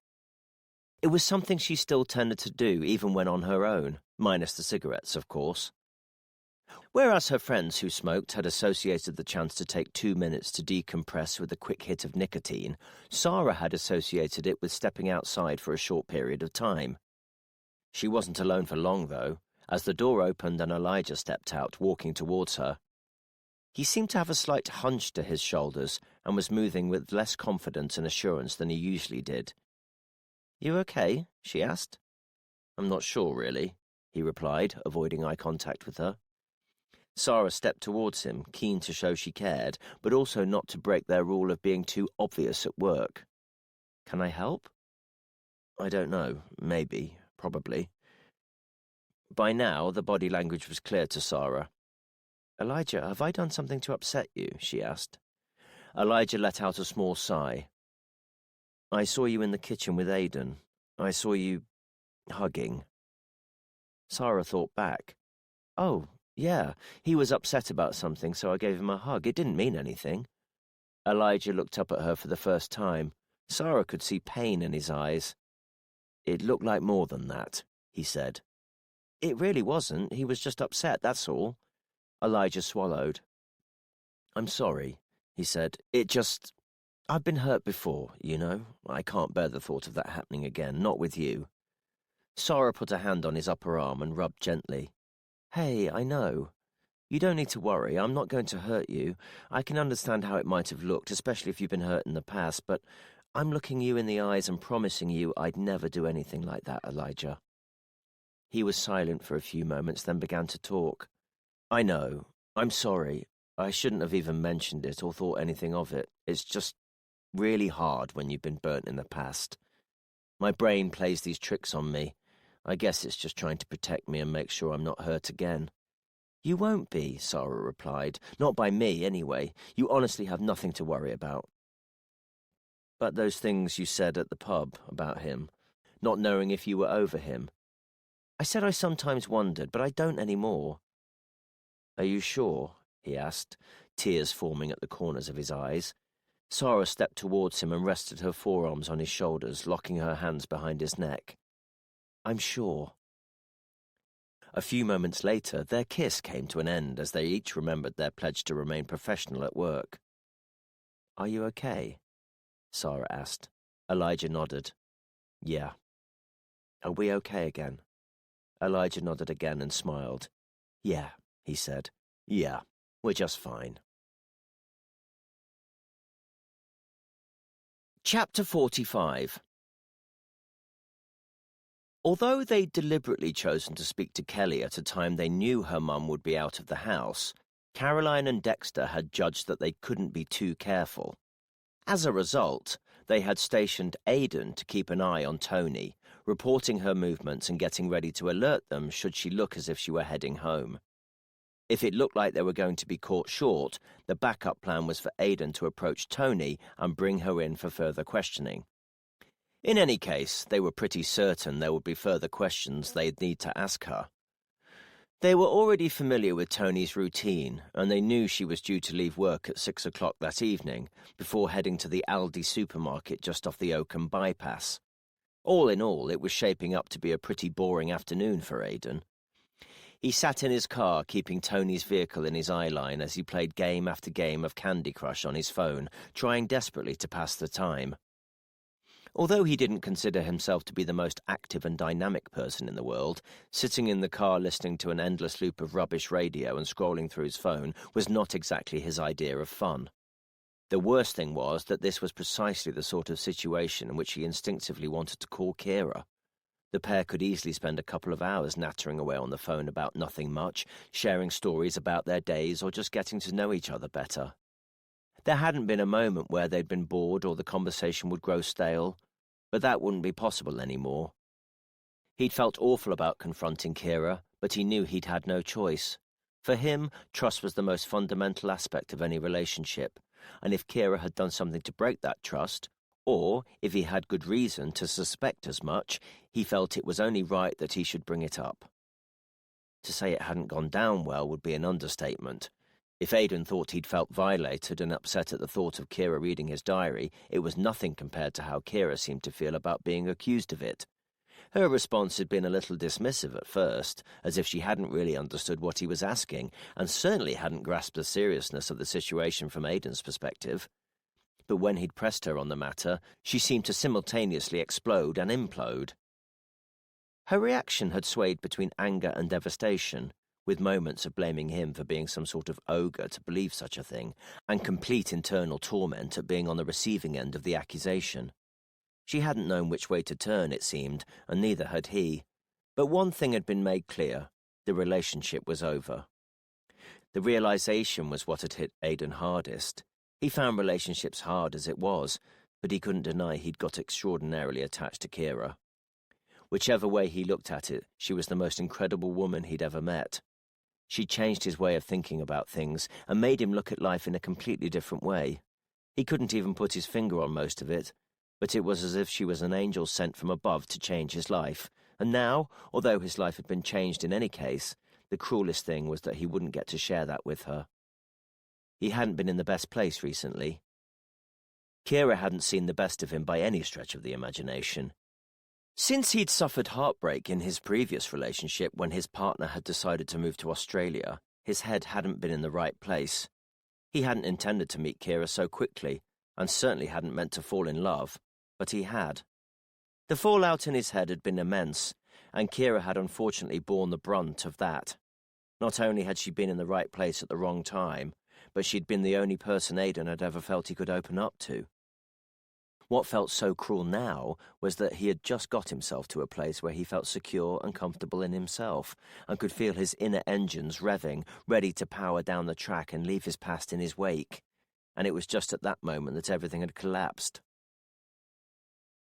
It was something she still tended to do even when on her own, minus the cigarettes, of course. Whereas her friends who smoked had associated the chance to take 2 minutes to decompress with a quick hit of nicotine, Sarah had associated it with stepping outside for a short period of time. She wasn't alone for long, though, as the door opened and Elijah stepped out, walking towards her. He seemed to have a slight hunch to his shoulders and was moving with less confidence and assurance than he usually did. "You okay?" she asked. "I'm not sure, really," he replied, avoiding eye contact with her. Sarah stepped towards him, keen to show she cared, but also not to break their rule of being too obvious at work. "Can I help?" "I don't know. Maybe. Probably." By now, the body language was clear to Sarah. "Elijah, have I done something to upset you?" she asked. Elijah let out a small sigh. "I saw you in the kitchen with Aidan. I saw you hugging." Sarah thought back. "Oh, yeah, he was upset about something, so I gave him a hug. It didn't mean anything." Elijah looked up at her for the first time. Sarah could see pain in his eyes. "It looked like more than that," he said. "It really wasn't. He was just upset, that's all." Elijah swallowed. "I'm sorry," he said. I've been hurt before, you know. I can't bear the thought of that happening again, not with you." Sarah put a hand on his upper arm and rubbed gently. "Hey, I know. You don't need to worry. I'm not going to hurt you. I can understand how it might have looked, especially if you've been hurt in the past, but I'm looking you in the eyes and promising you I'd never do anything like that, Elijah." He was silent for a few moments, then began to talk. "I know. I'm sorry. I shouldn't have even mentioned it or thought anything of it. It's just really hard when you've been burnt in the past. My brain plays these tricks on me. I guess it's just trying to protect me and make sure I'm not hurt again." "You won't be," Sarah replied. "Not by me, anyway. You honestly have nothing to worry about." "But those things you said at the pub about him, not knowing if you were over him." "I said I sometimes wondered, but I don't anymore." "Are you sure?" he asked, tears forming at the corners of his eyes. Sarah stepped towards him and rested her forearms on his shoulders, locking her hands behind his neck. "I'm sure." A few moments later, their kiss came to an end as they each remembered their pledge to remain professional at work. "Are you okay?" Sarah asked. Elijah nodded. "Yeah." "Are we okay again?" Elijah nodded again and smiled. "Yeah," he said. "Yeah, we're just fine." Chapter 45. Although they'd deliberately chosen to speak to Kelly at a time they knew her mum would be out of the house, Caroline and Dexter had judged that they couldn't be too careful. As a result, they had stationed Aidan to keep an eye on Tony, reporting her movements and getting ready to alert them should she look as if she were heading home. If it looked like they were going to be caught short, the backup plan was for Aidan to approach Tony and bring her in for further questioning. In any case, they were pretty certain there would be further questions they'd need to ask her. They were already familiar with Tony's routine, and they knew she was due to leave work at 6 o'clock that evening, before heading to the Aldi supermarket just off the Oakham bypass. All in all, it was shaping up to be a pretty boring afternoon for Aidan. He sat in his car, keeping Tony's vehicle in his eye line as he played game after game of Candy Crush on his phone, trying desperately to pass the time. Although he didn't consider himself to be the most active and dynamic person in the world, sitting in the car listening to an endless loop of rubbish radio and scrolling through his phone was not exactly his idea of fun. The worst thing was that this was precisely the sort of situation in which he instinctively wanted to call Kira. The pair could easily spend a couple of hours nattering away on the phone about nothing much, sharing stories about their days or just getting to know each other better. There hadn't been a moment where they'd been bored or the conversation would grow stale, but that wouldn't be possible anymore. He'd felt awful about confronting Kira, but he knew he'd had no choice. For him, trust was the most fundamental aspect of any relationship, and if Kira had done something to break that trust, or if he had good reason to suspect as much, he felt it was only right that he should bring it up. To say it hadn't gone down well would be an understatement. If Aidan thought he'd felt violated and upset at the thought of Kira reading his diary, it was nothing compared to how Kira seemed to feel about being accused of it. Her response had been a little dismissive at first, as if she hadn't really understood what he was asking, and certainly hadn't grasped the seriousness of the situation from Aidan's perspective. But when he'd pressed her on the matter, she seemed to simultaneously explode and implode. Her reaction had swayed between anger and devastation, with moments of blaming him for being some sort of ogre to believe such a thing, and complete internal torment at being on the receiving end of the accusation. She hadn't known which way to turn, it seemed, and neither had he. But one thing had been made clear: the relationship was over. The realization was what had hit Aidan hardest. He found relationships hard as it was, but he couldn't deny he'd got extraordinarily attached to Kira. Whichever way he looked at it, she was the most incredible woman he'd ever met. She changed his way of thinking about things and made him look at life in a completely different way. He couldn't even put his finger on most of it, but it was as if she was an angel sent from above to change his life. And now, although his life had been changed in any case, the cruelest thing was that he wouldn't get to share that with her. He hadn't been in the best place recently. Kira hadn't seen the best of him by any stretch of the imagination. Since he'd suffered heartbreak in his previous relationship when his partner had decided to move to Australia, his head hadn't been in the right place. He hadn't intended to meet Kira so quickly, and certainly hadn't meant to fall in love, but he had. The fallout in his head had been immense, and Kira had unfortunately borne the brunt of that. Not only had she been in the right place at the wrong time, but she'd been the only person Aidan had ever felt he could open up to. What felt so cruel now was that he had just got himself to a place where he felt secure and comfortable in himself, and could feel his inner engines revving, ready to power down the track and leave his past in his wake. And it was just at that moment that everything had collapsed.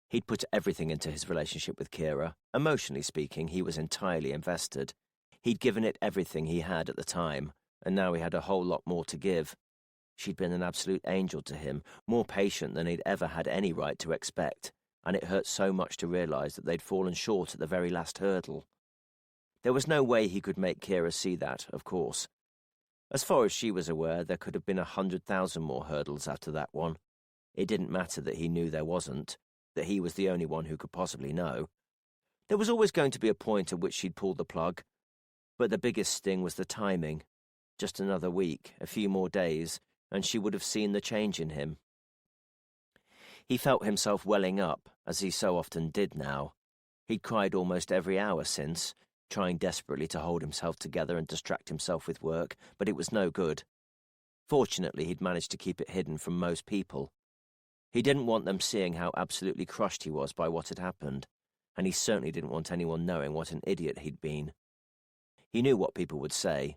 He'd put everything into his relationship with Kira. Emotionally speaking, he was entirely invested. He'd given it everything he had at the time, and now he had a whole lot more to give. She'd been an absolute angel to him, more patient than he'd ever had any right to expect, and it hurt so much to realize that they'd fallen short at the very last hurdle. There was no way he could make Kira see that, of course. As far as she was aware, there could have been 100,000 more hurdles after that one. It didn't matter that he knew there wasn't, that he was the only one who could possibly know. There was always going to be a point at which she'd pull the plug, but the biggest sting was the timing. Just another week, a few more days, and she would have seen the change in him. He felt himself welling up, as he so often did now. He'd cried almost every hour since, trying desperately to hold himself together and distract himself with work, but it was no good. Fortunately, he'd managed to keep it hidden from most people. He didn't want them seeing how absolutely crushed he was by what had happened, and he certainly didn't want anyone knowing what an idiot he'd been. He knew what people would say.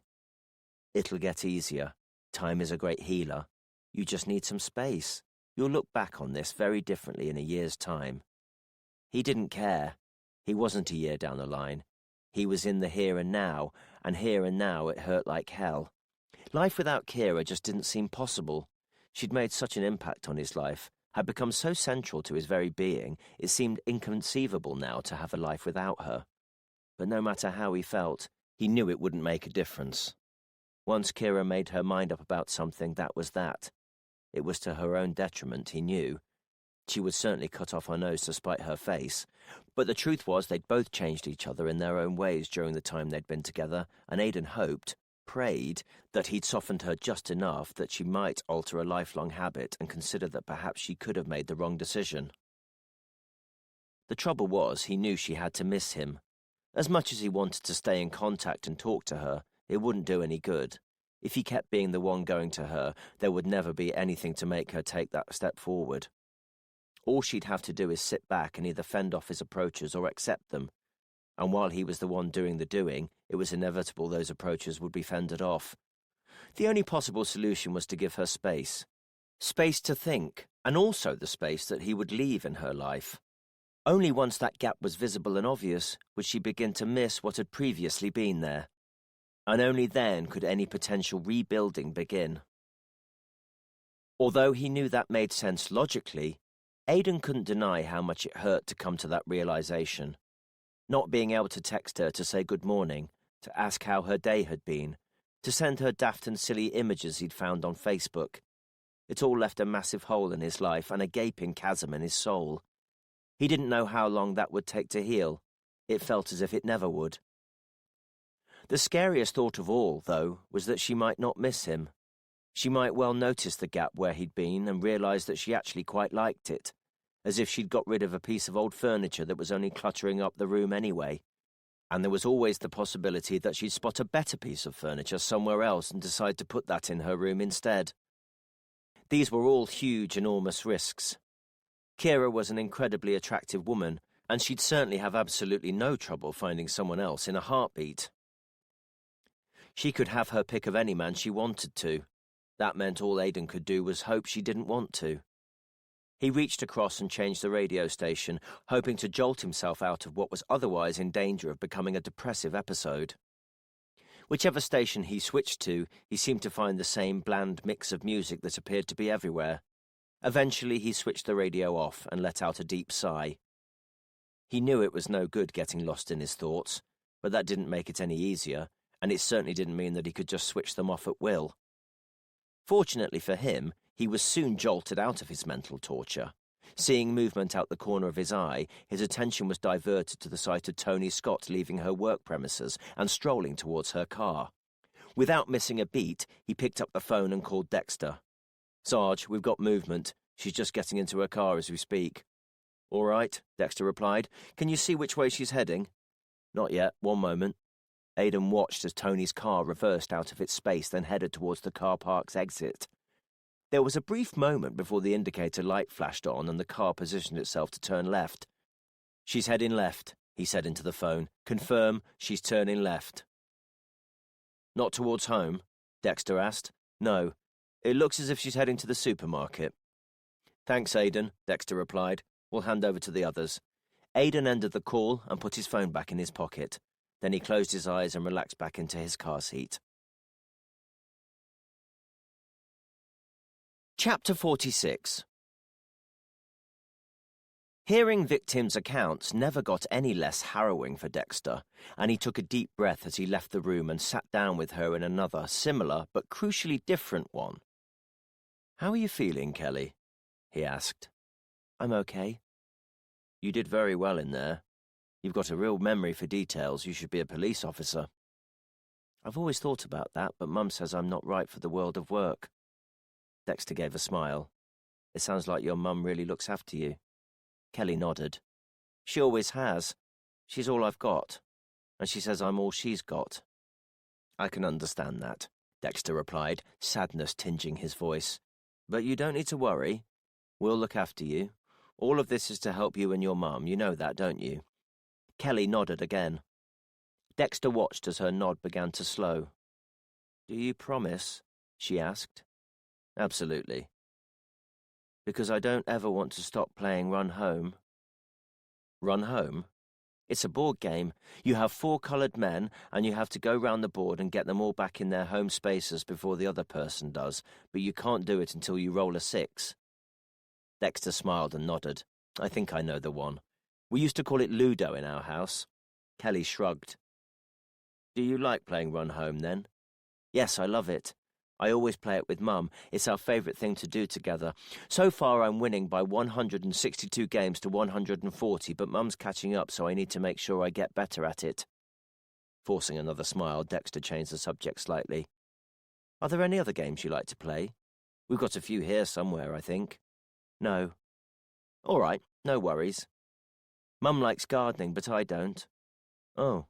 It'll get easier. Time is a great healer. You just need some space. You'll look back on this very differently in a year's time. He didn't care. He wasn't a year down the line. He was in the here and now it hurt like hell. Life without Kira just didn't seem possible. She'd made such an impact on his life, had become so central to his very being, it seemed inconceivable now to have a life without her. But no matter how he felt, he knew it wouldn't make a difference. Once Kira made her mind up about something, that was that. It was to her own detriment, he knew. She would certainly cut off her nose to spite her face, but the truth was they'd both changed each other in their own ways during the time they'd been together, and Aidan hoped, prayed, that he'd softened her just enough that she might alter a lifelong habit and consider that perhaps she could have made the wrong decision. The trouble was, he knew she had to miss him. As much as he wanted to stay in contact and talk to her, it wouldn't do any good. If he kept being the one going to her, there would never be anything to make her take that step forward. All she'd have to do is sit back and either fend off his approaches or accept them. And while he was the one doing the doing, it was inevitable those approaches would be fended off. The only possible solution was to give her space. Space to think, and also the space that he would leave in her life. Only once that gap was visible and obvious would she begin to miss what had previously been there. And only then could any potential rebuilding begin. Although he knew that made sense logically, Aidan couldn't deny how much it hurt to come to that realization. Not being able to text her to say good morning, to ask how her day had been, to send her daft and silly images he'd found on Facebook. It all left a massive hole in his life and a gaping chasm in his soul. He didn't know how long that would take to heal. It felt as if it never would. The scariest thought of all, though, was that she might not miss him. She might well notice the gap where he'd been and realise that she actually quite liked it, as if she'd got rid of a piece of old furniture that was only cluttering up the room anyway. And there was always the possibility that she'd spot a better piece of furniture somewhere else and decide to put that in her room instead. These were all huge, enormous risks. Kira was an incredibly attractive woman, and she'd certainly have absolutely no trouble finding someone else in a heartbeat. She could have her pick of any man she wanted to. That meant all Aidan could do was hope she didn't want to. He reached across and changed the radio station, hoping to jolt himself out of what was otherwise in danger of becoming a depressive episode. Whichever station he switched to, he seemed to find the same bland mix of music that appeared to be everywhere. Eventually he switched the radio off and let out a deep sigh. He knew it was no good getting lost in his thoughts, but that didn't make it any easier, and it certainly didn't mean that he could just switch them off at will. Fortunately for him, he was soon jolted out of his mental torture. Seeing movement out the corner of his eye, his attention was diverted to the sight of Tony Scott leaving her work premises and strolling towards her car. Without missing a beat, he picked up the phone and called Dexter. "Sarge, we've got movement. She's just getting into her car as we speak." "All right," Dexter replied. "Can you see which way she's heading?" "Not yet. One moment." Aidan watched as Tony's car reversed out of its space, then headed towards the car park's exit. There was a brief moment before the indicator light flashed on and the car positioned itself to turn left. "She's heading left," he said into the phone. "Confirm she's turning left." "Not towards home?" Dexter asked. "No. It looks as if she's heading to the supermarket." "Thanks, Aidan," Dexter replied. "We'll hand over to the others." Aidan ended the call and put his phone back in his pocket. Then he closed his eyes and relaxed back into his car seat. Chapter 46. Hearing victims' accounts never got any less harrowing for Dexter, and he took a deep breath as he left the room and sat down with her in another, similar but crucially different one. "How are you feeling, Kelly?" he asked. "I'm okay." "You did very well in there. You've got a real memory for details. You should be a police officer." "I've always thought about that, but Mum says I'm not right for the world of work." Dexter gave a smile. "It sounds like your mum really looks after you." Kelly nodded. "She always has. She's all I've got. And she says I'm all she's got." "I can understand that," Dexter replied, sadness tinging his voice. "But you don't need to worry. We'll look after you. All of this is to help you and your mum. You know that, don't you?" Kelly nodded again. Dexter watched as her nod began to slow. "Do you promise?" she asked. "Absolutely." "Because I don't ever want to stop playing Run Home." "Run Home?" "It's a board game. You have 4 coloured men, and you have to go round the board and get them all back in their home spaces before the other person does, but you can't do it until you roll a 6. Dexter smiled and nodded. "I think I know the one. We used to call it Ludo in our house." Kelly shrugged. "Do you like playing Run Home, then?" "Yes, I love it. I always play it with Mum. It's our favourite thing to do together. So far I'm winning by 162 games to 140, but Mum's catching up, so I need to make sure I get better at it." Forcing another smile, Dexter changed the subject slightly. "Are there any other games you like to play? We've got a few here somewhere, I think." "No." "All right, no worries." Mum likes gardening, but I don't. Oh.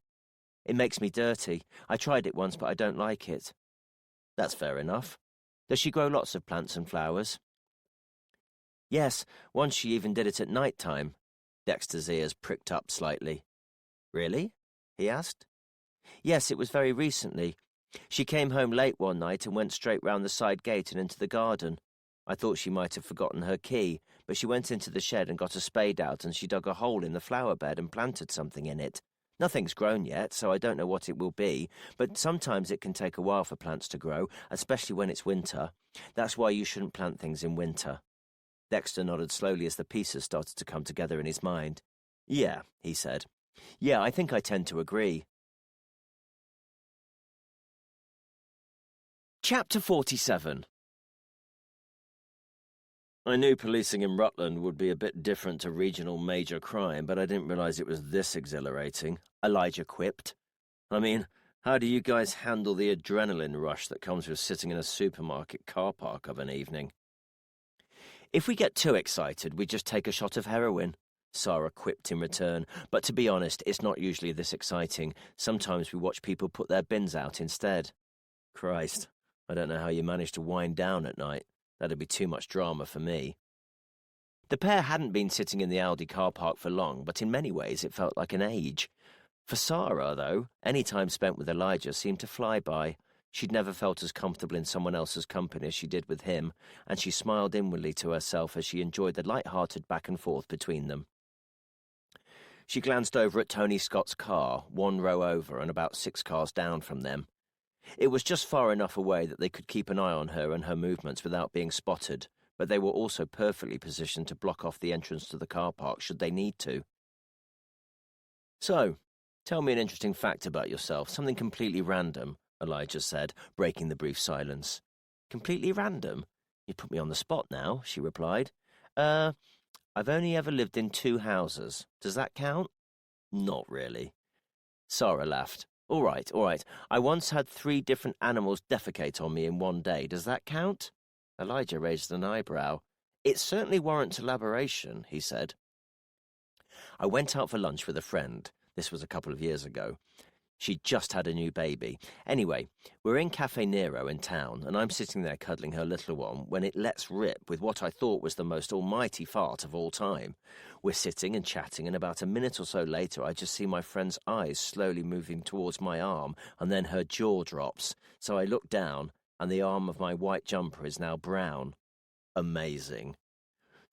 It makes me dirty. I tried it once, but I don't like it. That's fair enough. Does she grow lots of plants and flowers? Yes, once she even did it at night time. Dexter's ears pricked up slightly. Really? He asked. Yes, it was very recently. She came home late one night and went straight round the side gate and into the garden. I thought she might have forgotten her key, but she went into the shed and got a spade out and she dug a hole in the flower bed and planted something in it. Nothing's grown yet, so I don't know what it will be, but sometimes it can take a while for plants to grow, especially when it's winter. That's why you shouldn't plant things in winter. Dexter nodded slowly as the pieces started to come together in his mind. Yeah, he said. Yeah, I think I tend to agree. Chapter 47. I knew policing in Rutland would be a bit different to regional major crime, but I didn't realize it was this exhilarating, Elijah quipped. I mean, how do you guys handle the adrenaline rush that comes with sitting in a supermarket car park of an evening? If we get too excited, we just take a shot of heroin, Sarah quipped in return, but to be honest, it's not usually this exciting. Sometimes we watch people put their bins out instead. Christ, I don't know how you manage to wind down at night. That'd be too much drama for me. The pair hadn't been sitting in the Aldi car park for long, but in many ways it felt like an age. For Sarah, though, any time spent with Elijah seemed to fly by. She'd never felt as comfortable in someone else's company as she did with him, and she smiled inwardly to herself as she enjoyed the light-hearted back and forth between them. She glanced over at Tony Scott's car, one row over and about 6 cars down from them. It was just far enough away that they could keep an eye on her and her movements without being spotted, but they were also perfectly positioned to block off the entrance to the car park should they need to. So, tell me an interesting fact about yourself, something completely random, Elijah said, breaking the brief silence. Completely random? You put me on the spot now, she replied. I've only ever lived in 2 houses. Does that count? Not really. Sarah laughed. All right. I once had 3 different animals defecate on me in one day. Does that count? Elijah raised an eyebrow. It certainly warrants elaboration, he said. I went out for lunch with a friend. This was a couple of years ago. She'd just had a new baby. Anyway, we're in Cafe Nero in town, and I'm sitting there cuddling her little one when it lets rip with what I thought was the most almighty fart of all time. We're sitting and chatting, and about a minute or so later I just see my friend's eyes slowly moving towards my arm, and then her jaw drops. So I look down, and the arm of my white jumper is now brown. Amazing.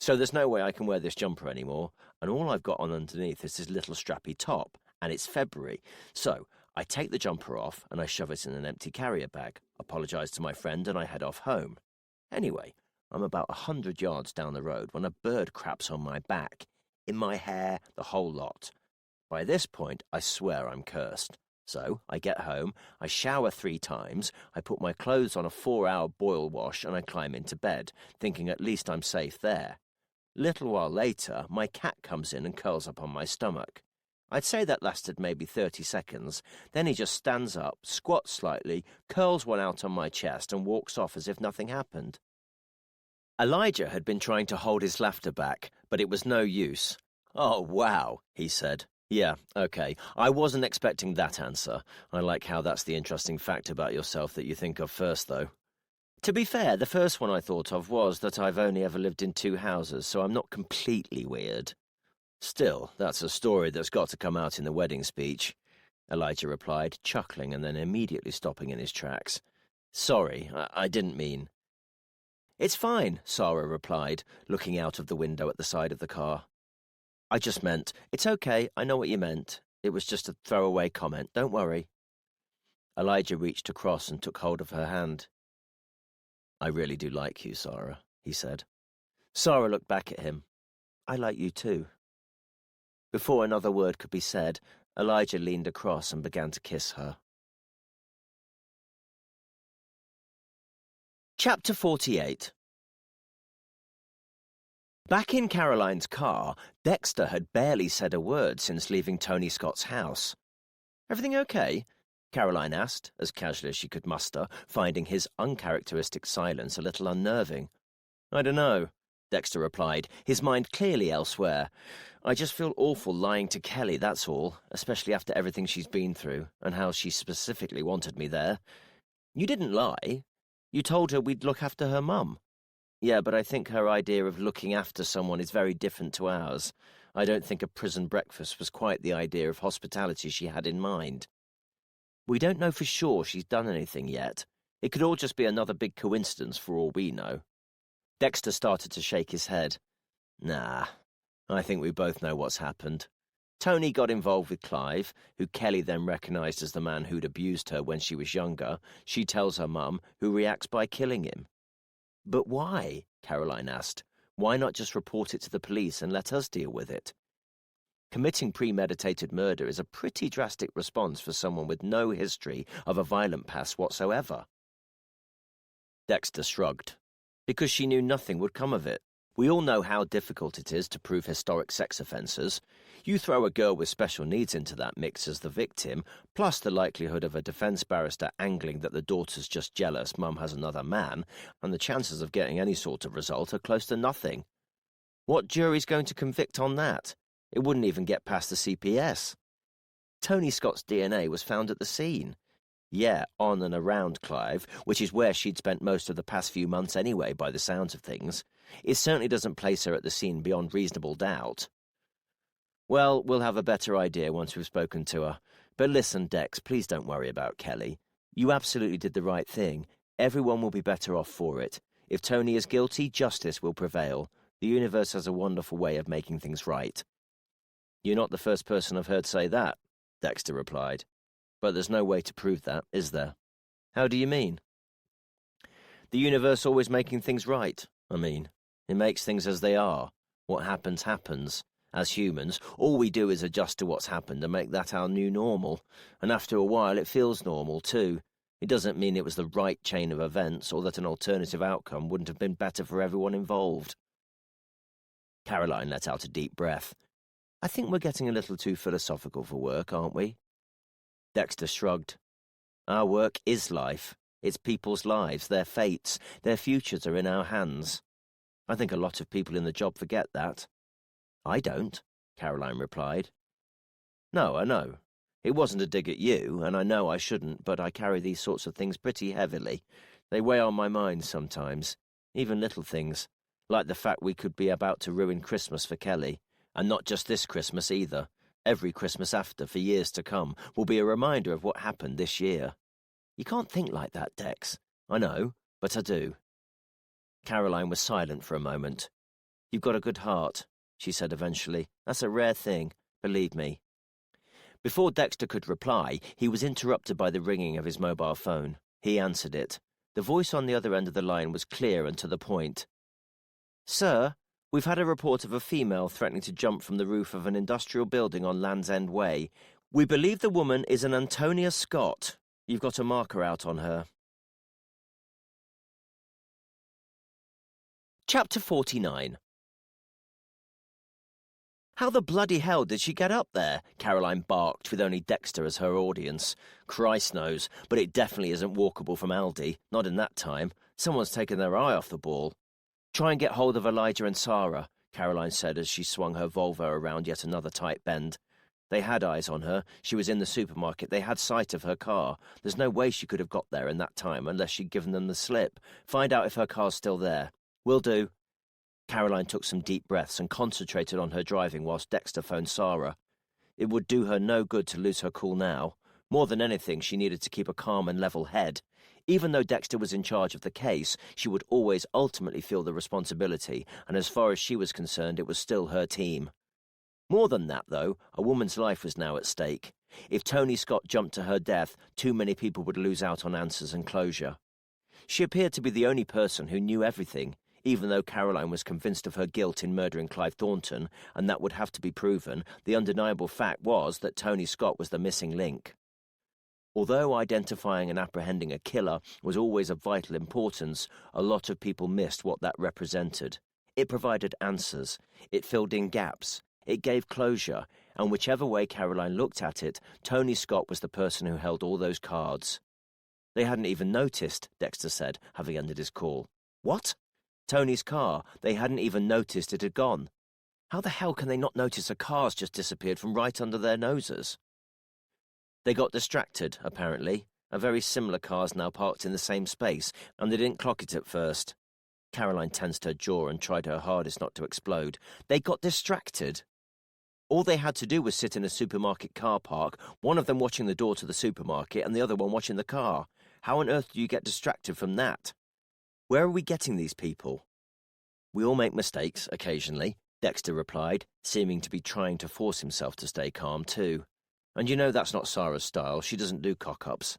So there's no way I can wear this jumper anymore, and all I've got on underneath is this little strappy top, and it's February. So I take the jumper off and I shove it in an empty carrier bag, apologise to my friend, and I head off home. Anyway, I'm about 100 yards down the road when a bird craps on my back, in my hair, the whole lot. By this point, I swear I'm cursed. So I get home, I shower 3 times, I put my clothes on a 4-hour boil wash, and I climb into bed, thinking at least I'm safe there. Little while later, my cat comes in and curls up on my stomach. I'd say that lasted maybe 30 seconds. Then he just stands up, squats slightly, curls one out on my chest, and walks off as if nothing happened. Elijah had been trying to hold his laughter back, but it was no use. Oh, wow, he said. Yeah, okay. I wasn't expecting that answer. I like how that's the interesting fact about yourself that you think of first, though. To be fair, the first one I thought of was that I've only ever lived in 2 houses, so I'm not completely weird. Still, that's a story that's got to come out in the wedding speech, Elijah replied, chuckling and then immediately stopping in his tracks. Sorry, I didn't mean. It's fine, Sarah replied, looking out of the window at the side of the car. I just meant, it's okay, I know what you meant. It was just a throwaway comment, don't worry. Elijah reached across and took hold of her hand. I really do like you, Sarah, he said. Sarah looked back at him. I like you too. Before another word could be said, Elijah leaned across and began to kiss her. Chapter 48. Back in Caroline's car, Dexter had barely said a word since leaving Tony Scott's house. Everything okay? Caroline asked, as casually as she could muster, finding his uncharacteristic silence a little unnerving. I don't know. Dexter replied, his mind clearly elsewhere. I just feel awful lying to Kelly, that's all, especially after everything she's been through, and how she specifically wanted me there. You didn't lie. You told her we'd look after her mum. Yeah, but I think her idea of looking after someone is very different to ours. I don't think a prison breakfast was quite the idea of hospitality she had in mind. We don't know for sure she's done anything yet. It could all just be another big coincidence for all we know. Dexter started to shake his head. Nah, I think we both know what's happened. Tony got involved with Clive, who Kelly then recognised as the man who'd abused her when she was younger. She tells her mum, who reacts by killing him. But why? Caroline asked. Why not just report it to the police and let us deal with it? Committing premeditated murder is a pretty drastic response for someone with no history of a violent past whatsoever. Dexter shrugged. Because she knew nothing would come of it. We all know how difficult it is to prove historic sex offences. You throw a girl with special needs into that mix as the victim, plus the likelihood of a defence barrister angling that the daughter's just jealous mum has another man, and the chances of getting any sort of result are close to nothing. What jury's going to convict on that? It wouldn't even get past the CPS. Tony Scott's DNA was found at the scene. Yeah, on and around Clive, which is where she'd spent most of the past few months anyway, by the sounds of things. It certainly doesn't place her at the scene beyond reasonable doubt. Well, we'll have a better idea once we've spoken to her. But listen, Dex, please don't worry about Kelly. You absolutely did the right thing. Everyone will be better off for it. If Tony is guilty, justice will prevail. The universe has a wonderful way of making things right. You're not the first person I've heard say that, Dexter replied. But there's no way to prove that, is there? How do you mean? The universe always making things right, I mean. It makes things as they are. What happens, happens. As humans, all we do is adjust to what's happened and make that our new normal. And after a while, it feels normal, too. It doesn't mean it was the right chain of events or that an alternative outcome wouldn't have been better for everyone involved. Caroline let out a deep breath. I think we're getting a little too philosophical for work, aren't we? Dexter shrugged. Our work is life. It's people's lives, their fates, their futures are in our hands. I think a lot of people in the job forget that. I don't, Caroline replied. No, I know. It wasn't a dig at you, and I know I shouldn't, but I carry these sorts of things pretty heavily. They weigh on my mind sometimes, even little things, like the fact we could be about to ruin Christmas for Kelly, and not just this Christmas either. Every Christmas after, for years to come, will be a reminder of what happened this year. You can't think like that, Dex. I know, but I do. Caroline was silent for a moment. You've got a good heart, she said eventually. That's a rare thing, believe me. Before Dexter could reply, he was interrupted by the ringing of his mobile phone. He answered it. The voice on the other end of the line was clear and to the point. Sir, we've had a report of a female threatening to jump from the roof of an industrial building on Land's End Way. We believe the woman is an Antonia Scott. You've got a marker out on her. Chapter 49. How the bloody hell did she get up there? Caroline barked, with only Dexter as her audience. Christ knows, but it definitely isn't walkable from Aldi. Not in that time. Someone's taken their eye off the ball. Try and get hold of Elijah and Sarah, Caroline said as she swung her Volvo around yet another tight bend. They had eyes on her. She was in the supermarket. They had sight of her car. There's no way she could have got there in that time unless she'd given them the slip. Find out if her car's still there. Will do. Caroline took some deep breaths and concentrated on her driving whilst Dexter phoned Sarah. It would do her no good to lose her cool now. More than anything, she needed to keep a calm and level head. Even though Dexter was in charge of the case, she would always ultimately feel the responsibility, and as far as she was concerned, it was still her team. More than that, though, a woman's life was now at stake. If Tony Scott jumped to her death, too many people would lose out on answers and closure. She appeared to be the only person who knew everything, even though Caroline was convinced of her guilt in murdering Clive Thornton, and that would have to be proven. The undeniable fact was that Tony Scott was the missing link. Although identifying and apprehending a killer was always of vital importance, a lot of people missed what that represented. It provided answers, it filled in gaps, it gave closure, and whichever way Caroline looked at it, Tony Scott was the person who held all those cards. They hadn't even noticed, Dexter said, having ended his call. What? Tony's car. They hadn't even noticed it had gone. How the hell can they not notice a car's just disappeared from right under their noses? They got distracted, apparently. A very similar car's now parked in the same space, and they didn't clock it at first. Caroline tensed her jaw and tried her hardest not to explode. They got distracted. All they had to do was sit in a supermarket car park, one of them watching the door to the supermarket and the other one watching the car. How on earth do you get distracted from that? Where are we getting these people? We all make mistakes, occasionally, Dexter replied, seeming to be trying to force himself to stay calm too. And you know that's not Sarah's style. She doesn't do cock-ups.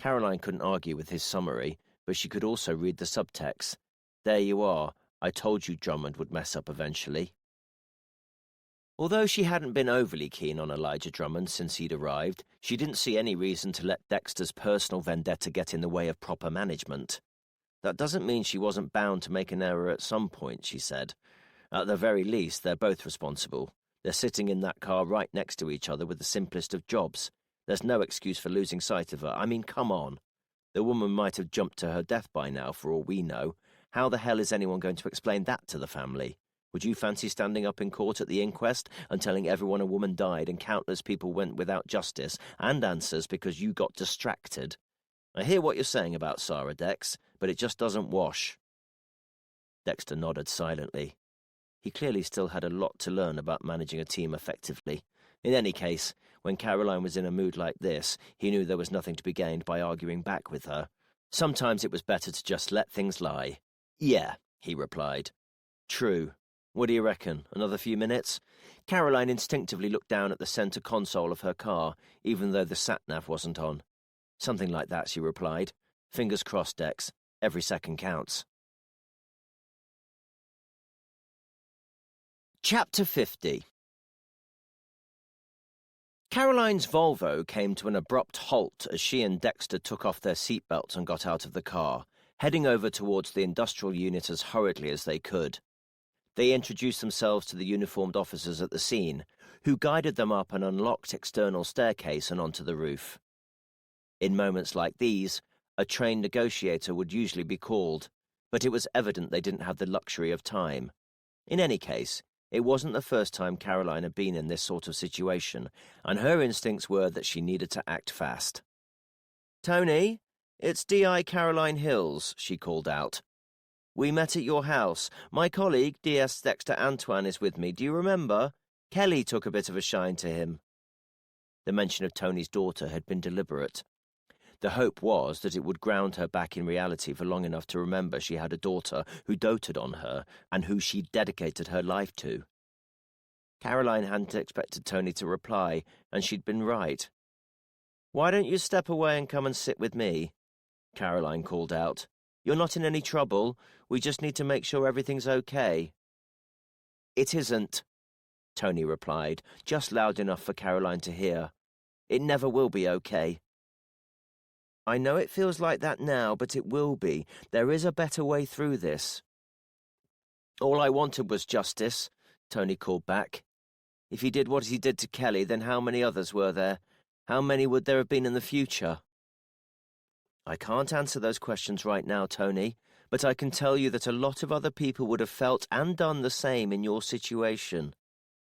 Caroline couldn't argue with his summary, but she could also read the subtext. There you are. I told you Drummond would mess up eventually. Although she hadn't been overly keen on Elijah Drummond since he'd arrived, she didn't see any reason to let Dexter's personal vendetta get in the way of proper management. That doesn't mean she wasn't bound to make an error at some point, she said. At the very least, they're both responsible. They're sitting in that car right next to each other with the simplest of jobs. There's no excuse for losing sight of her. I mean, come on. The woman might have jumped to her death by now, for all we know. How the hell is anyone going to explain that to the family? Would you fancy standing up in court at the inquest and telling everyone a woman died and countless people went without justice and answers because you got distracted? I hear what you're saying about Sarah, Dex, but it just doesn't wash. Dexter nodded silently. He clearly still had a lot to learn about managing a team effectively. In any case, when Caroline was in a mood like this, he knew there was nothing to be gained by arguing back with her. Sometimes it was better to just let things lie. Yeah, he replied. True. What do you reckon? Another few minutes? Caroline instinctively looked down at the center console of her car, even though the sat-nav wasn't on. Something like that, she replied. Fingers crossed, Dex. Every second counts. Chapter 50. Caroline's Volvo came to an abrupt halt as she and Dexter took off their seatbelts and got out of the car, heading over towards the industrial unit as hurriedly as they could. They introduced themselves to the uniformed officers at the scene, who guided them up an unlocked external staircase and onto the roof. In moments like these, a trained negotiator would usually be called, but it was evident they didn't have the luxury of time. In any case, it wasn't the first time Caroline had been in this sort of situation, and her instincts were that she needed to act fast. "Tony, it's D.I. Caroline Hills," she called out. "We met at your house. My colleague, D.S. Dexter Antoine, is with me. Do you remember? Kelly took a bit of a shine to him." The mention of Tony's daughter had been deliberate. The hope was that it would ground her back in reality for long enough to remember she had a daughter who doted on her and who she'd dedicated her life to. Caroline hadn't expected Tony to reply, and she'd been right. "Why don't you step away and come and sit with me?" Caroline called out. "You're not in any trouble. We just need to make sure everything's okay." "It isn't," Tony replied, just loud enough for Caroline to hear. "It never will be okay." "I know it feels like that now, but it will be. There is a better way through this." "All I wanted was justice," Tony called back. "If he did what he did to Kelly, then how many others were there? How many would there have been in the future?" "I can't answer those questions right now, Tony, but I can tell you that a lot of other people would have felt and done the same in your situation.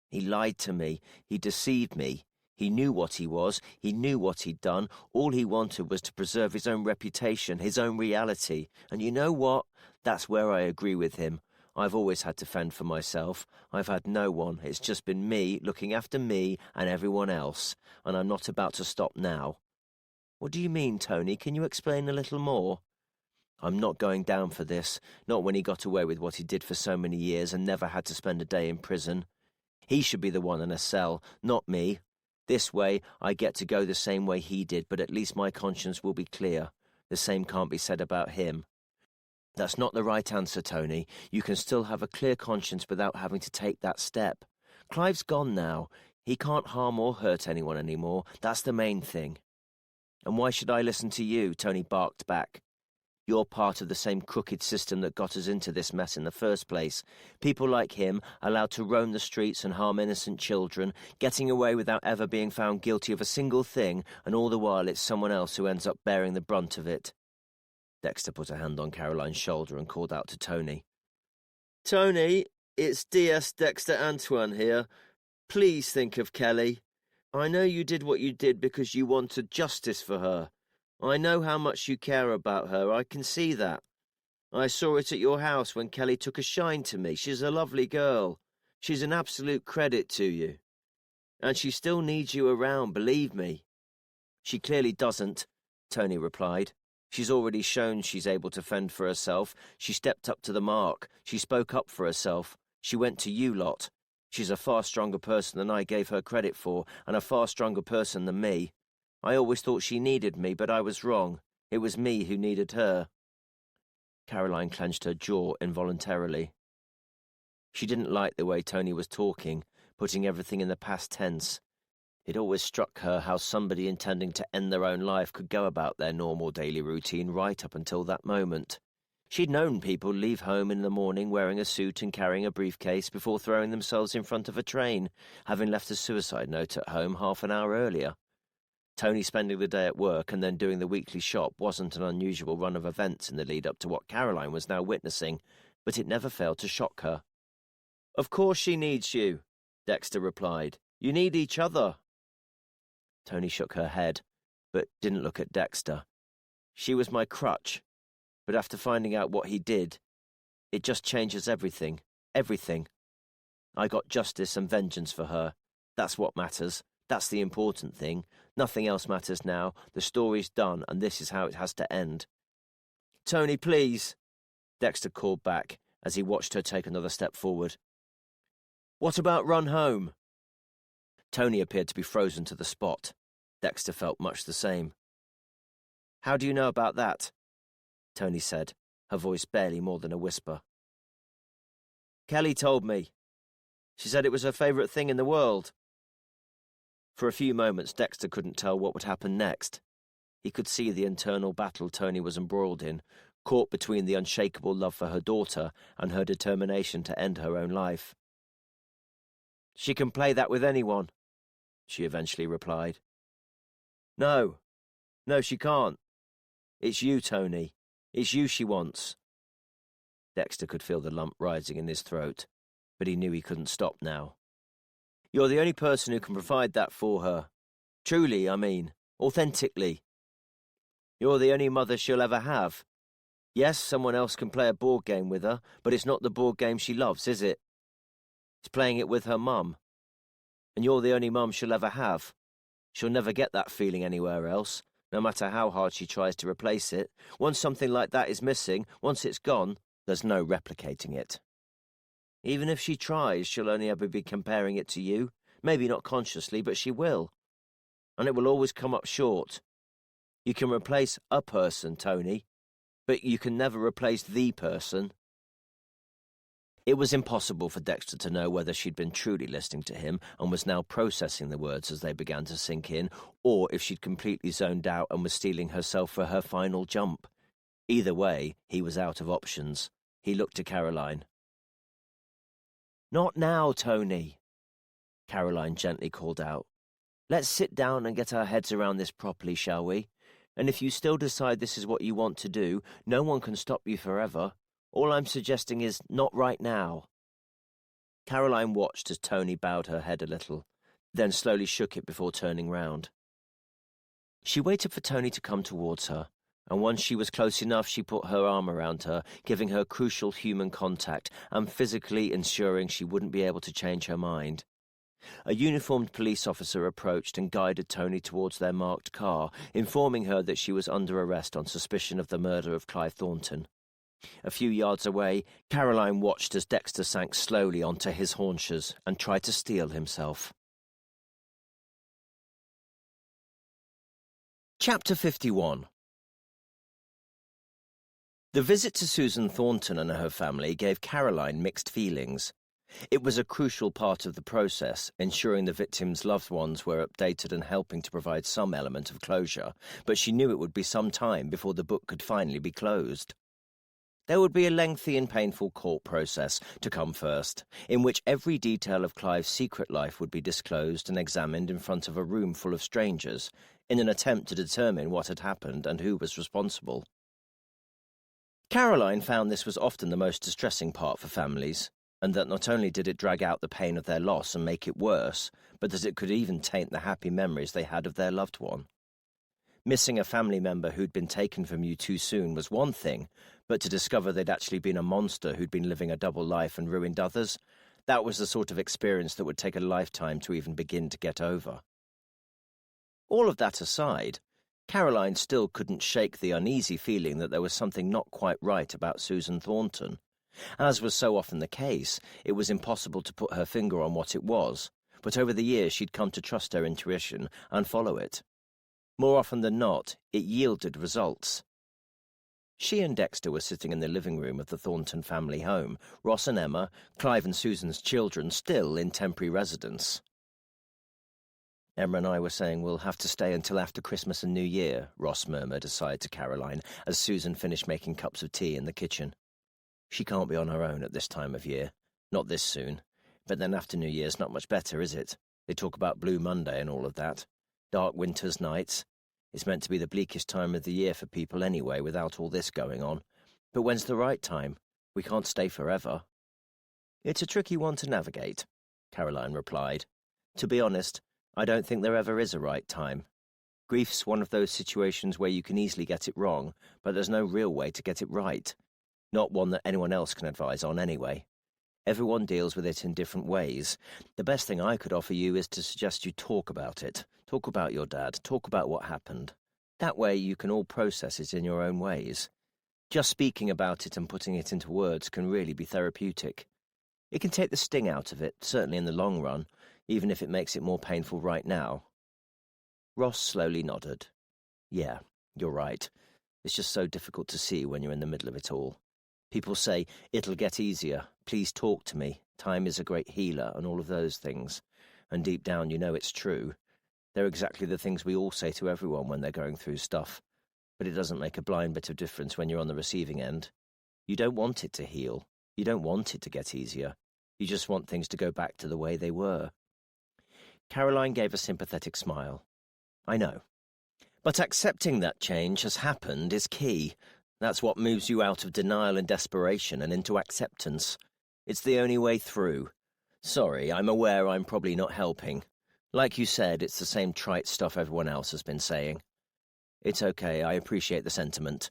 He lied to me. He deceived me. He knew what he was. He knew what he'd done. All he wanted was to preserve his own reputation, his own reality. And you know what? That's where I agree with him. I've always had to fend for myself. I've had no one. It's just been me, looking after me and everyone else. And I'm not about to stop now." "What do you mean, Tony? Can you explain a little more?" "I'm not going down for this. Not when he got away with what he did for so many years and never had to spend a day in prison. He should be the one in a cell, not me. This way, I get to go the same way he did, but at least my conscience will be clear. The same can't be said about him." "That's not the right answer, Tony. You can still have a clear conscience without having to take that step. Clive's gone now. He can't harm or hurt anyone anymore. That's the main thing." "And why should I listen to you?" Tony barked back. "You're part of the same crooked system that got us into this mess in the first place. People like him allowed to roam the streets and harm innocent children, getting away without ever being found guilty of a single thing, and all the while it's someone else who ends up bearing the brunt of it." Dexter put a hand on Caroline's shoulder and called out to Tony. "Tony, it's DS Dexter Antoine here. Please think of Kelly. I know you did what you did because you wanted justice for her. I know how much you care about her. I can see that. I saw it at your house when Kelly took a shine to me. She's a lovely girl. She's an absolute credit to you. And she still needs you around, believe me." "She clearly doesn't," Tony replied. "She's already shown she's able to fend for herself. She stepped up to the mark. She spoke up for herself. She went to you lot. She's a far stronger person than I gave her credit for, and a far stronger person than me. I always thought she needed me, but I was wrong. It was me who needed her." Caroline clenched her jaw involuntarily. She didn't like the way Tony was talking, putting everything in the past tense. It always struck her how somebody intending to end their own life could go about their normal daily routine right up until that moment. She'd known people leave home in the morning wearing a suit and carrying a briefcase before throwing themselves in front of a train, having left a suicide note at home half an hour earlier. Tony spending the day at work and then doing the weekly shop wasn't an unusual run of events in the lead-up to what Caroline was now witnessing, but it never failed to shock her. "Of course she needs you," Dexter replied. "You need each other." Tony shook her head, but didn't look at Dexter. "She was my crutch. But after finding out what he did, it just changes everything. Everything. I got justice and vengeance for her. That's what matters. That's the important thing. Nothing else matters now. The story's done, and this is how it has to end." "Tony, please," Dexter called back as he watched her take another step forward. "What about Run Home?" Tony appeared to be frozen to the spot. Dexter felt much the same. "How do you know about that?" Tony said, her voice barely more than a whisper. "Kelly told me. She said it was her favourite thing in the world." For a few moments, Dexter couldn't tell what would happen next. He could see the internal battle Tony was embroiled in, caught between the unshakable love for her daughter and her determination to end her own life. "She can play that with anyone," she eventually replied. No, she can't. It's you, Tony. It's you she wants." Dexter could feel the lump rising in his throat, but he knew he couldn't stop now. "You're the only person who can provide that for her. Truly, I mean, authentically. You're the only mother she'll ever have. Yes, someone else can play a board game with her, but it's not the board game she loves, is it? It's playing it with her mum. And you're the only mum she'll ever have. She'll never get that feeling anywhere else, no matter how hard she tries to replace it. Once something like that is missing, once it's gone, there's no replicating it. Even if she tries, she'll only ever be comparing it to you. Maybe not consciously, but she will. And it will always come up short. You can replace a person, Tony, but you can never replace the person." It was impossible for Dexter to know whether she'd been truly listening to him and was now processing the words as they began to sink in, or if she'd completely zoned out and was steeling herself for her final jump. Either way, he was out of options. He looked to Caroline. "Not now, Tony," Caroline gently called out. "Let's sit down and get our heads around this properly, shall we? And if you still decide this is what you want to do, no one can stop you forever. All I'm suggesting is not right now." Caroline watched as Tony bowed her head a little, then slowly shook it before turning round. She waited for Tony to come towards her, and once she was close enough, she put her arm around her, giving her crucial human contact and physically ensuring she wouldn't be able to change her mind. A uniformed police officer approached and guided Tony towards their marked car, informing her that she was under arrest on suspicion of the murder of Clive Thornton. A few yards away, Caroline watched as Dexter sank slowly onto his haunches and tried to steel himself. Chapter 51. The visit to Susan Thornton and her family gave Caroline mixed feelings. It was a crucial part of the process, ensuring the victims' loved ones were updated and helping to provide some element of closure, but she knew it would be some time before the book could finally be closed. There would be a lengthy and painful court process to come first, in which every detail of Clive's secret life would be disclosed and examined in front of a room full of strangers, in an attempt to determine what had happened and who was responsible. Caroline found this was often the most distressing part for families, and that not only did it drag out the pain of their loss and make it worse, but that it could even taint the happy memories they had of their loved one. Missing a family member who'd been taken from you too soon was one thing, but to discover they'd actually been a monster who'd been living a double life and ruined others, that was the sort of experience that would take a lifetime to even begin to get over. All of that aside, Caroline still couldn't shake the uneasy feeling that there was something not quite right about Susan Thornton. As was so often the case, it was impossible to put her finger on what it was, but over the years she'd come to trust her intuition and follow it. More often than not, it yielded results. She and Dexter were sitting in the living room of the Thornton family home, Ross and Emma, Clive and Susan's children, still in temporary residence. Emma and I were saying we'll have to stay until after Christmas and New Year, Ross murmured aside to Caroline as Susan finished making cups of tea in the kitchen. She can't be on her own at this time of year. Not this soon. But then after New Year's not much better, is it? They talk about Blue Monday and all of that. Dark winter's nights. It's meant to be the bleakest time of the year for people anyway, without all this going on. But when's the right time? We can't stay forever. It's a tricky one to navigate, Caroline replied. To be honest, I don't think there ever is a right time. Grief's one of those situations where you can easily get it wrong, but there's no real way to get it right. Not one that anyone else can advise on anyway. Everyone deals with it in different ways. The best thing I could offer you is to suggest you talk about it. Talk about your dad. Talk about what happened. That way you can all process it in your own ways. Just speaking about it and putting it into words can really be therapeutic. It can take the sting out of it, certainly in the long run, even if it makes it more painful right now. Ross slowly nodded. Yeah, you're right. It's just so difficult to see when you're in the middle of it all. People say, it'll get easier, please talk to me, time is a great healer, and all of those things. And deep down you know it's true. They're exactly the things we all say to everyone when they're going through stuff. But it doesn't make a blind bit of difference when you're on the receiving end. You don't want it to heal. You don't want it to get easier. You just want things to go back to the way they were. Caroline gave a sympathetic smile. I know. But accepting that change has happened is key. That's what moves you out of denial and desperation and into acceptance. It's the only way through. Sorry, I'm aware I'm probably not helping. Like you said, it's the same trite stuff everyone else has been saying. It's okay, I appreciate the sentiment.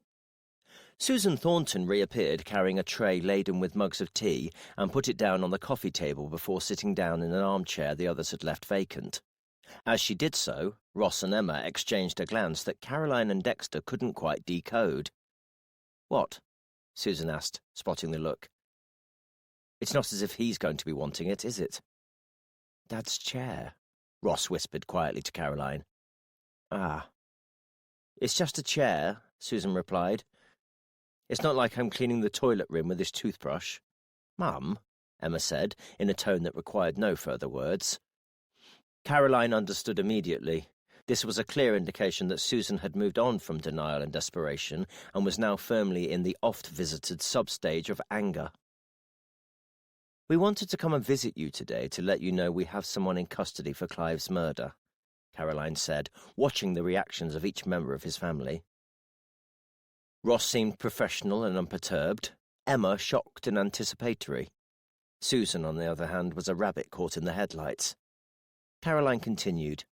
Susan Thornton reappeared carrying a tray laden with mugs of tea and put it down on the coffee table before sitting down in an armchair the others had left vacant. As she did so, Ross and Emma exchanged a glance that Caroline and Dexter couldn't quite decode. What? Susan asked, spotting the look. It's not as if he's going to be wanting it, is it? Dad's chair, Ross whispered quietly to Caroline. Ah. It's just a chair, Susan replied. It's not like I'm cleaning the toilet room with this toothbrush. Mum, Emma said, in a tone that required no further words. Caroline understood immediately. This was a clear indication that Susan had moved on from denial and desperation and was now firmly in the oft-visited sub-stage of anger. We wanted to come and visit you today to let you know we have someone in custody for Clive's murder, Caroline said, watching the reactions of each member of his family. Ross seemed professional and unperturbed, Emma shocked and anticipatory. Susan, on the other hand, was a rabbit caught in the headlights. Caroline continued.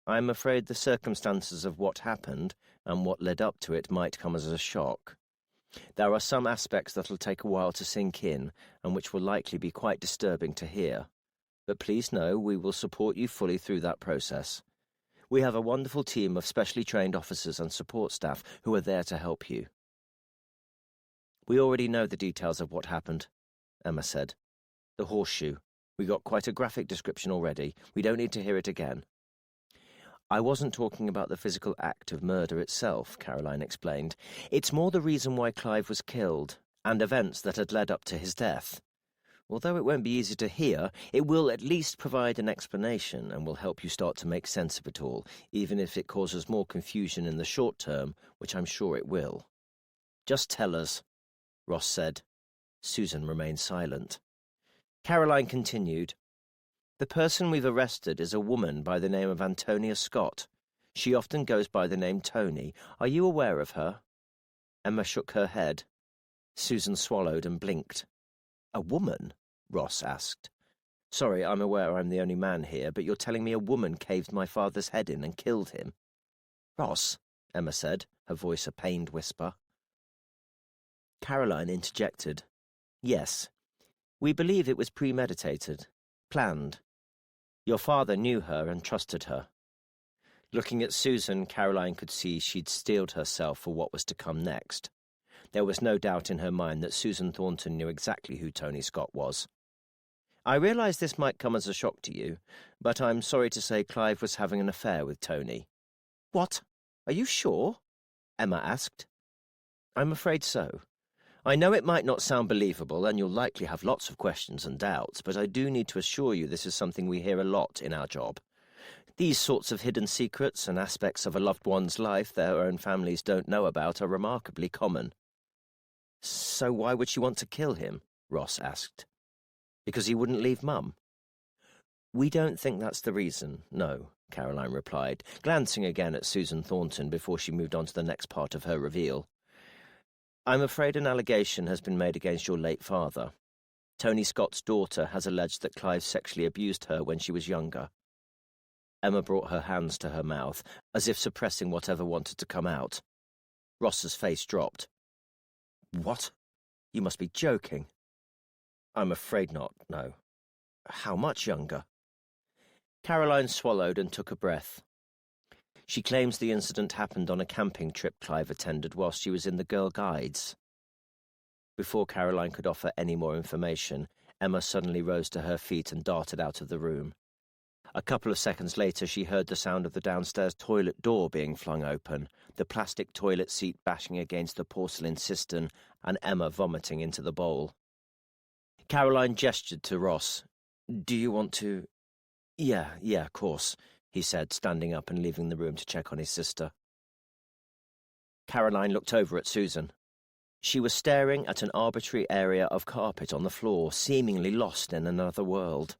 I'm afraid the circumstances of what happened and what led up to it might come as a shock. There are some aspects that'll take a while to sink in and which will likely be quite disturbing to hear. But please know we will support you fully through that process. We have a wonderful team of specially trained officers and support staff who are there to help you. We already know the details of what happened, Emma said. The horseshoe. We got quite a graphic description already. We don't need to hear it again. I wasn't talking about the physical act of murder itself, Caroline explained. It's more the reason why Clive was killed, and events that had led up to his death. Although it won't be easy to hear, it will at least provide an explanation and will help you start to make sense of it all, even if it causes more confusion in the short term, which I'm sure it will. Just tell us, Ross said. Susan remained silent. Caroline continued. The person we've arrested is a woman by the name of Antonia Scott. She often goes by the name Tony. Are you aware of her? Emma shook her head. Susan swallowed and blinked. A woman? Ross asked. Sorry, I'm aware I'm the only man here, but you're telling me a woman caved my father's head in and killed him? Ross, Emma said, her voice a pained whisper. Caroline interjected. Yes. We believe it was premeditated, planned. Your father knew her and trusted her. Looking at Susan, Caroline could see she'd steeled herself for what was to come next. There was no doubt in her mind that Susan Thornton knew exactly who Tony Scott was. I realise this might come as a shock to you, but I'm sorry to say Clive was having an affair with Tony. What? Are you sure? Emma asked. I'm afraid so. I know it might not sound believable, and you'll likely have lots of questions and doubts, but I do need to assure you this is something we hear a lot in our job. These sorts of hidden secrets and aspects of a loved one's life their own families don't know about are remarkably common. So why would she want to kill him? Ross asked. Because he wouldn't leave Mum? We don't think that's the reason, no, Caroline replied, glancing again at Susan Thornton before she moved on to the next part of her reveal. I'm afraid an allegation has been made against your late father. Tony Scott's daughter has alleged that Clive sexually abused her when she was younger. Emma brought her hands to her mouth, as if suppressing whatever wanted to come out. Ross's face dropped. What? You must be joking. I'm afraid not, no. How much younger? Caroline swallowed and took a breath. She claims the incident happened on a camping trip Clive attended whilst she was in the Girl Guides. Before Caroline could offer any more information, Emma suddenly rose to her feet and darted out of the room. A couple of seconds later, she heard the sound of the downstairs toilet door being flung open, the plastic toilet seat bashing against the porcelain cistern, and Emma vomiting into the bowl. Caroline gestured to Ross. Do you want to... Yeah, of course, he said, standing up and leaving the room to check on his sister. Caroline looked over at Susan. She was staring at an arbitrary area of carpet on the floor, seemingly lost in another world.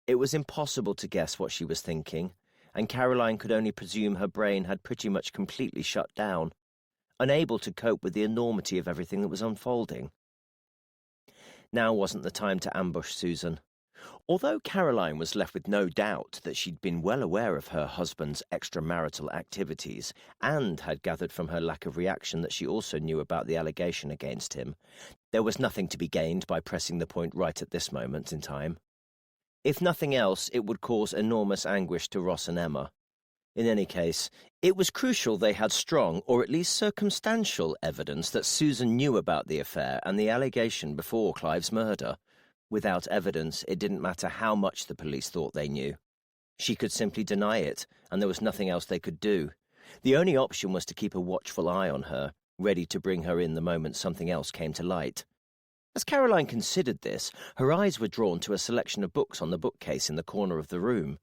It was impossible to guess what she was thinking, and Caroline could only presume her brain had pretty much completely shut down, unable to cope with the enormity of everything that was unfolding. Now wasn't the time to ambush Susan. Although Caroline was left with no doubt that she'd been well aware of her husband's extramarital activities and had gathered from her lack of reaction that she also knew about the allegation against him, there was nothing to be gained by pressing the point right at this moment in time. If nothing else, it would cause enormous anguish to Ross and Emma. In any case, it was crucial they had strong, or at least circumstantial, evidence that Susan knew about the affair and the allegation before Clive's murder. Without evidence, it didn't matter how much the police thought they knew. She could simply deny it, and there was nothing else they could do. The only option was to keep a watchful eye on her, ready to bring her in the moment something else came to light. As Caroline considered this, her eyes were drawn to a selection of books on the bookcase in the corner of the room.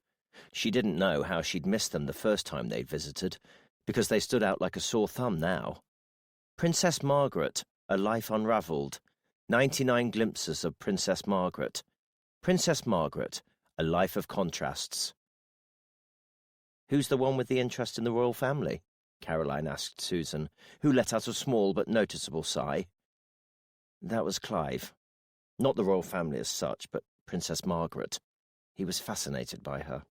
She didn't know how she'd missed them the first time they'd visited, because they stood out like a sore thumb now. Princess Margaret, A Life Unravelled, 99 Glimpses of Princess Margaret, Princess Margaret, A Life of Contrasts. Who's the one with the interest in the royal family? Caroline asked Susan, who let out a small but noticeable sigh. That was Clive. Not the royal family as such, but Princess Margaret. He was fascinated by her.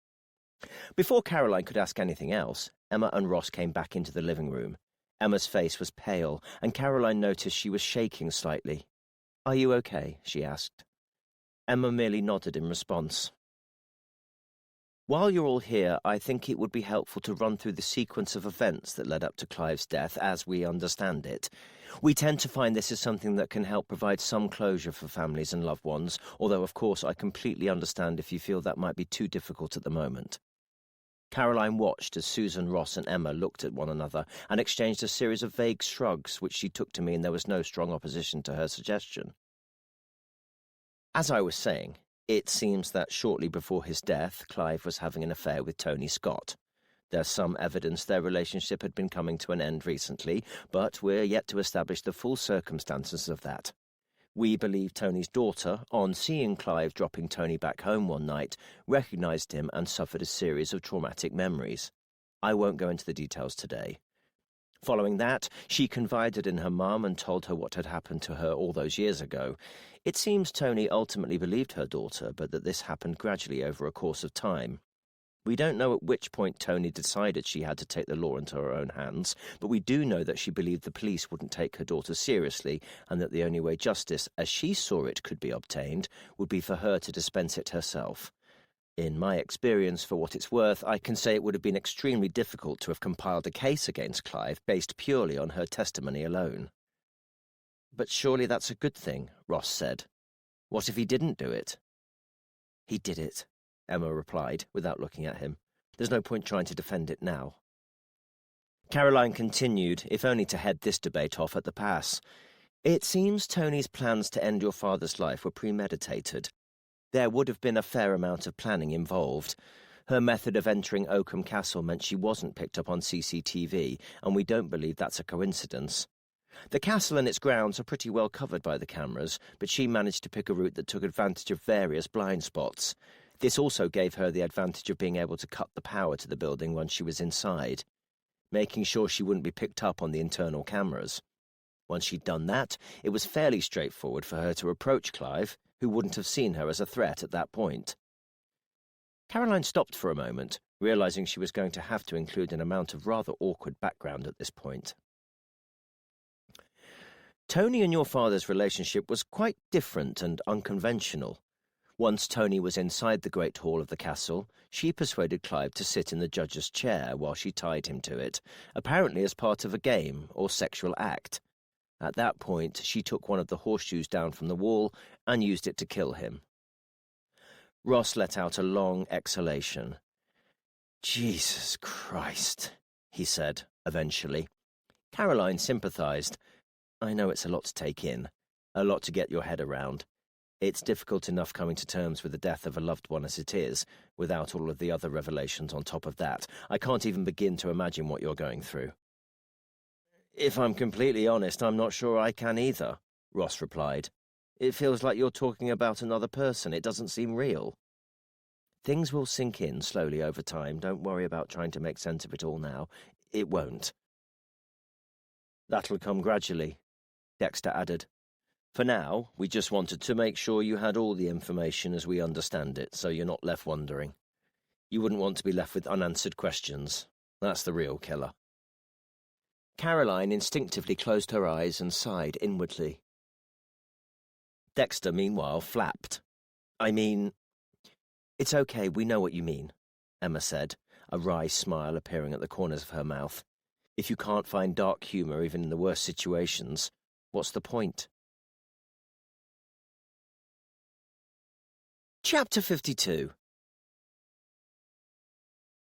Before Caroline could ask anything else, Emma and Ross came back into the living room. Emma's face was pale, and Caroline noticed she was shaking slightly. Are you okay? She asked. Emma merely nodded in response. While you're all here, I think it would be helpful to run through the sequence of events that led up to Clive's death as we understand it. We tend to find this is something that can help provide some closure for families and loved ones, although of course I completely understand if you feel that might be too difficult at the moment. Caroline watched as Susan, Ross and Emma looked at one another and exchanged a series of vague shrugs, which she took to mean there was no strong opposition to her suggestion. As I was saying, it seems that shortly before his death, Clive was having an affair with Tony Scott. There's some evidence their relationship had been coming to an end recently, but we're yet to establish the full circumstances of that. We believe Tony's daughter, on seeing Clive dropping Tony back home one night, recognised him and suffered a series of traumatic memories. I won't go into the details today. Following that, she confided in her mum and told her what had happened to her all those years ago. It seems Tony ultimately believed her daughter, but that this happened gradually over a course of time. We don't know at which point Tony decided she had to take the law into her own hands, but we do know that she believed the police wouldn't take her daughter seriously and that the only way justice, as she saw it, could be obtained would be for her to dispense it herself. In my experience, for what it's worth, I can say it would have been extremely difficult to have compiled a case against Clive based purely on her testimony alone. But surely that's a good thing, Ross said. What if he didn't do it? He did it, Emma replied, without looking at him. There's no point trying to defend it now. Caroline continued, if only to head this debate off at the pass. It seems Tony's plans to end your father's life were premeditated. There would have been a fair amount of planning involved. Her method of entering Oakham Castle meant she wasn't picked up on CCTV, and we don't believe that's a coincidence. The castle and its grounds are pretty well covered by the cameras, but she managed to pick a route that took advantage of various blind spots. This also gave her the advantage of being able to cut the power to the building once she was inside, making sure she wouldn't be picked up on the internal cameras. Once she'd done that, it was fairly straightforward for her to approach Clive, who wouldn't have seen her as a threat at that point. Caroline stopped for a moment, realizing she was going to have to include an amount of rather awkward background at this point. Tony and your father's relationship was quite different and unconventional. Once Tony was inside the great hall of the castle, she persuaded Clive to sit in the judge's chair while she tied him to it, apparently as part of a game or sexual act. At that point, she took one of the horseshoes down from the wall and used it to kill him. Ross let out a long exhalation. Jesus Christ, he said, eventually. Caroline sympathized. I know it's a lot to take in, a lot to get your head around. It's difficult enough coming to terms with the death of a loved one as it is, without all of the other revelations on top of that. I can't even begin to imagine what you're going through. If I'm completely honest, I'm not sure I can either, Ross replied. It feels like you're talking about another person. It doesn't seem real. Things will sink in slowly over time. Don't worry about trying to make sense of it all now. It won't. That'll come gradually, Dexter added. For now, we just wanted to make sure you had all the information as we understand it, so you're not left wondering. You wouldn't want to be left with unanswered questions. That's the real killer. Caroline instinctively closed her eyes and sighed inwardly. Dexter, meanwhile, flapped. It's okay, we know what you mean, Emma said, a wry smile appearing at the corners of her mouth. If you can't find dark humour even in the worst situations, what's the point? Chapter 52.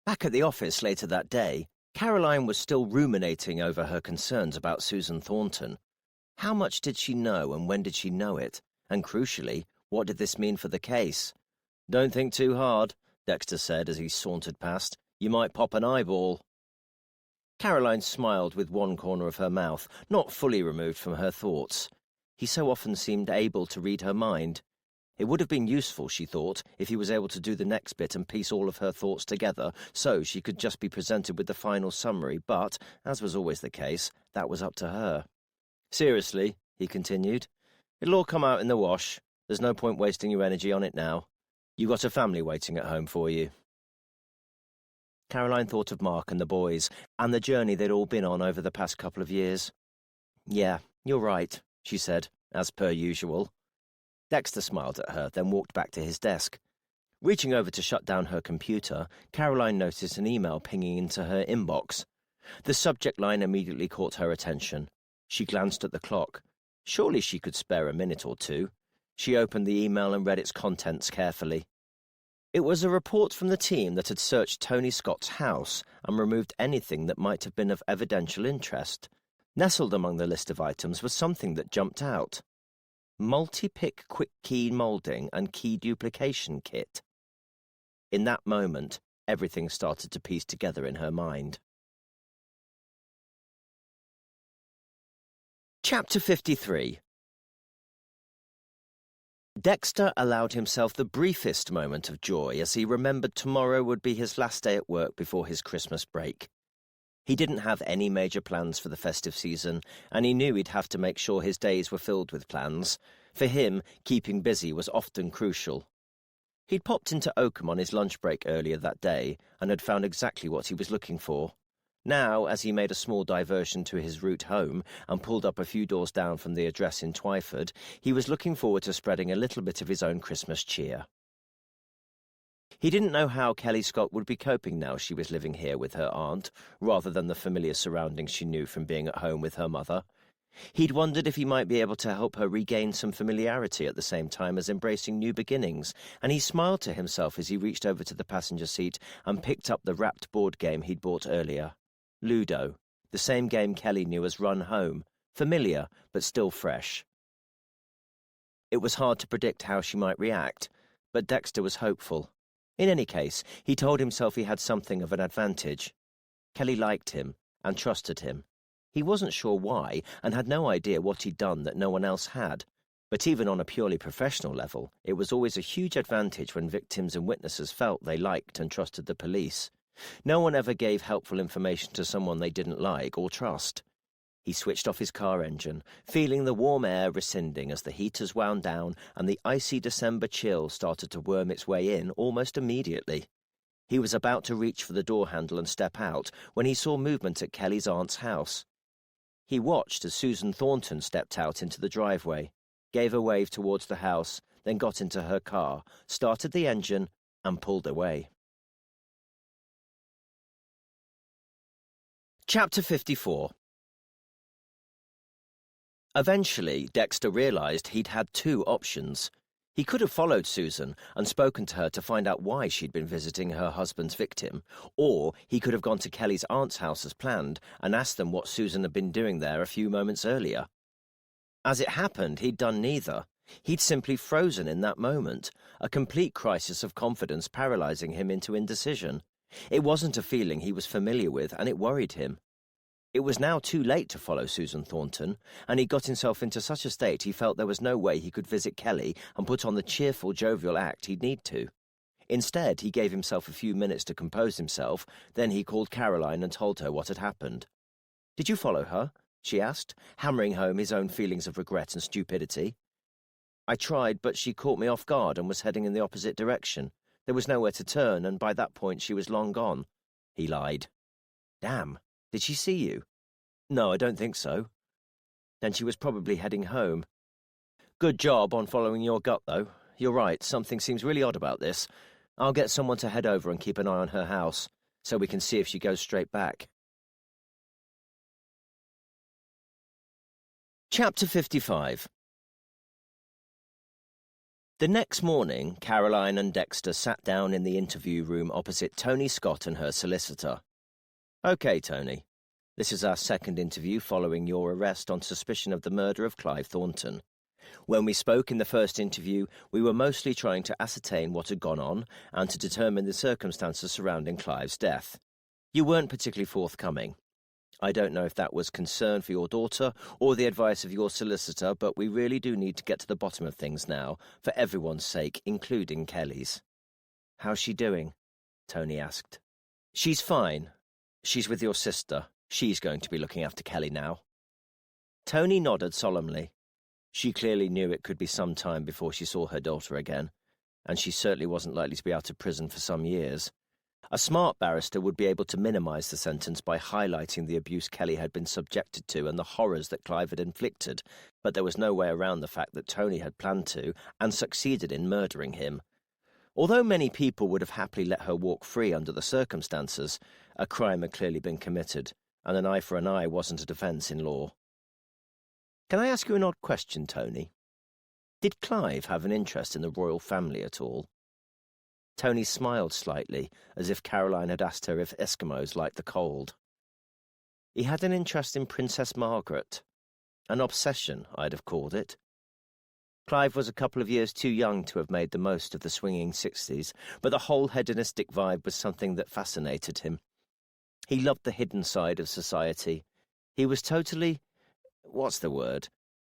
Back at the office later that day, Caroline was still ruminating over her concerns about Susan Thornton. How much did she know and when did she know it? And crucially, what did this mean for the case? Don't think too hard, Dexter said as he sauntered past. You might pop an eyeball. Caroline smiled with one corner of her mouth, not fully removed from her thoughts. He so often seemed able to read her mind. It would have been useful, she thought, if he was able to do the next bit and piece all of her thoughts together, so she could just be presented with the final summary, but, as was always the case, that was up to her. Seriously, he continued, it'll all come out in the wash. There's no point wasting your energy on it now. You got a family waiting at home for you. Caroline thought of Mark and the boys, and the journey they'd all been on over the past couple of years. Yeah, you're right, she said, as per usual. Dexter smiled at her, then walked back to his desk. Reaching over to shut down her computer, Caroline noticed an email pinging into her inbox. The subject line immediately caught her attention. She glanced at the clock. Surely she could spare a minute or two. She opened the email and read its contents carefully. It was a report from the team that had searched Tony Scott's house and removed anything that might have been of evidential interest. Nestled among the list of items was something that jumped out. Multi-pick quick key moulding and key duplication kit. In that moment, everything started to piece together in her mind. Chapter 53. Dexter allowed himself the briefest moment of joy as he remembered tomorrow would be his last day at work before his Christmas break. He didn't have any major plans for the festive season, and he knew he'd have to make sure his days were filled with plans. For him, keeping busy was often crucial. He'd popped into Oakham on his lunch break earlier that day and had found exactly what he was looking for. Now, as he made a small diversion to his route home and pulled up a few doors down from the address in Twyford, he was looking forward to spreading a little bit of his own Christmas cheer. He didn't know how Kelly Scott would be coping now she was living here with her aunt, rather than the familiar surroundings she knew from being at home with her mother. He'd wondered if he might be able to help her regain some familiarity at the same time as embracing new beginnings, and he smiled to himself as he reached over to the passenger seat and picked up the wrapped board game he'd bought earlier. Ludo, the same game Kelly knew as Run Home, familiar but still fresh. It was hard to predict how she might react, but Dexter was hopeful. In any case, he told himself he had something of an advantage. Kelly liked him and trusted him. He wasn't sure why, and had no idea what he'd done that no one else had. But even on a purely professional level, it was always a huge advantage when victims and witnesses felt they liked and trusted the police. No one ever gave helpful information to someone they didn't like or trust. He switched off his car engine, feeling the warm air rescinding as the heaters wound down and the icy December chill started to worm its way in almost immediately. He was about to reach for the door handle and step out when he saw movement at Kelly's aunt's house. He watched as Susan Thornton stepped out into the driveway, gave a wave towards the house, then got into her car, started the engine, and pulled away. Chapter 54. Eventually, Dexter realized he'd had two options. He could have followed Susan and spoken to her to find out why she'd been visiting her husband's victim, or he could have gone to Kelly's aunt's house as planned and asked them what Susan had been doing there a few moments earlier. As it happened, he'd done neither. He'd simply frozen in that moment, a complete crisis of confidence paralyzing him into indecision. It wasn't a feeling he was familiar with, and it worried him. It was now too late to follow Susan Thornton, and he got himself into such a state he felt there was no way he could visit Kelly and put on the cheerful, jovial act he'd need to. Instead, he gave himself a few minutes to compose himself, then he called Caroline and told her what had happened. "Did you follow her?" she asked, hammering home his own feelings of regret and stupidity. "I tried, but she caught me off guard and was heading in the opposite direction. There was nowhere to turn, and by that point she was long gone," he lied. "Damn. Did she see you?" "No, I don't think so." "Then she was probably heading home." "Good job on following your gut, though. You're right, something seems really odd about this. I'll get someone to head over and keep an eye on her house, so we can see if she goes straight back." Chapter 55. The next morning, Caroline and Dexter sat down in the interview room opposite Tony Scott and her solicitor. "Okay, Tony. This is our second interview following your arrest on suspicion of the murder of Clive Thornton. When we spoke in the first interview, we were mostly trying to ascertain what had gone on and to determine the circumstances surrounding Clive's death. You weren't particularly forthcoming. I don't know if that was concern for your daughter or the advice of your solicitor, but we really do need to get to the bottom of things now, for everyone's sake, including Kelly's." "How's she doing?" Tony asked. "She's fine. She's with your sister. She's going to be looking after Kelly now." Tony nodded solemnly. She clearly knew it could be some time before she saw her daughter again, and she certainly wasn't likely to be out of prison for some years. A smart barrister would be able to minimize the sentence by highlighting the abuse Kelly had been subjected to and the horrors that Clive had inflicted, but there was no way around the fact that Tony had planned to and succeeded in murdering him. Although many people would have happily let her walk free under the circumstances, a crime had clearly been committed, and an eye for an eye wasn't a defence in law. "Can I ask you an odd question, Tony? Did Clive have an interest in the royal family at all?" Tony smiled slightly, as if Caroline had asked her if Eskimos liked the cold. "He had an interest in Princess Margaret. An obsession, I'd have called it. Clive was a couple of years too young to have made the most of the swinging 60s, but the whole hedonistic vibe was something that fascinated him. He loved the hidden side of society. He was totally,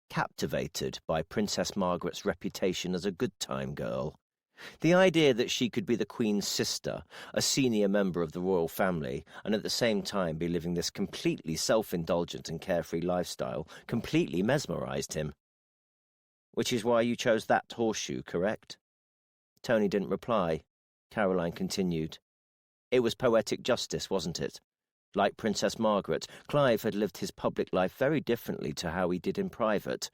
captivated by Princess Margaret's reputation as a good-time girl. The idea that she could be the Queen's sister, a senior member of the royal family, and at the same time be living this completely self-indulgent and carefree lifestyle completely mesmerized him. "Which is why you chose that horseshoe, correct?" Tony didn't reply. Caroline continued. "It was poetic justice, wasn't it? Like Princess Margaret, Clive had lived his public life very differently to how he did in private.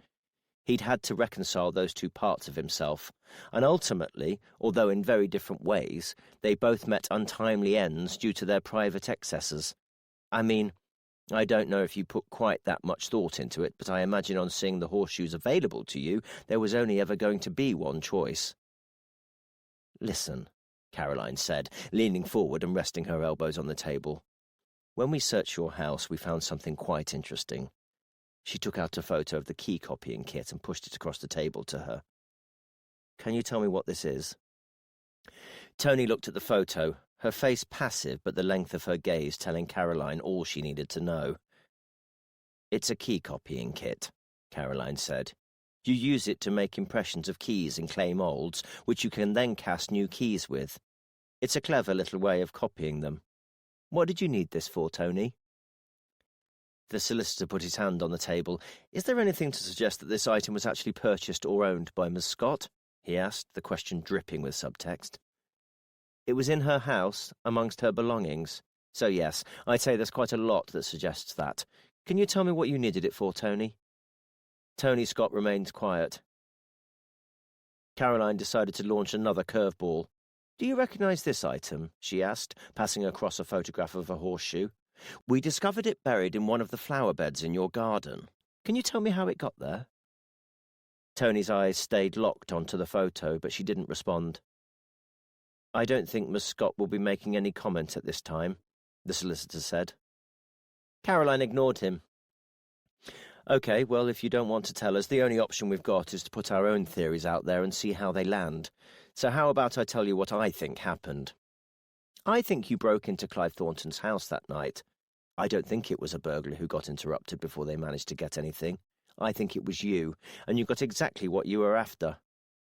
He'd had to reconcile those two parts of himself, and ultimately, although in very different ways, they both met untimely ends due to their private excesses. I mean, I don't know if you put quite that much thought into it, but I imagine on seeing the horseshoes available to you, there was only ever going to be one choice." "Listen," Caroline said, leaning forward and resting her elbows on the table. "When we searched your house, we found something quite interesting." She took out a photo of the key copying kit and pushed it across the table to her. "Can you tell me what this is?" Tony looked at the photo, her face passive but the length of her gaze telling Caroline all she needed to know. "It's a key copying kit," Caroline said. "You use it to make impressions of keys and clay moulds, which you can then cast new keys with. It's a clever little way of copying them. What did you need this for, Tony?" The solicitor put his hand on the table. "Is there anything to suggest that this item was actually purchased or owned by Miss Scott?" he asked, the question dripping with subtext. "It was in her house, amongst her belongings. So yes, I'd say there's quite a lot that suggests that. Can you tell me what you needed it for, Tony?" Tony Scott remained quiet. Caroline decided to launch another curveball. "Do you recognize this item?" she asked, passing across a photograph of a horseshoe. "We discovered it buried in one of the flower beds in your garden. Can you tell me how it got there?" Tony's eyes stayed locked onto the photo, but she didn't respond. "I don't think Miss Scott will be making any comment at this time," the solicitor said. Caroline ignored him. "Okay, well, if you don't want to tell us, the only option we've got is to put our own theories out there and see how they land. So how about I tell you what I think happened? I think you broke into Clive Thornton's house that night. I don't think it was a burglar who got interrupted before they managed to get anything. I think it was you, and you got exactly what you were after.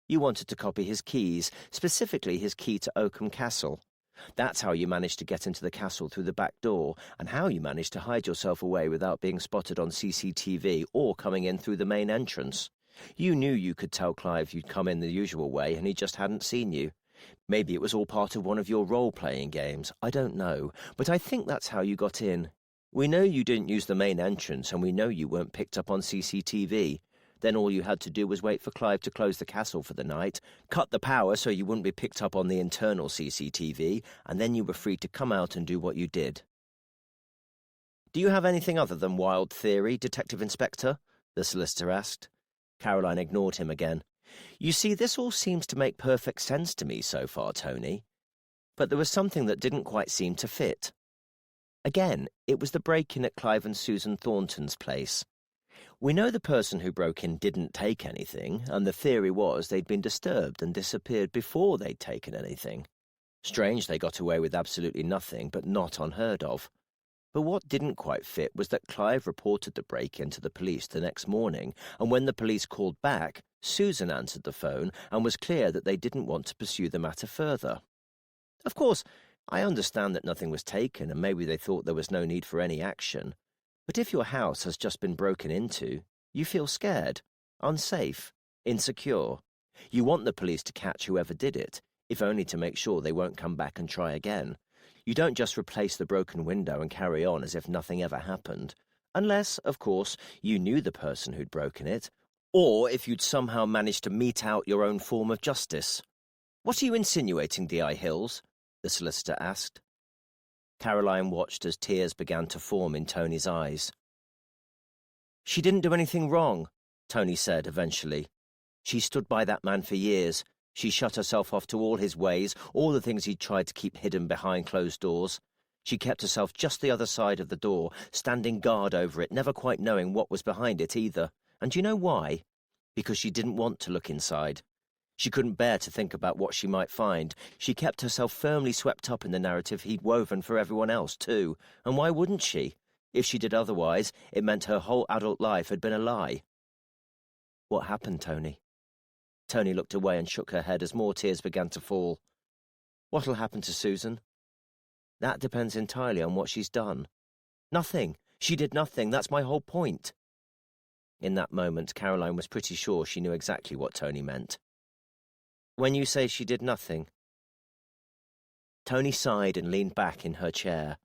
You wanted to copy his keys, specifically his key to Oakham Castle. That's how you managed to get into the castle through the back door, and how you managed to hide yourself away without being spotted on CCTV or coming in through the main entrance. You knew you could tell Clive you'd come in the usual way, and he just hadn't seen you. Maybe it was all part of one of your role-playing games. I don't know, but I think that's how you got in. We know you didn't use the main entrance, and we know you weren't picked up on CCTV. Then all you had to do was wait for Clive to close the castle for the night, cut the power so you wouldn't be picked up on the internal CCTV, and then you were free to come out and do what you did." "Do you have anything other than wild theory, Detective Inspector?" the solicitor asked. Caroline ignored him again. "You see, this all seems to make perfect sense to me so far, Tony. But there was something that didn't quite seem to fit. Again, it was the break-in at Clive and Susan Thornton's place. We know the person who broke in didn't take anything, and the theory was they'd been disturbed and disappeared before they'd taken anything. Strange they got away with absolutely nothing, but not unheard of. But what didn't quite fit was that Clive reported the break-in to the police the next morning, and when the police called back, Susan answered the phone and was clear that they didn't want to pursue the matter further. Of course, I understand that nothing was taken, and maybe they thought there was no need for any action. But if your house has just been broken into, you feel scared, unsafe, insecure. You want the police to catch whoever did it, if only to make sure they won't come back and try again. You don't just replace the broken window and carry on as if nothing ever happened. Unless, of course, you knew the person who'd broken it, or if you'd somehow managed to mete out your own form of justice. What are you insinuating, D.I. Hills? The solicitor asked. Caroline watched as tears began to form in Tony's eyes. She didn't do anything wrong, Tony said eventually. She stood by that man for years. She shut herself off to all his ways, all the things he'd tried to keep hidden behind closed doors. She kept herself just the other side of the door, standing guard over it, never quite knowing what was behind it either. And do you know why? Because she didn't want to look inside. She couldn't bear to think about what she might find. She kept herself firmly swept up in the narrative he'd woven for everyone else, too. And why wouldn't she? If she did otherwise, it meant her whole adult life had been a lie. What happened, Tony? Tony looked away and shook her head as more tears began to fall. What'll happen to Susan? That depends entirely on what she's done. Nothing. She did nothing. That's my whole point. In that moment, Caroline was pretty sure she knew exactly what Tony meant. When you say she did nothing? Tony sighed and leaned back in her chair.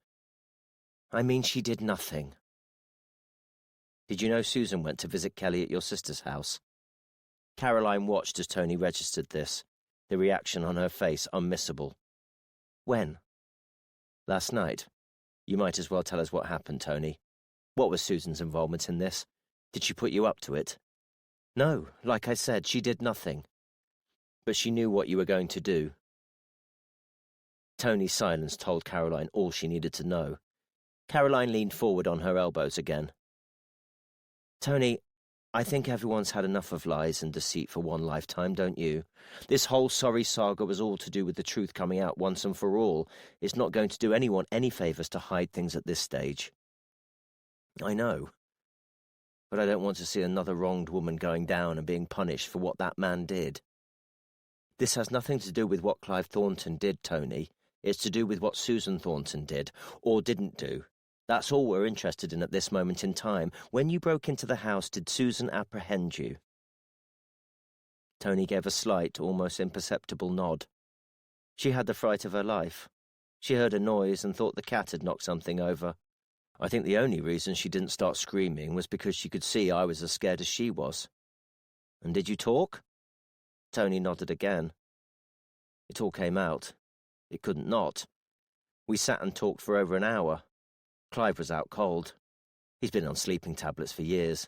I mean, she did nothing. Did you know Susan went to visit Kelly at your sister's house? Caroline watched as Tony registered this, the reaction on her face unmissable. When? Last night. You might as well tell us what happened, Tony. What was Susan's involvement in this? Did she put you up to it? No, like I said, she did nothing. But she knew what you were going to do. Tony's silence told Caroline all she needed to know. Caroline leaned forward on her elbows again. Tony, I think everyone's had enough of lies and deceit for one lifetime, don't you? This whole sorry saga was all to do with the truth coming out once and for all. It's not going to do anyone any favours to hide things at this stage. I know. But I don't want to see another wronged woman going down and being punished for what that man did. This has nothing to do with what Clive Thornton did, Tony. It's to do with what Susan Thornton did, or didn't do. That's all we're interested in at this moment in time. When you broke into the house, did Susan apprehend you? Tony gave a slight, almost imperceptible nod. She had the fright of her life. She heard a noise and thought the cat had knocked something over. I think the only reason she didn't start screaming was because she could see I was as scared as she was. And did you talk? Tony nodded again. It all came out. It couldn't not. We sat and talked for over an hour. Clive was out cold. He's been on sleeping tablets for years.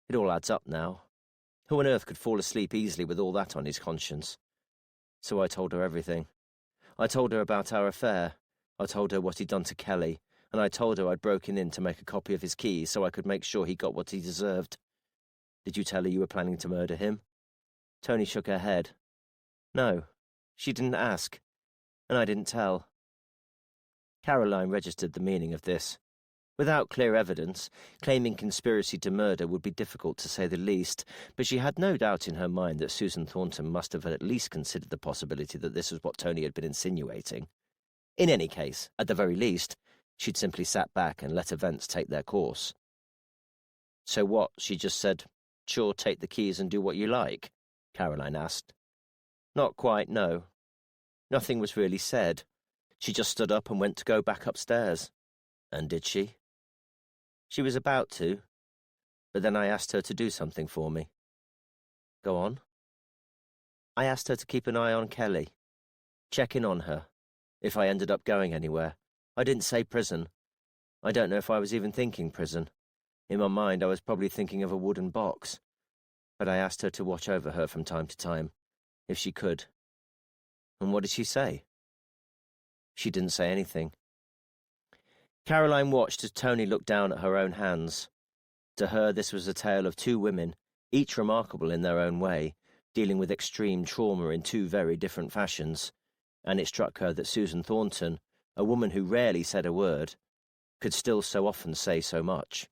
It all adds up now. Who on earth could fall asleep easily with all that on his conscience? So I told her everything. I told her about our affair. I told her what he'd done to Kelly, and I told her I'd broken in to make a copy of his keys so I could make sure he got what he deserved. Did you tell her you were planning to murder him? Tony shook her head. No, she didn't ask, and I didn't tell. Caroline registered the meaning of this. Without clear evidence, claiming conspiracy to murder would be difficult to say the least, but she had no doubt in her mind that Susan Thornton must have at least considered the possibility that this was what Tony had been insinuating. In any case, at the very least, she'd simply sat back and let events take their course. So what, she just said, sure, take the keys and do what you like? Caroline asked. Not quite, no. Nothing was really said. She just stood up and went to go back upstairs. And did she? She was about to, but then I asked her to do something for me. Go on. I asked her to keep an eye on Kelly. Check in on her. If I ended up going anywhere. I didn't say prison. I don't know if I was even thinking prison. In my mind, I was probably thinking of a wooden box. But I asked her to watch over her from time to time, if she could. And what did she say? She didn't say anything. Caroline watched as Tony looked down at her own hands. To her, this was a tale of two women, each remarkable in their own way, dealing with extreme trauma in two very different fashions, and it struck her that Susan Thornton, a woman who rarely said a word, could still so often say so much.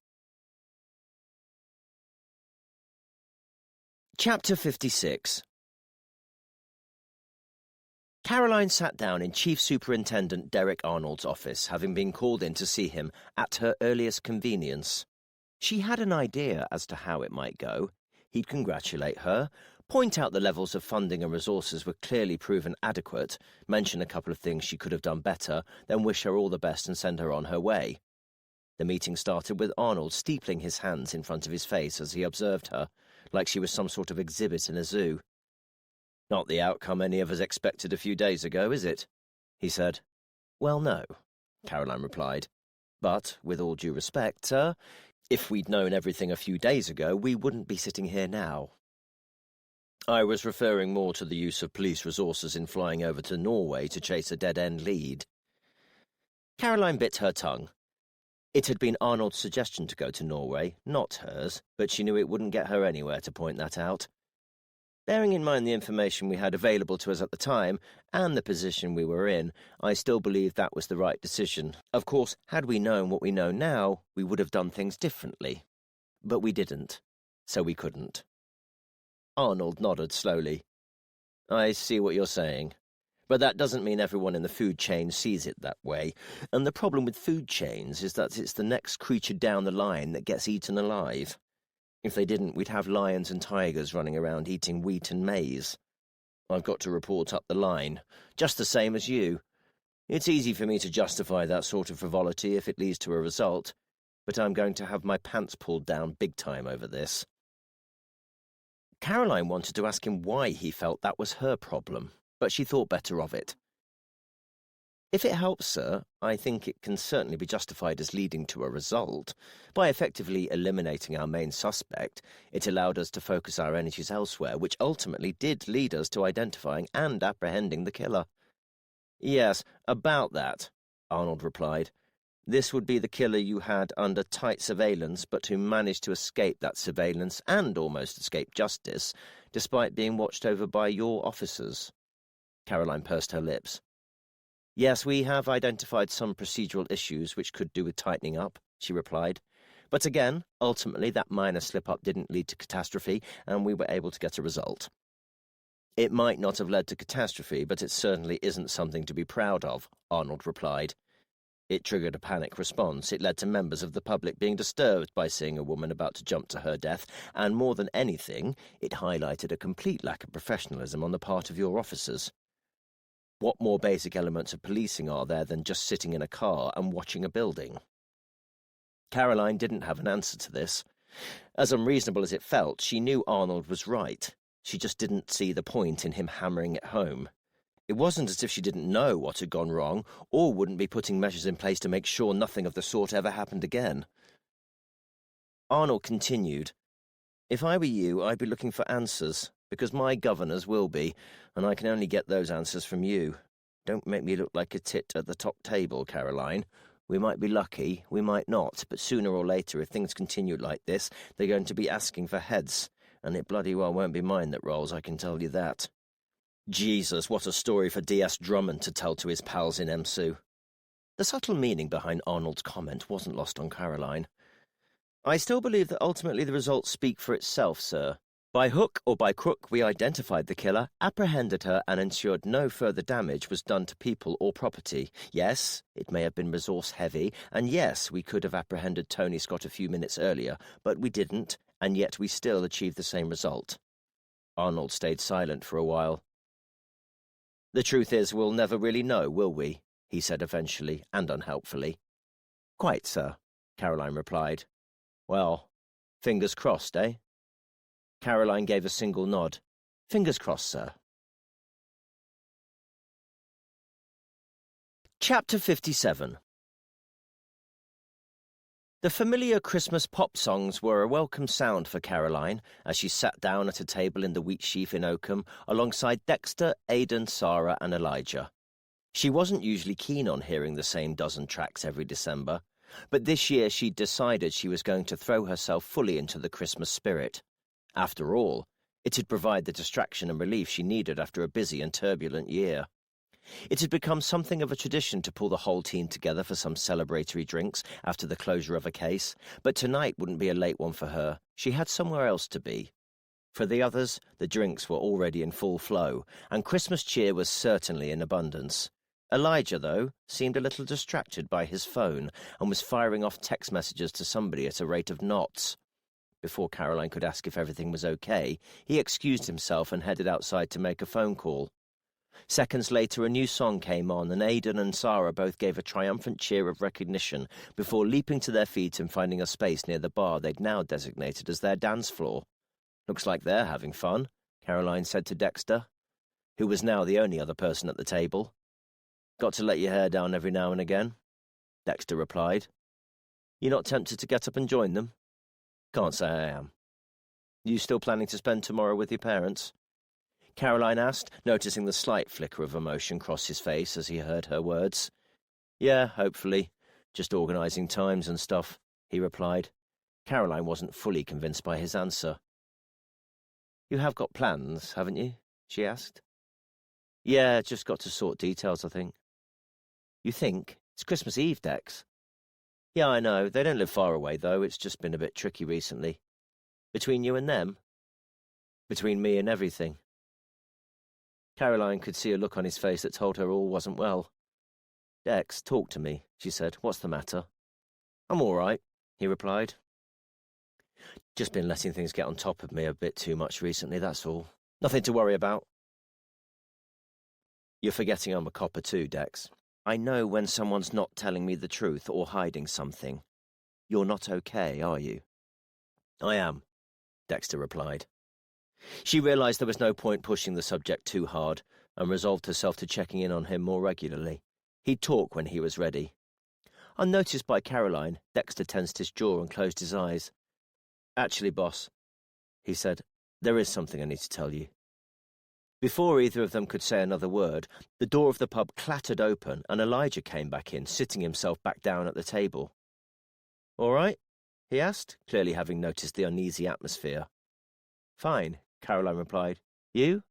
Chapter 56. Caroline sat down in Chief Superintendent Derek Arnold's office, having been called in to see him at her earliest convenience. She had an idea as to how it might go. He'd congratulate her, point out the levels of funding and resources were clearly proven adequate, mention a couple of things she could have done better, then wish her all the best and send her on her way. The meeting started with Arnold steepling his hands in front of his face as he observed her, like she was some sort of exhibit in a zoo. Not the outcome any of us expected a few days ago, is it? He said. Well, no, Caroline replied. But, with all due respect, sir, if we'd known everything a few days ago, we wouldn't be sitting here now. I was referring more to the use of police resources in flying over to Norway to chase a dead-end lead. Caroline bit her tongue. It had been Arnold's suggestion to go to Norway, not hers, but she knew it wouldn't get her anywhere to point that out. Bearing in mind the information we had available to us at the time, and the position we were in, I still believe that was the right decision. Of course, had we known what we know now, we would have done things differently. But we didn't, so we couldn't. Arnold nodded slowly. I see what you're saying. But that doesn't mean everyone in the food chain sees it that way. And the problem with food chains is that it's the next creature down the line that gets eaten alive. If they didn't, we'd have lions and tigers running around eating wheat and maize. I've got to report up the line, just the same as you. It's easy for me to justify that sort of frivolity if it leads to a result, but I'm going to have my pants pulled down big time over this. Caroline wanted to ask him why he felt that was her problem, but she thought better of it. If it helps, sir, I think it can certainly be justified as leading to a result. By effectively eliminating our main suspect, it allowed us to focus our energies elsewhere, which ultimately did lead us to identifying and apprehending the killer. Yes, about that, Arnold replied. This would be the killer you had under tight surveillance, but who managed to escape that surveillance and almost escape justice, despite being watched over by your officers. Caroline pursed her lips. Yes, we have identified some procedural issues which could do with tightening up, she replied. But again, ultimately that minor slip-up didn't lead to catastrophe, and we were able to get a result. It might not have led to catastrophe, but it certainly isn't something to be proud of, Arnold replied. It triggered a panic response. It led to members of the public being disturbed by seeing a woman about to jump to her death, and more than anything, it highlighted a complete lack of professionalism on the part of your officers. What more basic elements of policing are there than just sitting in a car and watching a building? Caroline didn't have an answer to this. As unreasonable as it felt, she knew Arnold was right. She just didn't see the point in him hammering it home. It wasn't as if she didn't know what had gone wrong, or wouldn't be putting measures in place to make sure nothing of the sort ever happened again. Arnold continued, If I were you, I'd be looking for answers, because my governors will be, and I can only get those answers from you. Don't make me look like a tit at the top table, Caroline. We might be lucky, we might not, but sooner or later, if things continue like this, they're going to be asking for heads, and it bloody well won't be mine that rolls, I can tell you that. Jesus, what a story for D.S. Drummond to tell to his pals in MSU. The subtle meaning behind Arnold's comment wasn't lost on Caroline. I still believe that ultimately the results speak for itself, sir. By hook or by crook, we identified the killer, apprehended her, and ensured no further damage was done to people or property. Yes, it may have been resource-heavy, and yes, we could have apprehended Tony Scott a few minutes earlier, but we didn't, and yet we still achieved the same result. Arnold stayed silent for a while. The truth is, we'll never really know, will we? He said eventually, and unhelpfully. Quite, sir, Caroline replied. Well, fingers crossed, eh? Caroline gave a single nod. Fingers crossed, sir. Chapter 57. The familiar Christmas pop songs were a welcome sound for Caroline as she sat down at a table in the wheat sheaf in Oakham alongside Dexter, Aidan, Sarah and Elijah. She wasn't usually keen on hearing the same dozen tracks every December, but this year she'd decided she was going to throw herself fully into the Christmas spirit. After all, it'd provide the distraction and relief she needed after a busy and turbulent year. It had become something of a tradition to pull the whole team together for some celebratory drinks after the closure of a case, but tonight wouldn't be a late one for her. She had somewhere else to be. For the others, the drinks were already in full flow, and Christmas cheer was certainly in abundance. Elijah, though, seemed a little distracted by his phone and was firing off text messages to somebody at a rate of knots. Before Caroline could ask if everything was okay, he excused himself and headed outside to make a phone call. Seconds later, a new song came on, and Aidan and Sarah both gave a triumphant cheer of recognition before leaping to their feet and finding a space near the bar they'd now designated as their dance floor. Looks like they're having fun, Caroline said to Dexter, who was now the only other person at the table. Got to let your hair down every now and again, Dexter replied. You're not tempted to get up and join them? Can't say I am. You still planning to spend tomorrow with your parents? Caroline asked, noticing the slight flicker of emotion cross his face as he heard her words. Yeah, hopefully. Just organising times and stuff, he replied. Caroline wasn't fully convinced by his answer. You have got plans, haven't you? She asked. Yeah, just got to sort details, I think. You think? It's Christmas Eve, Dex. Yeah, I know. They don't live far away, though. It's just been a bit tricky recently. Between you and them? between me and everything. Caroline could see a look on his face that told her all wasn't well. "Dex, talk to me," she said. "What's the matter?" "I'm all right," he replied. "Just been letting things get on top of me a bit too much recently, that's all. Nothing to worry about." "You're forgetting I'm a copper too, Dex. I know when someone's not telling me the truth or hiding something. You're not okay, are you?" "I am," Dexter replied. She realized there was no point pushing the subject too hard and resolved herself to checking in on him more regularly. He'd talk when he was ready. Unnoticed by Caroline, Dexter tensed his jaw and closed his eyes. "Actually, boss," he said, "there is something I need to tell you." Before either of them could say another word, the door of the pub clattered open and Elijah came back in, sitting himself back down at the table. "All right?" he asked, clearly having noticed the uneasy atmosphere. "Fine," Caroline replied. "You?"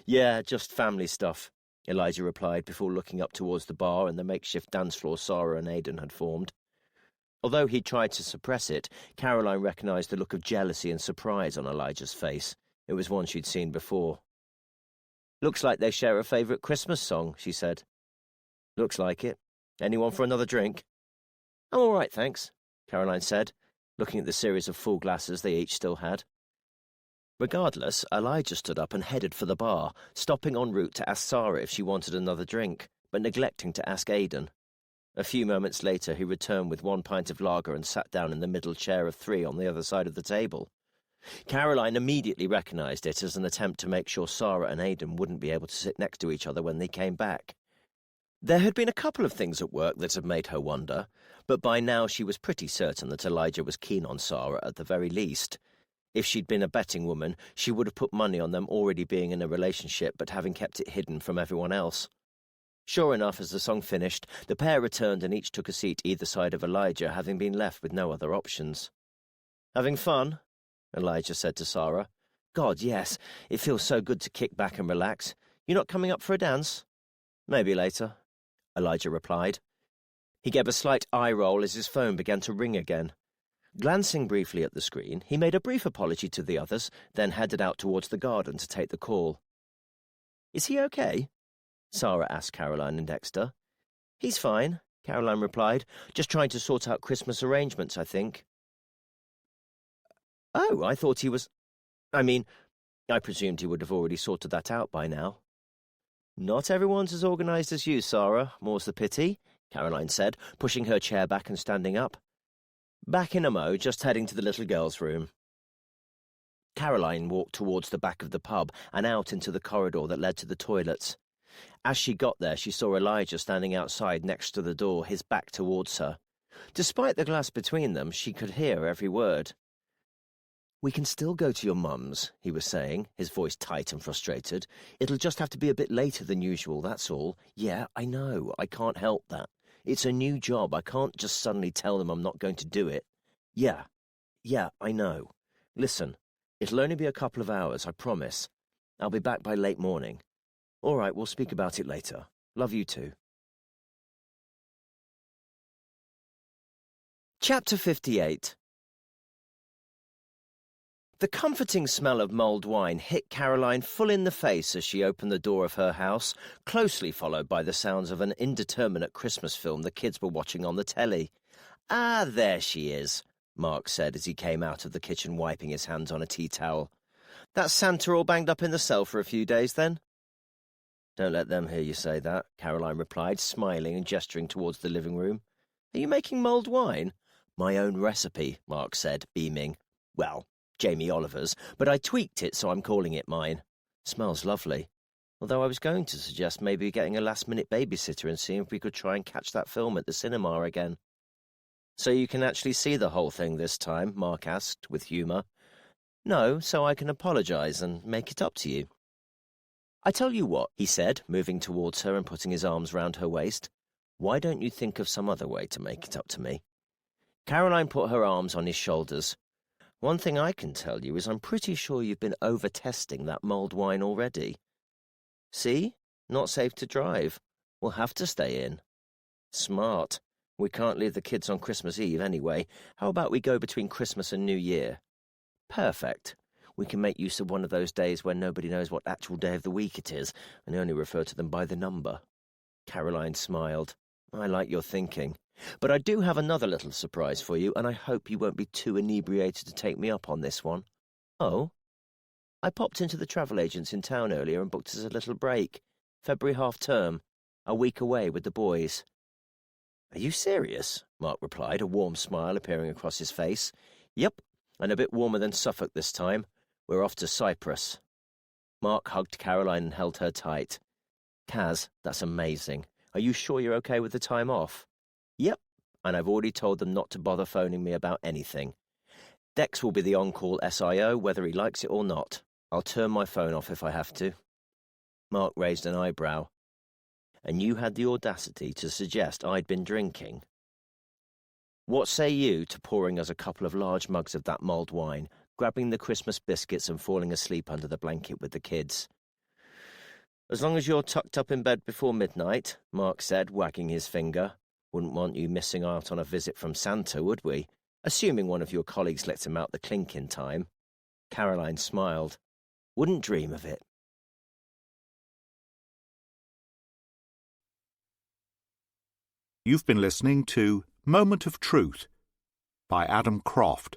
"Yeah, just family stuff," Elijah replied before looking up towards the bar and the makeshift dance floor Sarah and Aidan had formed. Although he tried to suppress it, Caroline recognized the look of jealousy and surprise on Elijah's face. It was one she'd seen before. "Looks like they share a favorite Christmas song," she said. "Looks like it. Anyone for another drink?" "I'm all right, thanks," Caroline said, looking at the series of full glasses they each still had. Regardless, Elijah stood up and headed for the bar, stopping en route to ask Sarah if she wanted another drink, but neglecting to ask Aidan. A few moments later, he returned with 1 pint of lager and sat down in the middle chair of 3 on the other side of the table. Caroline immediately recognized it as an attempt to make sure Sarah and Aidan wouldn't be able to sit next to each other when they came back. There had been a couple of things at work that had made her wonder, but by now she was pretty certain that Elijah was keen on Sarah at the very least. If she'd been a betting woman, she would have put money on them already being in a relationship but having kept it hidden from everyone else. Sure enough, as the song finished, the pair returned and each took a seat either side of Elijah, having been left with no other options. "Having fun?" Elijah said to Sarah. "God, yes. It feels so good to kick back and relax. You're not coming up for a dance?" "Maybe later," Elijah replied. He gave a slight eye roll as his phone began to ring again. Glancing briefly at the screen, he made a brief apology to the others, then headed out towards the garden to take the call. "Is he okay?" Sarah asked Caroline and Dexter. "He's fine," Caroline replied. "Just trying to sort out Christmas arrangements, I think." "Oh, I thought he was... I presumed he would have already sorted that out by now." "Not everyone's as organized as you, Sarah, more's the pity," Caroline said, pushing her chair back and standing up. "Back in a mo, just heading to the little girl's room." Caroline walked towards the back of the pub and out into the corridor that led to the toilets. As she got there, she saw Elijah standing outside next to the door, his back towards her. Despite the glass between them, she could hear every word. "We can still go to your mum's," he was saying, his voice tight and frustrated. "It'll just have to be a bit later than usual, that's all. Yeah, I know, I can't help that. It's a new job, I can't just suddenly tell them I'm not going to do it. Yeah, I know. Listen, it'll only be a couple of hours, I promise. I'll be back by late morning. All right, we'll speak about it later. Love you too." Chapter 58. The comforting smell of mulled wine hit Caroline full in the face as she opened the door of her house, closely followed by the sounds of an indeterminate Christmas film the kids were watching on the telly. "Ah, there she is," Mark said as he came out of the kitchen wiping his hands on a tea towel. "That Santa all banged up in the cell for a few days, then?" "Don't let them hear you say that," Caroline replied, smiling and gesturing towards the living room. "Are you making mulled wine?" "My own recipe," Mark said, beaming. "Well, Jamie Oliver's, but I tweaked it, so I'm calling it mine. Smells lovely. Although I was going to suggest maybe getting a last-minute babysitter and seeing if we could try and catch that film at the cinema again." "So you can actually see the whole thing this time?" Mark asked, with humour. "No, so I can apologise and make it up to you." "I tell you what," he said, moving towards her and putting his arms round her waist. "Why don't you think of some other way to make it up to me?" Caroline put her arms on his shoulders. "One thing I can tell you is I'm pretty sure you've been over-testing that mulled wine already. See? Not safe to drive. We'll have to stay in." "Smart. We can't leave the kids on Christmas Eve anyway. How about we go between Christmas and New Year?" "Perfect. We can make use of one of those days when nobody knows what actual day of the week it is, and only refer to them by the number. Caroline smiled. I like your thinking. But I do have another little surprise for you, and I hope you won't be too inebriated to take me up on this one. Oh? I popped into the travel agents in town earlier and booked us a little break. February half-term. A week away with the boys. Are you serious? Mark replied, a warm smile appearing across his face. Yep, and a bit warmer than Suffolk this time. We're off to Cyprus. Mark hugged Caroline and held her tight. Kaz, that's amazing. Are you sure you're okay with the time off? Yep, and I've already told them not to bother phoning me about anything. Dex will be the on-call SIO, whether he likes it or not. I'll turn my phone off if I have to. Mark raised an eyebrow. And you had the audacity to suggest I'd been drinking? What say you to pouring us a couple of large mugs of that mulled wine, grabbing the Christmas biscuits and falling asleep under the blanket with the kids? As long as you're tucked up in bed before midnight, Mark said, wagging his finger. Wouldn't want you missing out on a visit from Santa, would we? Assuming one of your colleagues lets him out the clink in time. Caroline smiled. Wouldn't dream of it. You've been listening to Moment of Truth by Adam Croft.